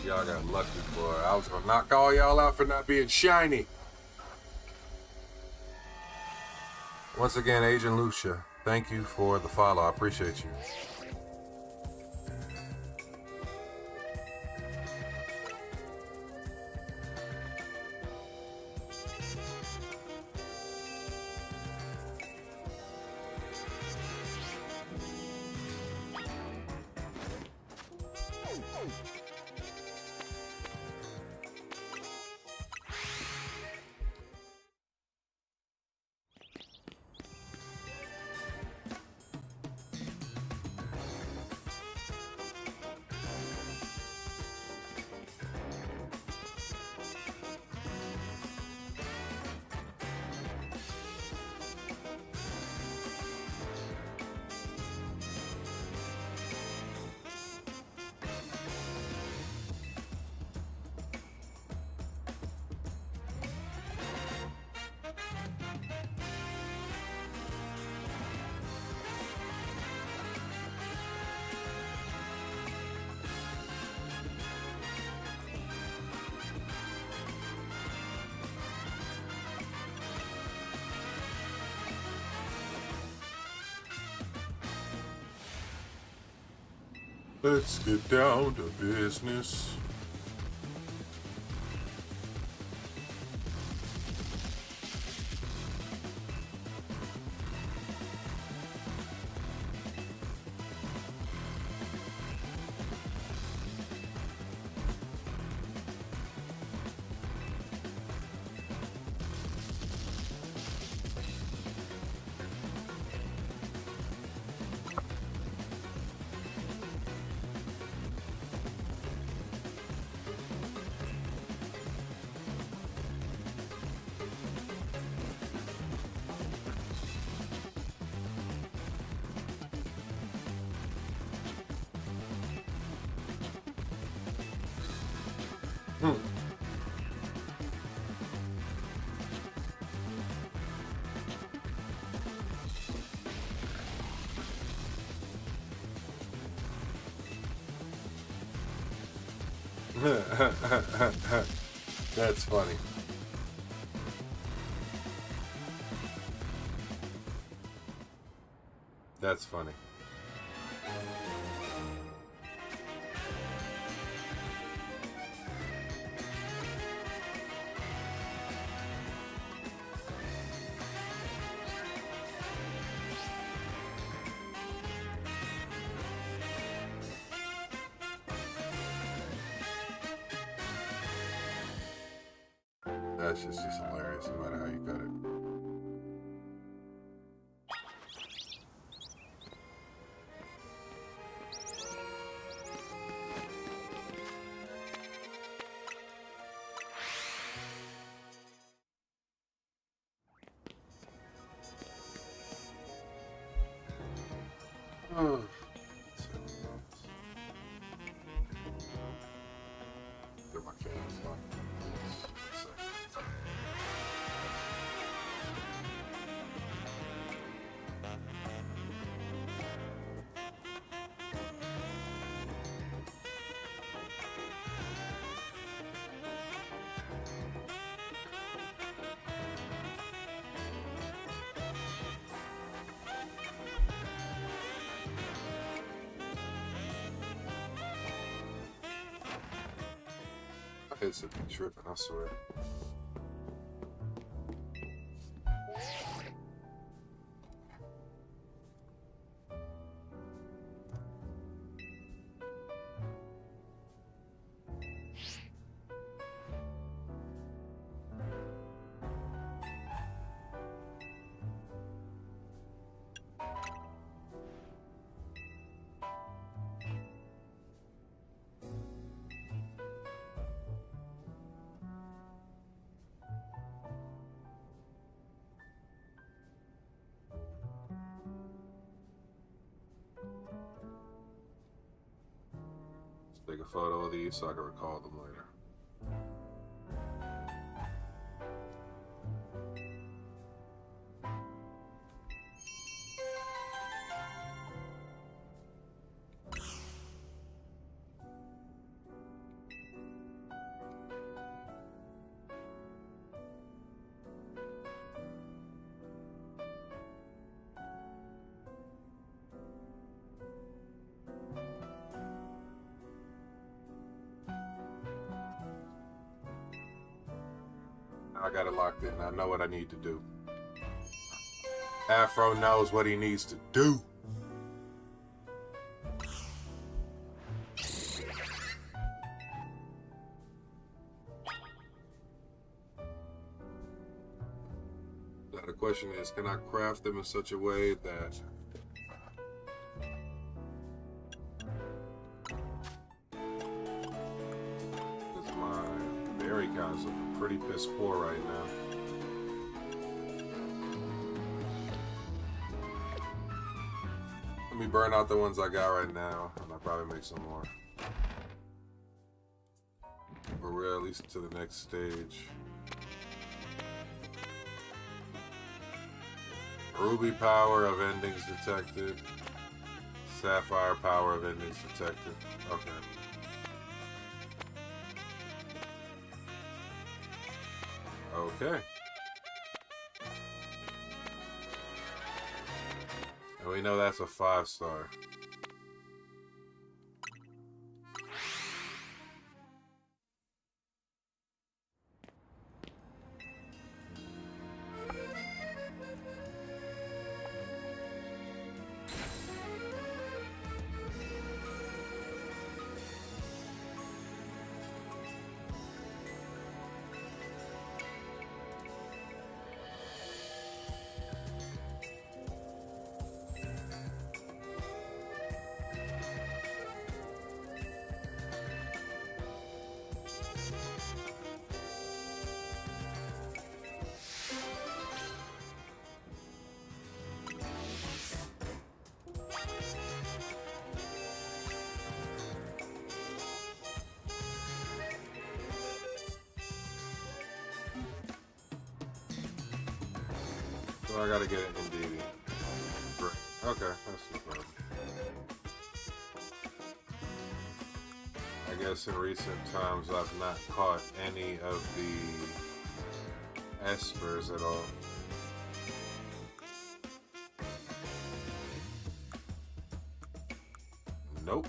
Y'all got lucky, boy. I was gonna knock all y'all out for not being shiny. Once again, Agent Lucia, thank you for the follow. I appreciate you. Let's get down to business. That's funny. That's funny. That's just hilarious, no matter how you cut it. Oh. Get my cans locked. It's a big tripping, I swear. Take a photo of these so I can recall them later. I got it locked in. I know what I need to do. Afro knows what he needs to do. Now the question is, can I craft them in such a way that berry count is looking pretty piss poor right now. Let me burn out the ones I got right now, and I'll probably make some more. But we're at least to the next stage. Ruby power of endings detected. Sapphire power of endings detected. Okay. Okay. And we know that's a 5-star. So I gotta get it in DD. Okay, that's no problem. I guess in recent times I've not caught any of the espers at all. Nope.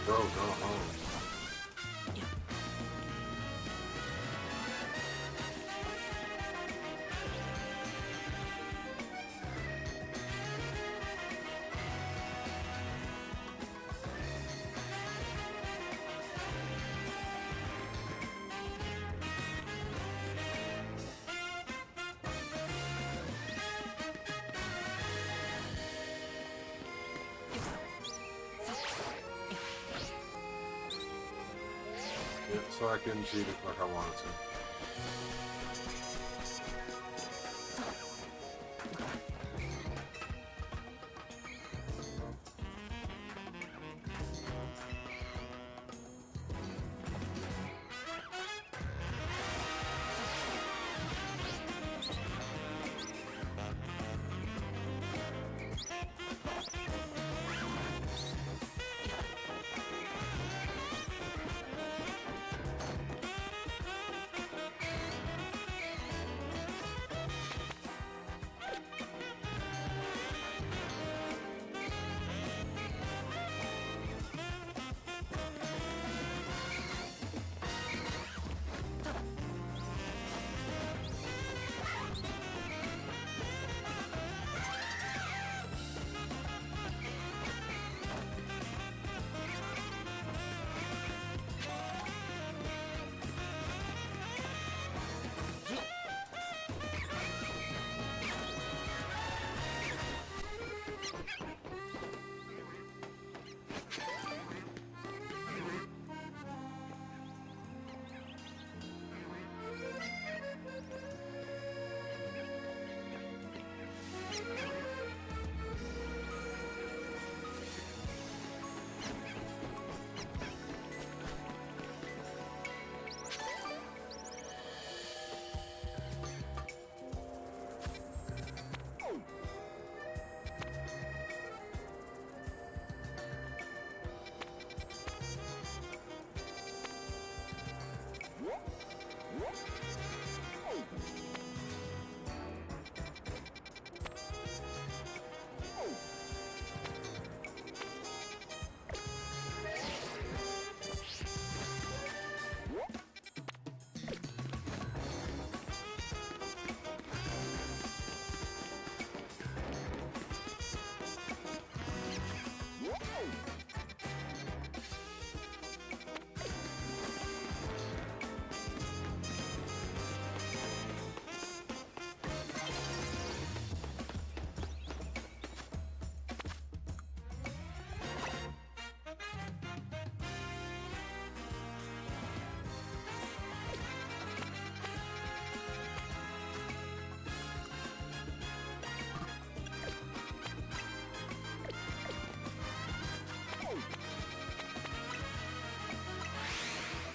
Bro, go home. Yeah, so I couldn't cheat it like I wanted to.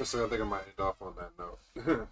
So I think I might end off on that note.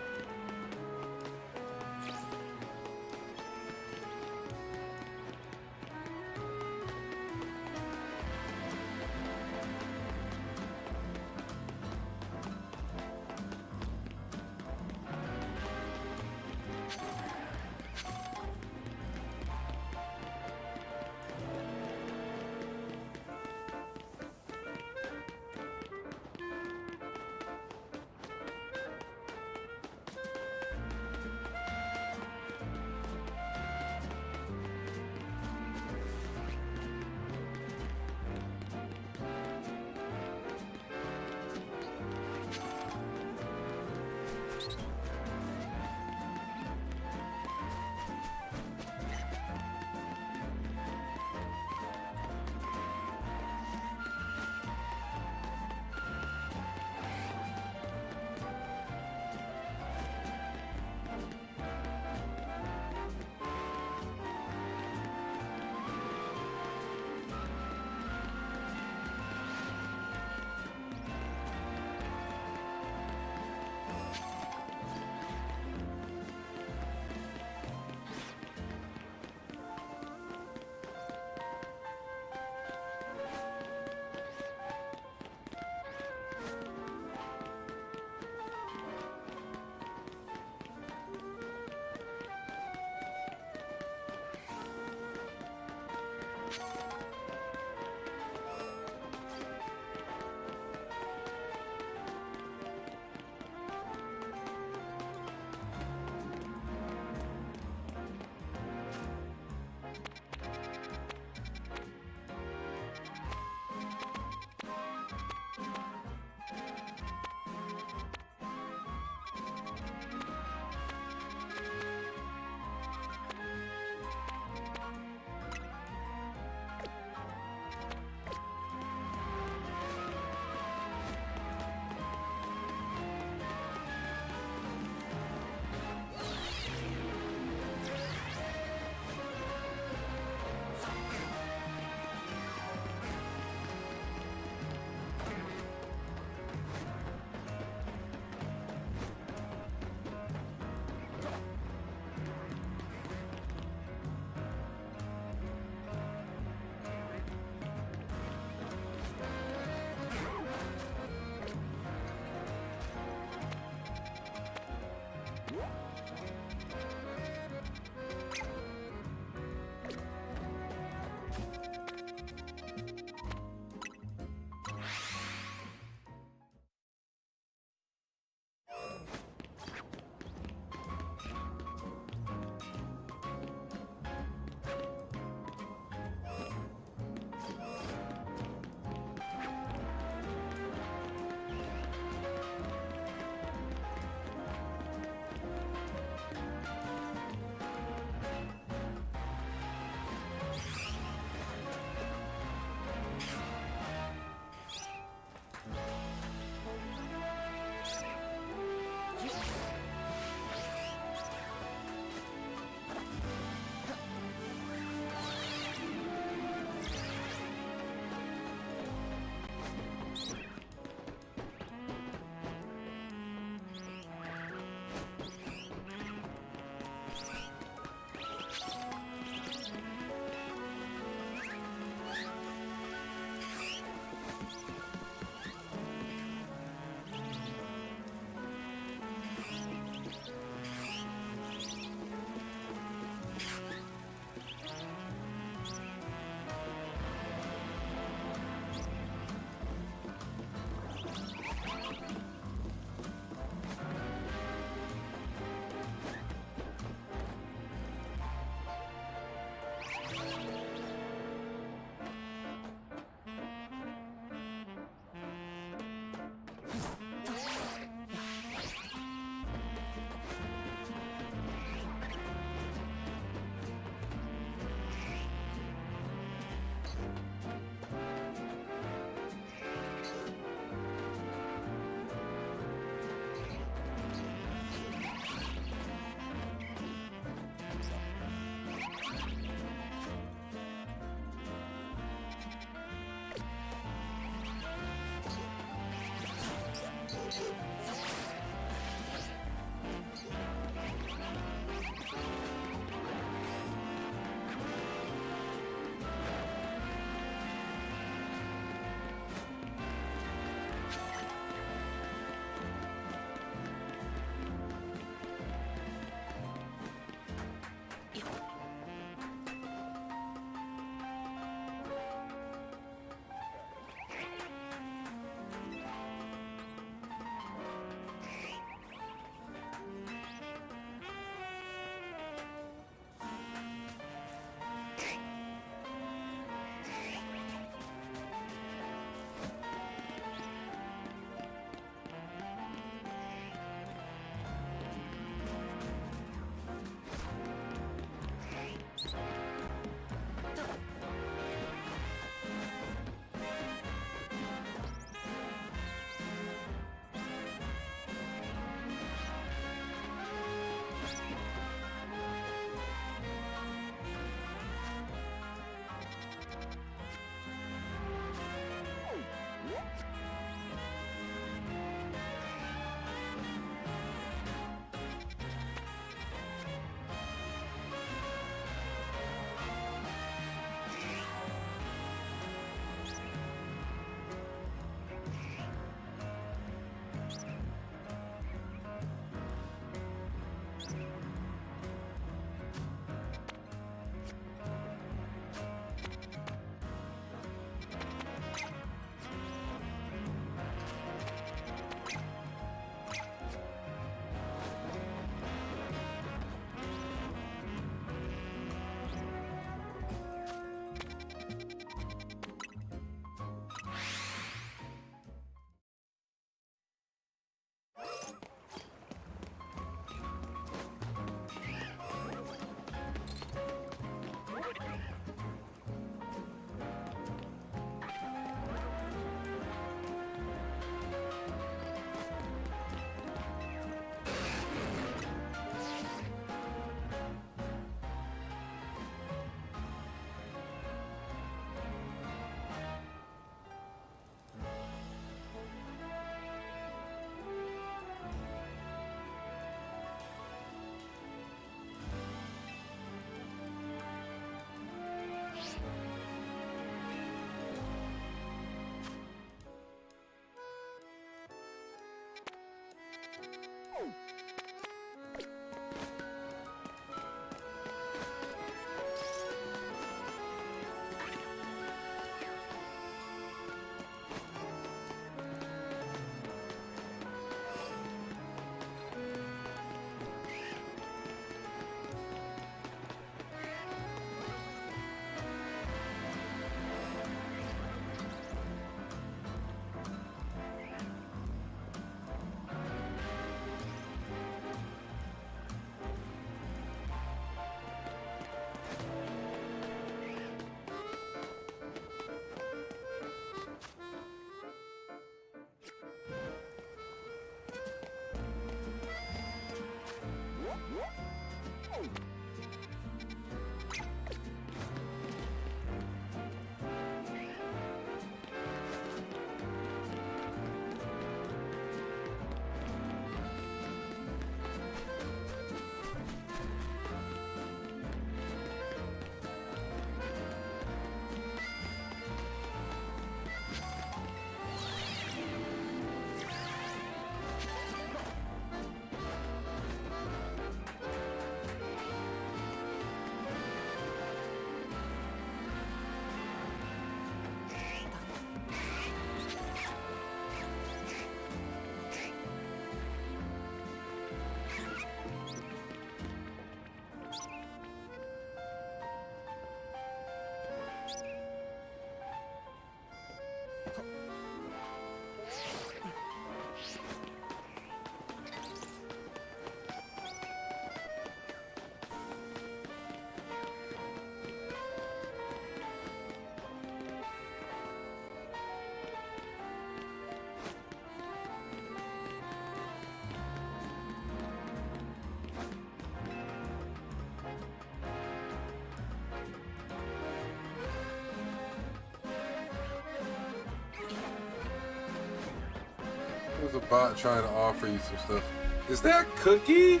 There's a bot trying to offer you some stuff. Is that Cookie?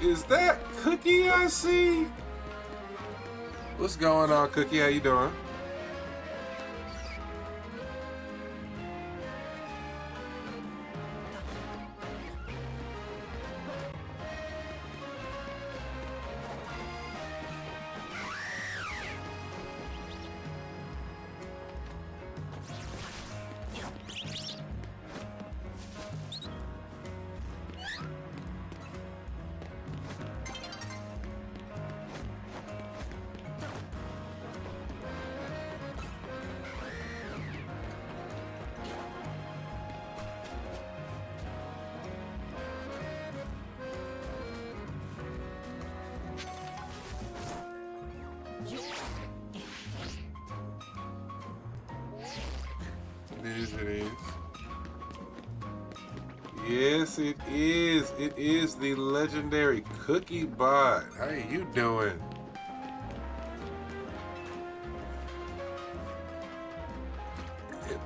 Is that Cookie I see? What's going on, Cookie? How you doing? It is. Yes, it is. It is the legendary Cookie Bot. How are you doing?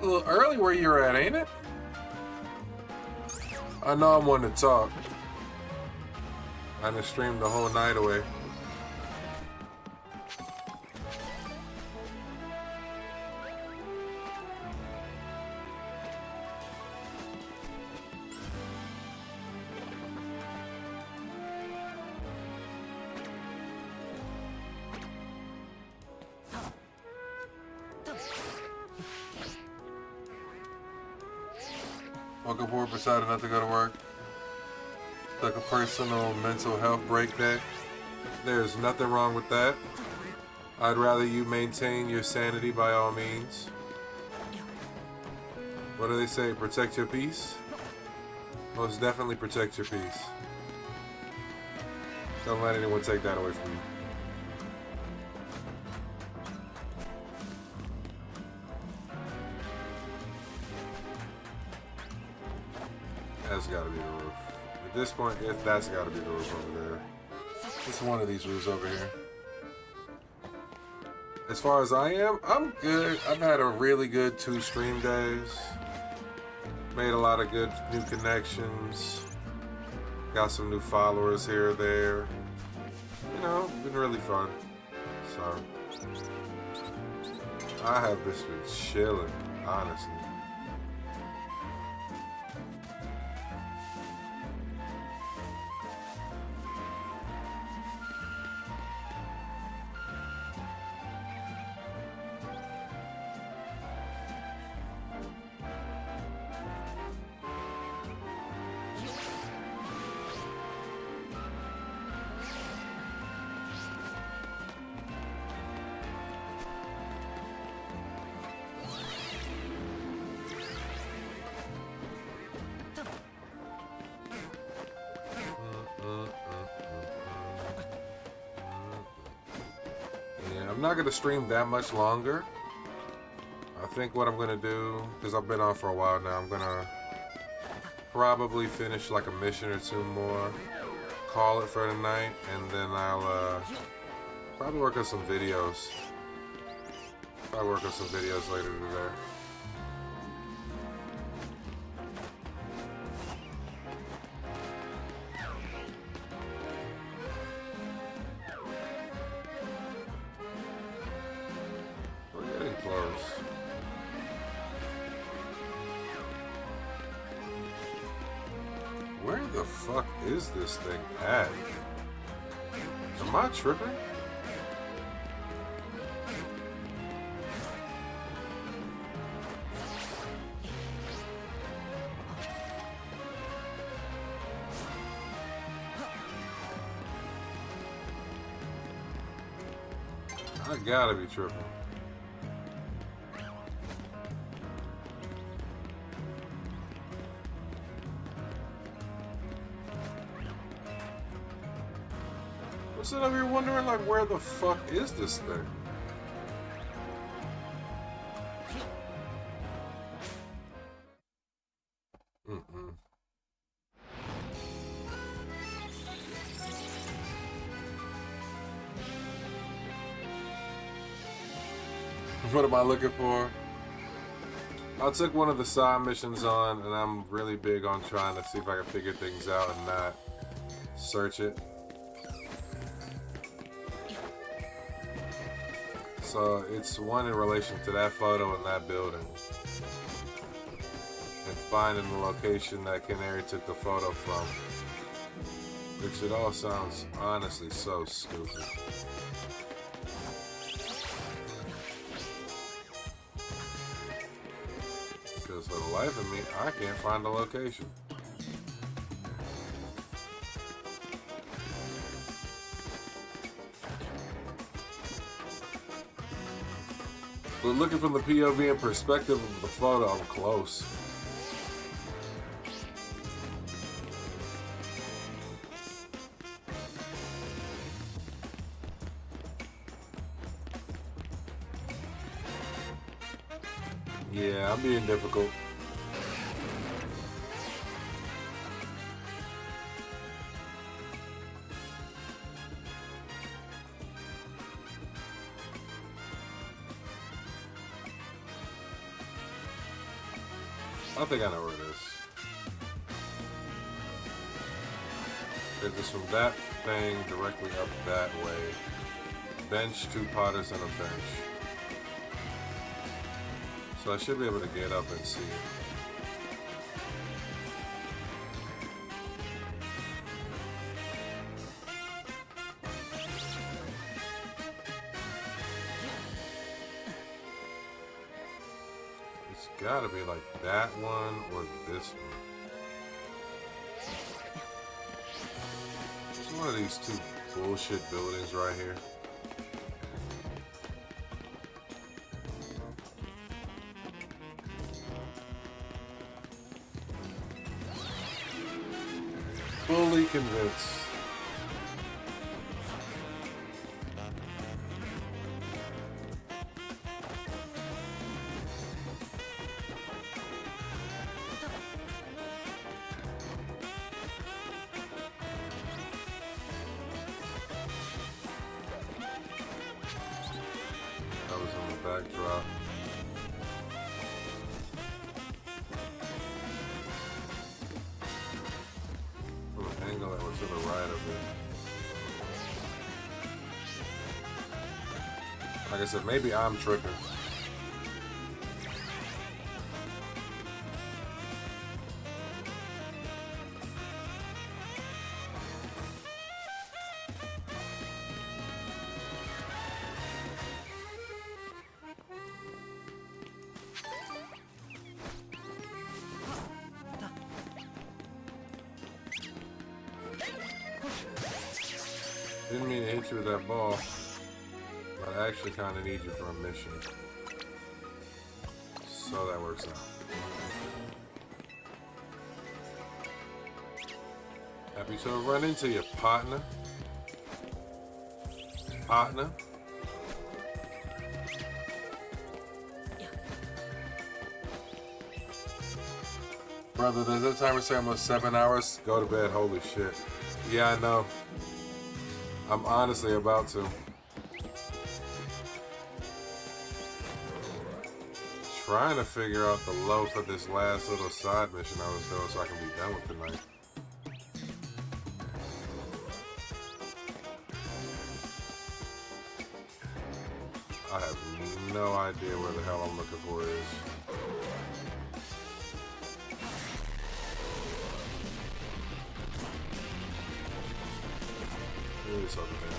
A little early where you're at, ain't it? I know I'm one to talk. I done streamed the whole night away. Woke up bored, decided not to go to work. Took a personal mental health break day. There's nothing wrong with that. I'd rather you maintain your sanity by all means. What do they say? Protect your peace? Most definitely protect your peace. Don't let anyone take that away from you. That's gotta be the roof. At this point, that's gotta be the roof over there. It's one of these roofs over here. As far as I am, I'm good. I've had a really good 2 stream days. Made a lot of good new connections. Got some new followers here or there. You know, been really fun. So, I have just been chilling, honestly. I'm not going to stream that much longer. I think what I'm going to do, because I've been on for a while now, I'm going to probably finish like a mission or 2 more, call it for the night, and then I'll probably work on some videos. Probably work on some videos later today. Where the fuck is this thing at? Am I tripping? I gotta be tripping. I'm sitting over here wondering, like, where the fuck is this thing? What am I looking for? I took one of the side missions on, and I'm really big on trying to see if I can figure things out and not search it. So it's one in relation to that photo in that building. And finding the location that Canary took the photo from. Which it all sounds honestly so stupid. Because for the life of me, I can't find the location. But looking from the POV and perspective of the photo, I'm close. Yeah, I'm being difficult. I think I know where it is. It is from that thing directly up that way. Bench, 2 potters, and a bench. So I should be able to get up and see it. It's gotta be like that one or this one. It's one of these 2 bullshit buildings right here. Fully convinced. That was on the backdrop. Angle that was to the right of it. Like I said, maybe I'm tripping. Didn't mean to hit you with that ball, but I actually kind of need you for a mission. So that works out. Happy to have run into you, partner. Partner. Brother, does that timer say almost 7 hours? Go to bed, holy shit. Yeah, I know. I'm honestly about to. Trying to figure out the low for this last little side mission I was doing so I can be done with tonight. I have no idea where the hell I'm looking for is. It's over there.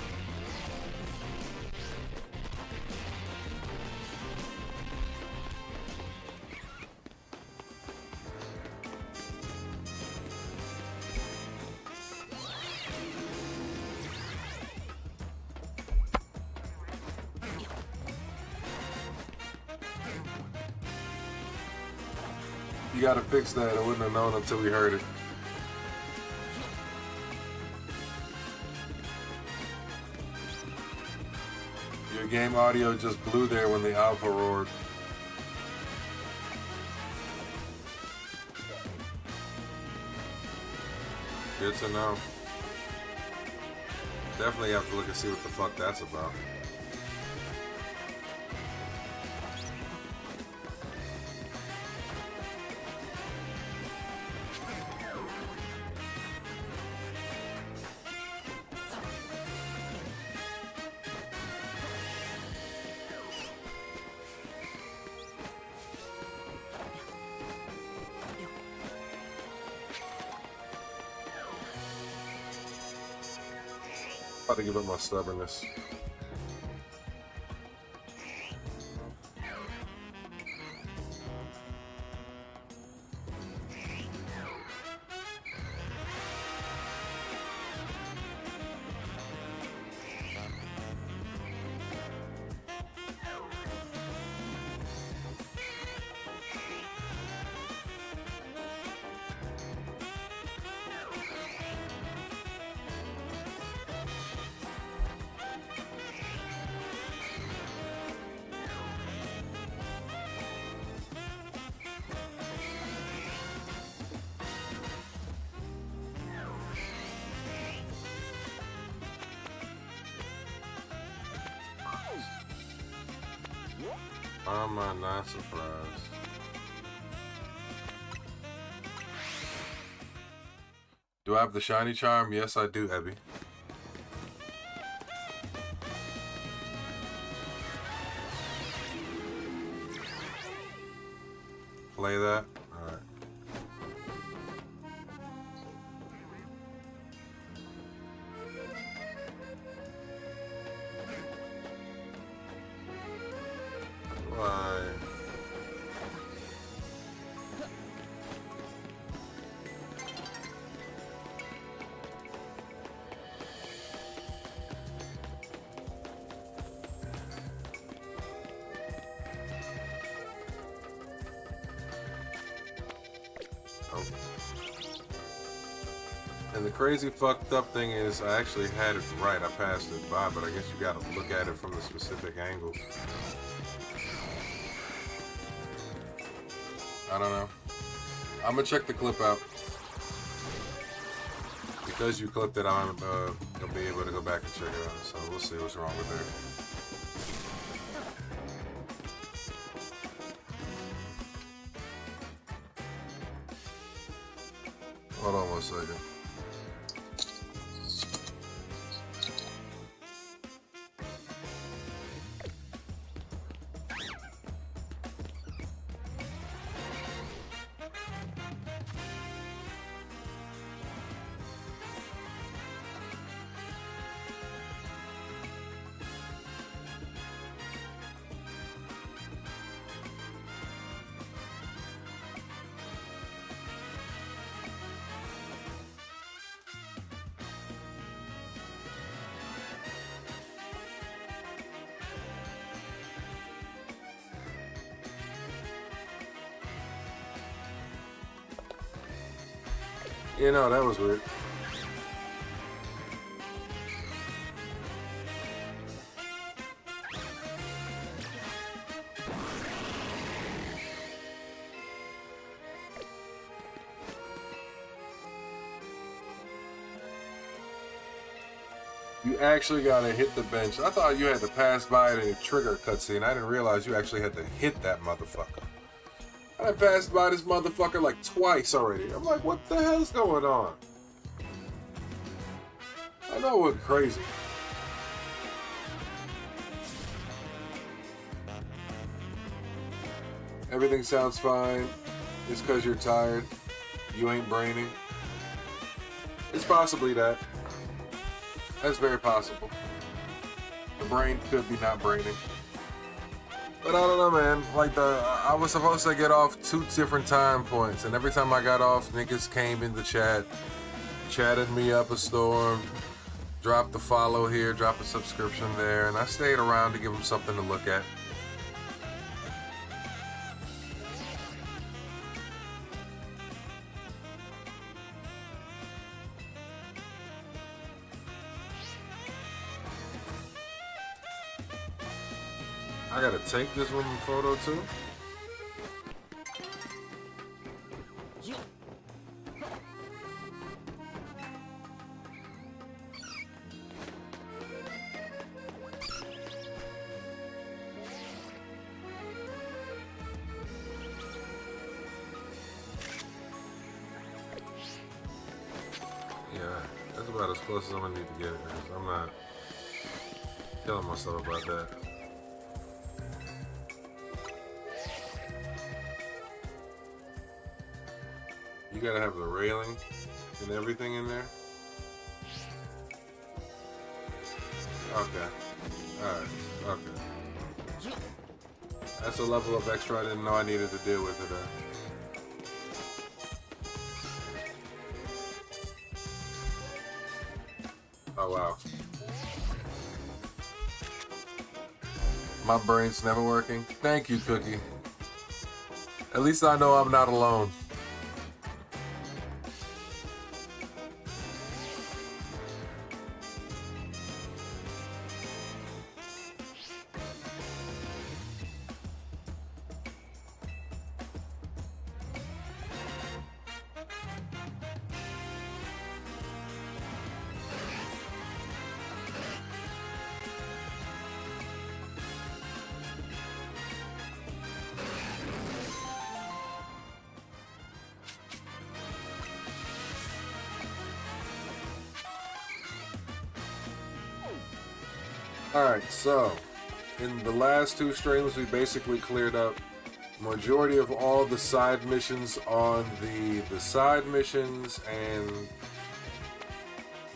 You gotta fix that. I wouldn't have known until we heard it. Your game audio just blew there when the alpha roared. Good to know. Definitely have to look and see what the fuck that's about. about to give up my stubbornness. Why am I not surprised? Do I have the shiny charm? Yes, I do, Ebby. Play that? Alright. Why? Oh. And the crazy fucked up thing is I actually had it right. I passed it by, but I guess you gotta look at it from the specific angles. I don't know. I'm gonna check the clip out. Because you clipped it, I'm gonna be able to go back and check it out. So we'll see what's wrong with it. Hold on 1 second. You know, that was weird. You actually gotta hit the bench. I thought you had to pass by it in a trigger cutscene. I didn't realize you actually had to hit that motherfucker. I passed by this motherfucker like twice already. I'm like, what the hell's going on? I know it went crazy. Everything sounds fine. It's because you're tired. You ain't braining. It's possibly that. That's very possible. The brain could be not braining. But I don't know, man. Like I was supposed to get off 2 different time points, and every time I got off, niggas came in the chat, chatted me up a storm, dropped a follow here, dropped a subscription there, and I stayed around to give them something to look at. I gotta take this woman photo too? Yeah, that's about as close as I'm gonna need to get it, man. I'm not killing myself about that. You gotta have the railing and everything in there. Okay. Alright. Okay. That's a level of extra I didn't know I needed to deal with today. Oh, wow. My brain's never working. Thank you, Cookie. At least I know I'm not alone. Alright, so in the last two streams we basically cleared up majority of all the side missions on the side missions and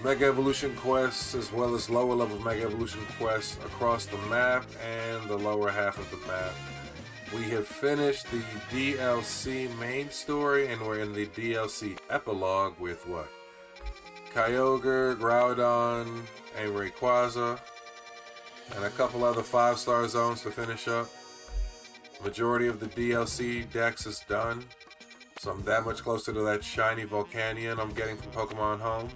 Mega Evolution quests, as well as lower level Mega Evolution quests across the map and the lower half of the map. We have finished the DLC main story and we're in the DLC Epilogue with what? Kyogre, Groudon, and Rayquaza. And a couple other 5-star zones to finish up. Majority of the DLC decks is done. So I'm that much closer to that shiny Volcanion I'm getting from Pokemon Home.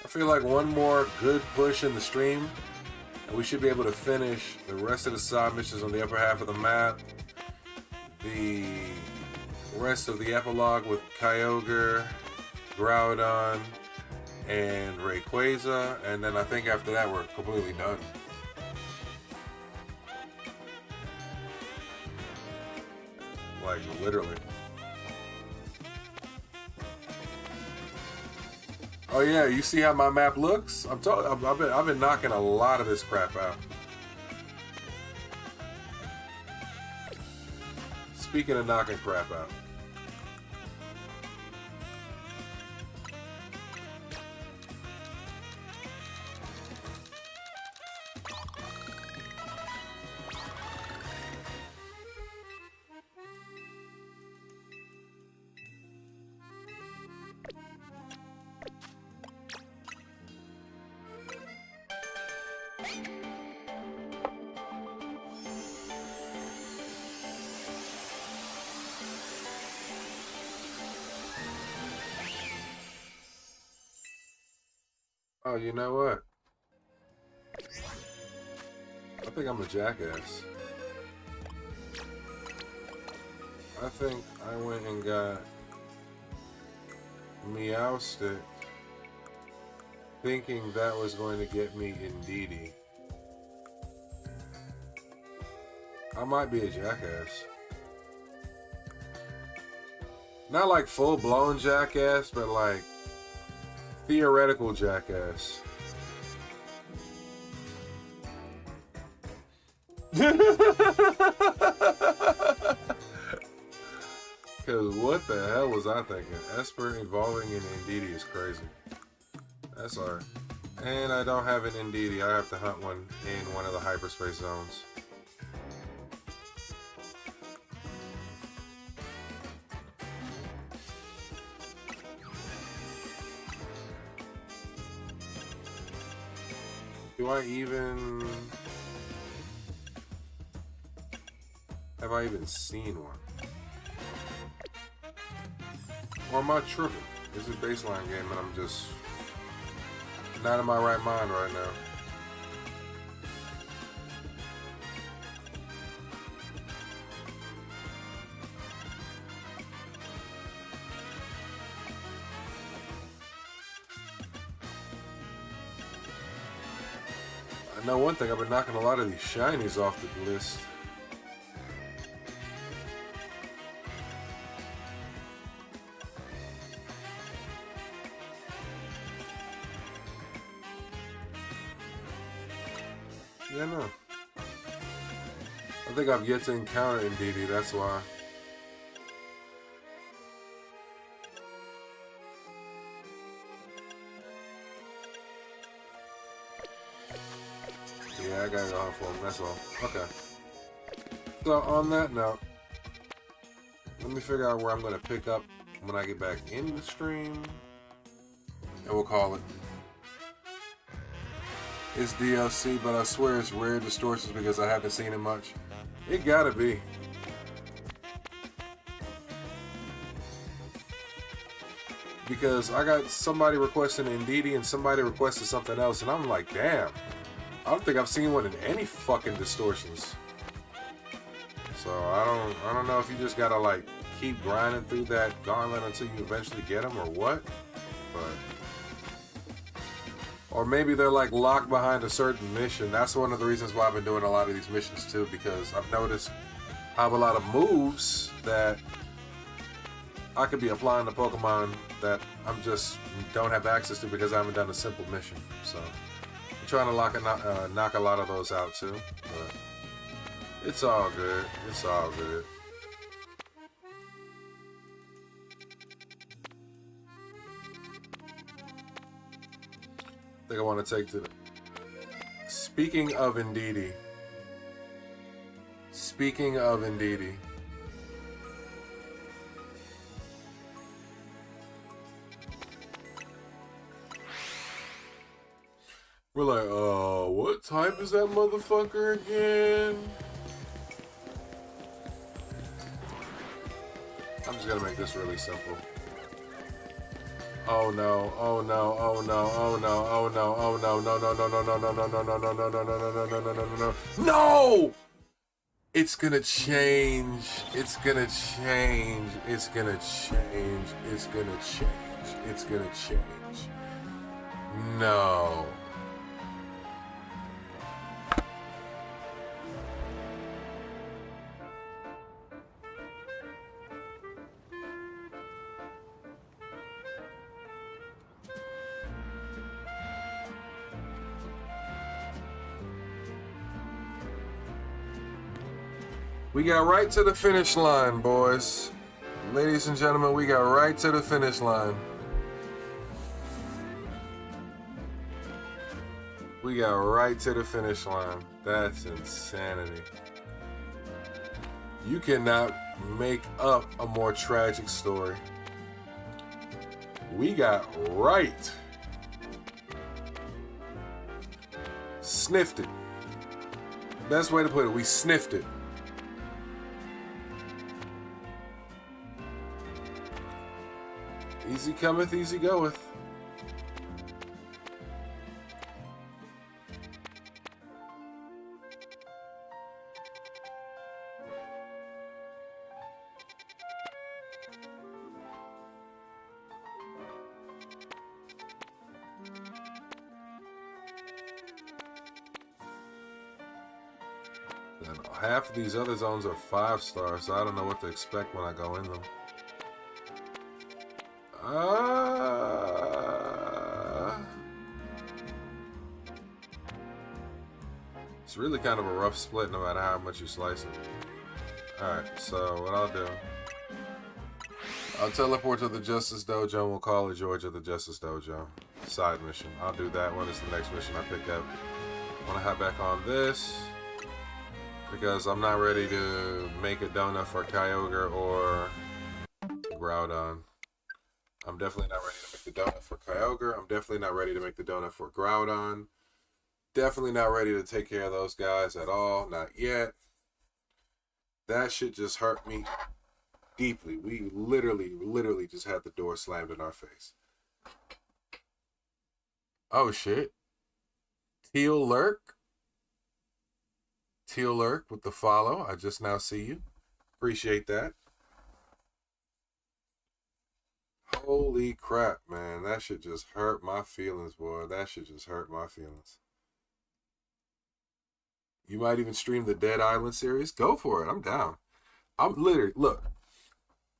I feel like one more good push in the stream and we should be able to finish the rest of the side missions on the upper half of the map. The rest of the epilogue with Kyogre, Groudon, and Rayquaza, and then I think after that we're completely done. Like literally. Oh yeah, you see how my map looks? I've been knocking a lot of this crap out. Speaking of knocking crap out. Oh, you know what? I think I'm a jackass. I think I went and got Meowstic thinking that was going to get me Indeedee. I might be a jackass. Not like full-blown jackass, but like theoretical jackass. Because what the hell was I thinking? Esper evolving in Indeedee is crazy. That's alright. And I don't have an Indeedee. I have to hunt one in one of the hyperspace zones. Do I even... Have I even seen one? Or am I tripping? Is it baseline game and I'm just not in my right mind right now? I know one thing, I've been knocking a lot of these shinies off the list. Yeah, no. I think I've yet to encounter Indeedee, that's why. Yeah, I gotta go hunt for him, that's all. Okay. So, on that note, let me figure out where I'm gonna pick up when I get back in the stream. And we'll call it. It's DLC, but I swear it's rare distortions because I haven't seen it much. It gotta be. Because I got somebody requesting Indeedee and somebody requested something else, and I'm like, damn. I don't think I've seen one in any fucking distortions. So I don't know if you just gotta like keep grinding through that gauntlet until you eventually get them or what. But or maybe they're like locked behind a certain mission. That's one of the reasons why I've been doing a lot of these missions too, because I've noticed I have a lot of moves that I could be applying to Pokemon that I'm just don't have access to because I haven't done a simple mission. So I'm trying to knock a lot of those out too. But it's all good. It's all good. I think I want to take to the... Speaking of Indeedee. Speaking of Indeedee. We're like, what type is that motherfucker again? I'm just gonna make this really simple. Oh no, oh no, oh no, oh no, oh no, oh no, no, no, no, no, no, no, no, no, no, no, no, no, no, no, no, no, no, no, no! It's gonna change. It's gonna change. It's gonna change. It's gonna change. It's gonna change. No. We got right to the finish line, boys. Ladies and gentlemen, we got right to the finish line. We got right to the finish line. That's insanity. You cannot make up a more tragic story. We got right. Sniffed it. Best way to put it, we sniffed it. Easy cometh, easy goeth. And half of these other zones are 5-stars, so I don't know what to expect when I go in them. It's really kind of a rough split no matter how much you slice it. Alright, so what I'll do, I'll teleport to the Justice Dojo and we'll call it Georgia the Justice Dojo. Side mission. I'll do that one. It's the next mission I pick up. I want to hop back on this because I'm not ready to make a donut for Kyogre or Groudon. I'm definitely not ready to make the donut for Kyogre. I'm definitely not ready to make the donut for Groudon. Definitely not ready to take care of those guys at all. Not yet. That shit just hurt me deeply. We literally just had the door slammed in our face. Oh shit. Teal Lurk. Teal Lurk with the follow. I just now see you. Appreciate that. Holy crap, man. That shit just hurt my feelings, boy. That shit just hurt my feelings. You might even stream the Dead Island series. Go for it. I'm down. I'm literally, look,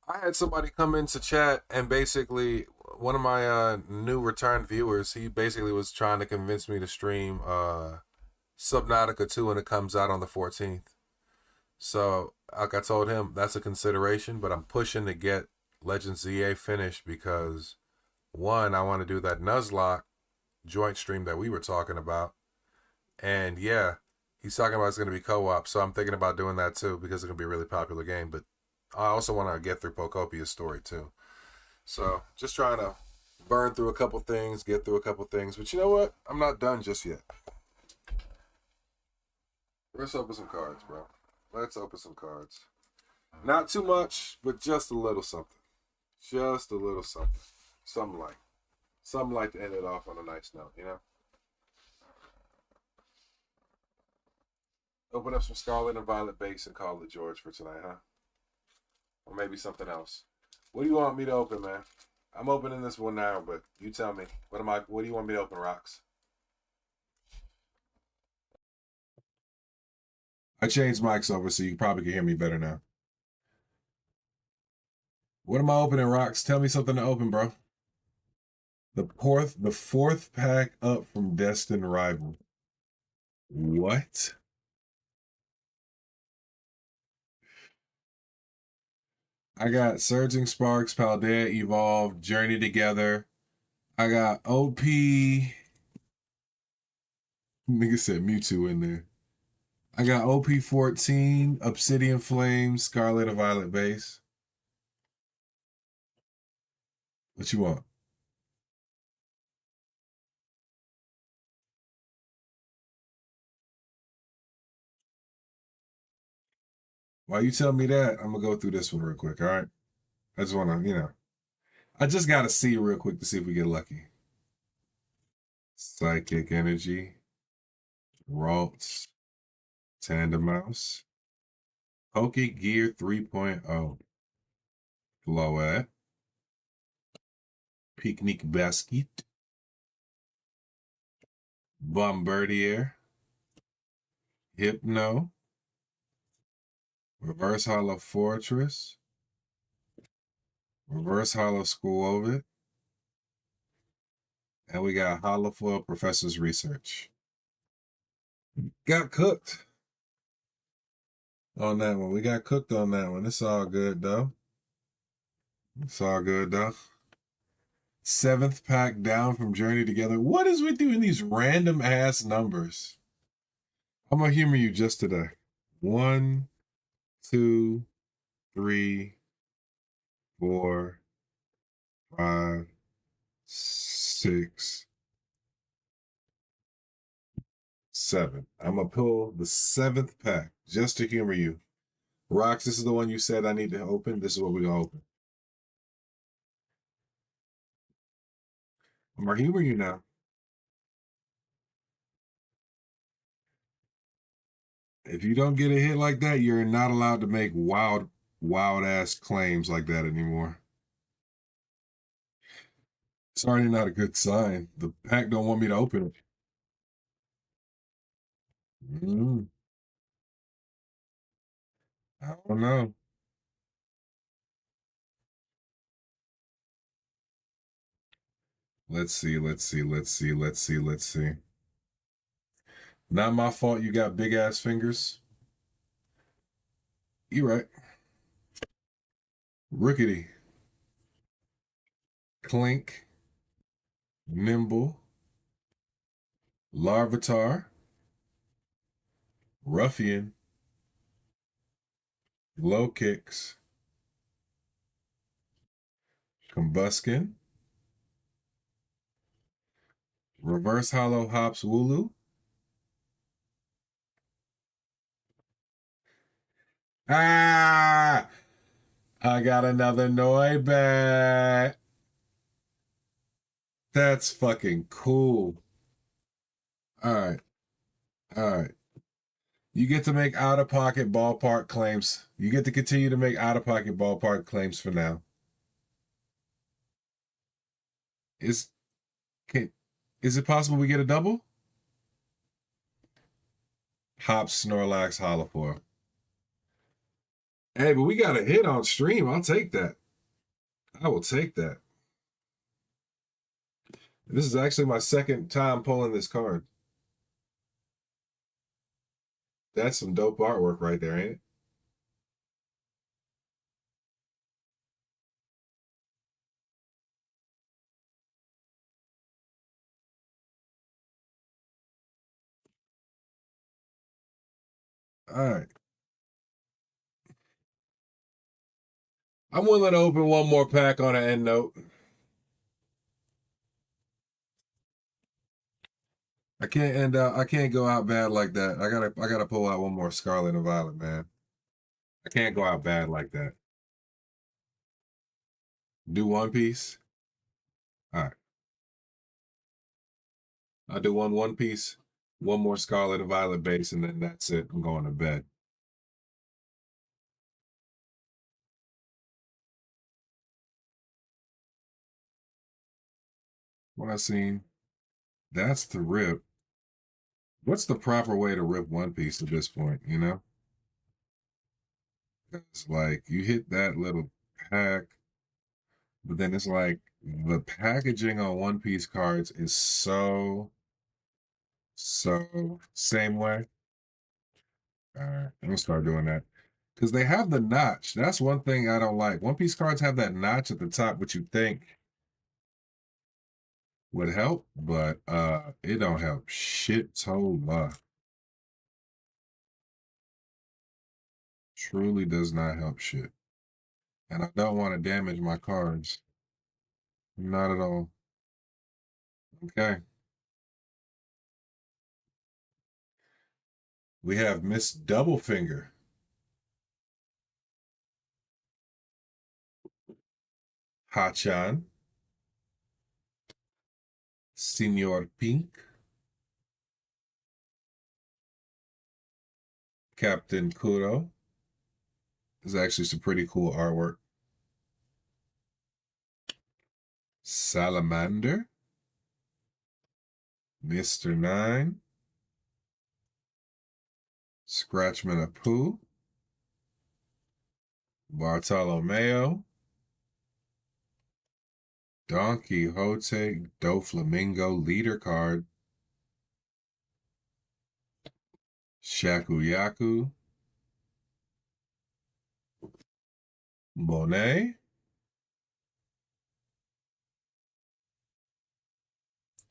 I had somebody come into chat and basically, one of my new return viewers, he basically was trying to convince me to stream Subnautica 2 when it comes out on the 14th. So, like I told him, that's a consideration, but I'm pushing to get Legends Z-A finished because, one, I want to do that Nuzlocke joint stream that we were talking about. And yeah, He's talking about it's going to be co-op, so I'm thinking about doing that too because it's going to be a really popular game. But I also want to get through Pocopia's story too. So just trying to burn through a couple things, get through a couple things. But you know what? I'm not done just yet. Let's open some cards, bro. Let's open some cards. Not too much, but just a little something. Just a little something. Something like. Something like to end it off on a nice note, you know? Open up some Scarlet and Violet base and call it George for tonight, huh? Or maybe something else. What do you want me to open, man? I'm opening this one now, but you tell me. What do you want me to open, Rocks? I changed mics over so you probably can hear me better now. What am I opening, Rocks? Tell me something to open, bro. The fourth pack up from Destined Rival. What? I got Surging Sparks, Paldea Evolved, Journey Together. I got OP. Nigga said Mewtwo in there. I got OP14, Obsidian Flames, Scarlet and Violet base. What you want? While you tell me that, I'm gonna go through this one real quick, all right? I just wanna, I just gotta see real quick to see if we get lucky. Psychic Energy, Ralts, Tandem Mouse, Poke Gear 3.0, Floette, Picnic Basket, Bombardier, Hypno, Reverse Hollow Fortress, Reverse Hollow School Ovid, and we got Hollow Foil Professor's Research. Got cooked on that one. We got cooked on that one. It's all good, though. It's all good, though. Seventh pack down from Journey Together. What is with you in these random ass numbers? I'm gonna humor you just today. 1, 2, 3, 4, 5, 6, 7. I'm gonna pull the seventh pack just to humor you. Rocks, this is the one you said I need to open. This is what we're gonna open. I'm gonna humor you now. If you don't get a hit like that, you're not allowed to make wild ass claims like that anymore. It's already not a good sign. The pack don't want me to open it. I don't know. Let's see. Not my fault you got big ass fingers. You right. Rickety. Clink. Nimble. Larvitar. Ruffian. Low kicks. Combuskin. Reverse Hollow Hops Wooloo. Ah! I got another Noibat. That's fucking cool. All right. All right. You get to make out of pocket ballpark claims. You get to continue to make out of pocket ballpark claims for now. Is it possible we get a double? Hops, Snorlax, Holofor. Hey, but we got a hit on stream. I'll take that. I will take that. This is actually my second time pulling this card. That's some dope artwork right there, ain't it? All right. I'm willing to open one more pack on an end note. I can't end out. I can't go out bad like that. I gotta pull out one more Scarlet and Violet, man. I can't go out bad like that. Do One Piece. All right. I'll do One Piece, one more Scarlet and Violet base, and then that's it. I'm going to bed. What I seen, that's the rip. What's the proper way to rip One Piece at this point, you know? It's like you hit that little pack, but then it's like the packaging on One Piece cards is so same way. All right, I'm gonna start doing that because they have the notch. That's one thing I don't like. One Piece cards have that notch at the top, which you think would help, but it don't help shit. Truly does not help shit, and I don't want to damage my cards. Not at all. Okay. We have Miss Doublefinger, Hachan, Senor Pink, Captain Kuro. Is actually some pretty cool artwork. Salamander, Mr. Nine, Scratchman of Pooh, Bartolomeo, Don Quixote, Doflamingo leader card, Shakuyaku, Monet,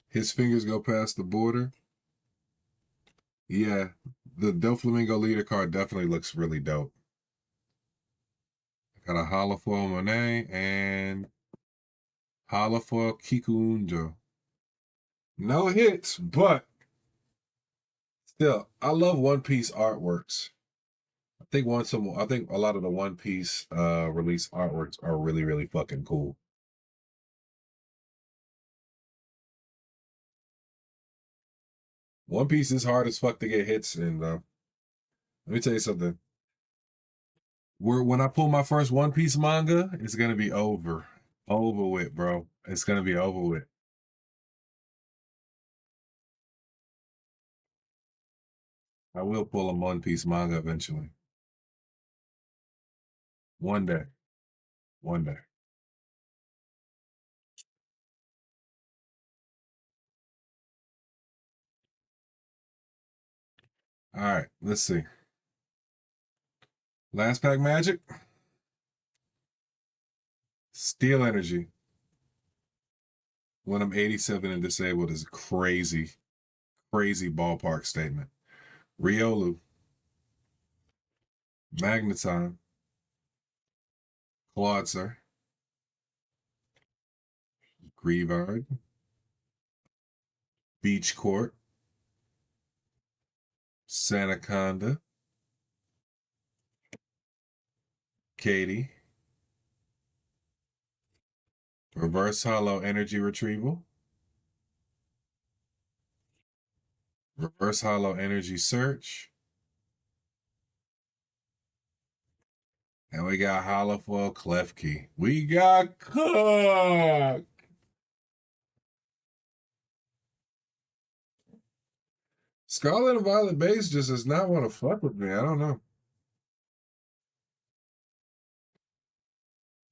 his fingers go past the border. Yeah, the Doflamingo leader card definitely looks really dope. Got a holofoil Monet and holofoil Kikuunjo. No hits, but still, I love One Piece artworks. I think a lot of the One Piece release artworks are really, really fucking cool. One Piece is hard as fuck to get hits in, though. Let me tell you something. When I pull my first One Piece manga, it's gonna be over with, bro. It's gonna be over with. I will pull a One Piece manga eventually. One day. One day. All right, let's see. Last pack magic. Steel energy. When I'm 87 and disabled is a crazy, crazy ballpark statement. Riolu. Magneton. Clawitzer. Grievard. Beach Court. Sanaconda. Katie. Reverse Hollow Energy Retrieval. Reverse Hollow Energy Search. And we got Holofoil Klefki. We got cooked. Scarlet and Violet base just does not want to fuck with me. I don't know.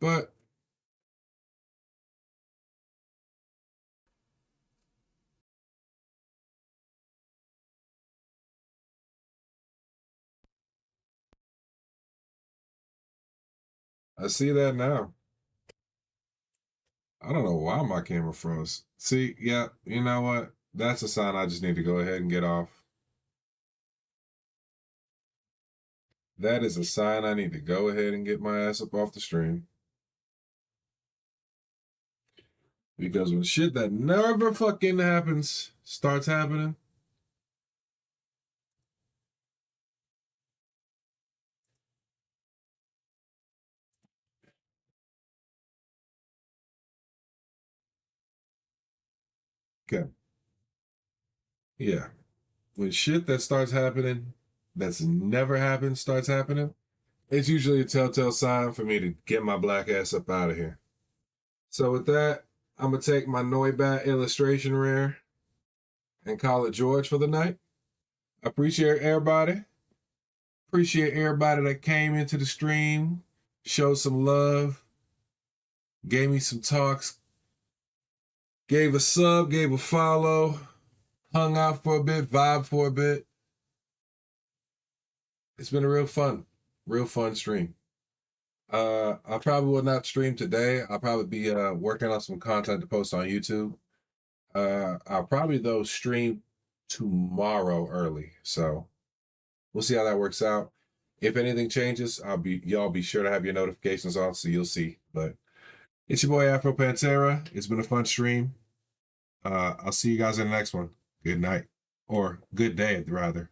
But I see that now. I don't know why my camera froze. See, yeah, you know what? That's a sign I just need to go ahead and get off. That is a sign I need to go ahead and get my ass up off the stream. Because when shit that never fucking happens starts happening, okay. Yeah. When shit that starts happening that's never happened starts happening, it's usually a telltale sign for me to get my black ass up out of here. So with that, I'm gonna take my Noibat illustration rare and call it George for the night. I appreciate everybody. Appreciate everybody that came into the stream, showed some love, gave me some talks, gave a sub, gave a follow, hung out for a bit, vibe for a bit. It's been a real fun stream. I probably will not stream today. I'll probably be working on some content to post on YouTube. I'll probably though stream tomorrow early. So we'll see how that works out. If anything changes, y'all be sure to have your notifications on so you'll see. But it's your boy Afro Pantera. It's been a fun stream. I'll see you guys in the next one. Good night. Or good day, rather.